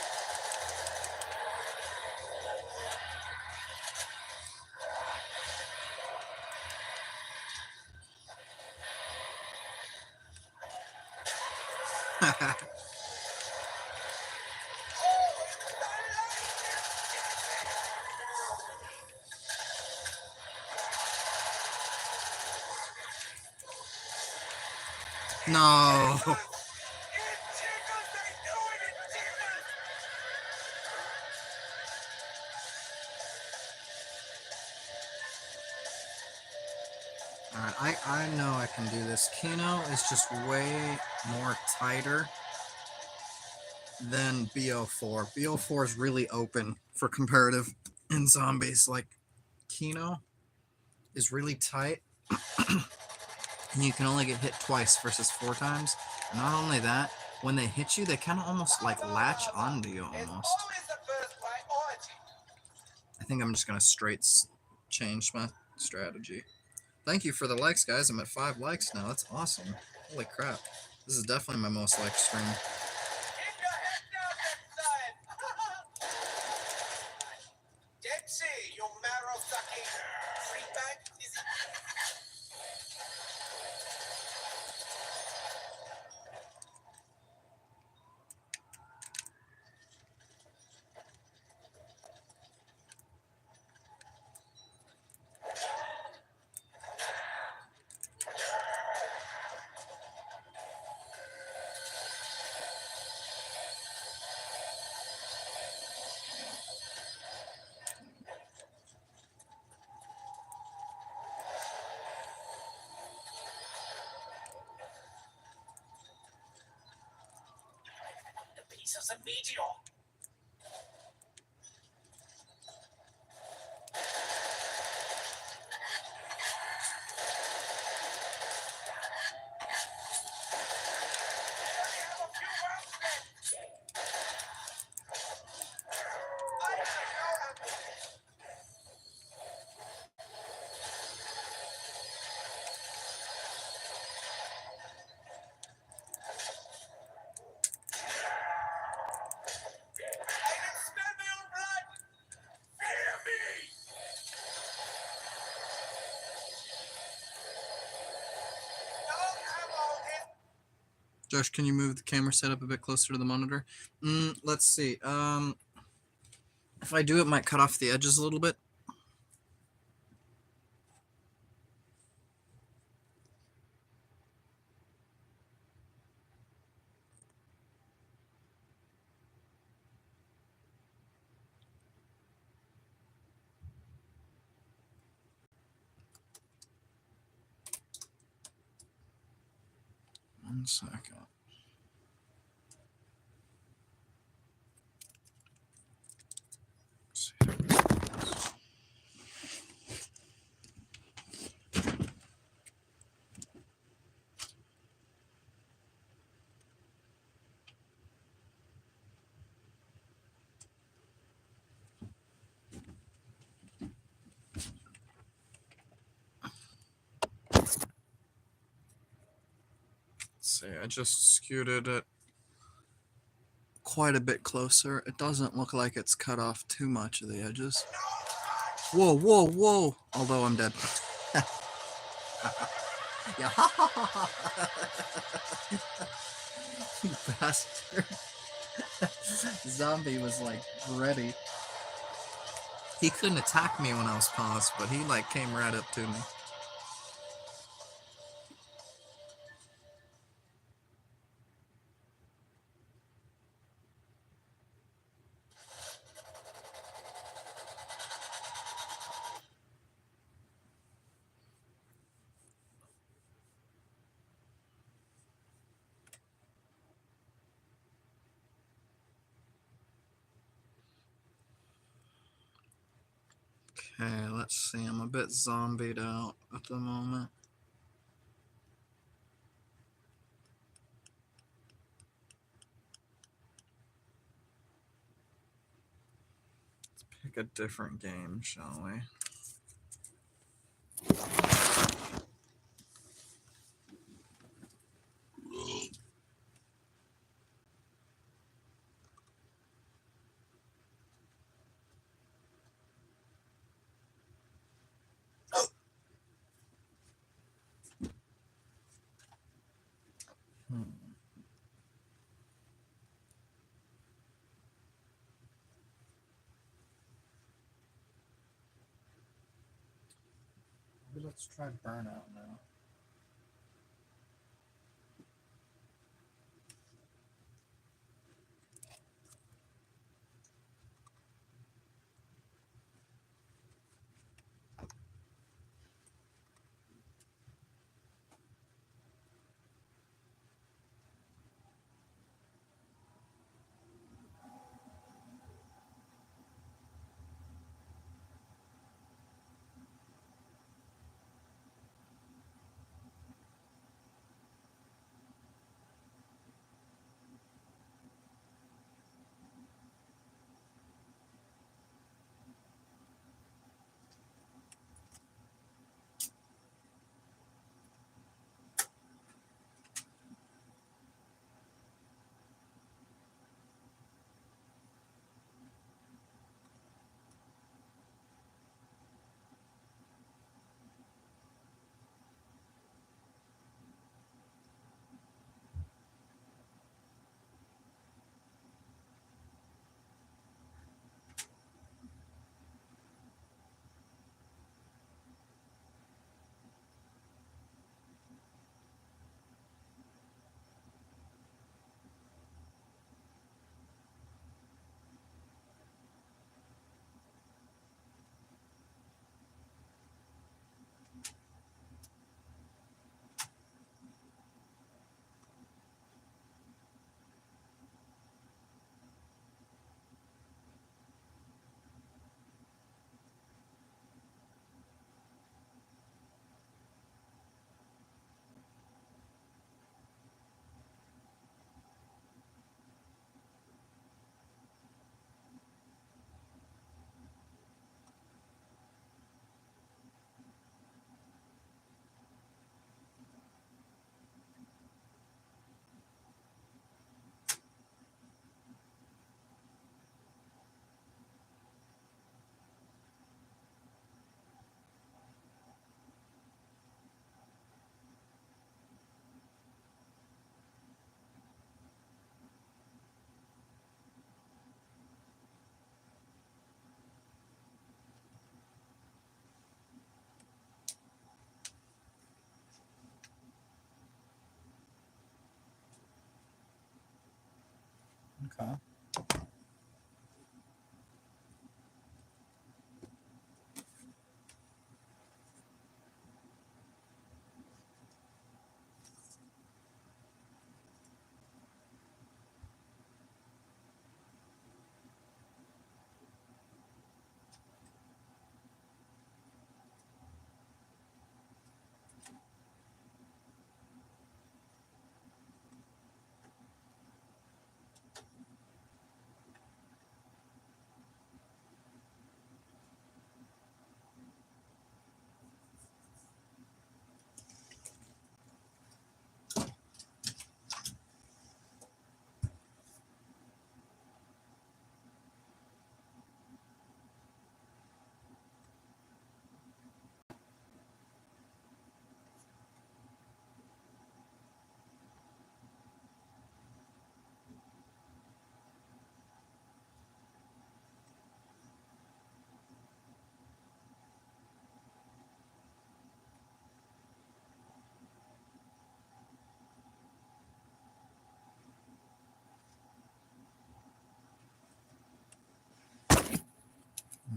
No. It tickles, I knew it tickles. Alright, I know I can do this. Kino is just way more tighter than BO4. BO4 is really open for comparative in zombies. Like, Kino is really tight, and you can only get hit twice versus 4 times. And not only that, when they hit you, they kind of almost like latch onto you It's almost. always the first priority. I think I'm just gonna straight change my strategy. Thank you for the likes, guys. I'm at 5 likes now. That's awesome. Holy crap. This is definitely my most liked stream. Keep your head down, Dempsey. Dempsey, you marrow-sucking freak bag. Is it? of the meteor. Josh, can you move the camera setup a bit closer to the monitor? Let's see. If I do, it might cut off the edges a little bit. One second. Let's see. See, I just scooted it quite a bit closer. It doesn't look like it's cut off too much of the edges. Whoa, whoa, whoa! Although I'm dead. Yeah. You bastard. Zombie was like ready. He couldn't attack me when I was paused, but he like came right up to me. Okay, let's see. I'm a bit zombied out at the moment. Let's pick a different game, shall we? Let's try Burnout now. Okay.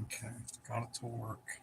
Okay, got it to work.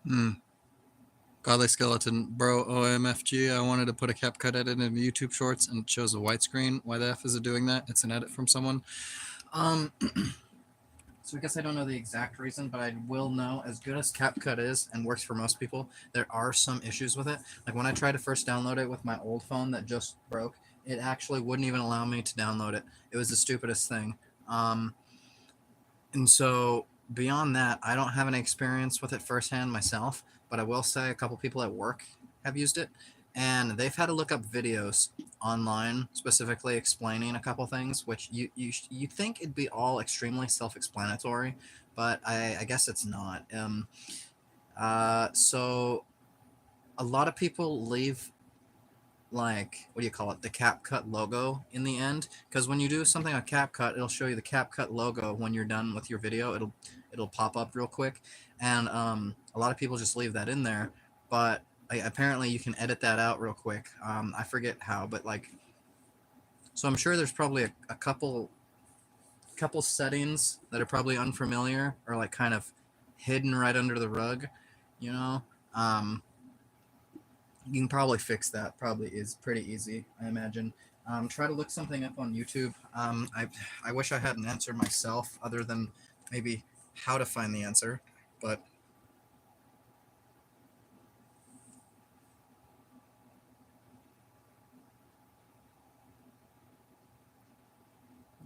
Hmm. Godly Skeleton, bro, OMFG. I wanted to put a CapCut edit into YouTube Shorts and it shows a white screen. Why the F is it doing that? It's an edit from someone. So I guess I don't know the exact reason, but I will know, as good as CapCut is and works for most people, there are some issues with it. Like when I tried to first download it with my old phone that just broke, it actually wouldn't even allow me to download it. It was the stupidest thing. And so beyond that, I don't have any experience with it firsthand myself, but I will say a couple people at work have used it, and they've had to look up videos online specifically explaining a couple things, which you think it'd be all extremely self-explanatory, but I guess it's not. So a lot of people leave, like, what do you call it, the CapCut logo in the end, because when you do something on CapCut, it'll show you the CapCut logo when you're done with your video. It'll pop up real quick, and a lot of people just leave that in there, but apparently you can edit that out real quick. I forget how, but like, so I'm sure there's probably a couple settings that are probably unfamiliar or like kind of hidden right under the rug, you know. You can probably fix that. Probably is pretty easy, I imagine. Try to look something up on YouTube. I wish I had an answer myself, other than maybe how to find the answer, but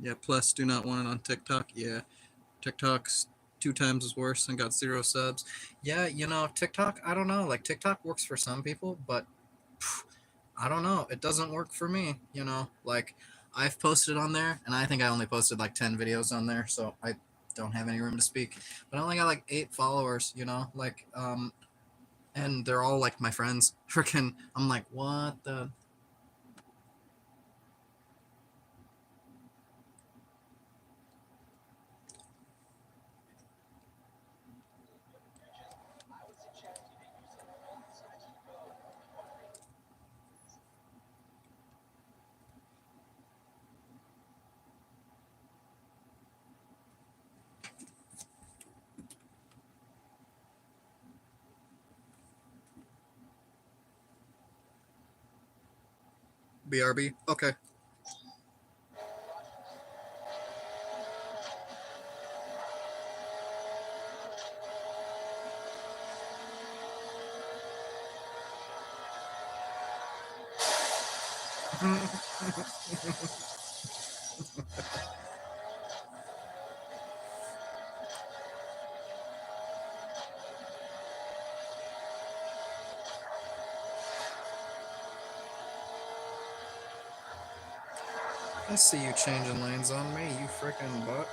yeah. Plus, do not want it on TikTok. Yeah, TikTok's 2 times as worse and got 0 subs. Yeah, you know, TikTok, I don't know. Like, TikTok works for some people, but pff, I don't know. It doesn't work for me, you know? Like, I've posted on there, and I think I only posted like 10 videos on there, so I don't have any room to speak. But I only got like 8 followers, you know? Like, and they're all like my friends. Freaking, I'm like, what the. BRB? Okay. I see you changing lanes on me, you freaking butt.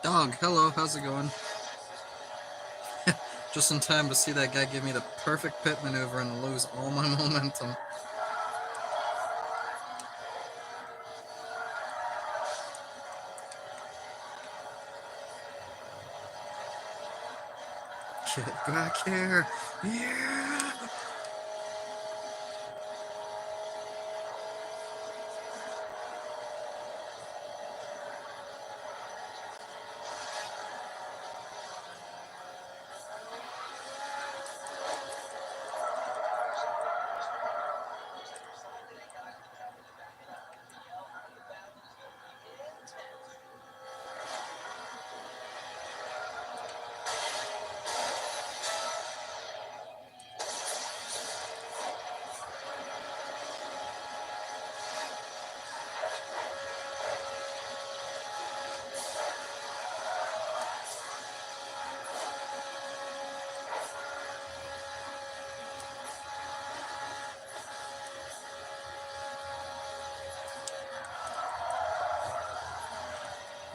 Dog, hello, how's it going? Just in time to see that guy give me the perfect pit maneuver and lose all my momentum. Get back here! Yeah!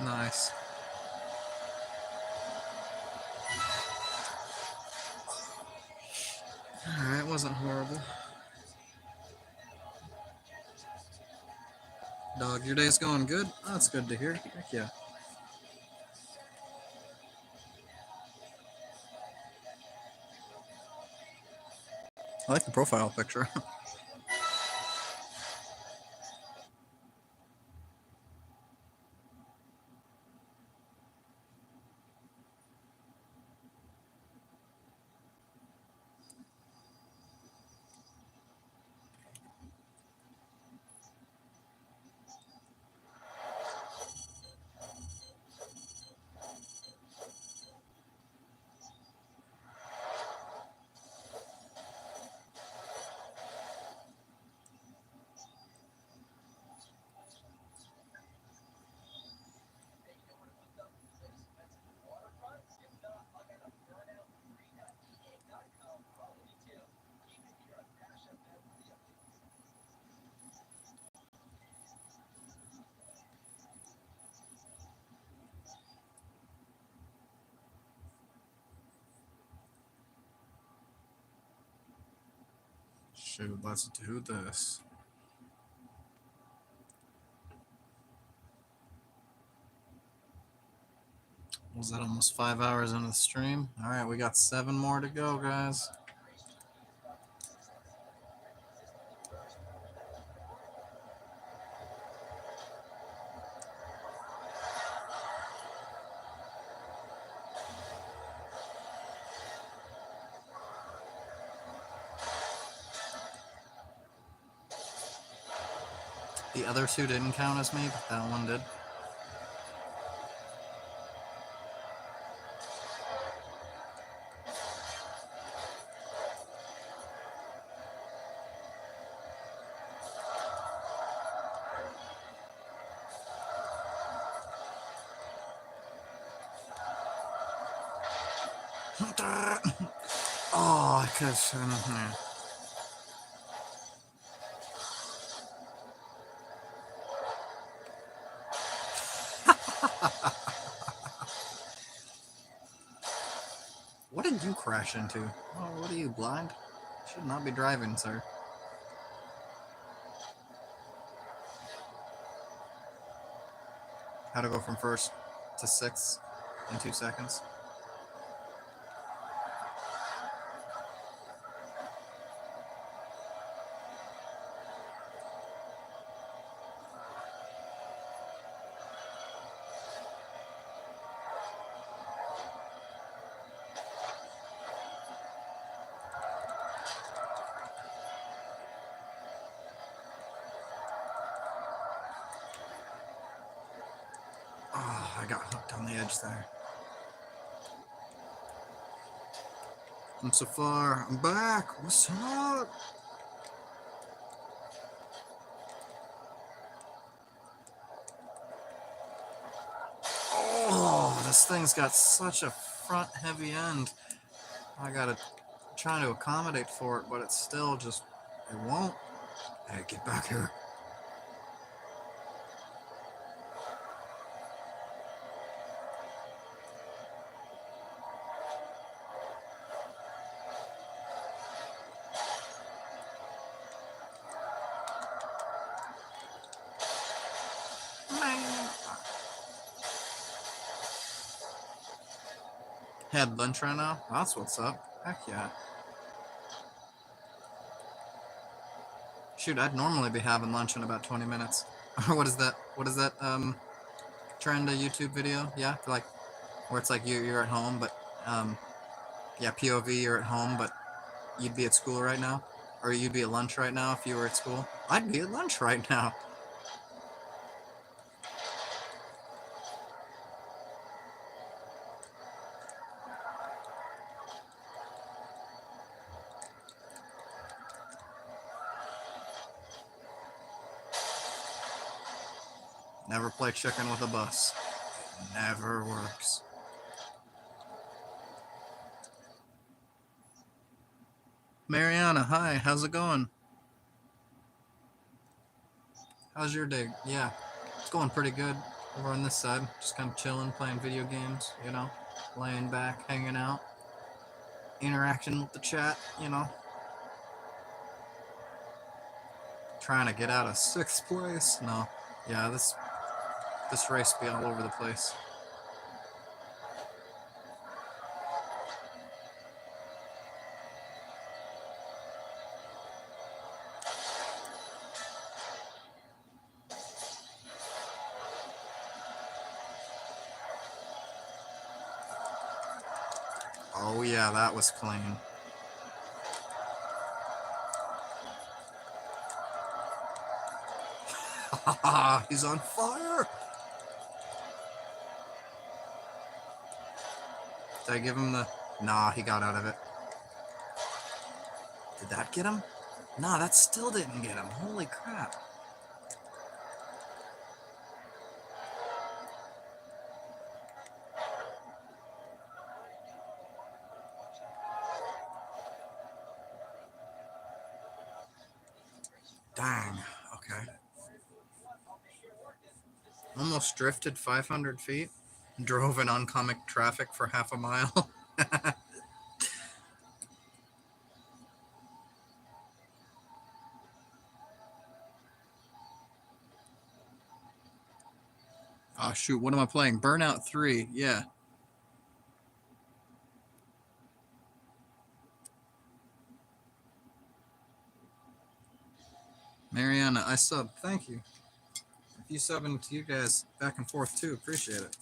Nice. Alright, wasn't horrible. Dog, your day's going good? Oh, that's good to hear. Heck yeah. I like the profile picture. Shoot, let's do this. Was that almost 5 hours into the stream? All right, we got 7 more to go, guys. The other 2 didn't count as me, but that one did. Oh, I could have. What did you crash into? Oh, what are you, blind? Should not be driving, sir. How to go from 1st to 6th in 2 seconds. Oh, I got hooked on the edge there. I'm so far. I'm back. What's up? Oh, this thing's got such a front heavy end. I gotta try to accommodate for it, but it's still just, it won't. Hey, get back here. Had lunch right now? That's what's up. Heck yeah. Shoot, I'd normally be having lunch in about 20 minutes. What is that? What is that trend a YouTube video? Yeah, like where it's like you're at home, but yeah, POV, you're at home, but you'd be at school right now, or you'd be at lunch right now if you were at school. I'd be at lunch right now. Never play chicken with a bus. Never works. Mariana, hi, how's it going? How's your day? Yeah, it's going pretty good over on this side. Just kind of chilling, playing video games, you know, laying back, hanging out, interacting with the chat, you know. Trying to get out of 6th place. No, yeah, this race be all over the place. Oh yeah, that was clean. He's on fire. Did I give him the... Nah, he got out of it. Did that get him? Nah, that still didn't get him. Holy crap. Dang. Okay. Almost drifted 500 feet. Drove in oncoming traffic for half a mile. Oh shoot, what am I playing? Burnout 3. Yeah. Mariana, I sub. Thank you. If you subbing to you guys back and forth too, appreciate it.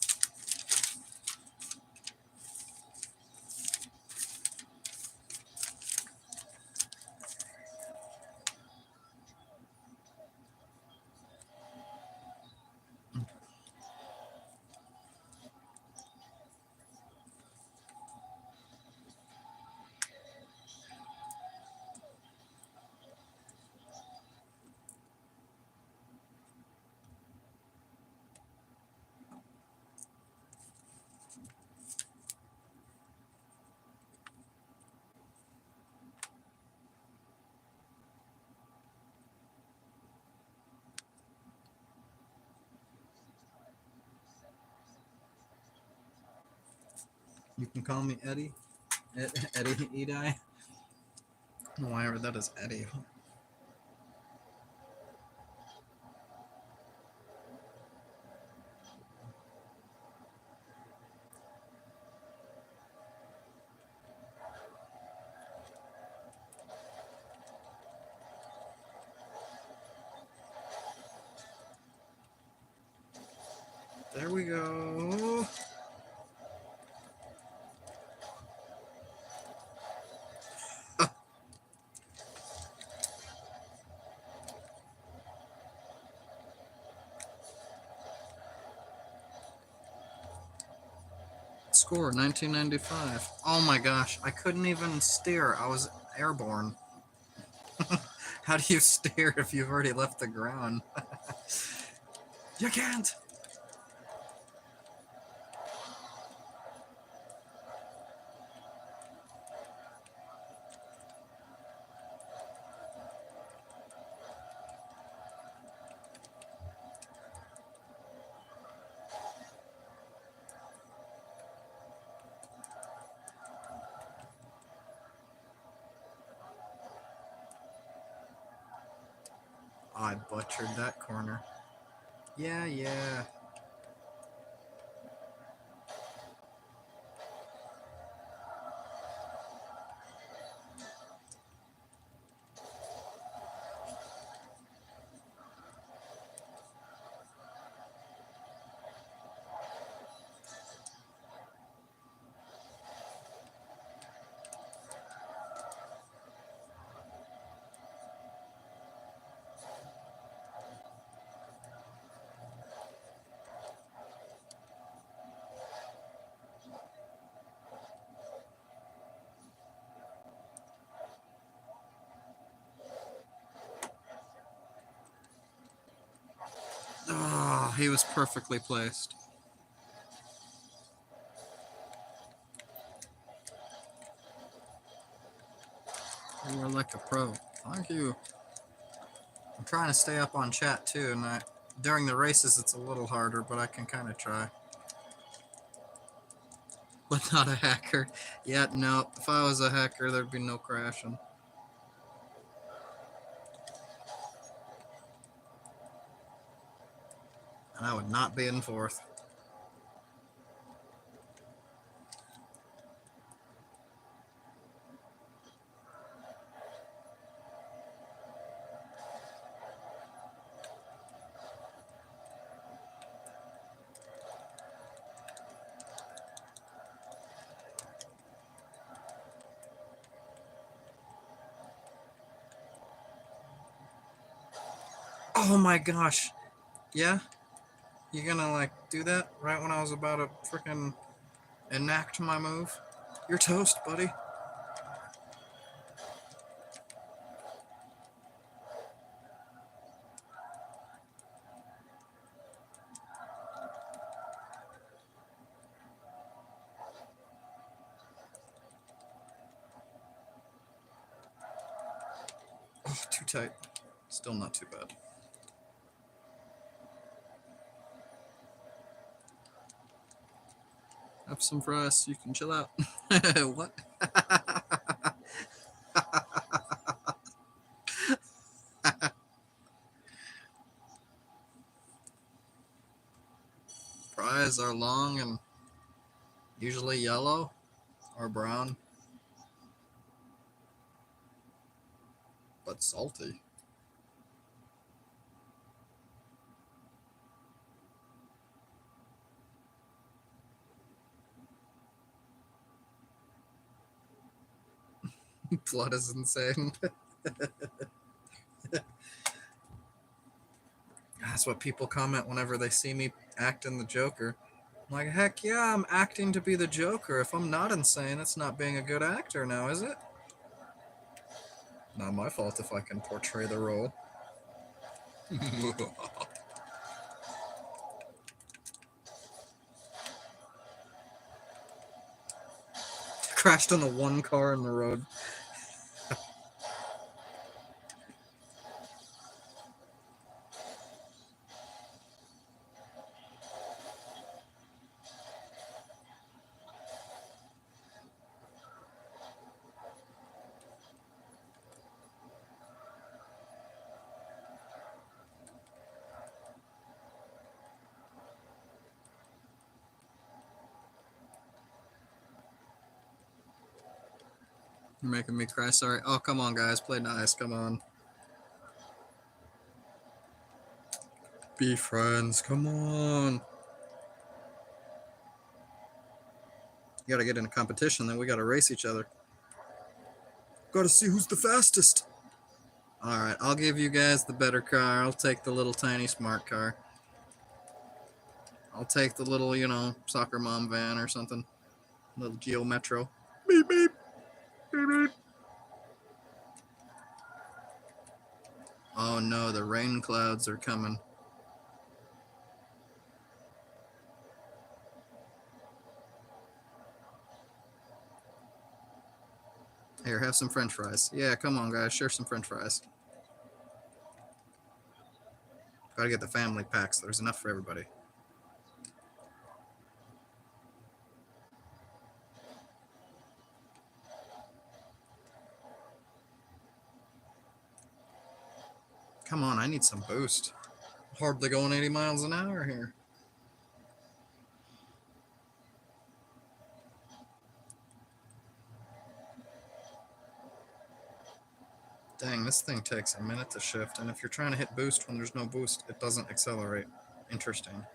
You can call me Eddie. Eddie Edi. I don't know why I heard that as Eddie. There we go. Score 1995. Oh my gosh, I couldn't even steer. I was airborne. How do you steer if you've already left the ground? You can't. I butchered that corner. Yeah, yeah. Oh, he was perfectly placed. You are like a pro. Thank you. I'm trying to stay up on chat too, and during the races it's a little harder, but I can kind of try. But not a hacker. Yeah, no. If I was a hacker, there'd be no crashing. And I would not be in fourth. Oh my gosh. Yeah? You gonna like do that right when I was about to freaking enact my move? You're toast, buddy. Oh, too tight. Still not too bad. Have some fries. You can chill out. What? fries are long and usually yellow or brown, but salty. Blood is insane. That's what people comment whenever they see me acting the Joker. I'm like, heck yeah, I'm acting to be the Joker. If I'm not insane, that's not being a good actor now, is it? Not my fault if I can portray the role. Crashed on the one car in the road. You're making me cry, sorry. Oh, come on, guys. Play nice. Come on. Be friends. Come on. You gotta get in a competition, then we gotta race each other. Gotta see who's the fastest. Alright, I'll give you guys the better car. I'll take the little tiny smart car. I'll take the little, soccer mom van or something. Little Geo Metro. Beep, beep. Beep, beep. Oh no, the rain clouds are coming. Here, have some french fries. Yeah, come on, guys. Share some french fries. Gotta get the family pack so there's enough for everybody. Come on, I need some boost. Hardly going 80 miles an hour here. Dang, this thing takes a minute to shift, and if you're trying to hit boost when there's no boost, it doesn't accelerate. Interesting.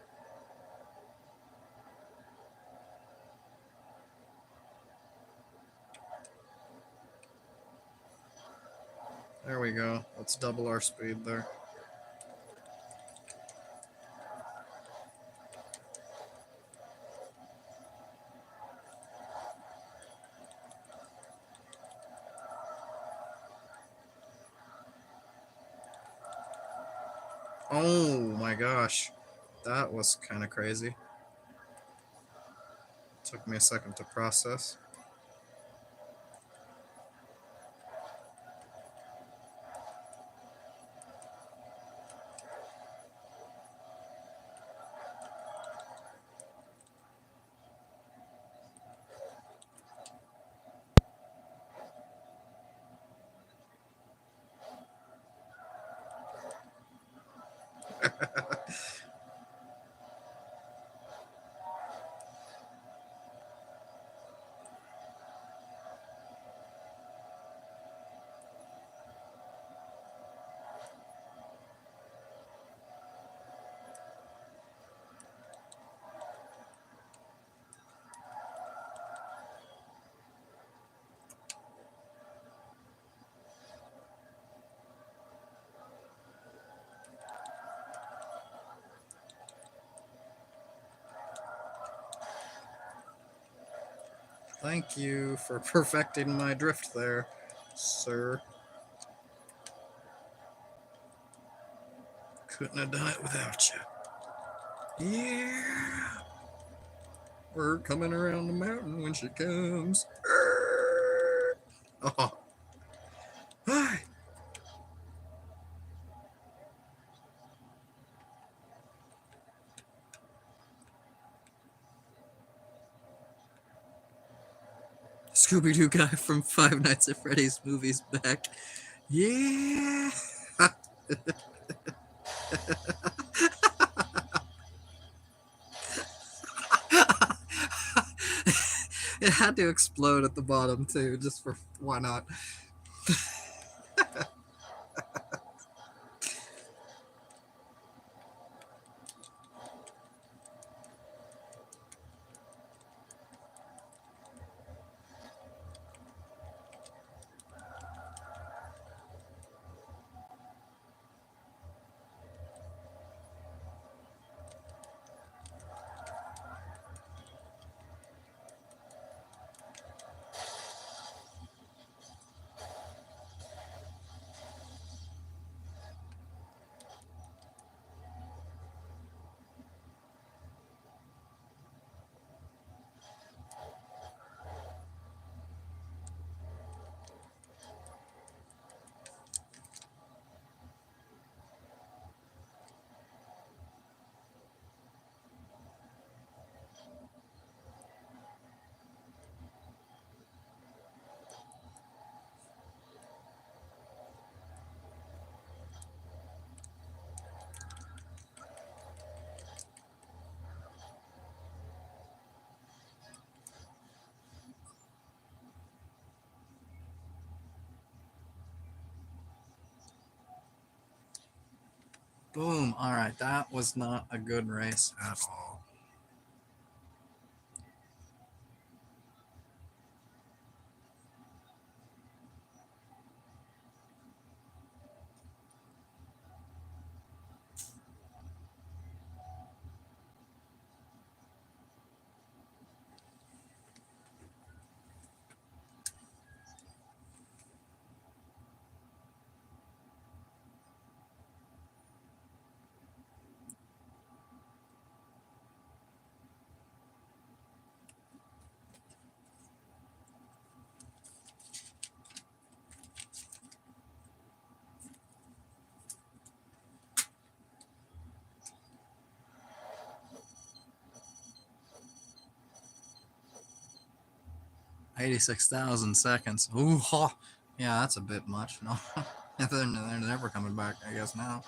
There we go. Let's double our speed there. Oh my gosh. That was kind of crazy. Took me a second to process. Thank you for perfecting my drift there, sir. Couldn't have done it without you. Yeah. We're coming around the mountain when she comes. Oh. Hi. Scooby-Doo guy from Five Nights at Freddy's movies back. Yeah. It had to explode at the bottom too, just for why not? Boom. All right, that was not a good race at all. $86,000 seconds. Ooh, ha. Yeah, that's a bit much. No, they're never coming back, I guess now.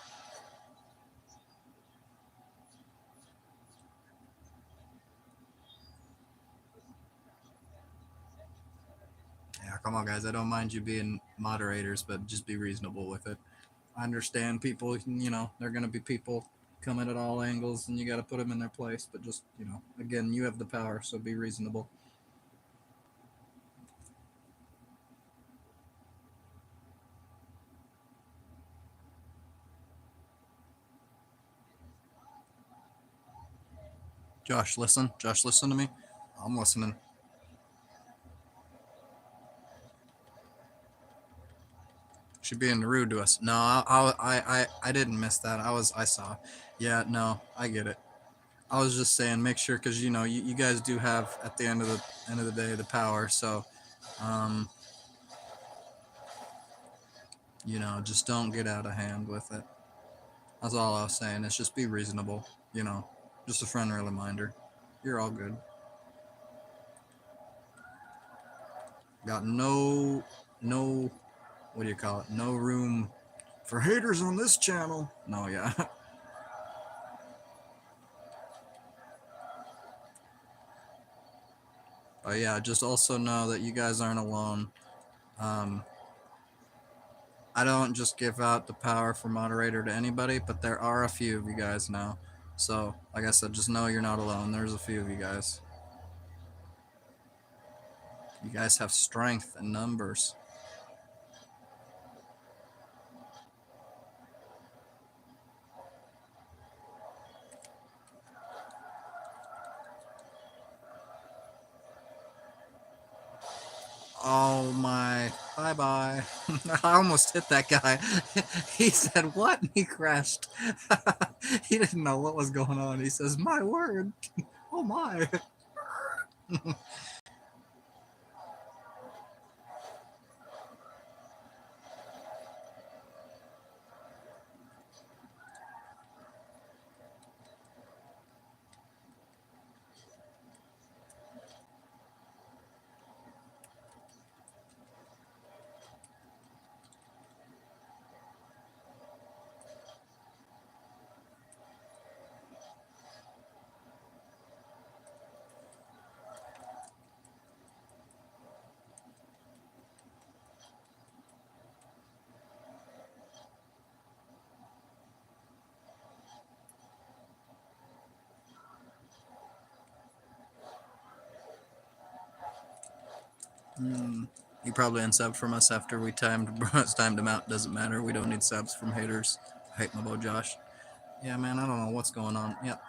Yeah, come on, guys. I don't mind you being moderators, but just be reasonable with it. I understand people, they're going to be people coming at all angles and you got to put them in their place. But just, again, you have the power, so be reasonable. Josh, listen. Josh, listen to me. I'm listening. She being rude to us. No, I didn't miss that. I saw. Yeah, no, I get it. I was just saying, make sure, because you guys do have at the end of the day the power. So, just don't get out of hand with it. That's all I was saying. It's just be reasonable. Just a friendly reminder. You're all good. Got no, what do you call it? No room for haters on this channel. No, yeah. But yeah, just also know that you guys aren't alone. I don't just give out the power for moderator to anybody, but there are a few of you guys now. So, like I said, just know you're not alone. There's a few of you guys. You guys have strength in numbers. Oh my, bye-bye. I almost hit that guy. He said, what? And he crashed. He didn't know what was going on. He says, my word. Oh my. He probably unsubbed from us after we timed him out. Doesn't matter. We don't need subs from haters. I hate my boy Josh. Yeah, man, I don't know what's going on. Yep.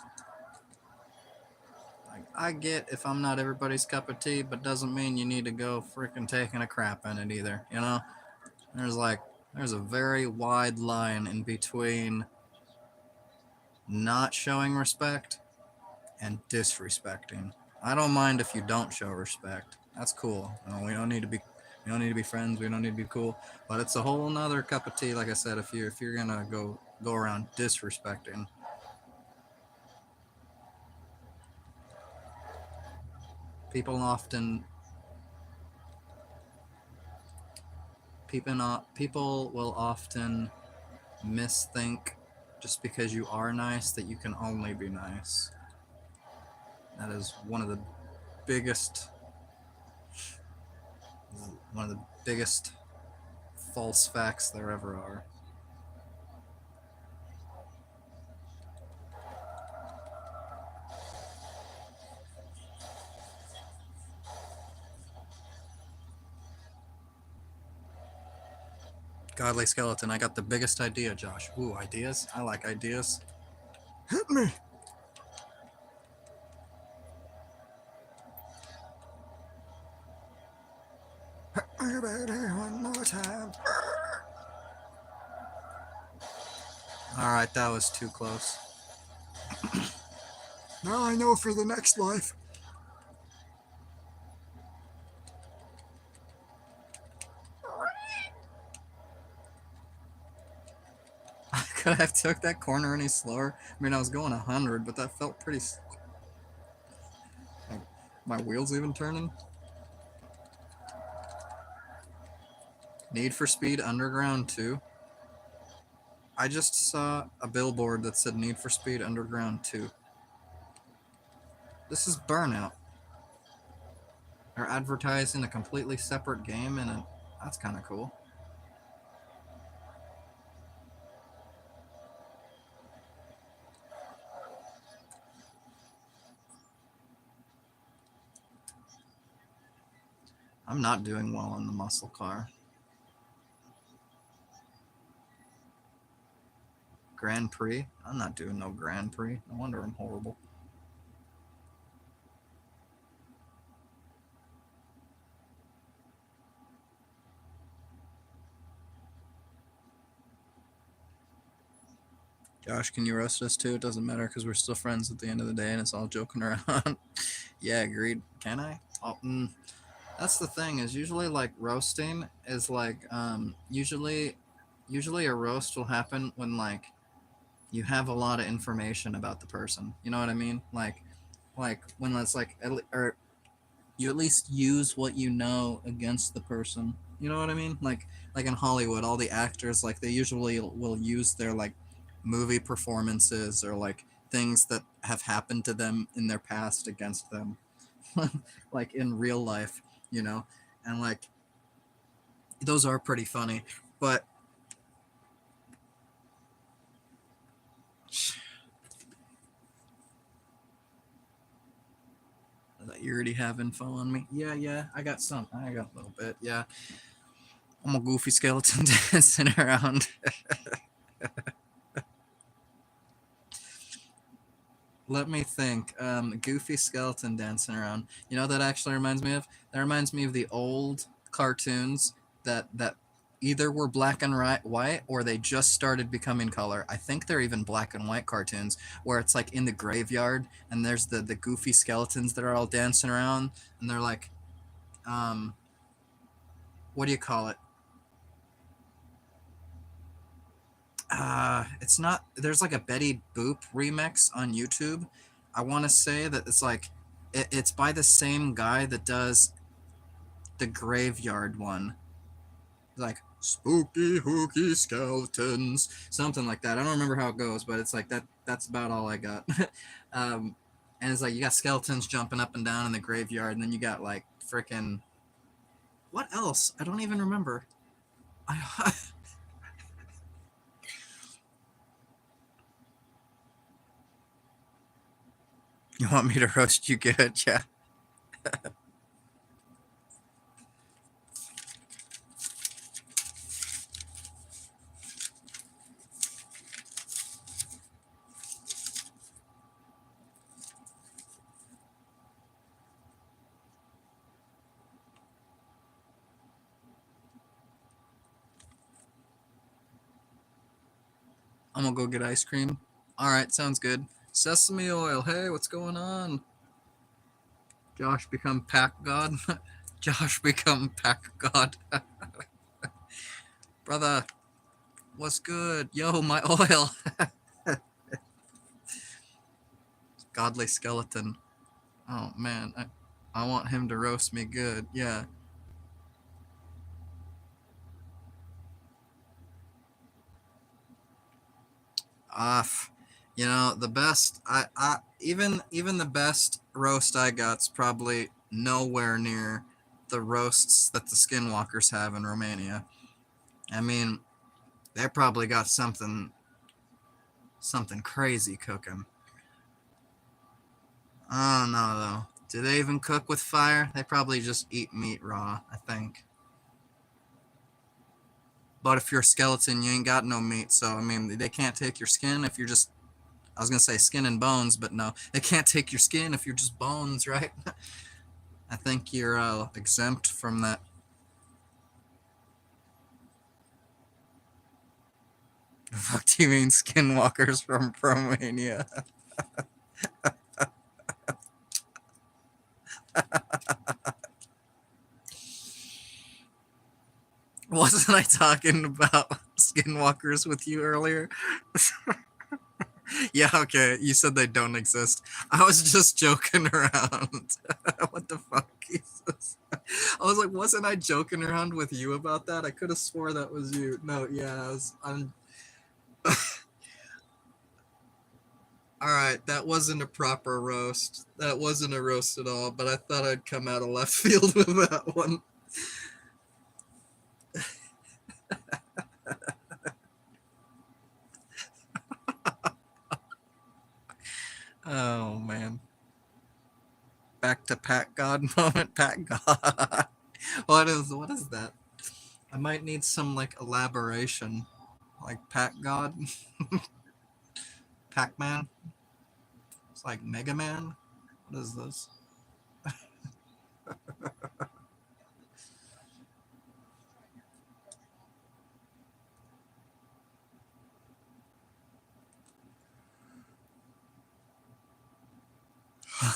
Like, I get if I'm not everybody's cup of tea, but doesn't mean you need to go freaking taking a crap in it either. You know, there's a very wide line in between not showing respect and disrespecting. I don't mind if you don't show respect. That's cool. We don't need to be friends. We don't need to be cool. But it's a whole nother cup of tea. Like I said, if you're gonna go around disrespecting. People often people will often misthink just because you are nice that you can only be nice. That is biggest one of the biggest false facts there ever are. Godly Skeleton, I got the biggest idea, Josh. Ooh, ideas? I like ideas. Hit me! One more time. Alright, that was too close. Now I know for the next life. Could I have took that corner any slower? I mean, I was going 100, but that felt pretty... Like, my wheels even turning? Need for Speed Underground 2. I just saw a billboard that said Need for Speed Underground 2. This is Burnout. They're advertising a completely separate game, and that's kind of cool. I'm not doing well on the muscle car. Grand Prix? I'm not doing no Grand Prix. No wonder I'm horrible. Josh, can you roast us too? It doesn't matter because we're still friends at the end of the day and it's all joking around. Yeah, agreed. Can I? Oh, that's the thing is usually like roasting is like usually a roast will happen when like you have a lot of information about the person. You know what I mean? Like when it's like or you at least use what you know against the person. You know what I mean? Like in Hollywood, all the actors like they usually will use their like movie performances or like things that have happened to them in their past against them. Like in real life, you know? And like those are pretty funny, but you already have info on me. Yeah, I got a little bit. Yeah, I'm a goofy skeleton dancing around. Let me think. Goofy skeleton dancing around. You know what that actually reminds me of? That reminds me of the old cartoons that either were black and white or they just started becoming color. I think they're even black and white cartoons where it's like in the graveyard and there's the goofy skeletons that are all dancing around and they're like, what do you call it? It's not. There's like a Betty Boop remix on YouTube. I want to say that it's like it's by the same guy that does the graveyard one, like spooky hooky skeletons, something like that. I don't remember how it goes, but it's like that. That's about all I got. And it's like you got skeletons jumping up and down in the graveyard, and then you got like freaking what else? I don't even remember. You want me to roast you good? Yeah. I'm gonna go get ice cream. All right, sounds good. Sesame oil. Hey, what's going on? Josh become pack god. Josh become pack god. Brother, what's good? Yo, my oil. Godly skeleton. Oh man, I want him to roast me good. Yeah. You know, the best I even the best roast I got's probably nowhere near the roasts that the skinwalkers have in Romania. I mean, they probably got something crazy cooking. I don't know though. Do they even cook with fire? They probably just eat meat raw, I think. But if you're a skeleton, you ain't got no meat, so I mean, they can't take your skin if you're just, I was gonna say skin and bones, but no, they can't take your skin if you're just bones, right? I think you're exempt from that. Fuck do you mean skinwalkers from Romania? Wasn't I talking about skinwalkers with you earlier? Yeah, okay. You said they don't exist. I was just joking around. What the fuck is this? I was like, wasn't I joking around with you about that? I could have swore that was you. No, yeah, I'm. All right, that wasn't a proper roast. That wasn't a roast at all, but I thought I'd come out of left field with that one. Oh man. Back to Pat God moment, Pat God. what is that? I might need some like elaboration. Like Pat God? Pac-Man? It's like Mega Man? What is this?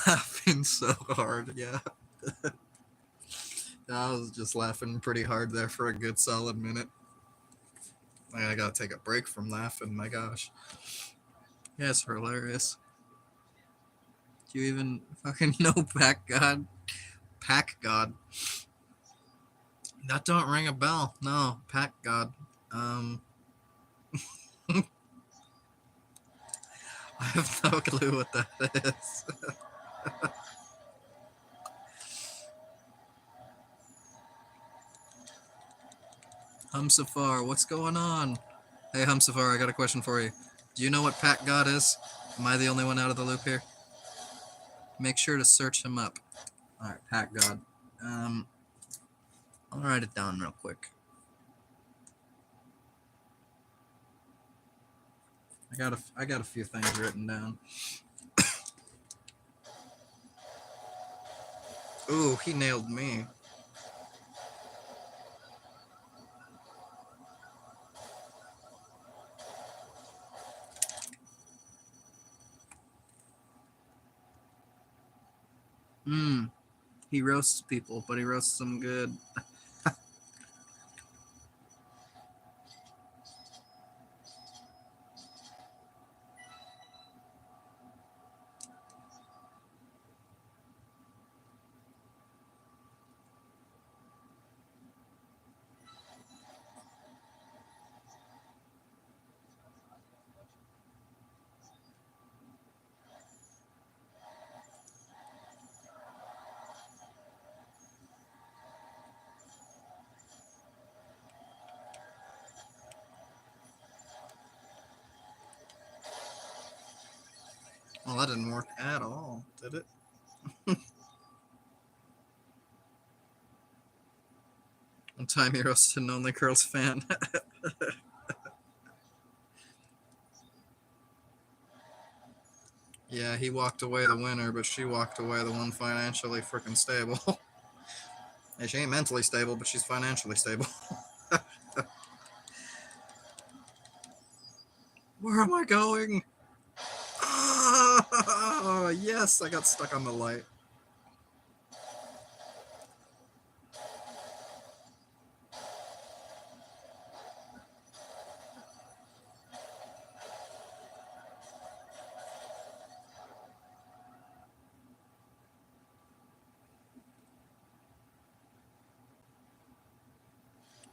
Laughing so hard, yeah. I was just laughing pretty hard there for a good solid minute. I gotta take a break from laughing, my gosh. Yeah, it's hilarious. Do you even fucking know Pack God? Pack God. That don't ring a bell. No, Pack God. I have no clue what that is. Humsafar, what's going on? Hey, Humsafar, I got a question for you. Do you know what Pack God is? Am I the only one out of the loop here? Make sure to search him up. All right, Pack God. I'll write it down real quick. I got a few things written down. Ooh, he nailed me. He roasts people, but he roasts them good. Well, that didn't work at all, did it? One time he roasted an Only Curls fan. Yeah, he walked away the winner, but she walked away the one financially freaking stable. Hey, she ain't mentally stable, but she's financially stable. Where am I going? Ah, yes, I got stuck on the light.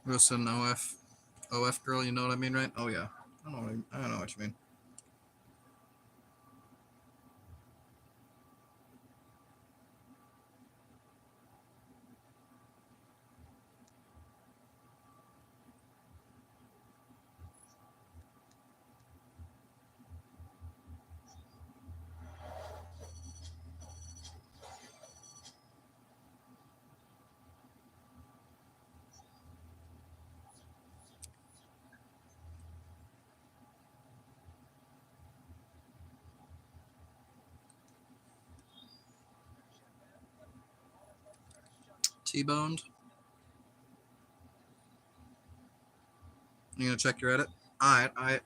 Listen, OF girl, you know what I mean, right? Oh yeah, I know what you mean. T-boned. You gonna check your edit? Alright.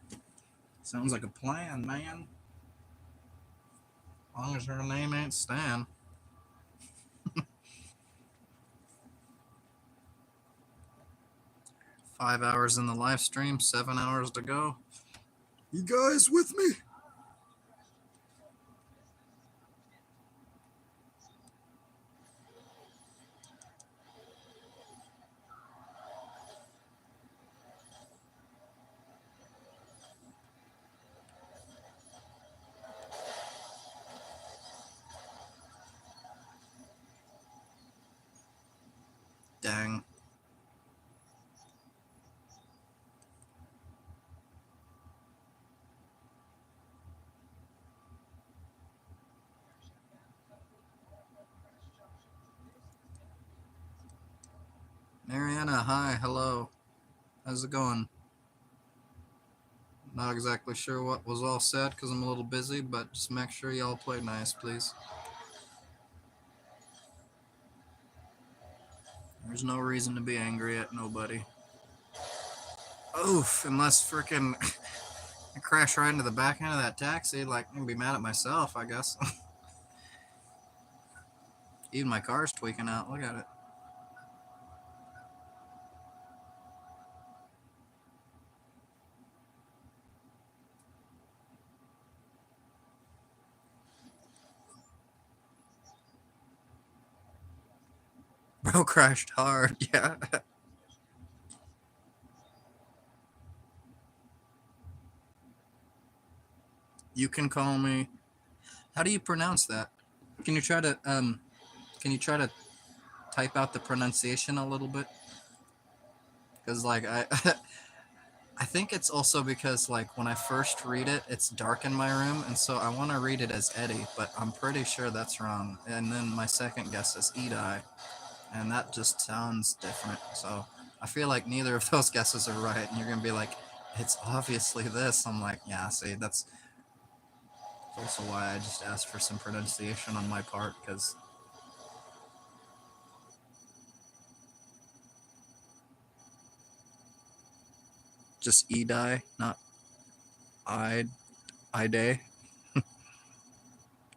Sounds like a plan, man. As long as her name ain't Stan. 5 hours in the live stream, 7 hours to go. You guys with me? Dang. Mariana, hi, hello. How's it going? Not exactly sure what was all said because I'm a little busy, but just make sure y'all play nice, please. There's no reason to be angry at nobody. Oof, unless frickin' I crash right into the back end of that taxi, like, I'm gonna be mad at myself, I guess. Even my car's tweaking out, look at it. Bro crashed hard, yeah. You can call me. How do you pronounce that? Can you try to type out the pronunciation a little bit? Because like I I think it's also because like when I first read it, it's dark in my room, and so I want to read it as Eddie, but I'm pretty sure that's wrong. And then my second guess is Edai, and that just sounds different. So I feel like neither of those guesses are right, and you're gonna be like, it's obviously this. I'm like, yeah, see, that's also why I just asked for some pronunciation on my part, because just Edai, not Ide.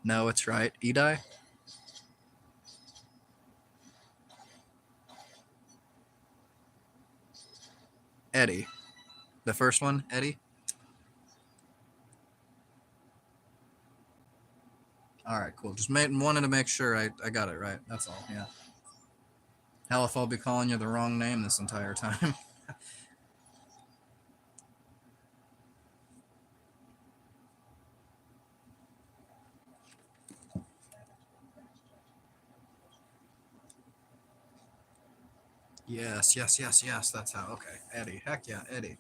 No, it's right. Edai? Eddie. The first one, Eddie? Alright, cool. Just wanted to make sure I got it right. That's all, yeah. Hell if I'll be calling you the wrong name this entire time. Yes, that's how. Okay, Eddie. Heck yeah, Eddie.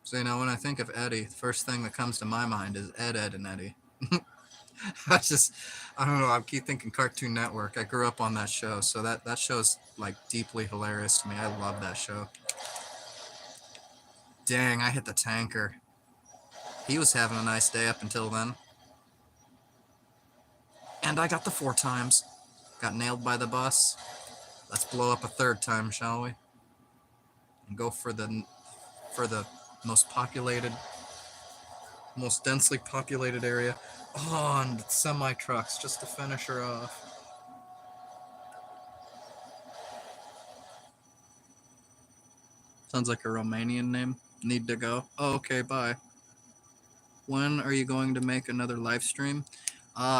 So, you know, when I think of Eddie, the first thing that comes to my mind is Ed, and Eddie. I don't know, I keep thinking Cartoon Network. I grew up on that show, so that show's, like, deeply hilarious to me. I love that show. Dang, I hit the tanker. He was having a nice day up until then. And I got the 4 times. Got nailed by the bus. Let's blow up a 3rd time, shall we? go for the most populated, most densely populated area. Oh, and semi trucks just to finish her off. Sounds like a Romanian name. Need to go. Oh, okay, bye. When are you going to make another live stream?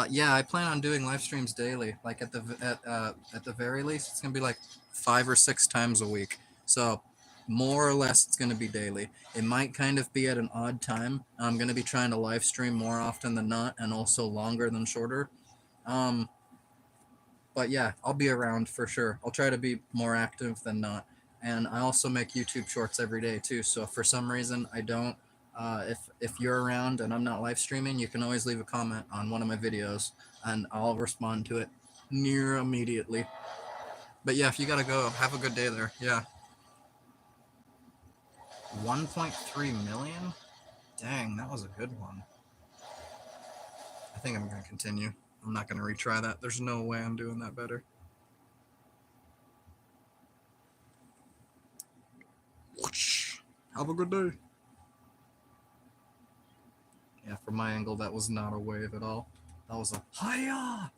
Yeah, I plan on doing live streams daily. Like at the very least, it's gonna be like 5 or 6 times a week. So more or less, it's gonna be daily. It might kind of be at an odd time. I'm gonna be trying to live stream more often than not, and also longer than shorter. But yeah, I'll be around for sure. I'll try to be more active than not. And I also make YouTube shorts every day too. So if for some reason I don't, if you're around and I'm not live streaming, you can always leave a comment on one of my videos, and I'll respond to it near immediately. But yeah, if you gotta go, have a good day there. Yeah. 1.3 million? Dang, that was a good one. I think I'm gonna continue. I'm not gonna retry that. There's no way I'm doing that better. Have a good day. Yeah, from my angle, that was not a wave at all. That was a hiya.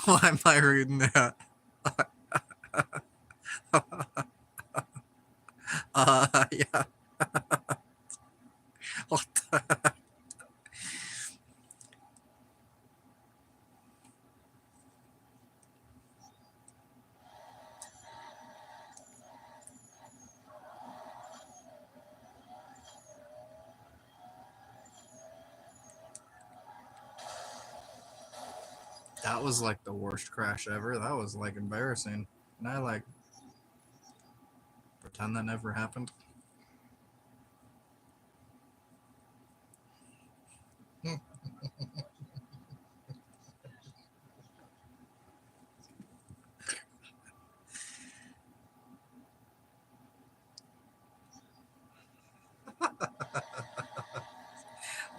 Why am I reading that? Yeah. What the? That was like the worst crash ever. That was like embarrassing. And I like pretend that never happened.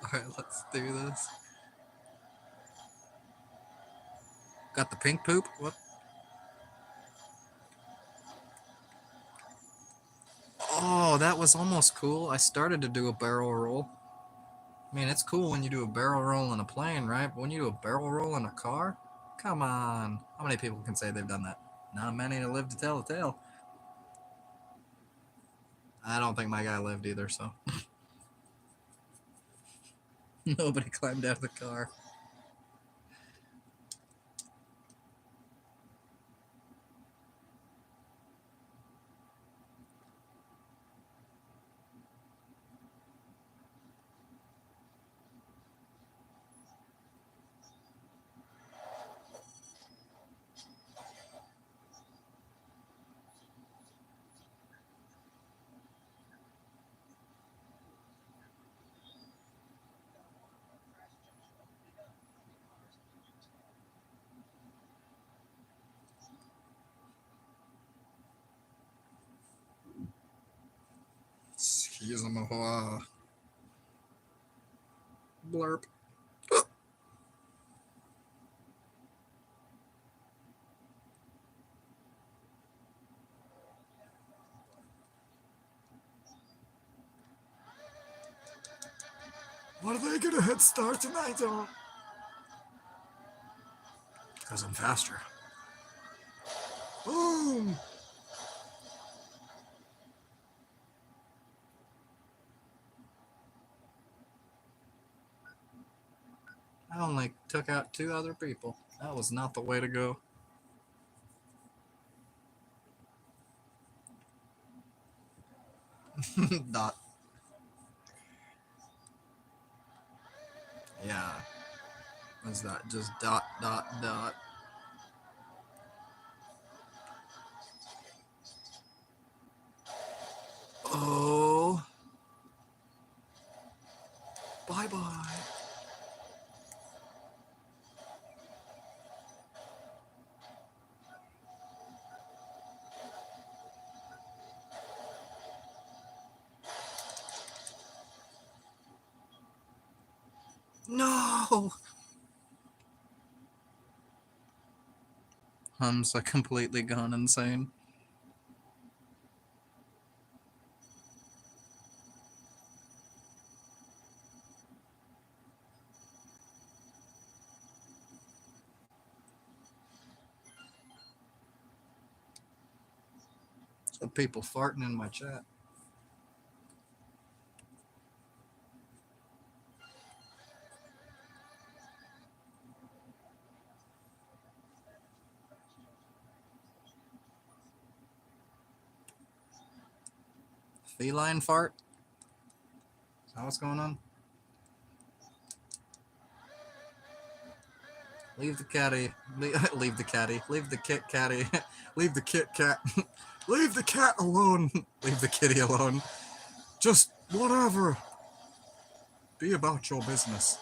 Alright, let's do this. Got the pink poop? What? Oh, that was almost cool. I started to do a barrel roll. I mean, it's cool when you do a barrel roll in a plane, right? But when you do a barrel roll in a car? Come on. How many people can say they've done that? Not many to live to tell the tale. I don't think my guy lived either, so. Nobody climbed out of the car. Excuse me. Blurp. What are they gonna head start tonight on? Because I'm faster. Boom! I only took out 2 other people. That was not the way to go. Dot. Yeah. What's that? Just dot, dot, dot. Oh. Bye bye. No. Hamza completely gone insane. So people farting in my chat. Feline fart? Is that what's going on? Leave the caddy. Leave the caddy. Leave the kit caddy. Leave the kit cat. Leave the cat alone. Leave the kitty alone. Just whatever. Be about your business.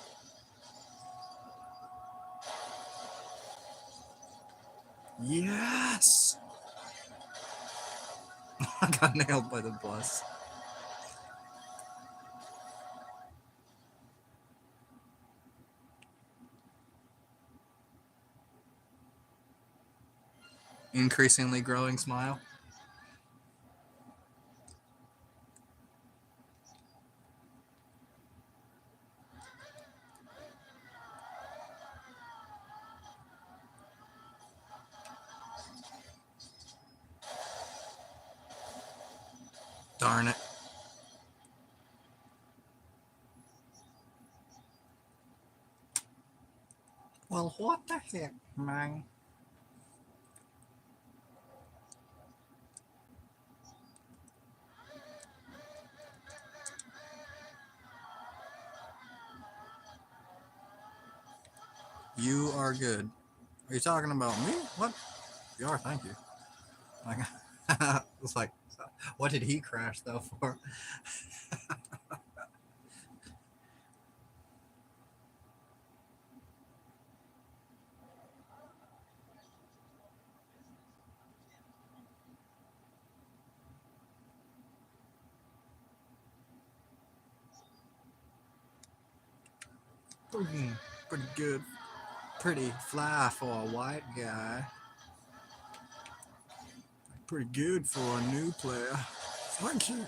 Yes! I got nailed by the bus. Increasingly growing smile. Darn it. Well, what the heck, man? You are good. Are you talking about me? What? You are, thank you. Like, it's like, what did he crash though for? Pretty good. Pretty fly for a white guy. Pretty good for a new player. Thank you.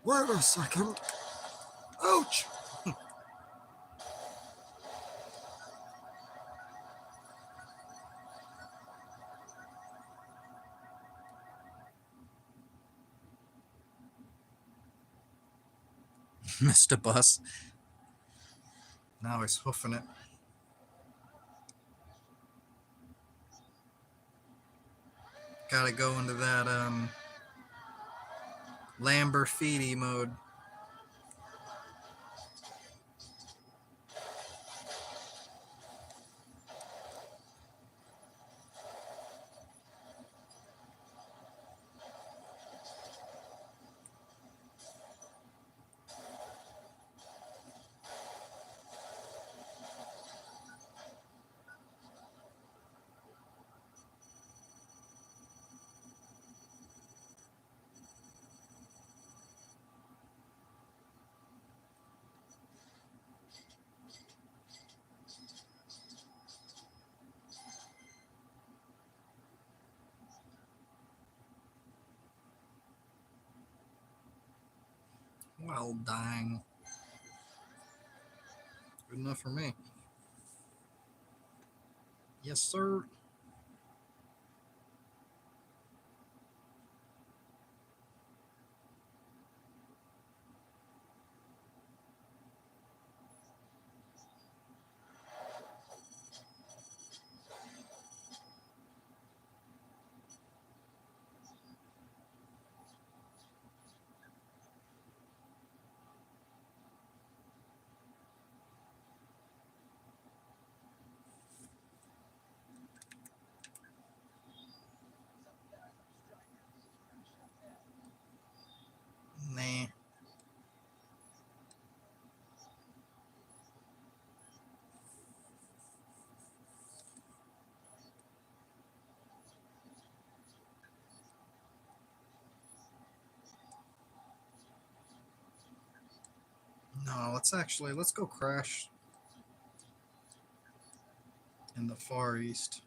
Wait a second. Ouch! Mr. Bus. Now he's hoofing it. Gotta go into that Lamborghini mode. Well, dang. Good enough for me. Yes, sir. No, let's go crash in the Far East.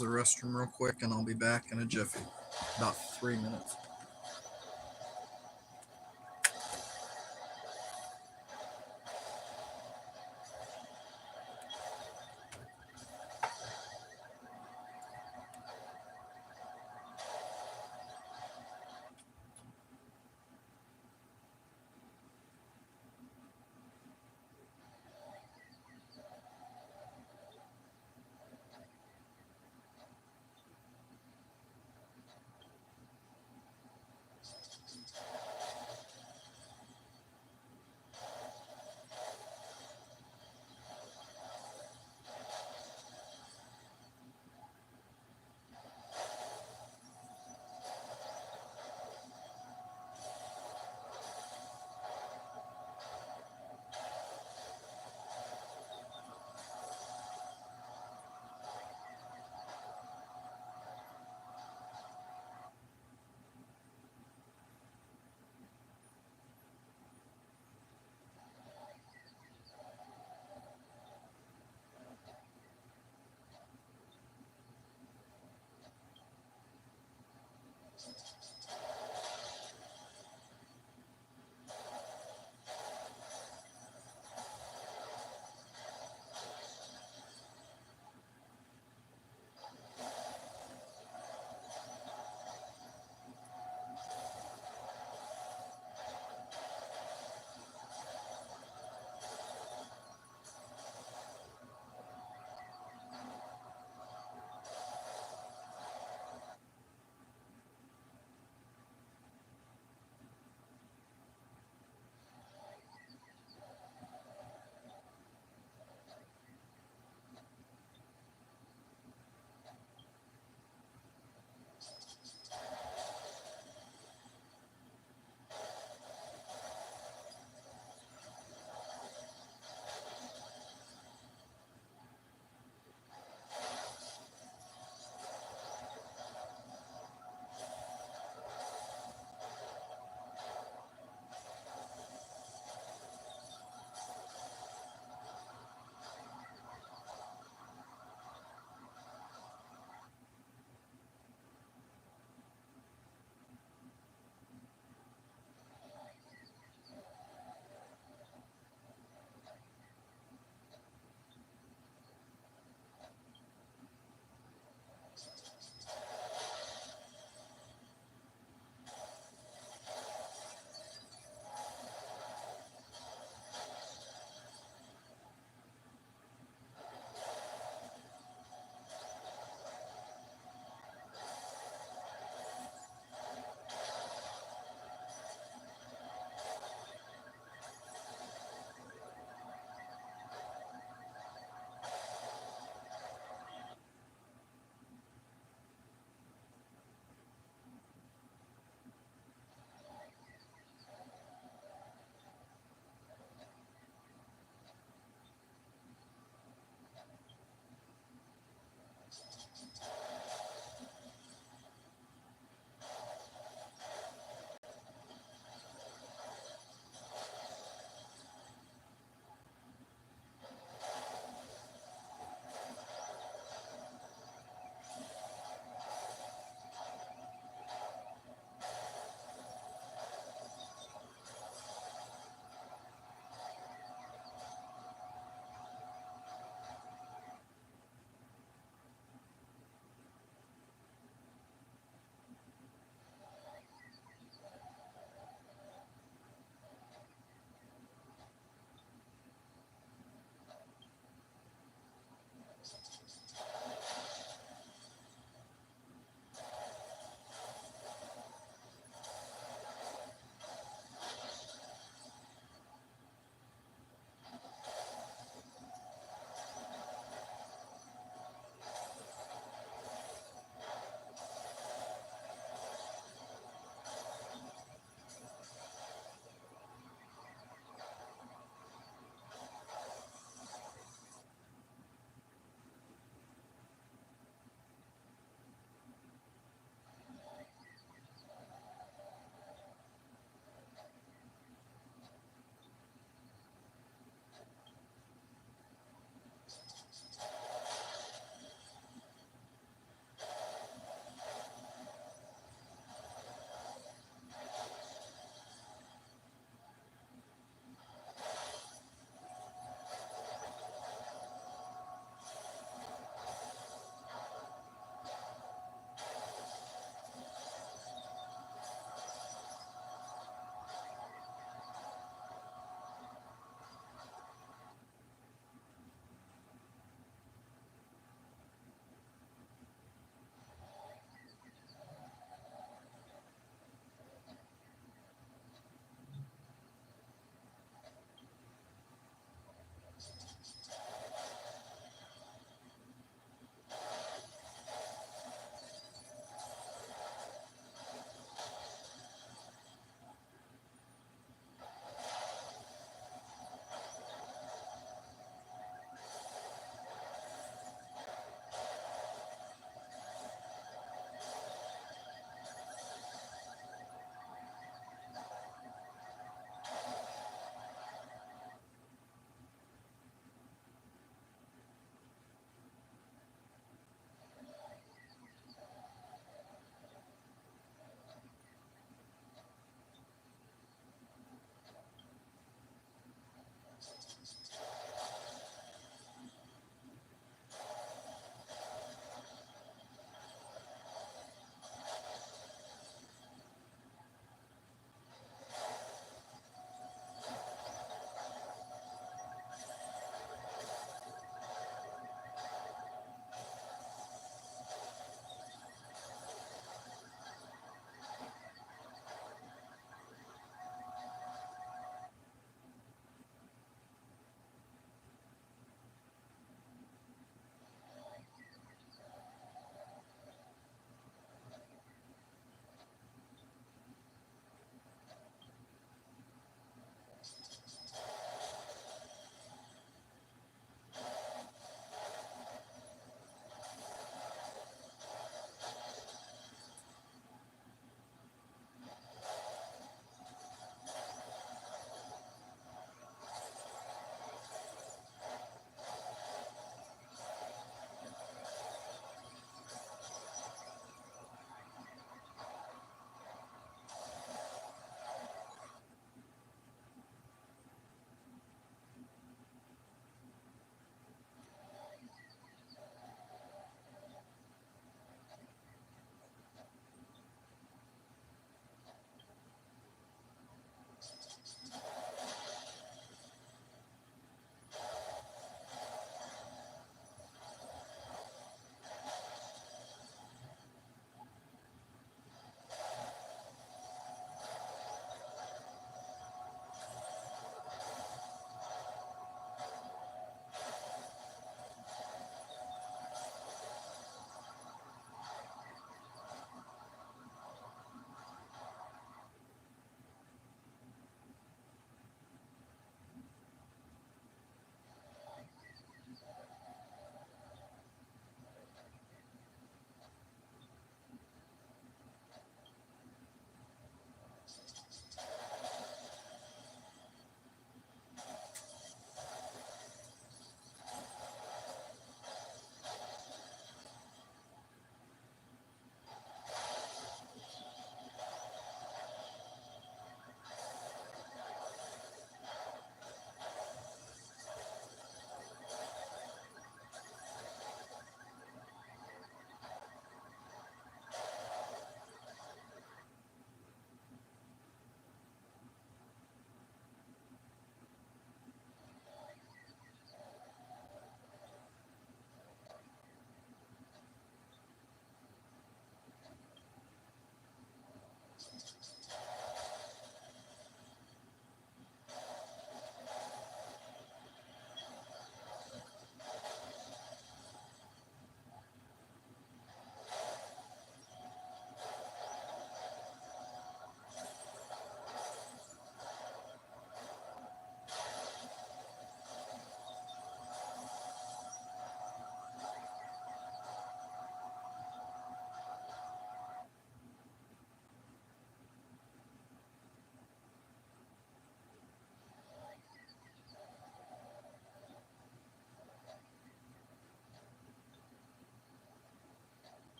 use the restroom real quick and I'll be back in a jiffy. About 3 minutes.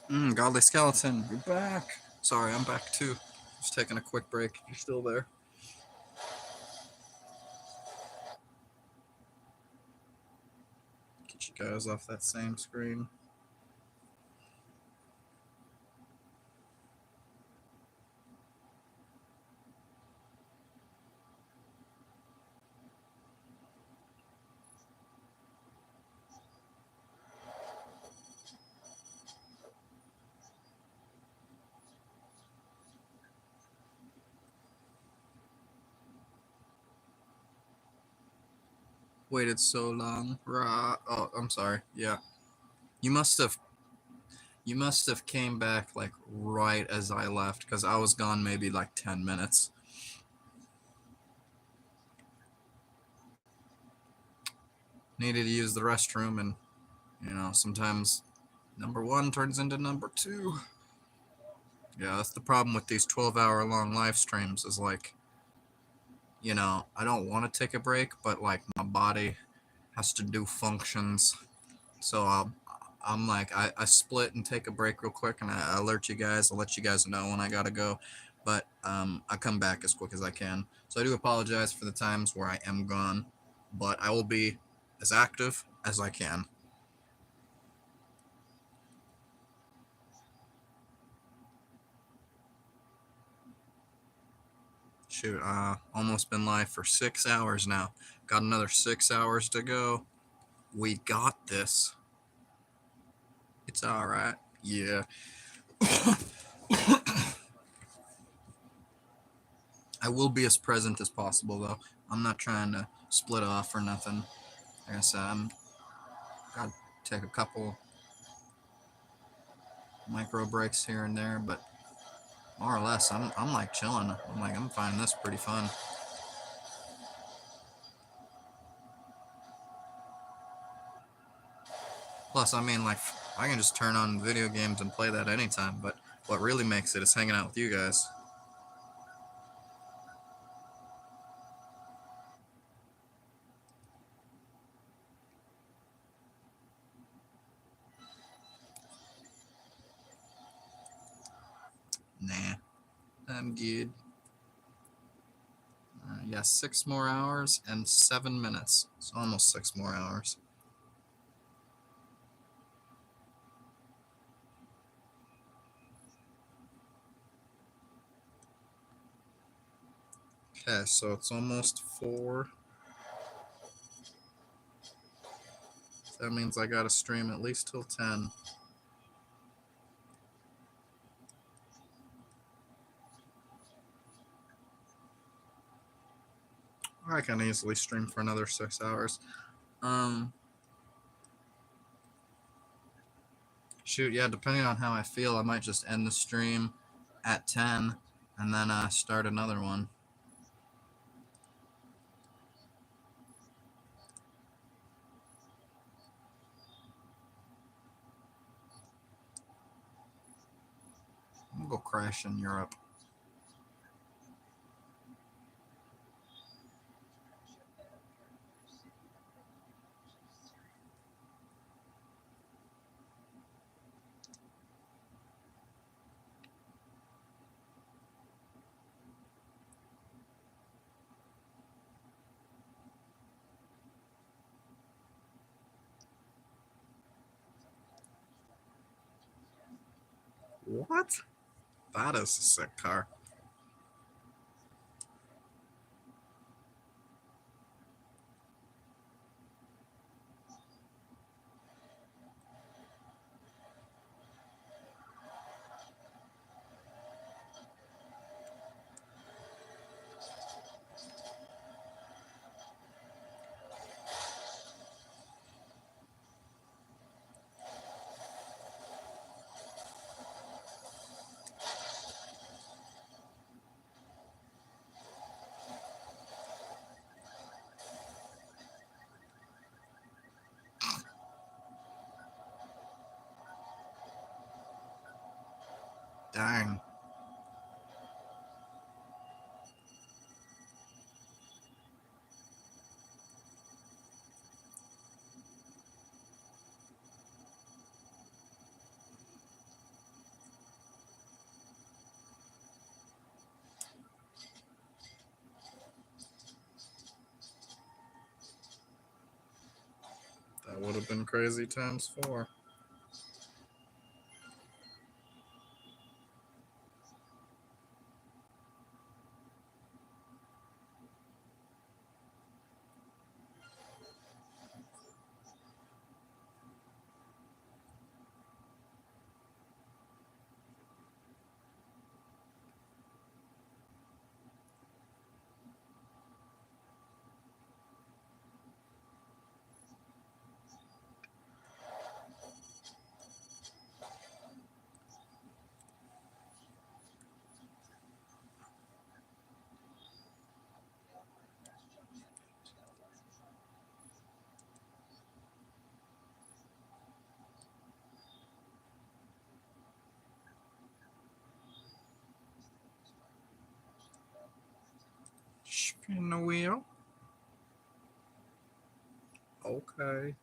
Godly Skeleton, you're back. Sorry, I'm back too. Just taking a quick break. You're still there. Get you guys off that same screen. Waited so long. Oh, I'm sorry. Yeah. You must have came back like right as I left because I was gone maybe like 10 minutes. Needed to use the restroom, and sometimes number one turns into number two. Yeah, that's the problem with these 12-hour long live streams is like, I don't want to take a break, but like my body has to do functions. So I'm like, I split and take a break real quick, and I alert you guys. I'll let you guys know when I gotta go, but I come back as quick as I can. So I do apologize for the times where I am gone, but I will be as active as I can. Shoot, almost been live for 6 hours now. Got another 6 hours to go. We got this. It's all right. Yeah. I will be as present as possible, though. I'm not trying to split off or nothing. Like I said, I'm gotta take a couple micro breaks here and there, but more or less, I'm like chilling. I'm finding this pretty fun. Plus, I mean, like, I can just turn on video games and play that anytime, but what really makes it is hanging out with you guys. Nah, I'm good. Yeah, 6 more hours and 7 minutes. So almost 6 more hours. Okay, so it's almost 4. That means I gotta stream at least till 10. I can easily stream for another 6 hours. Shoot, yeah, depending on how I feel, I might just end the stream at 10 and then start another one. I'm gonna go crash in Europe. What? That is a sick car. Dang. That would have been crazy times 4. Spin the wheel. Okay.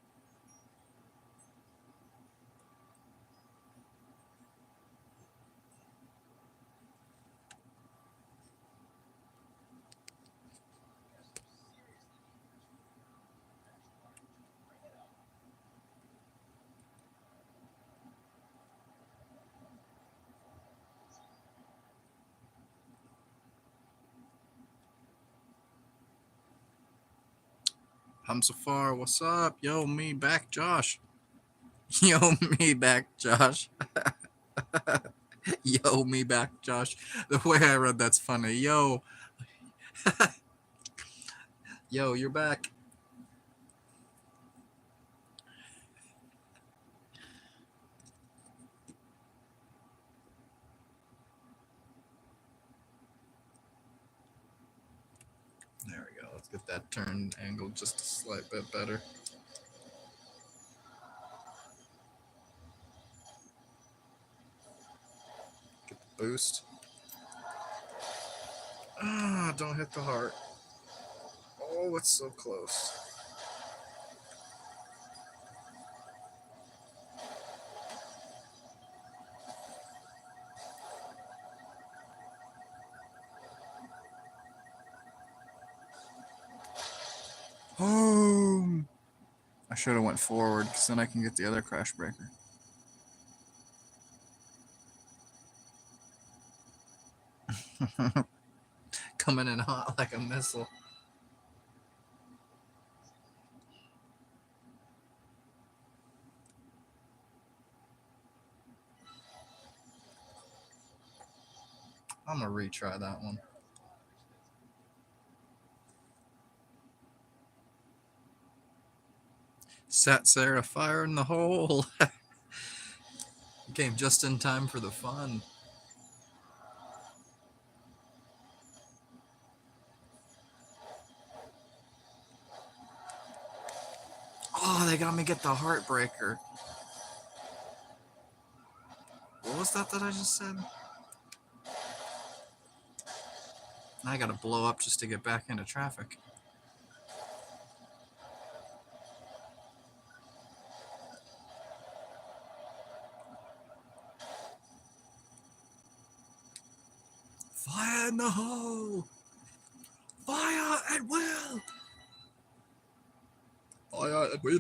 Hamsafar, what's up? Yo, me back, Josh. Yo, me back, Josh. Yo, me back, Josh. The way I read that's funny. Yo, yo, you're back. There we go. Let's get that turn angle just a slight bit better. Get the boost. Ah, don't hit the heart. Oh, it's so close. Home. I should have went forward because then I can get the other crash breaker. Coming in hot like a missile. I'm gonna retry that one. Sat Sarah fire in the hole. Came just in time for the fun. Oh, they got me get the heartbreaker. What was that I just said? I gotta blow up just to get back into traffic. Fire in the hole! Fire at will! Fire at will!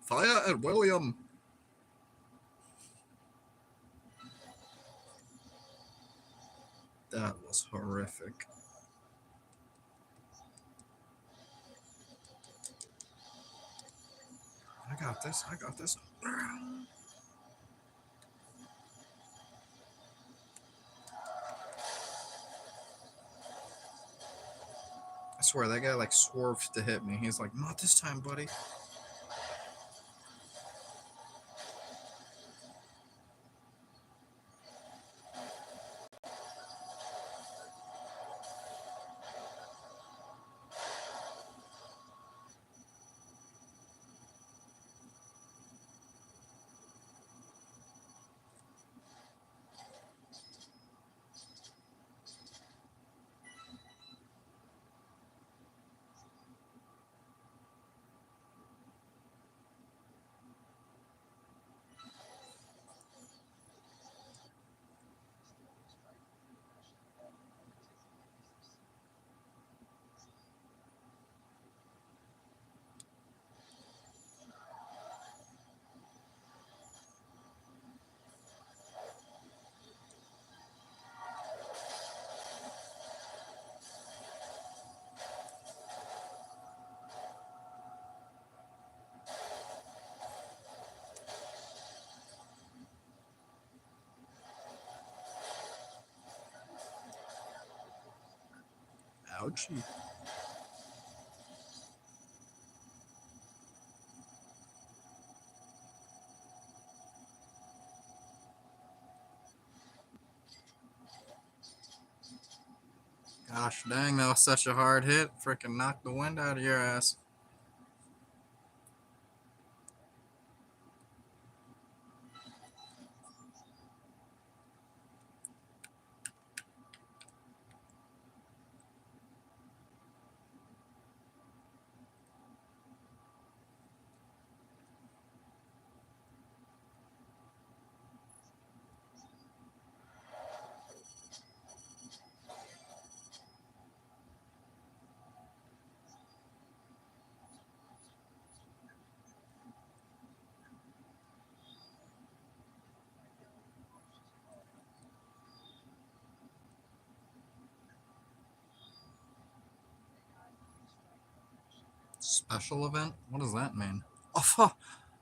Fire at William! That was horrific. I got this, I got this. I swear, that guy like swerved to hit me. He's like, not this time, buddy. Ouchie. Gosh dang, that was such a hard hit. Freaking knocked the wind out of your ass. Special event? What does that mean? Oh,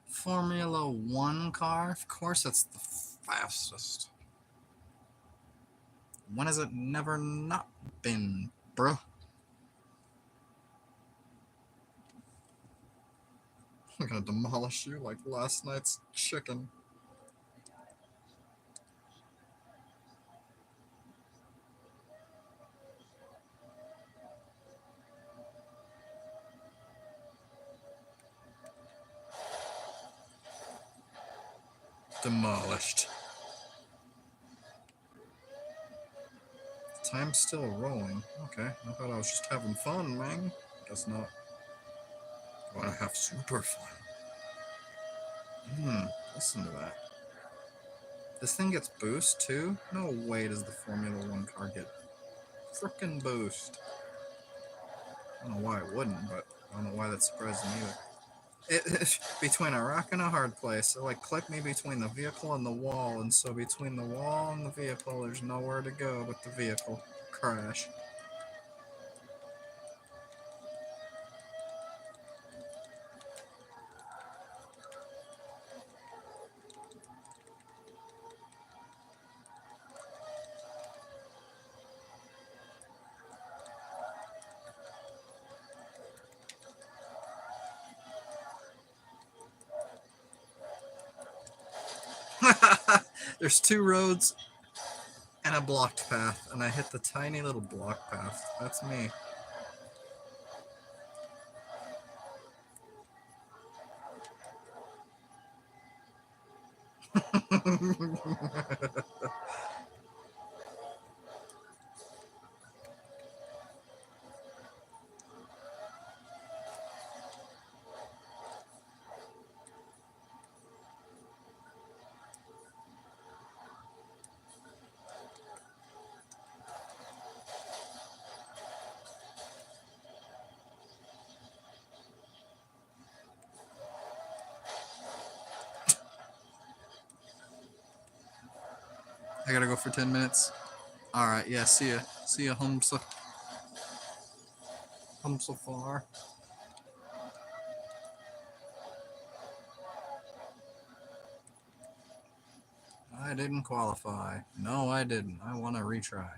Formula One car? Of course it's the fastest. When has it never not been, bruh? I'm gonna demolish you like last night's chicken. Demolished. Time's still rolling. Okay, I thought I was just having fun, man. Guess not. Wanna have super fun. Listen to that. This thing gets boost too? No way does the Formula One car get frickin' boost. I don't know why it wouldn't, but I don't know why that surprised me either. It's between a rock and a hard place. It like clipped me between the vehicle and the wall, and so between the wall and the vehicle, there's nowhere to go but the vehicle. Crash. There's two roads and a blocked path, and I hit the tiny little block path. That's me. I gotta go for 10 minutes. Alright, yeah, see ya. See ya, Humsa. Humsafar. I didn't qualify. No, I didn't. I want to retry.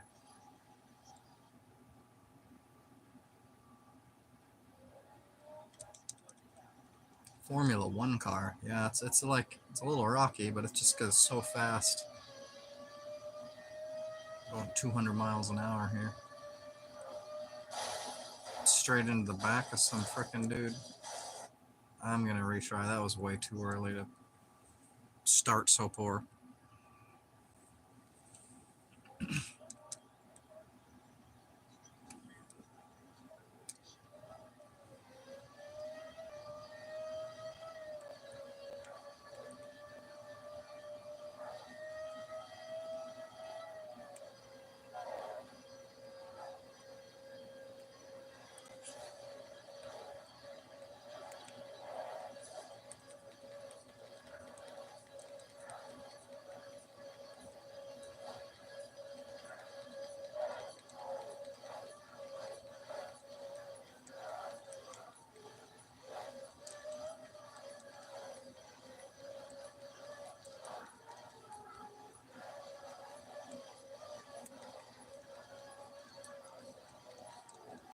Formula One car. Yeah, it's like it's a little rocky, but it's just 'cause it's so fast. Going 200 miles an hour here. Straight into the back of some frickin' dude. I'm gonna retry. That was way too early to start so poor.